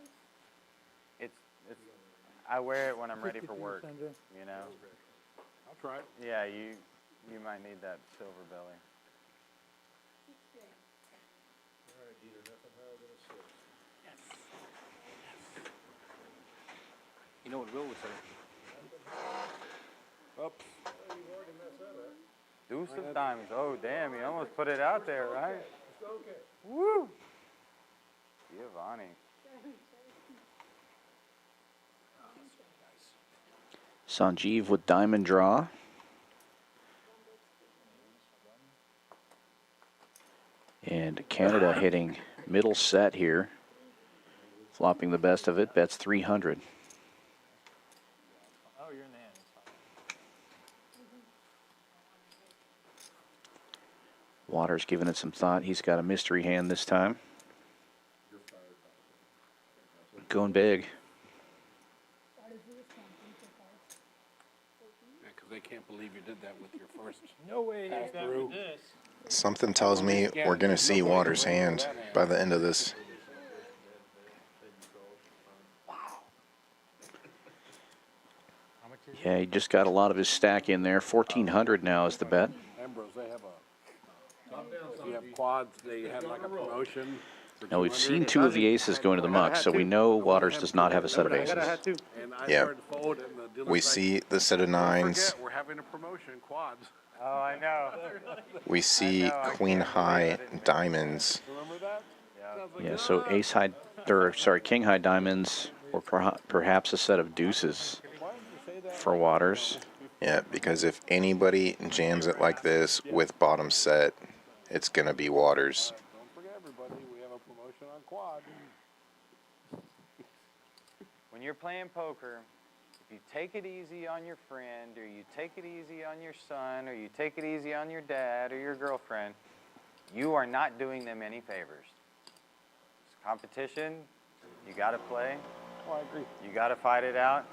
I wear it when I'm ready for work. You know. I'll try it. Yeah, you might need that silver belly. You know what Will would say? Oops. Deuce of diamonds. Oh, damn, you almost put it out there, right? Woo! Giovanni. Sanjeev with diamond draw. And Canada hitting middle set here. Flopping the best of it, bets 300. Oh, you're in the hand. Waters giving it some thought. He's got a mystery hand this time. Going big. Because they can't believe you did that with your first. No way. Pass through. Something tells me we're going to see Waters' hand by the end of this. Yeah, he just got a lot of his stack in there. 1,400 now is the bet. Ambrose, they have if you have quads, they had like a promotion. Now, we've seen two of the aces going to the muck, so we know Waters does not have a set of aces. Yeah. We see the set of nines. We're having a promotion, quads. Oh, I know. We see queen high diamonds. Yeah, so ace high, or sorry, king high diamonds, or perhaps a set of deuces for Waters. Yeah, because if anybody jams it like this with bottom set, it's going to be Waters. Don't forget, everybody, we have a promotion on quad. When you're playing poker, if you take it easy on your friend, or you take it easy on your son, or you take it easy on your dad or your girlfriend, you are not doing them any favors. It's competition. You got to play. Oh, I agree. You got to fight it out.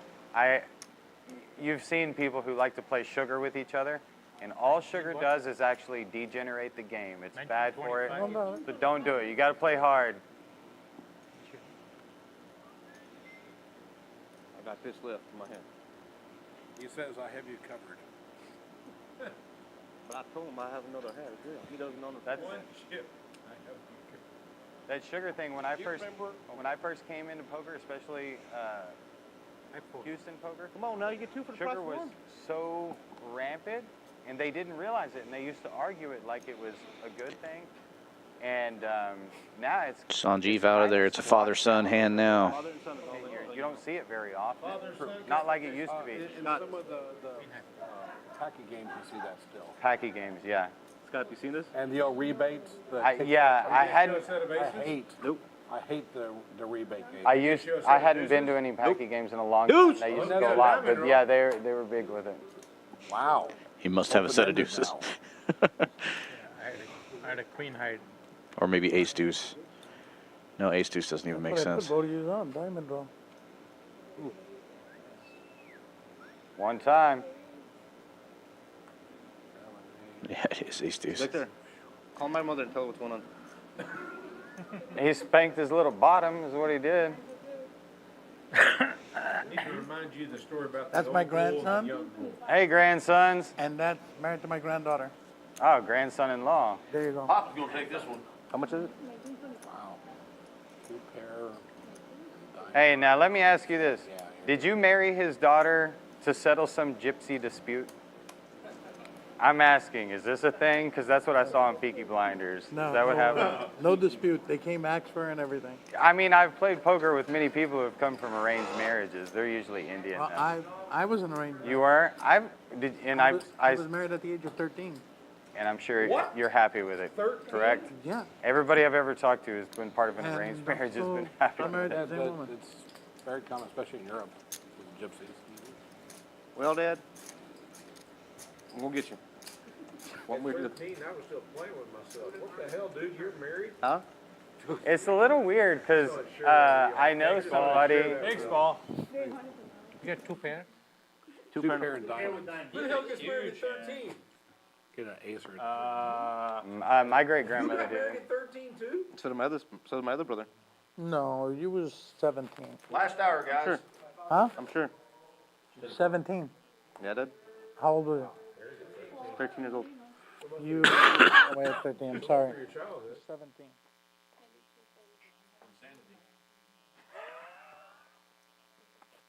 You've seen people who like to play sugar with each other, and all sugar does is actually degenerate the game. It's bad for it, so don't do it. You got to play hard. I got this left in my hand. He says, I have you covered. But I told him I have another hat as well. He doesn't know That's that sugar thing. When I first came into poker, especially Houston poker, Come on now, you get two for the price sugar of was one. so rampant, and they didn't realize it, and they used to argue it like it was a good thing. And now it's Sanjeev out of there. It's a father-son hand now. and you don't see it very often. Not like it used to be. In some of the tacky games, you see that still. Packy games, yeah. Scott, you seen this? And the old rebates. I hadn't. I hate the rebate game. I hadn't been to any Packy games in a long time. They used to go a lot, but yeah, they were big with it. Wow. He must have a set of deuces. I had a queen high. Or maybe ace deuce. No, ace deuce doesn't even make sense. Put both of you on, diamond draw. One time. Yeah, it is ace deuce. Victor, call my mother and tell her what's going on. He spanked his little bottom, is what he did. I need to remind you the story about That's my grandson, Hey, grandsons. and that's married to my granddaughter. Oh, grandson-in-law. There you go. Pop's gonna take this one. How much is it? Wow. Two pair. Hey, now let me ask you this. Did you marry his daughter to settle some gypsy dispute? I'm asking, is this a thing? Because that's what I saw on Peaky Blinders. No, Is that what happened? No dispute. They came ax for her and everything. I mean, I've played poker with many people who have come from arranged marriages. They're usually Indian. Well, I was an arranged. You were? I was married at the age of 13. And I'm sure What? you're happy with it, 13? correct? Yeah. Everybody I've ever talked to who's been part of an And arranged marriage has so been happy I'm with married it. to the same woman. It's very common, especially in Europe, with gypsies. Well, Dad, I'm gonna get you. What At we do? 13, I was still playing with myself. What the hell, dude? You're married? Huh? It's a little weird because I know somebody. Thanks, Paul. You got two pair? Two pair and diamond. Who the hell gets married at 13? Get an ace or a My great grandmother Married did. at 13 too? So did my other brother. No, you was 17. Last hour, guys. Sure. Huh? I'm sure. 17. Yeah, Dad. How old were you? 13 years old. You away at 13, I'm sorry. 17.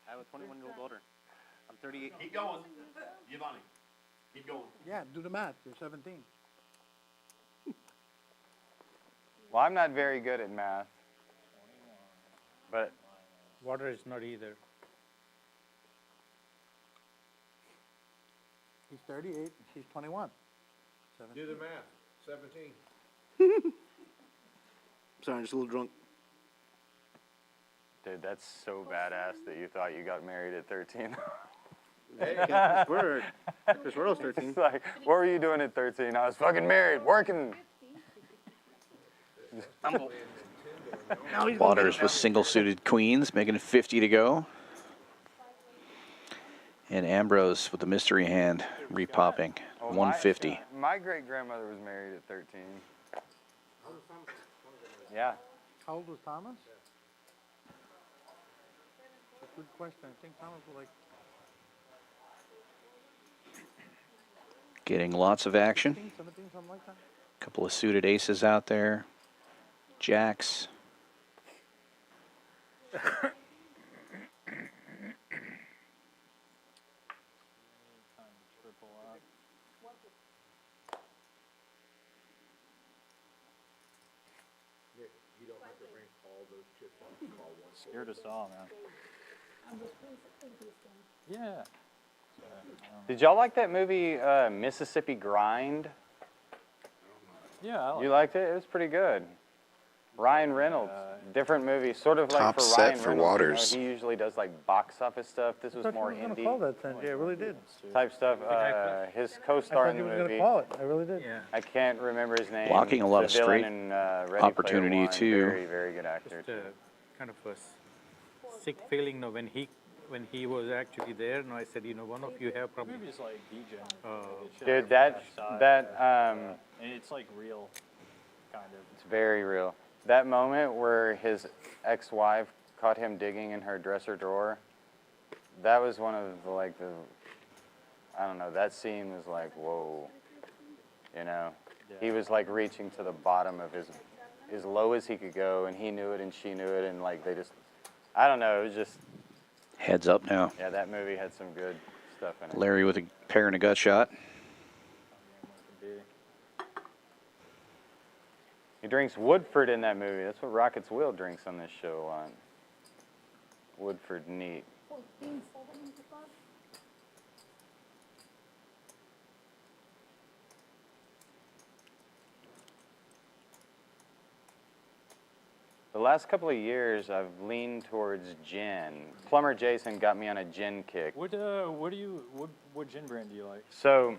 I have a 21-year-old daughter. I'm 38. Keep going. Giovanni. Keep going. Yeah, do the math, you're 17. Well, I'm not very good at math. But Water is not either. He's 38, and she's 21. Do the math. 17. Sorry, I'm just a little drunk. dude, that's so badass that you thought you got married at 13. Hey, I swear I was 13. It's like, what were you doing at 13? I was fucking married, working. Waters with single-suited queens, making it 50 to go. And Ambrose with the mystery hand, repopping, 150. My great-grandmother was married at 13. Yeah. How old was Thomas? That's a good question. I think Thomas was like... Getting lots of action. 17, something like that. Couple of suited aces out there. Jacks. You don't have to rank all those chips on the call once. Scared us all, man. Yeah. Did y'all like that movie, Mississippi Grind? Yeah, I like You liked it? It was pretty good. Ryan Reynolds, different movie, sort of like Top for set Ryan for Reynolds. Waters. You know, he usually does like box office stuff. This was I thought more you were going to indie call that, Sanjay. I really did. type stuff. His I co-star thought in you the were going movie, to call it. I really did. Yeah. I can't remember his name. Blocking a lot The of villain straight in, Ready opportunity, Player One. too. Very, very good actor. Just kind of a sick feeling. No, when he was actually there, no, I said, you know, one of you have probably. Maybe it's like DJ. Dude, that and it's like real, kind of. it's very real. That moment where his ex-wife caught him digging in her dresser drawer, that was one of the, like, the, I don't know, that scene was like, whoa, you know? He was like reaching to the bottom of as low as he could go, and he knew it and she knew it, and like they just, I don't know, it was just, Heads up now. yeah, that movie had some good stuff in it. Larry with a pair and a gut shot. He drinks Woodford in that movie. That's what Rocket's Will drinks on this show a lot. Woodford neat. The last couple of years, I've leaned towards gin. Plumber Jason got me on a gin kick. What gin brand do you like? So,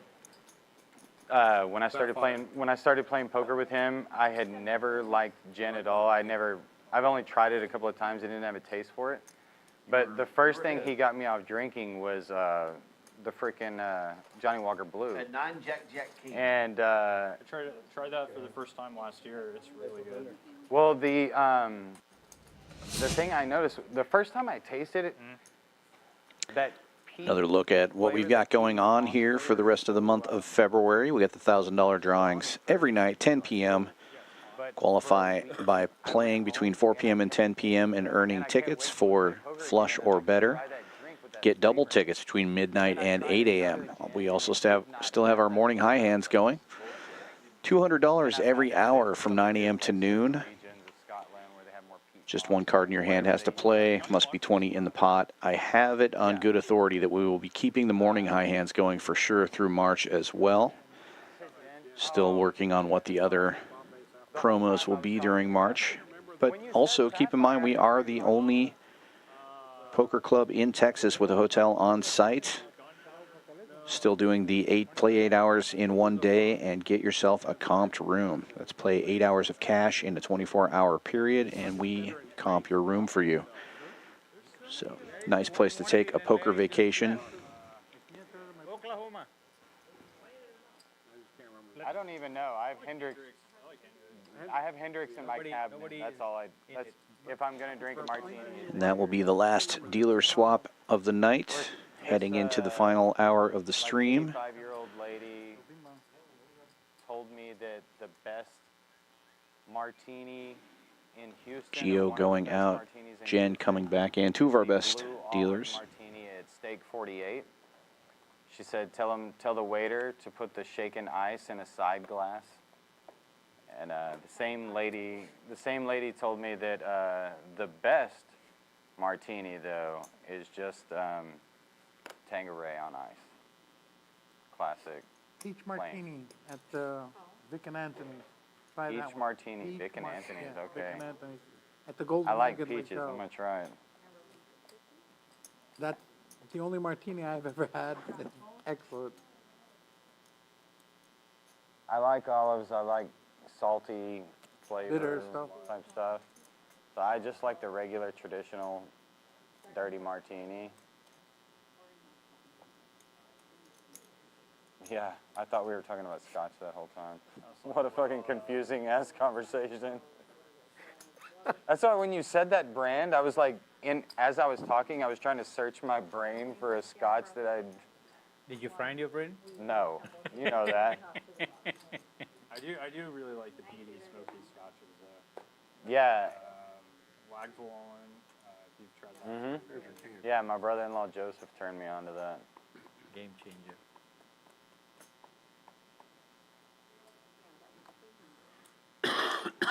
when I started playing poker with him, I had never liked gin at all. I've only tried it a couple of times. I didn't have a taste for it. But the first thing he got me off drinking was the frickin' Johnny Walker Blue. At 9 Jack King. And I tried that for the first time last year. It's really good. well, the thing I noticed the first time I tasted it, that peach Another look at what we've got going on here for the rest of the month of February. We got the $1,000 drawings every night, 10 p.m. Qualify by playing between 4 p.m. and 10 p.m. and earning tickets for flush or better. Get double tickets between midnight and 8 a.m. We also still have our morning high hands going. $200 every hour from 9 a.m. to noon. Just one card in your hand has to play. Must be 20 in the pot. I have it on good authority that we will be keeping the morning high hands going for sure through March as well. Still working on what the other promos will be during March. But also keep in mind we are the only poker club in Texas with a hotel on site. Still doing the play 8 hours in one day and get yourself a comped room. Let's play 8 hours of cash in a 24-hour period, and we comp your room for you. So, nice place to take a poker vacation. Oklahoma. I don't even know. I have Hendrix in my cabinet. That's all if I'm gonna drink a martini. And that will be the last dealer swap of the night, heading into the final hour of the stream. 85-year-old lady told me that the best martini in Houston. Geo going out, Jen coming back in. Two of our best dealers. Martini at Steak 48. She said, tell the waiter to put the shaken ice in a side glass. And the same lady told me that the best martini though is just Tanqueray on ice. Classic. Peach plain. martini at Vic and Anthony's. Try that Peach one. martini, Peach Vic and mar- Anthony's, yeah, okay. Vic and Anthony's. At the Golden I like Nugget peaches. Hotel. I'm gonna try it. That's the only martini I've ever had. It's excellent. I like olives. I like salty flavor Bitter stuff. type stuff. So I just like the regular traditional dirty martini. Yeah, I thought we were talking about scotch that whole time. What a fucking confusing ass conversation. That's why when you said that brand, I was like, as I was talking, I was trying to search my brain for a scotch that I'd. Did you find your brain? No, you know that. I do really like the peaty smoky scotches. Yeah. Lagavulin, if you've tried that. Mm-hmm. Yeah, my brother-in-law Joseph turned me on to that. Game changer.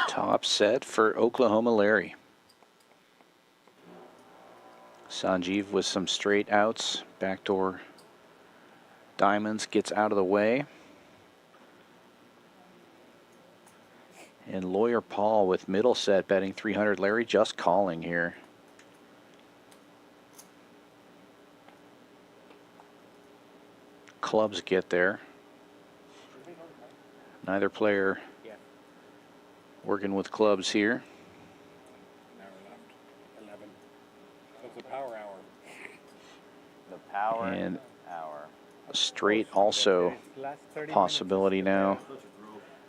Top set for Oklahoma Larry. Sanjeev with some straight outs. Backdoor diamonds gets out of the way. And Lawyer Paul with middle set betting 300. Larry just calling here. Clubs get there. Neither player working with clubs here. An hour left. 11. So it's a power hour. The power And hour. a straight also possibility now.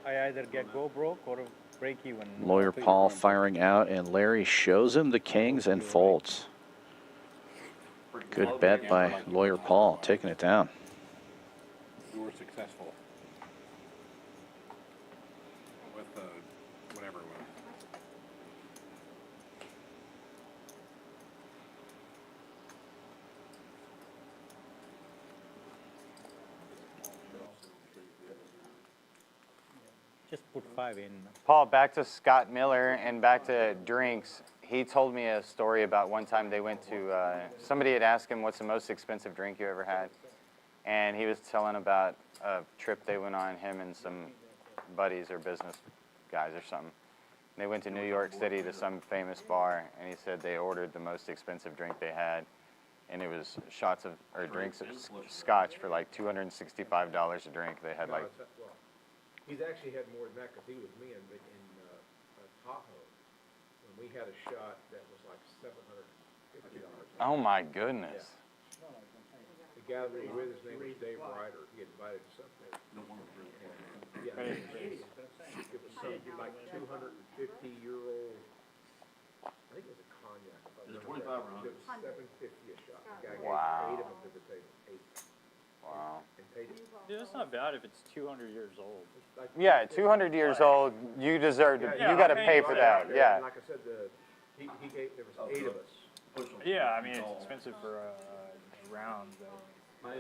I either go broke or break even. Lawyer Paul firing out, and Larry shows him the kings and folds. Good bet by Lawyer Paul, taking it down. We were successful with whatever it was. Just put 5 in. Paul, back to Scott Miller and back to drinks. He told me a story about one time they went to, somebody had asked him, what's the most expensive drink you ever had? And he was telling about a trip they went on, him and some buddies or business guys or something. They went to New York City to some famous bar, and he said they ordered the most expensive drink they had, and it was drinks of scotch for like $265 a drink. They had like. Well, he's actually had more than that because he was me in Tahoe when we had a shot that was like $750. Oh my goodness. The guy that was with his name was Dave Ryder. He had invited us up there. Yeah, it was some like 250-year-old. I think it was a cognac. Is it 25 or 100? It was $750 a shot. The guy Wow. gave 8 of them to the table. 8. Wow. And paid it. Dude, that's not bad if it's 200 years old. Yeah, 200 years old. You deserve to. Yeah, you got to I pay paid for for that. it. Yeah. Like I said, he gave. There was 8 of us. Yeah, I mean, it's expensive for a round, though. My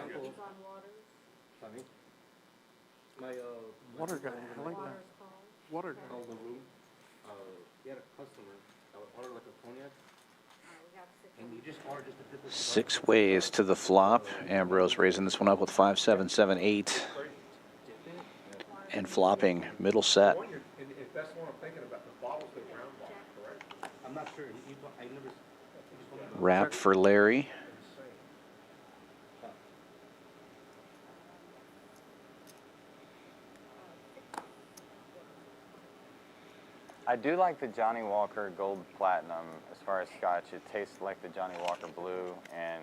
uncle. Sorry. My Water guy, I like that. Water guy. called the room. He had a customer that would order like a cognac. And he just ordered just a different. 6 ways to the flop. Ambrose raising this one up with 5, 7, 7, 8. And flopping middle set. And if that's the one I'm thinking about, the bottle's the round bottle, correct? I'm not sure. I never. Wrap for Larry. I do like the Johnny Walker Gold Platinum as far as scotch. It tastes like the Johnny Walker Blue, and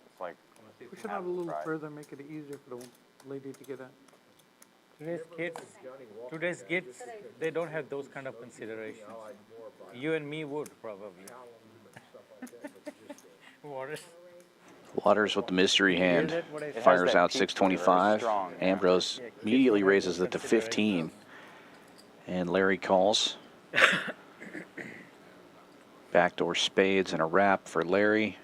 it's like. Push it out a little further, make it easier for the lady to get at. Today's kids, they don't have those kind of considerations. You and me would probably. Waters. Waters with the mystery hand. It has Fires that out peach 625. very strong, yeah. Ambrose immediately raises it to 15. And Larry calls. Backdoor spades and a wrap for Larry.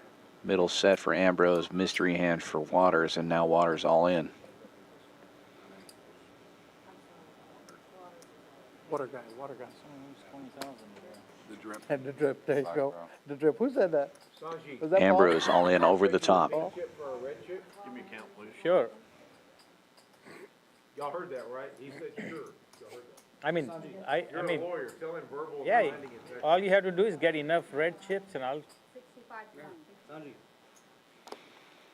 Middle set for Ambrose. Mystery hand for Waters. And now Waters all in. Water guy, water guy. The drip. And the drip, there you go. The drip, who said that? Was that Ambrose Paul? all in over the top. Chip for a red chip? Give me a count, please. Sure. Y'all heard that, right? He said sure. Y'all heard that. I mean, I You're mean, a lawyer, tell him verbal yeah, commanding is all you have to do is get enough red chips and I'll. 65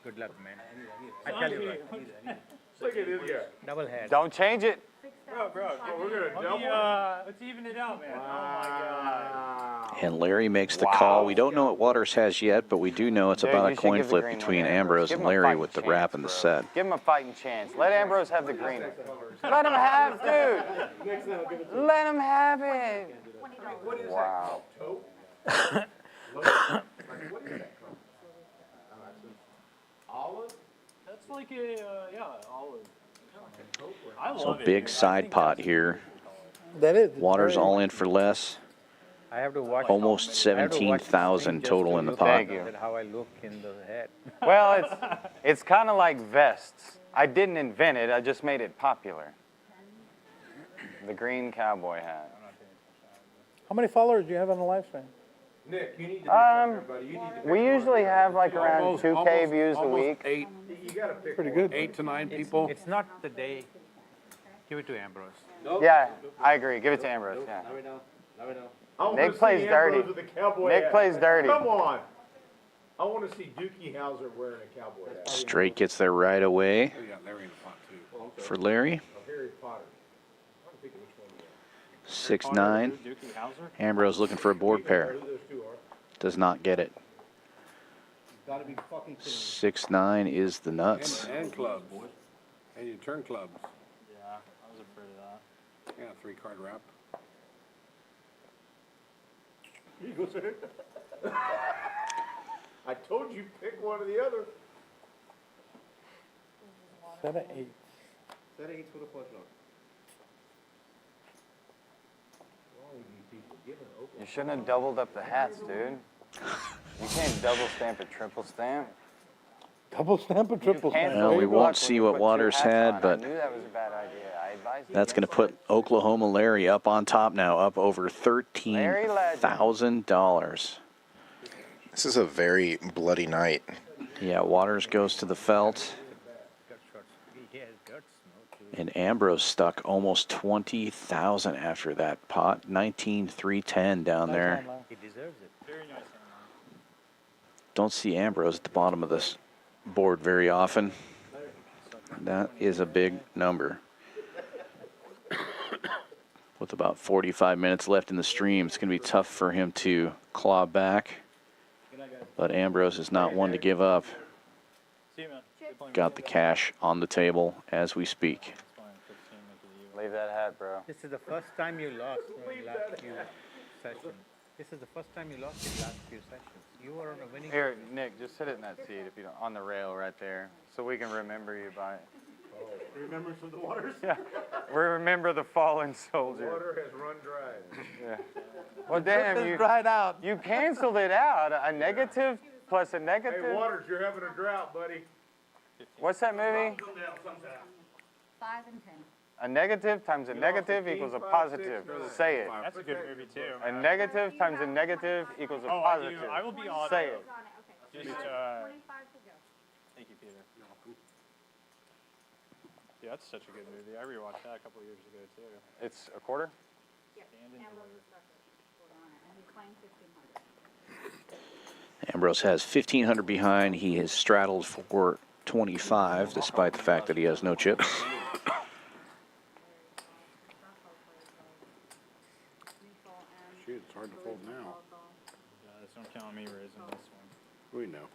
Good luck, man. I tell you what, Look at this guy. double head. Don't change it. Bro, we're gonna double. Let's even it out, man. Oh my god. And Larry makes the call. We don't know what Waters has yet, but we do know it's Dude, about you a should coin give the flip green between one to Ambrose Give and him a Larry fighting with the chance, wrap in the bro. set. Give him a fighting chance. Let Ambrose have the green. Let him have, dude. Let him have it. Wow. Olive? That's like a, yeah, olive. I So love it. big dude. I side think pot that's here. That is. Waters all in for less. I have to watch. Almost I have to watch the 17,000 screen just total to in the look pot. at how I look in the head. Well, it's kind of like vests. I didn't invent it. I just made it popular. The green cowboy hat. How many followers do you have on the live stream? Nick, you need to do something, buddy. You need to We usually have like around Almost- 2K almost- views a almost week. Eight, You gotta pick Pretty one. good. 8 to 9 people. It's not the day. Give it to Ambrose. Yeah, I agree. Give it to Ambrose. Yeah. Now we know. Now we know. I wanna Nick see plays Ambrose dirty. with a cowboy Nick hat. plays dirty. Come on. I want to see Dookie Howser wearing a cowboy hat. Straight gets there right away Oh, yeah, Larry in the pot too. for Larry. Harry Potter. I'm thinking which one. 6-9. Dookie Howser? Ambrose looking for a board pair. Who those two are? Does not get it. Gotta be fucking kidding me. 6-9 is the nuts. And clubs. And you turn clubs. Yeah, I was afraid of that. Yeah, 3-card wrap. He goes, I told you pick one or the other. 7, 8. Set 8 for the flush draw. Wrong with you people? Give an open. You shouldn't have doubled up the hats, dude. You can't double stamp a triple stamp. Double stamp or triple stamp? Well, we won't see what Waters had, but I knew that was a bad idea. I advised you that's going to against put Oklahoma Larry up on top now, up over $13,000. This is a very bloody night. Yeah, Waters goes to the felt. And Ambrose stuck almost 20,000 after that pot. 19,310 down there. He deserves it. Very nice. Don't see Ambrose at the bottom of this board very often. That is a big number. With about 45 minutes left in the stream, it's going to be tough for him to claw back. But Ambrose is not one to give up. See you, man. Good playing. Got the cash on the table as we speak. That's fine. 15 make it even. Leave that hat, bro. This is the first time you lost in the last few sessions. This is the first time you lost in the last few sessions. You were on a winning. Here, Nick, just sit it in that seat if you don't, on the rail right there, so we can remember you by it. Remembrance of the waters? Yeah, we remember the fallen soldier. Water has run dry. Yeah. Well, damn, you dried out. you canceled it out. A negative plus a negative. Hey, Waters, you're having a drought, buddy. What's that movie? 5 and 10. A negative times a negative equals a positive. Say it. That's a good movie, too. A negative times a negative equals a Oh, positive. I will be on Say it. it. Just, 25 to go. thank you, Peter. Yeah, that's such a good movie. I rewatched that a couple years ago, too. It's a quarter? Yes. Stand and Ambrose deliver. stuck it. Put on it. And he claimed 1,500. Ambrose has 1,500 behind. He has straddled for 25, despite the fact that he has no chips. Shoot, it's hard to fold now. Just don't count me raising this one. We know.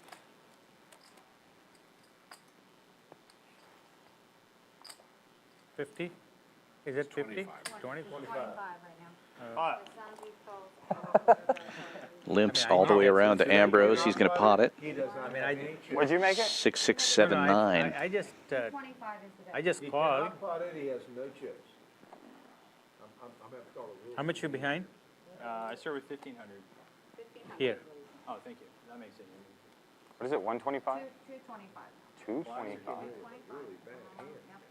$50? Is it 50? 25. 20? 25 right now. Pot. Limps I mean, I all the know way that's around to Ambrose. He's going to pot it. He does not I have mean, any chips. What'd you make it? 6, 6, No, 7, no, 9. I just, 25 is the I just He called. cannot pot it, he has no chips. I'm gonna have to call a rule. How much you behind? I start with 1,500. Here. Oh, thank you. That makes it easy. What is it, 125? 225. 225. Really bad hand.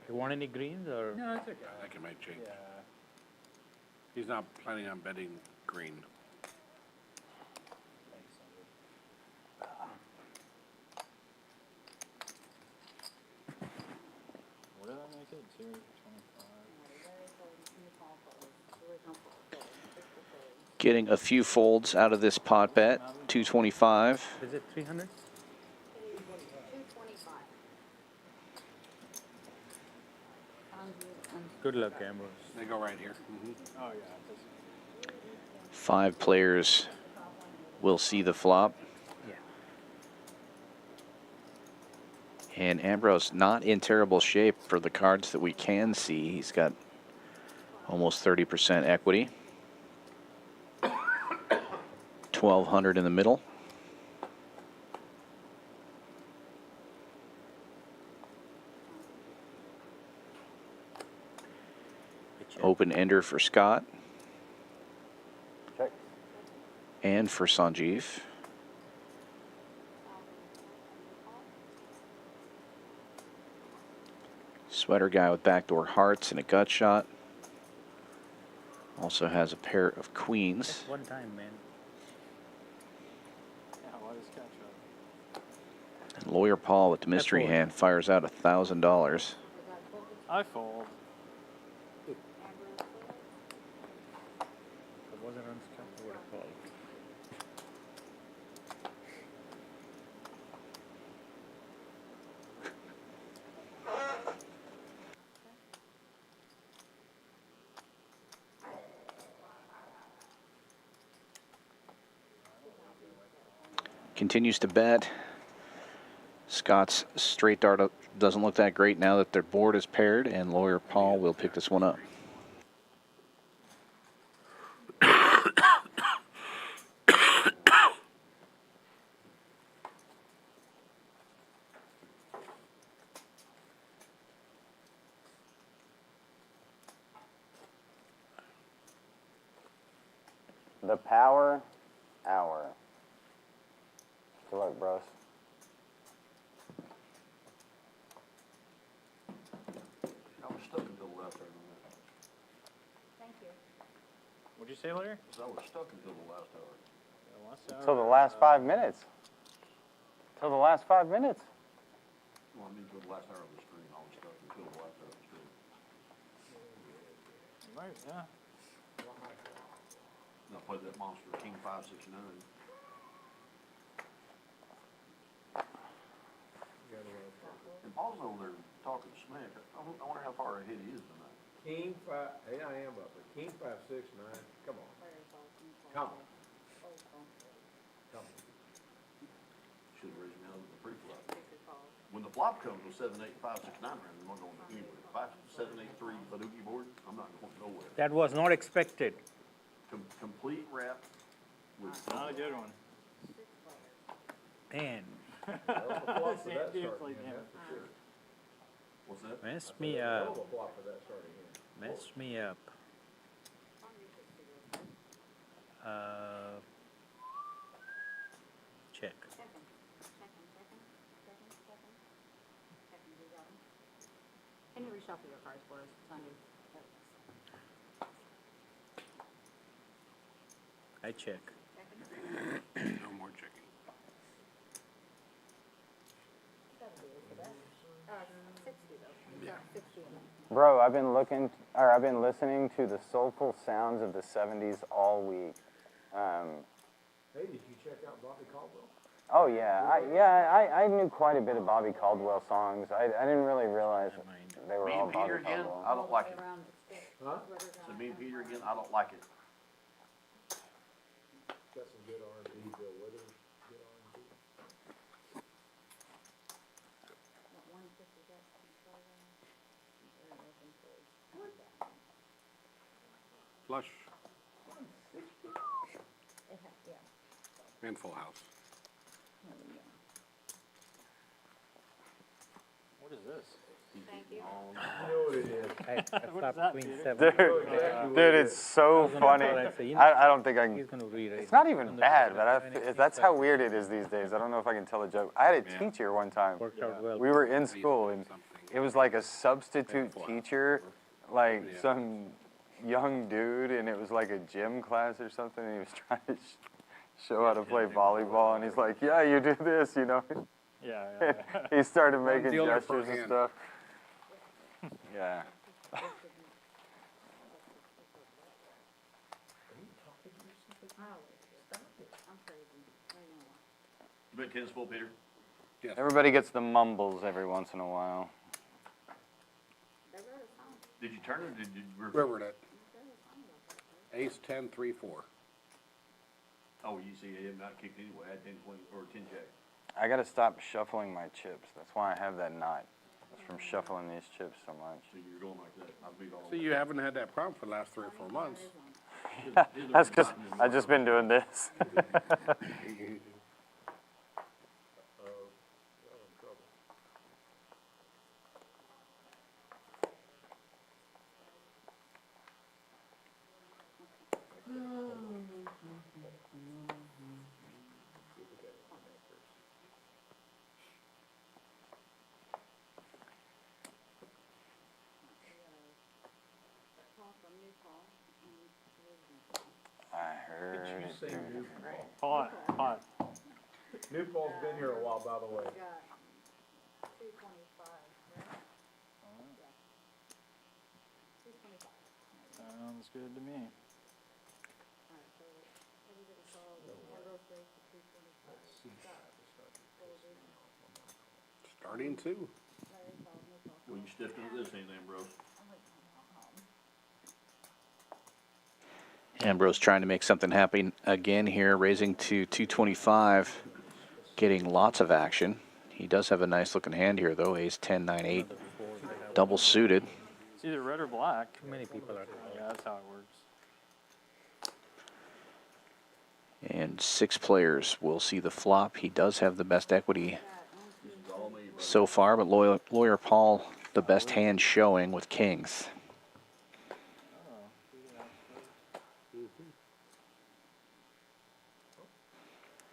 You want any greens or? No, it's okay. That can make change. Yeah. He's not planning on betting green. Thanks, Sandy. What did I make it? 225. Getting a few folds out of this pot bet. 225. Is it 300? 225. Good luck, Ambrose. They go right here. Oh, yeah. 5 players will see the flop. Yeah. And Ambrose not in terrible shape for the cards that we can see. He's got almost 30% equity. 1,200 in the middle. Open ender for Scott. Check. And for Sanjeev. Sweater guy with backdoor hearts and a gut shot. Also has a pair of queens. Just one time, man. Yeah, why does catch up? And Lawyer Paul with the mystery fold. hand fires out $1,000. I fold. If it wasn't on Scott, I would have called. Continues to bet. Scott's straight dart doesn't look that great now that their board is paired, and Lawyer Paul will pick this one up. The Power Hour. Good luck, bros. I was stuck until the last hour. Thank you. What'd you say, Larry? I was stuck until the last hour. The last hour. Till the last 5 minutes. Till the last 5 minutes. Well, I mean, until the last hour of the stream. I was stuck until the last hour of the stream. Right, yeah. And I played that monster, King 569. And Paul's over there talking smack. I wonder how far ahead he is tonight. King 5, yeah, I am up there. King 5, 6, 9. Come on. Come on. Come on. Should have raised me out of the pre-flop. When the flop comes with 7, 8, 5, 6, 9 round, I'm not going anywhere. If I 7, 8, 3 Baduki board, I'm not going nowhere. That was not expected. Complete wrap with Not a good one. Man, Hell of a flop for that Dude, starting played hand, him. that's for sure. What's that? messed me Hell up. of a flop for that starting hand. Messed me up. Check. Can you reshuffle your cards for us, Sandy? I check. No more checking. Bro, I've been listening to the soulful sounds of the 70s all week. Hey, did you check out Bobby Caldwell? Oh yeah, I knew quite a bit of Bobby Caldwell songs. I didn't really realize they were Me all and Bobby Peter again, Caldwell. I don't like it. Huh? So me and Peter again, I don't like it. Got some good R&B, Bill Withers, good R&B. Flush. And full house. What is this? Thank you. Dude, it's so funny. I don't think I can. It's not even bad, but that's how weird it is these days. I don't know if I can tell a joke. I had a teacher one time. We were in school, and it was like a substitute teacher, like some young dude, and it was like a gym class or something, and he was trying to show how to play volleyball, and he's like, yeah, you do this, you know? Yeah. He started making gestures and stuff. Yeah. You bet tennis full, Peter? Everybody gets the mumbles every once in a while. Did you turn or did you? Rivered it. Ace 10, 3, 4. Oh, you see, I have not kicked anyway. I had 10, 20, or 10 check. I gotta stop shuffling my chips. That's why I have that knot. It's from shuffling these chips so much. So you're going like that. I'll beat all So you haven't had that problem for the last 3 or 4 months. That's because I've just been doing this. I heard it. Hot. New Paul's been here a while, by the way. Sounds good to me. Starting 2. Well, you stepped into this anything, bro. Ambrose trying to make something happen again here, raising to 225, getting lots of action. He does have a nice looking hand here, though. Ace 10, 9, 8, double suited. It's either red or black. Too many people are. Yeah, that's how it works. And 6 players will see the flop. He does have the best equity so far, but Lawyer Paul, the best hand showing with kings.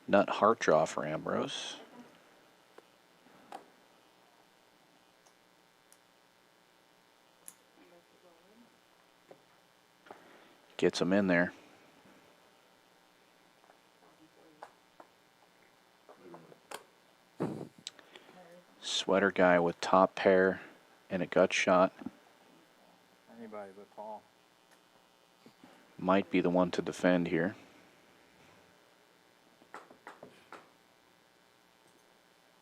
Nut heart draw for Ambrose. Gets him in there. Sweater guy with top pair and a gut shot. Anybody but Paul. Might be the one to defend here.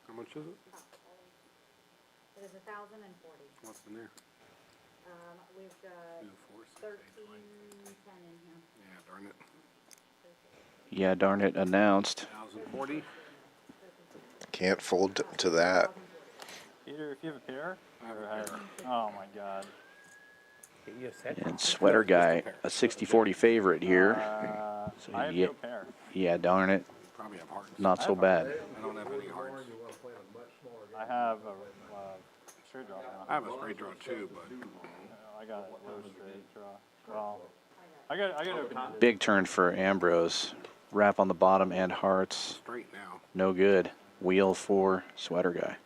How much is it? It is 1,040. What's in there? We've got 1310 in here. Yeah, darn it. Yeah, darn it, announced. 1,040. Can't fold to that. Peter, if you have a pair, oh my God. And Sweater guy, a 60-40 favorite here. So I have yeah, no pair. yeah, darn it. Probably have hearts. Not so bad. I don't have any hearts. I have a straight draw now. I have a straight draw too, but I got a low straight draw. Well, I got open. Big turn for Ambrose. Wrap on the bottom and hearts. straight now. No good. Wheel for Sweater guy.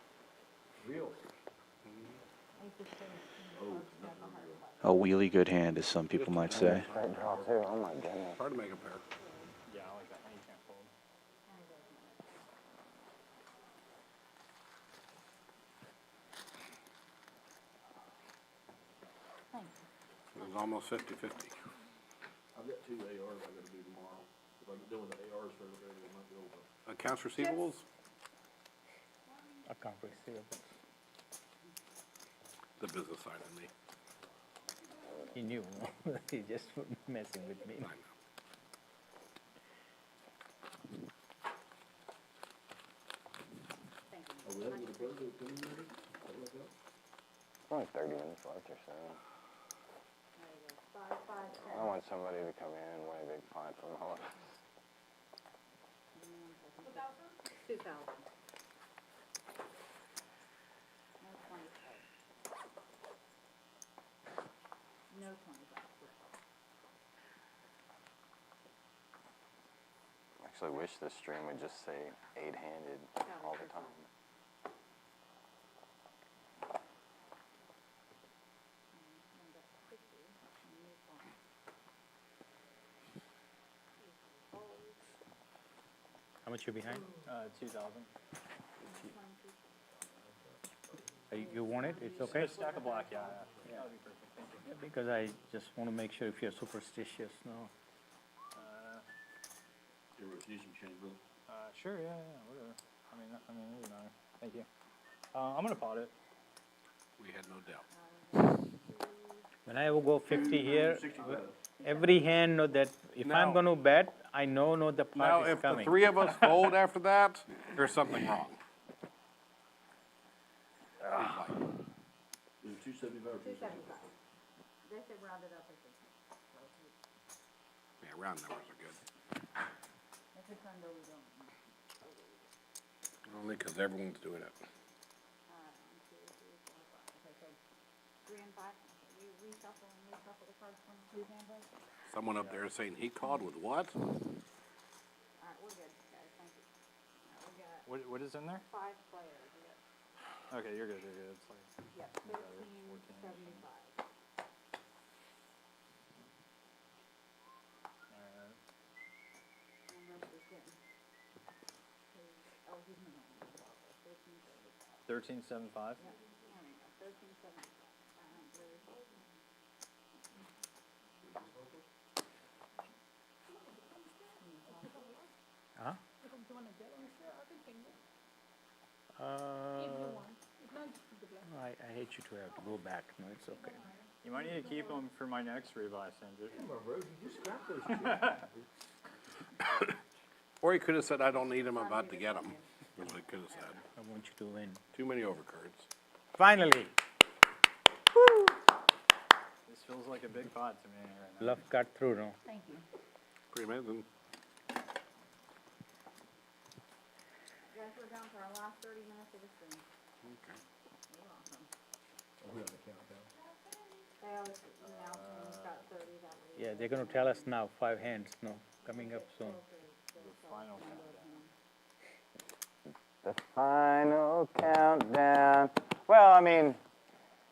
A wheelie good hand, as some people might say. Straight draw too. Oh my goodness. Hard to make a pair. Yeah, I like that. You can't fold. It was almost 50-50. I've got 2 ARs I gotta do tomorrow. If I'm doing the ARs for everybody, I might go over. Accounts receivables? Account receivables. The business side of me. He knew. He just messing with me. Only 30 minutes left or so. I want somebody to come in and win a big pot from home. 2,000. No 25. I actually wish this stream would just say 8-handed all the time. How much you behind? 2,000. You want it? It's okay? A stack of black, yeah. That would be perfect, thank you. Because I just want to make sure if you're superstitious, no. You need some change, bro? Sure, yeah, whatever. I mean, it doesn't matter. Thank you. I'm gonna pot it. We had no doubt. When I go 50 here, every hand know that if I'm going to bet, I know the pot Now, is if coming. the three of us fold after that, there's something wrong. 275 or 275. They said round it up, I think. Yeah, round numbers are good. If it's under, we don't. Only because everyone's doing it. 1, 2, 3, 4, 5. Okay, so 3 and 5. Okay, you reshuffle the cards from two handles. Someone up there is saying he called with what? All right, we're good, guys. Thank you. All right, we got What is in there? 5 players. We got, Okay, you're good, It's like, yep, 1375. alright. Ambrose is getting. Oh, he's not. 1375. 1375? Yeah, there we go. 1375. Huh? I hate you to have to go back. No, it's okay. You might need to keep them for my next rebuy, Sandra. Come on, bro, you just scrapped those shit. Or he could have said, I don't need them, I'm about to get them. That's what he could have said. I want you to win. Too many overcards. Finally, This feels like a big pot to me right now. love got through, no? Thank you. Pretty amazing. Guys, we're down to our last 30 minutes of the stream. Okay. You're welcome. Are we on the countdown? They always announce when we've got 30 that way. Yeah, they're going to tell us now, 5 hands, no, coming up soon. The final countdown. The final countdown. Well, I mean,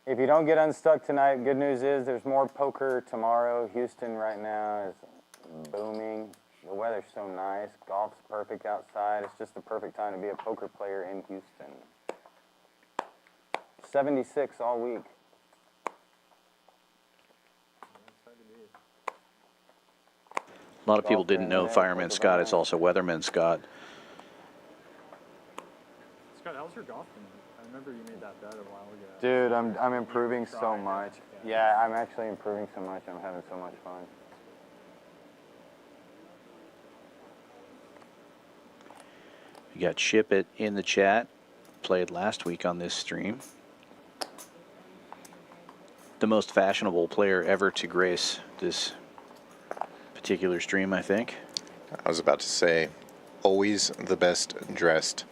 if you don't get unstuck tonight, good news is there's more poker tomorrow. Houston right now is booming. The weather's so nice. Golf's perfect outside. It's just the perfect time to be a poker player in Houston. 76 all week. A lot of people didn't know Fireman Scott is also Weatherman Scott. Scott, how's your golf been? I remember you made that bet a while ago. Dude, I'm improving so much. Yeah, I'm actually improving so much. I'm having so much fun. We got Ship It in the chat. Played last week on this stream. The most fashionable player ever to grace this particular stream, I think. I was about to say, always the best dressed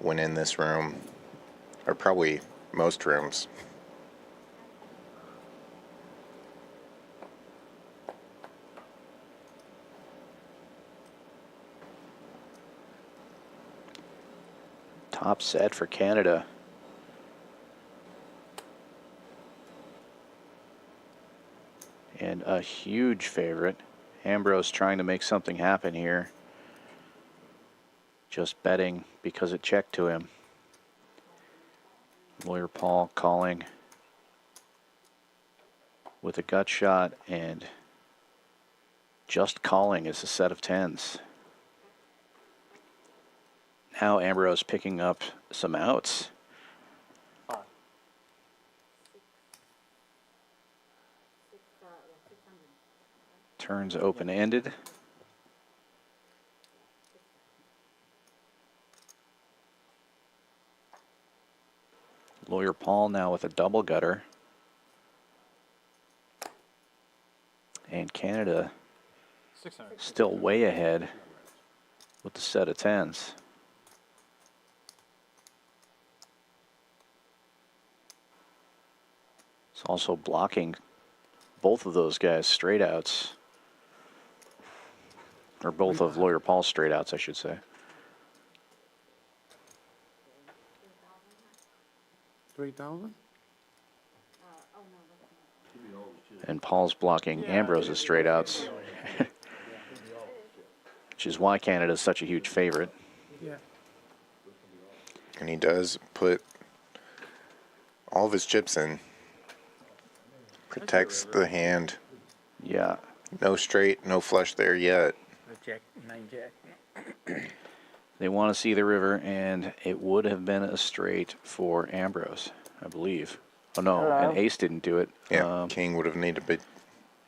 when in this room, or probably most rooms. Top set for Canada. And a huge favorite. Ambrose trying to make something happen here. Just betting because it checked to him. Lawyer Paul calling with a gut shot, and just calling is a set of 10s. Now Ambrose picking up some outs. Turns open-ended. Lawyer Paul now with a double gutter. And Canada 600. still way ahead with the set of tens. It's also blocking both of those guys straight outs. Or both of Lawyer Paul's straight outs, I should say. 3,000? And Paul's blocking Ambrose's straight outs. Which is why Canada's such a huge favorite. Yeah. And he does put all of his chips in. Protects the hand. Yeah. No straight, no flush there yet. Jack, 9 jack. They want to see the river, and it would have been a straight for Ambrose, I believe. Oh, no, Hello. and ace didn't do it. Yeah, king would have needed a bit.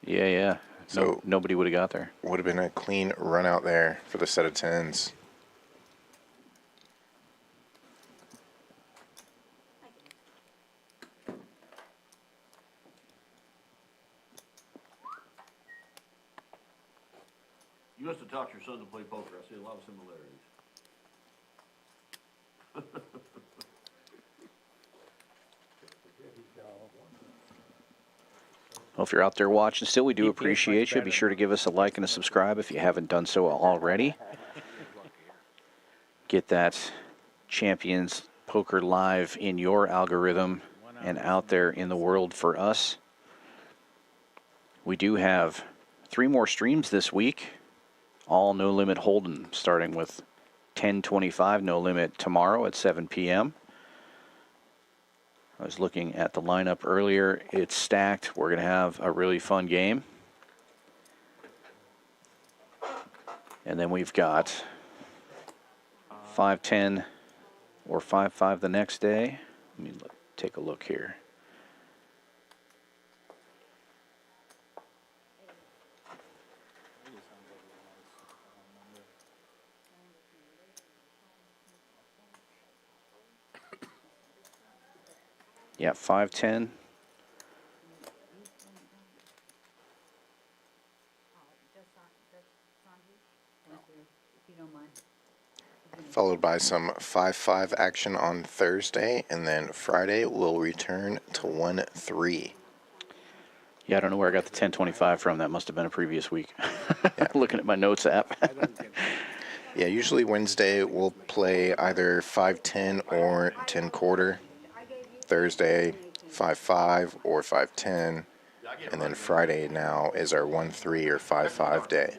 Yeah. So nobody would have got there. Would have been a clean run out there for the set of tens. You must have taught your son to play poker. I see a lot of similarities. Well, if you're out there watching still, we do appreciate you. Be sure to give us a like and a subscribe if you haven't done so already. Get that Champions Poker Live in your algorithm and out there in the world for us. We do have 3 more streams this week, all No Limit Hold'em, starting with 10:25 No Limit tomorrow at 7 p.m. I was looking at the lineup earlier. It's stacked. We're going to have a really fun game. And then we've got 5-10 or 5-5 the next day. Let me take a look here. Yeah, 5-10. Followed by some 5-5 action on Thursday, and then Friday we'll return to 1-3. Yeah, I don't know where I got the 1025 from. That must have been a previous week. Looking at my notes app. Yeah, usually Wednesday we'll play either 5-10 or 10-quarter. Thursday 5-5 or 5-10, and then Friday now is our 1-3 or 5-5 day.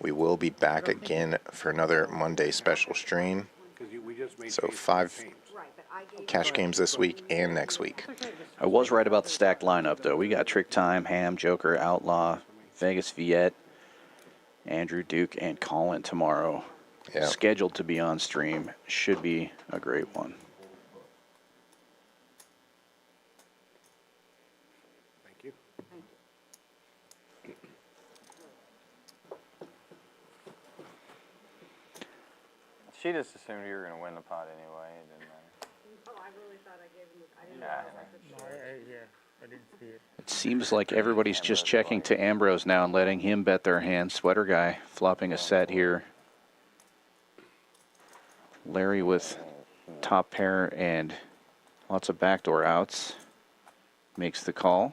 We will be back again for another Monday special stream. So 5 cash games this week and next week. I was right about the stacked lineup, though. We got Trick Time, Ham, Joker, Outlaw, Vegas Viet, Andrew, Duke, and Colin tomorrow. Yep. Scheduled to be on stream. Should be a great one. She just assumed you were going to win the pot anyway. It didn't matter. Oh, I really thought I gave him, I didn't Yeah. realize I didn't see it. It seems like everybody's just checking to Ambrose now and letting him bet their hand. Sweater guy flopping a set here. Larry with top pair and lots of backdoor outs makes the call.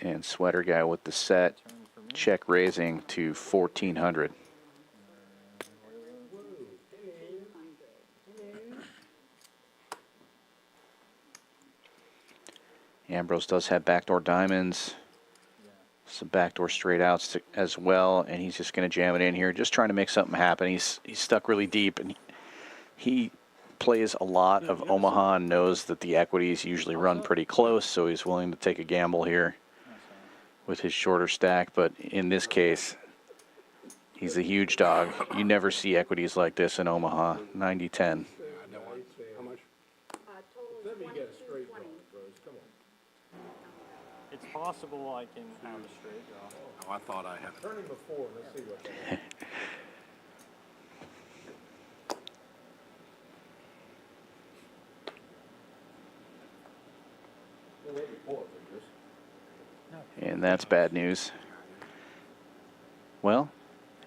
And Sweater guy with the set, check raising to 1,400. Ambrose does have backdoor diamonds, some backdoor straight outs as well, and he's just going to jam it in here, just trying to make something happen. He's stuck really deep, and he plays a lot of Omaha and knows that the equities usually run pretty close, so he's willing to take a gamble here with his shorter stack. But in this case, he's a huge dog. You never see equities like this in Omaha. 90-10. Let me get a straight draw, Rose, come on. It's possible I can have a straight draw. Oh, I thought I had. Turn him before, let's see what that is. We'll let you pull it, I guess. And that's bad news. Well,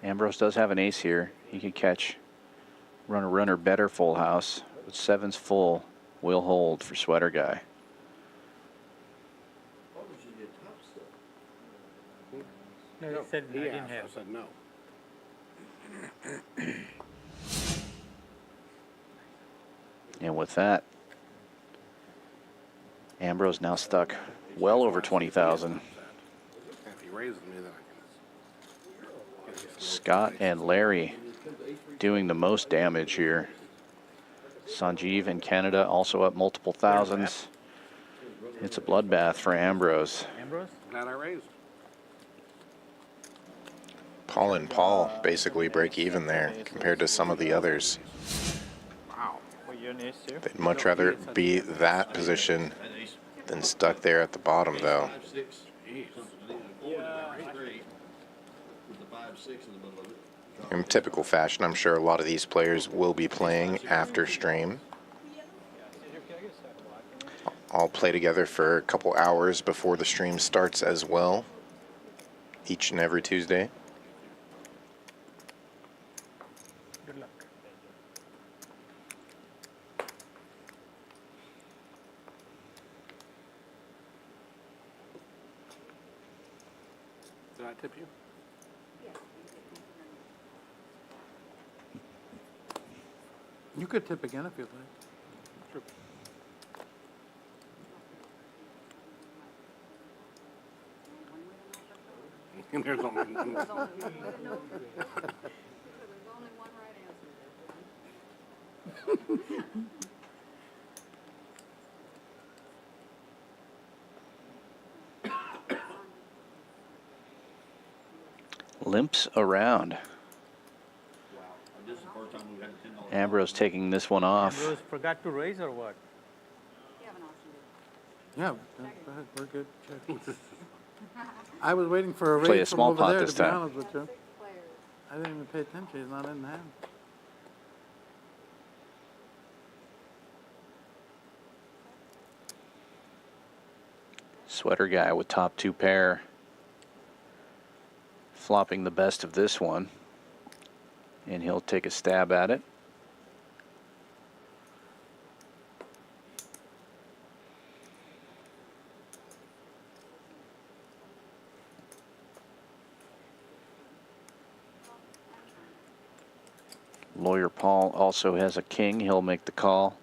Ambrose does have an ace here. He could catch runner better full house. But 7's full will hold for Sweater Guy. No, he said I didn't have. I said no. And with that, Ambrose now stuck well over 20,000. If he raises me, then I can. Scott and Larry doing the most damage here. Sanjeev in Canada also up multiple thousands. It's a bloodbath for Ambrose. Ambrose? Glad I raised. Paul and Paul basically break even there compared to some of the others. Wow. Well, you're an ace too. They'd much rather be that position than stuck there at the bottom, though. 5-6. With the 5-6 in the middle of it. In typical fashion, I'm sure a lot of these players will be playing after stream. All play together for a couple hours before the stream starts as well, each and every Tuesday. Good luck. Did I tip you? You could tip again if you'd like. Sure. There's only Limps around. Ambrose taking this one off. Ambrose forgot to raise or what? Yeah, go ahead, we're good. Check. I was waiting for a Play a raise from small over pot there, this to be time. honest with you. I didn't even pay attention, he's not in the hand. Sweater Guy with top 2 pair. Flopping the best of this one. And he'll take a stab at it. Lawyer Paul also has a king. He'll make the call.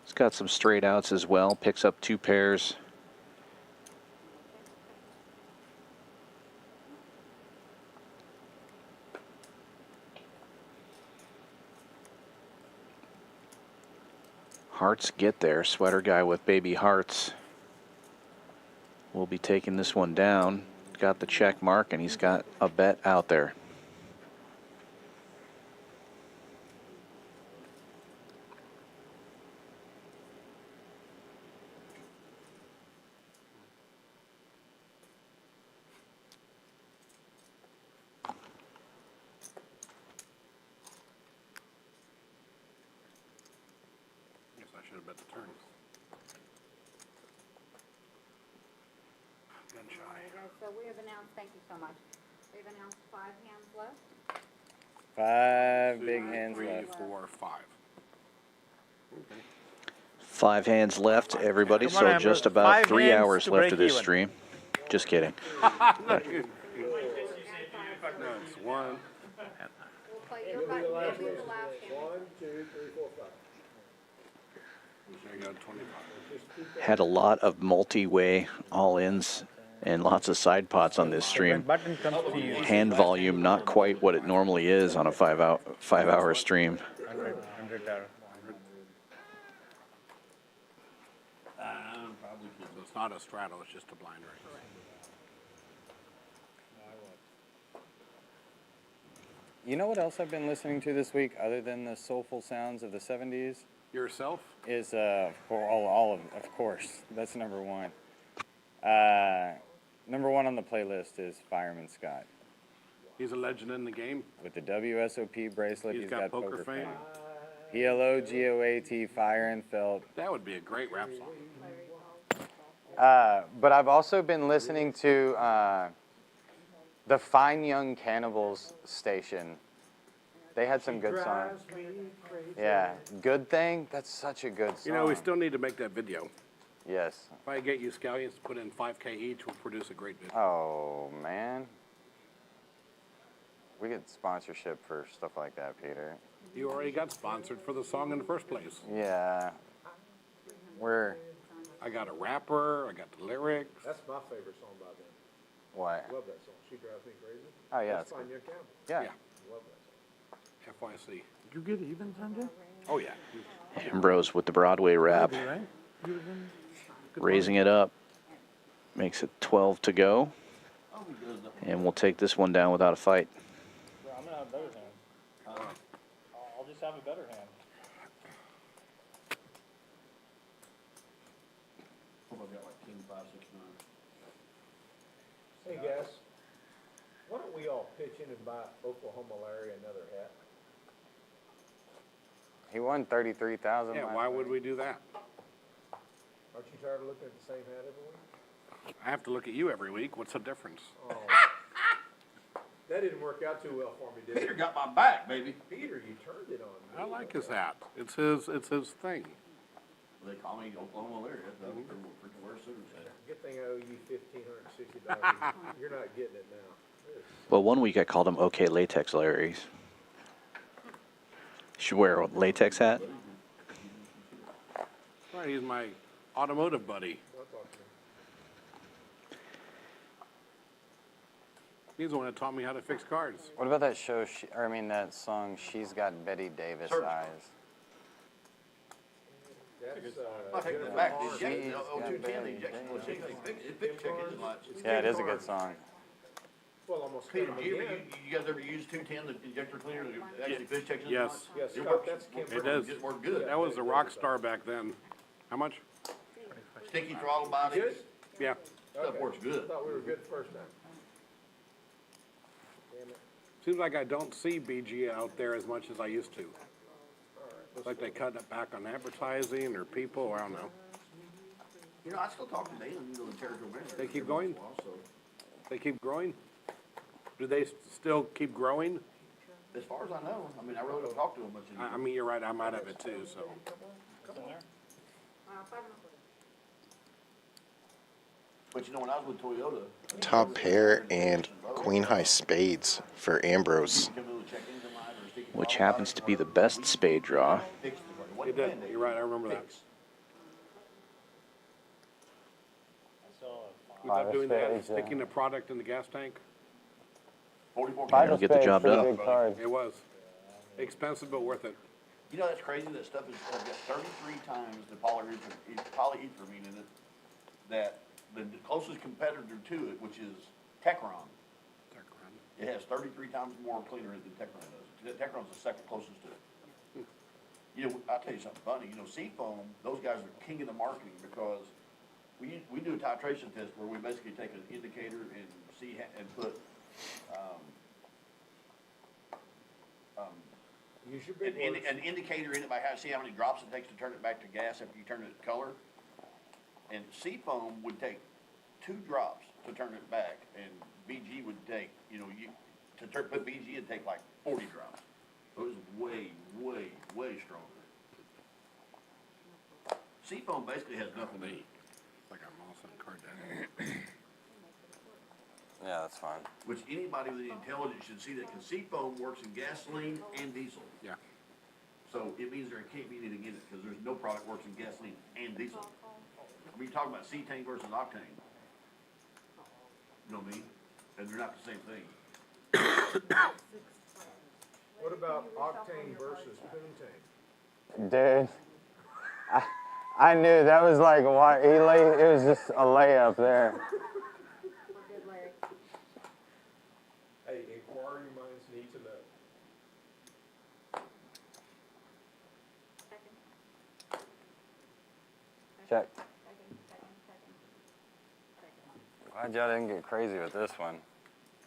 He's got some straight outs as well. Picks up 2 pairs. Hearts get there. Sweater Guy with baby hearts will be taking this one down. Got the check mark, and he's got a bet out there. Guess I should have bet the turn. Gun shy. So we have announced, thank you so much. We've announced 5 hands left. 5 2, big hands 3, left. 4, 5. 5 hands left, everybody. Come on, So Ambrose. just about 5 3 hands hours to left break of this even. stream. Just kidding. No, it's 1. We'll play your button, you'll be the last hand. 1, 2, 3, 4, 5. I got 25. Had a lot of multi-way all-ins and lots of side pots on this When stream. button comes to you, Hand volume not quite what it normally is on a 5-hour stream. 100 are. So it's not a straddle, it's just a blind raise. You know what else I've been listening to this week, other than the soulful sounds of the 70s? Yourself? Is all of course, that's number 1. Number one on the playlist is Fireman Scott. He's a legend in the game. With the WSOP bracelet, He's got poker fame. PLO, GOAT, Fire and Felt. That would be a great rap song. But I've also been listening to the Fine Young Cannibals station. They had some good songs. Yeah, Good Thing, that's such a good song. You know, we still need to make that video. Yes. If I get you Stallions to put in 5K each, we'll produce a great video. Oh, man. We get sponsorship for stuff like that, Peter. You already got sponsored for the song in the first place. Yeah. I got a rapper, I got the lyrics. That's my favorite song by them. What? Love that song. She Drives Me Crazy. Oh, yeah. That's That's Fine good. Young Cannibal. Yeah. Love that song. FYC. Did you get even, Sanjay? Oh, yeah. Ambrose with the Broadway rap. Right? You was in- good Raising it up. Makes it 12 to go. And we'll take this one down without a fight. I'm gonna have a better hand. I'll just have a better hand. Hey guys, why don't we all pitch in and buy Oklahoma Larry another hat? He won 33,000. Yeah, why would we do that? Aren't you tired of looking at the same hat every week? I have to look at you every week. What's the difference? Oh. That didn't work out too well for me, did it? Peter got my back, baby. Peter, you turned it on me. I like his hat. It's his thing. They call me Oklahoma Larry. That's what freaking wear suits at. Good thing I owe you $1,560. You're not getting it now. Well, one week I called him OK Latex Larry's. Should wear a latex hat. Right, he's my automotive buddy. He's the one that taught me how to fix cars. What about that show, that song, She's Got Betty Davis Eyes? That's, I take that back. The injection, 0210, the injection, it fixed check engine lights. Yeah, it is a good song. Well, almost Peter, cut 'em you again. guys ever use 210, the injector cleaner, that actually fish checks engine Yes. lights? Yes, It Scott, works. that's Kim. It does. It worked good. That was a rock star back then. How much? Sticky throttle body. Good? Yeah. Stuff Okay. works good. I thought we were good the first time. Damn it. Seems like I don't see BG out there as much as I used to. It's like they cut it back on advertising or people, I don't know. You know, I still talk to Dan, the territorial manager. They keep going? So, They keep growing? Do they still keep growing? as far as I know, I mean, I really don't talk to him much anymore. I mean, you're right, I might have it too, so. But you know, when I was with Toyota, Top pair and queen high spades for Ambrose. Which happens to be the best spade draw. It did. You're right, I remember that. Without doing that, sticking the product in the gas tank. 44 It'll get the job done. It was. Expensive, but worth it. You know, that's crazy, that stuff has got 33 times the polyetherine in it, that the closest competitor to it, which is Techron, it has 33 times more cleaner in it than Techron does. Techron's the second closest to it. You know, I'll tell you something funny, you know, Seafoam, those guys are king of the marketing because we do a titration test where we basically take an indicator and see and put, Use your big words. an indicator in it by see how many drops it takes to turn it back to gas after you turn it to color. And Seafoam would take 2 drops to turn it back, and BG would take, put BG it'd take like 40 drops. So it was way, way, way stronger. Seafoam basically has nothing to eat. Like I'm also in card down. Yeah, that's fine. Which anybody with any intelligence should see that, because Seafoam works in gasoline and diesel. Yeah. So it means there can't be anything in it, because there's no product works in gasoline and diesel. I mean, you're talking about cetane versus octane. You know what I mean? And they're not the same thing. What about octane versus poontane? Dude, I knew that was like, why it was just a layup there. Hey, inquiry minds need to know. Check. Glad y'all didn't get crazy with this one.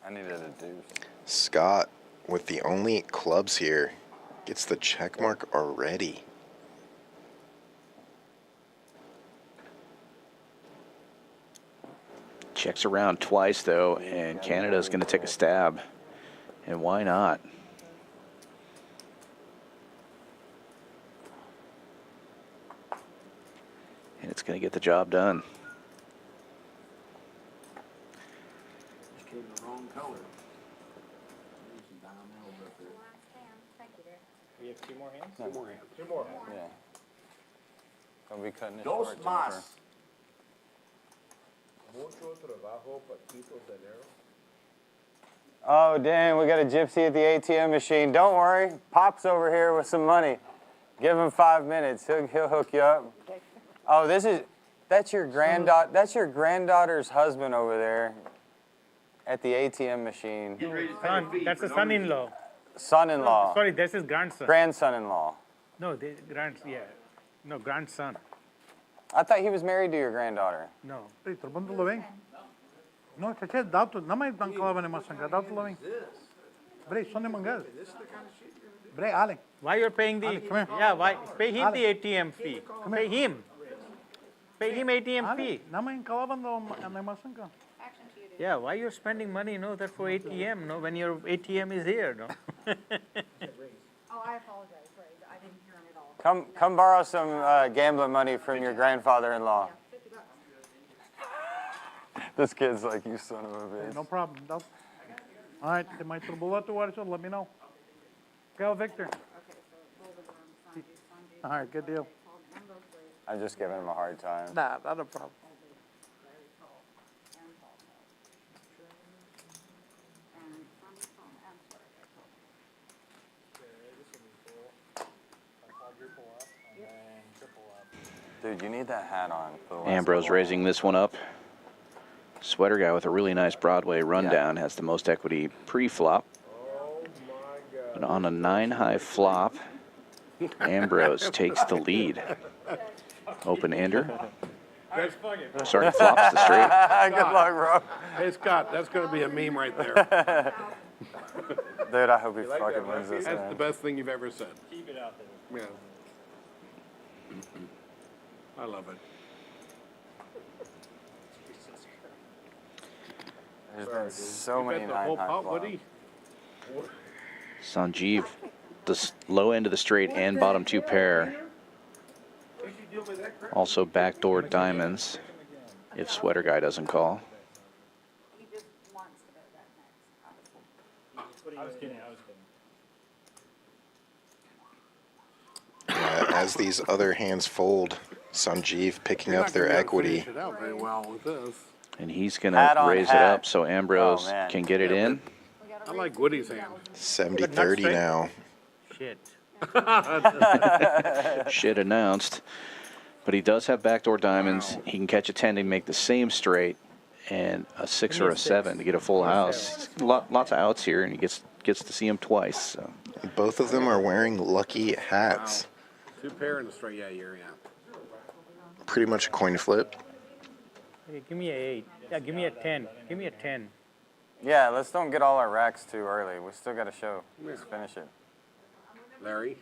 I needed a deuce. Scott, with the only clubs here, gets the check mark already. Checks around twice, though, and Canada's going to take a stab. And why not? And it's going to get the job done. Just came the wrong color. We have 2 more hands? Two more hands. Two more. Yeah. Don't be cutting it Dos short, Jennifer. más. Mucho trabajo, Paquito Dinero. Oh, dang, we got a gypsy at the ATM machine. Don't worry, Pop's over here with some money. Give him 5 minutes, he'll hook you up. Oh, that's your granddaughter's husband over there at the ATM machine. That's a son-in-law. Son-in-law. Sorry, that's his grandson. Grandson-in-law. No, no, grandson. I thought he was married to your granddaughter. No. Todo el mundo lo ven. No, chaché, dá-te, não me dan calaban em maçanga, dá-te lo ven. Bre, son de mangas. Bre, Ale. Why you're paying the, Ale, come here. yeah, why, pay him Ale. the ATM fee. Pay him. Pay him ATM fee. Não me calaban em maçanga. Yeah, why you're spending money, no, that for ATM, no, when your ATM is here, no? Oh, I apologize, Ray, I didn't hear him at all. Come borrow some gambling money from your grandfather-in-law. This kid's like, you son of a bitch. No problem. All right, if my turbulento watch, let me know. Go, Victor. All right, good deal. I'm just giving him a hard time. Nah, not a problem. Dude, you need that hat on. For the last Ambrose couple. raising this one up. Sweater guy with a really nice Broadway rundown has the most equity pre-flop. But on a 9-high flop, Ambrose takes the lead. Open-ender. Sorry, flops the straight. Good luck, bro. Hey, Scott, that's going to be a meme right there. Dude, I hope he fucking wins this, That's man. the best thing you've ever said. Keep it out there. Yeah. I love it. There's been so You many bet the whole high pot, flops. Woody? Sanjeev, the low end of the straight and bottom 2 pair. Also backdoor diamonds if Sweater guy doesn't call. He just wants to go that next. I was kidding. As these other hands fold, Sanjeev picking You're up not their gonna be able to equity. finish it out very well with this. And he's going Hat to on raise it hat. up so Ambrose Oh, man. can get it in. I like Woody's hand. 70-30 now. Shit. Shit announced. But he does have backdoor diamonds. He can catch a 10 and make the same straight, and a 6 or a 7 to get a full house. Lots of outs here, and he gets to see him twice. So. Both of them are wearing lucky hats. 2 pair in the straight. Yeah, yeah. Pretty much a coin flip. Hey, give me a 8. Yeah, give me a 10. Give me a 10. Yeah, let's don't get all our racks too early. We still got a show. Let's finish it. Larry?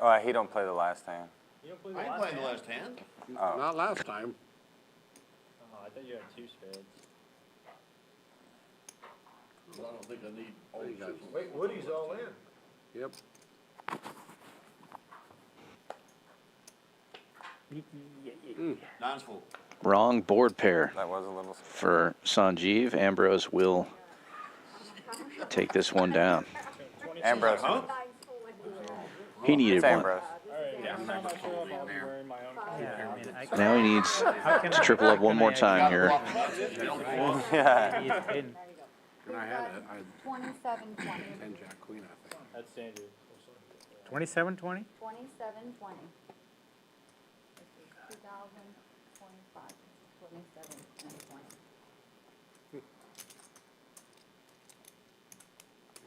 Oh, he don't play the last hand. You don't play the I ain't last playing the hand? last hand. Oh. Not last time. Oh, I thought you had 2 spades. I don't think I need all these guys. Wait, Woody's all in. Yep. Nine's full. Wrong board pair That was a little. for Sanjeev. Ambrose will take this one down. Ambrose. He needed It's one. Ambrose. Now he needs to triple up one more time here. Yeah. And I had it. I had 27, 20. 10 Jack Queen, I think. That's standard. 27, 20? 27, 20. This is 2025, 27, and 20.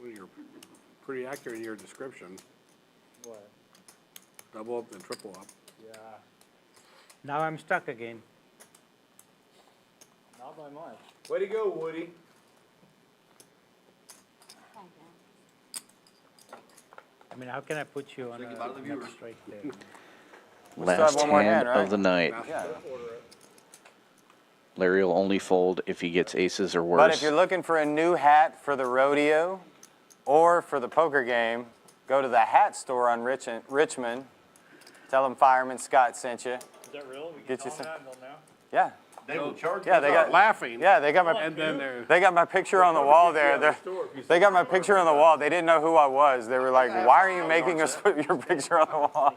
Well, you're pretty accurate in your description. What? Double up and triple up. Yeah. Now I'm stuck again. Not by much. Way to go, Woody. I mean, how can I put you on Think about the a viewers. next strike there? Last one more hand hand, right? of the night. Yeah. Larry will only fold if he gets aces or worse. But if you're looking for a new hat for the rodeo or for the poker game, go to the hat store on Richmond. Tell them Fireman Scott sent you. Is that real? We can Get you tell some. them that and they'll know? Yeah. They will charge Yeah, you. they got Laughing. Yeah, they got my And then they're. they got my picture on the wall there. They got my picture on the wall. They didn't know who I was. They were like, "Why are you making us put your picture on the wall?"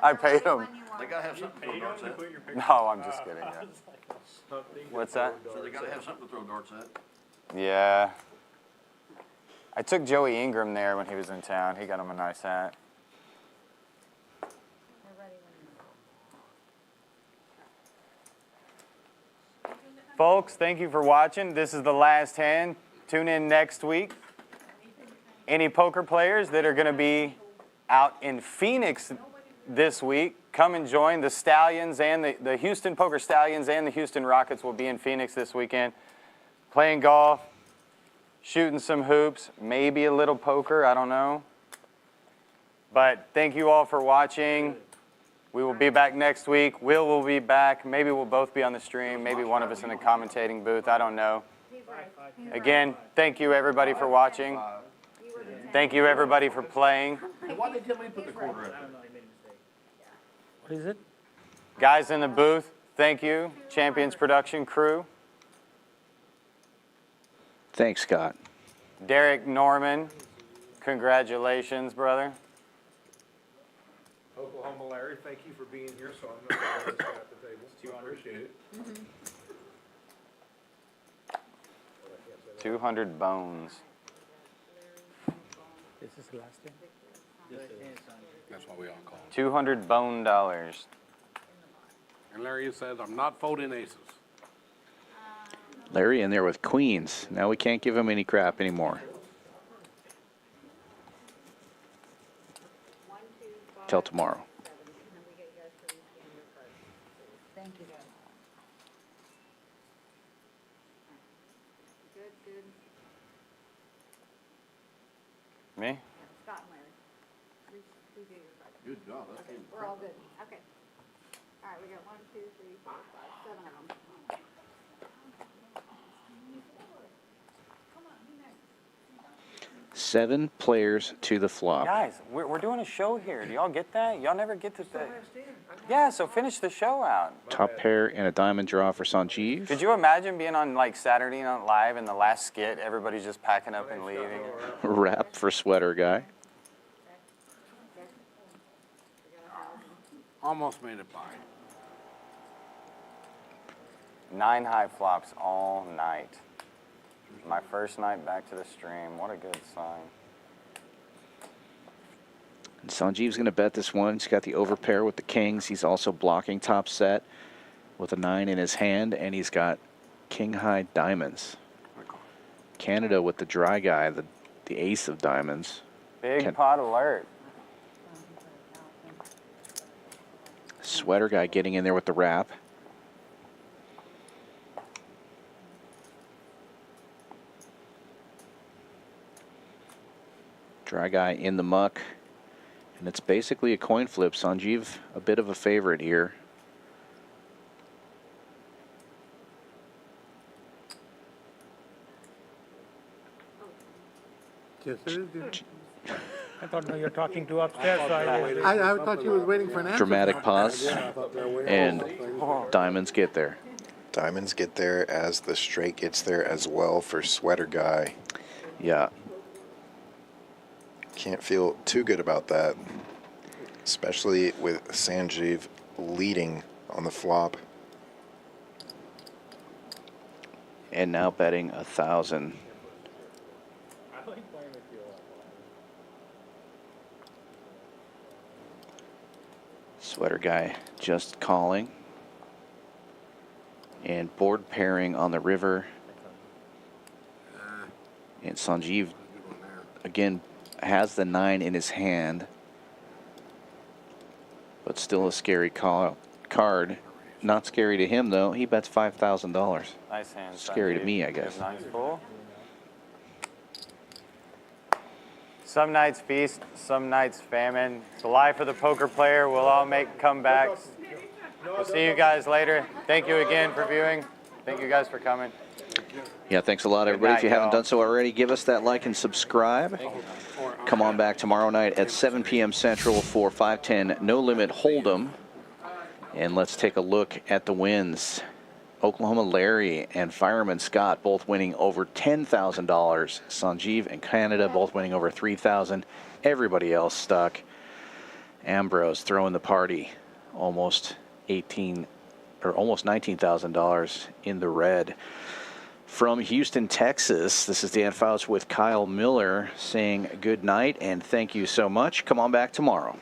I paid them. They gotta have something to throw darts at. No, I'm just kidding. Yeah. What's that? So they gotta have something to throw darts at. Yeah. I took Joey Ingram there when he was in town. He got him a nice hat. Folks, thank you for watching. This is the last hand. Tune in next week. Any poker players that are going to be out in Phoenix this week, come and join the Stallions and the Houston Poker Stallions and the Houston Rockets will be in Phoenix this weekend, playing golf, shooting some hoops, maybe a little poker, I don't know. But thank you all for watching. We will be back next week. Will be back. Maybe we'll both be on the stream. Maybe one of us in the commentating booth. I don't know. Again, thank you everybody for watching. Thank you everybody for playing. Why'd they tell me to put the quarter up? What is it? Guys in the booth, thank you. Champions Production crew. Thanks, Scott. Derek Norman, congratulations, brother. Oklahoma Larry, thank you for being here, so I'm not going to at the table. I appreciate it. 200 bones. This is the last day. That's what we all call 200 bone dollars. And Larry says, I'm not folding aces. Larry in there with queens. Now we can't give him any crap anymore. Till tomorrow. Thank you. Good, good. Me? Scott and Larry. We do your card. Good job. That's Okay, we're all good. Okay. All right, we got 1, 2, 3, 4, 5, 7 of them. 7 players to the flop. Guys, we're doing a show here. Do y'all get that? Y'all never get to the... Yeah, so finish the show out. Top pair and a diamond draw for Sanjeev. Could you imagine being on like Saturday Night Live and the last skit, everybody's just packing up and leaving? Wrap for sweater guy. Almost made it by. 9 high flops all night. My first night back to the stream. What a good sign. And Sanjeev's going to bet this one. He's got the overpair with the kings. He's also blocking top set with a 9 in his hand, and he's got king high diamonds. Canada with the dry guy, the ace of diamonds. Big pot alert. Sweater guy getting in there with the wrap. Dry guy in the muck. And it's basically a coin flip. Sanjeev, a bit of a favorite here. Yes, it is. I thought no, you're talking to upstairs, so I thought you was waiting for an answer. Dramatic pause. And diamonds get there. Diamonds get there as the straight gets there as well for sweater guy. Yeah. Can't feel too good about that, especially with Sanjeev leading on the flop. And now betting 1,000. Sweater guy just calling. And board pairing on the river. And Sanjeev, again, has the 9 in his hand. But still a scary card. Not scary to him, though. He bets $5,000. Nice hand. Scary to Sanjeev. me, I guess. Nice pull. Some nights feast, some nights famine. It's the life of the poker player. We'll all make comebacks. We'll see you guys later. Thank you again for viewing. Thank you guys for coming. Yeah, thanks a lot, everybody. night, If you haven't y'all. done so already, give us that like and subscribe. Come on back tomorrow night at 7 p.m. Central for 510 No Limit Hold'em. And let's take a look at the wins. Oklahoma Larry and Fireman Scott both winning over $10,000. Sanjeev and Canada both winning over $3,000. Everybody else stuck. Ambrose throwing the party, almost $19,000 in the red. From Houston, Texas, this is Dan Fouts with Kyle Miller saying good night and thank you so much. Come on back tomorrow.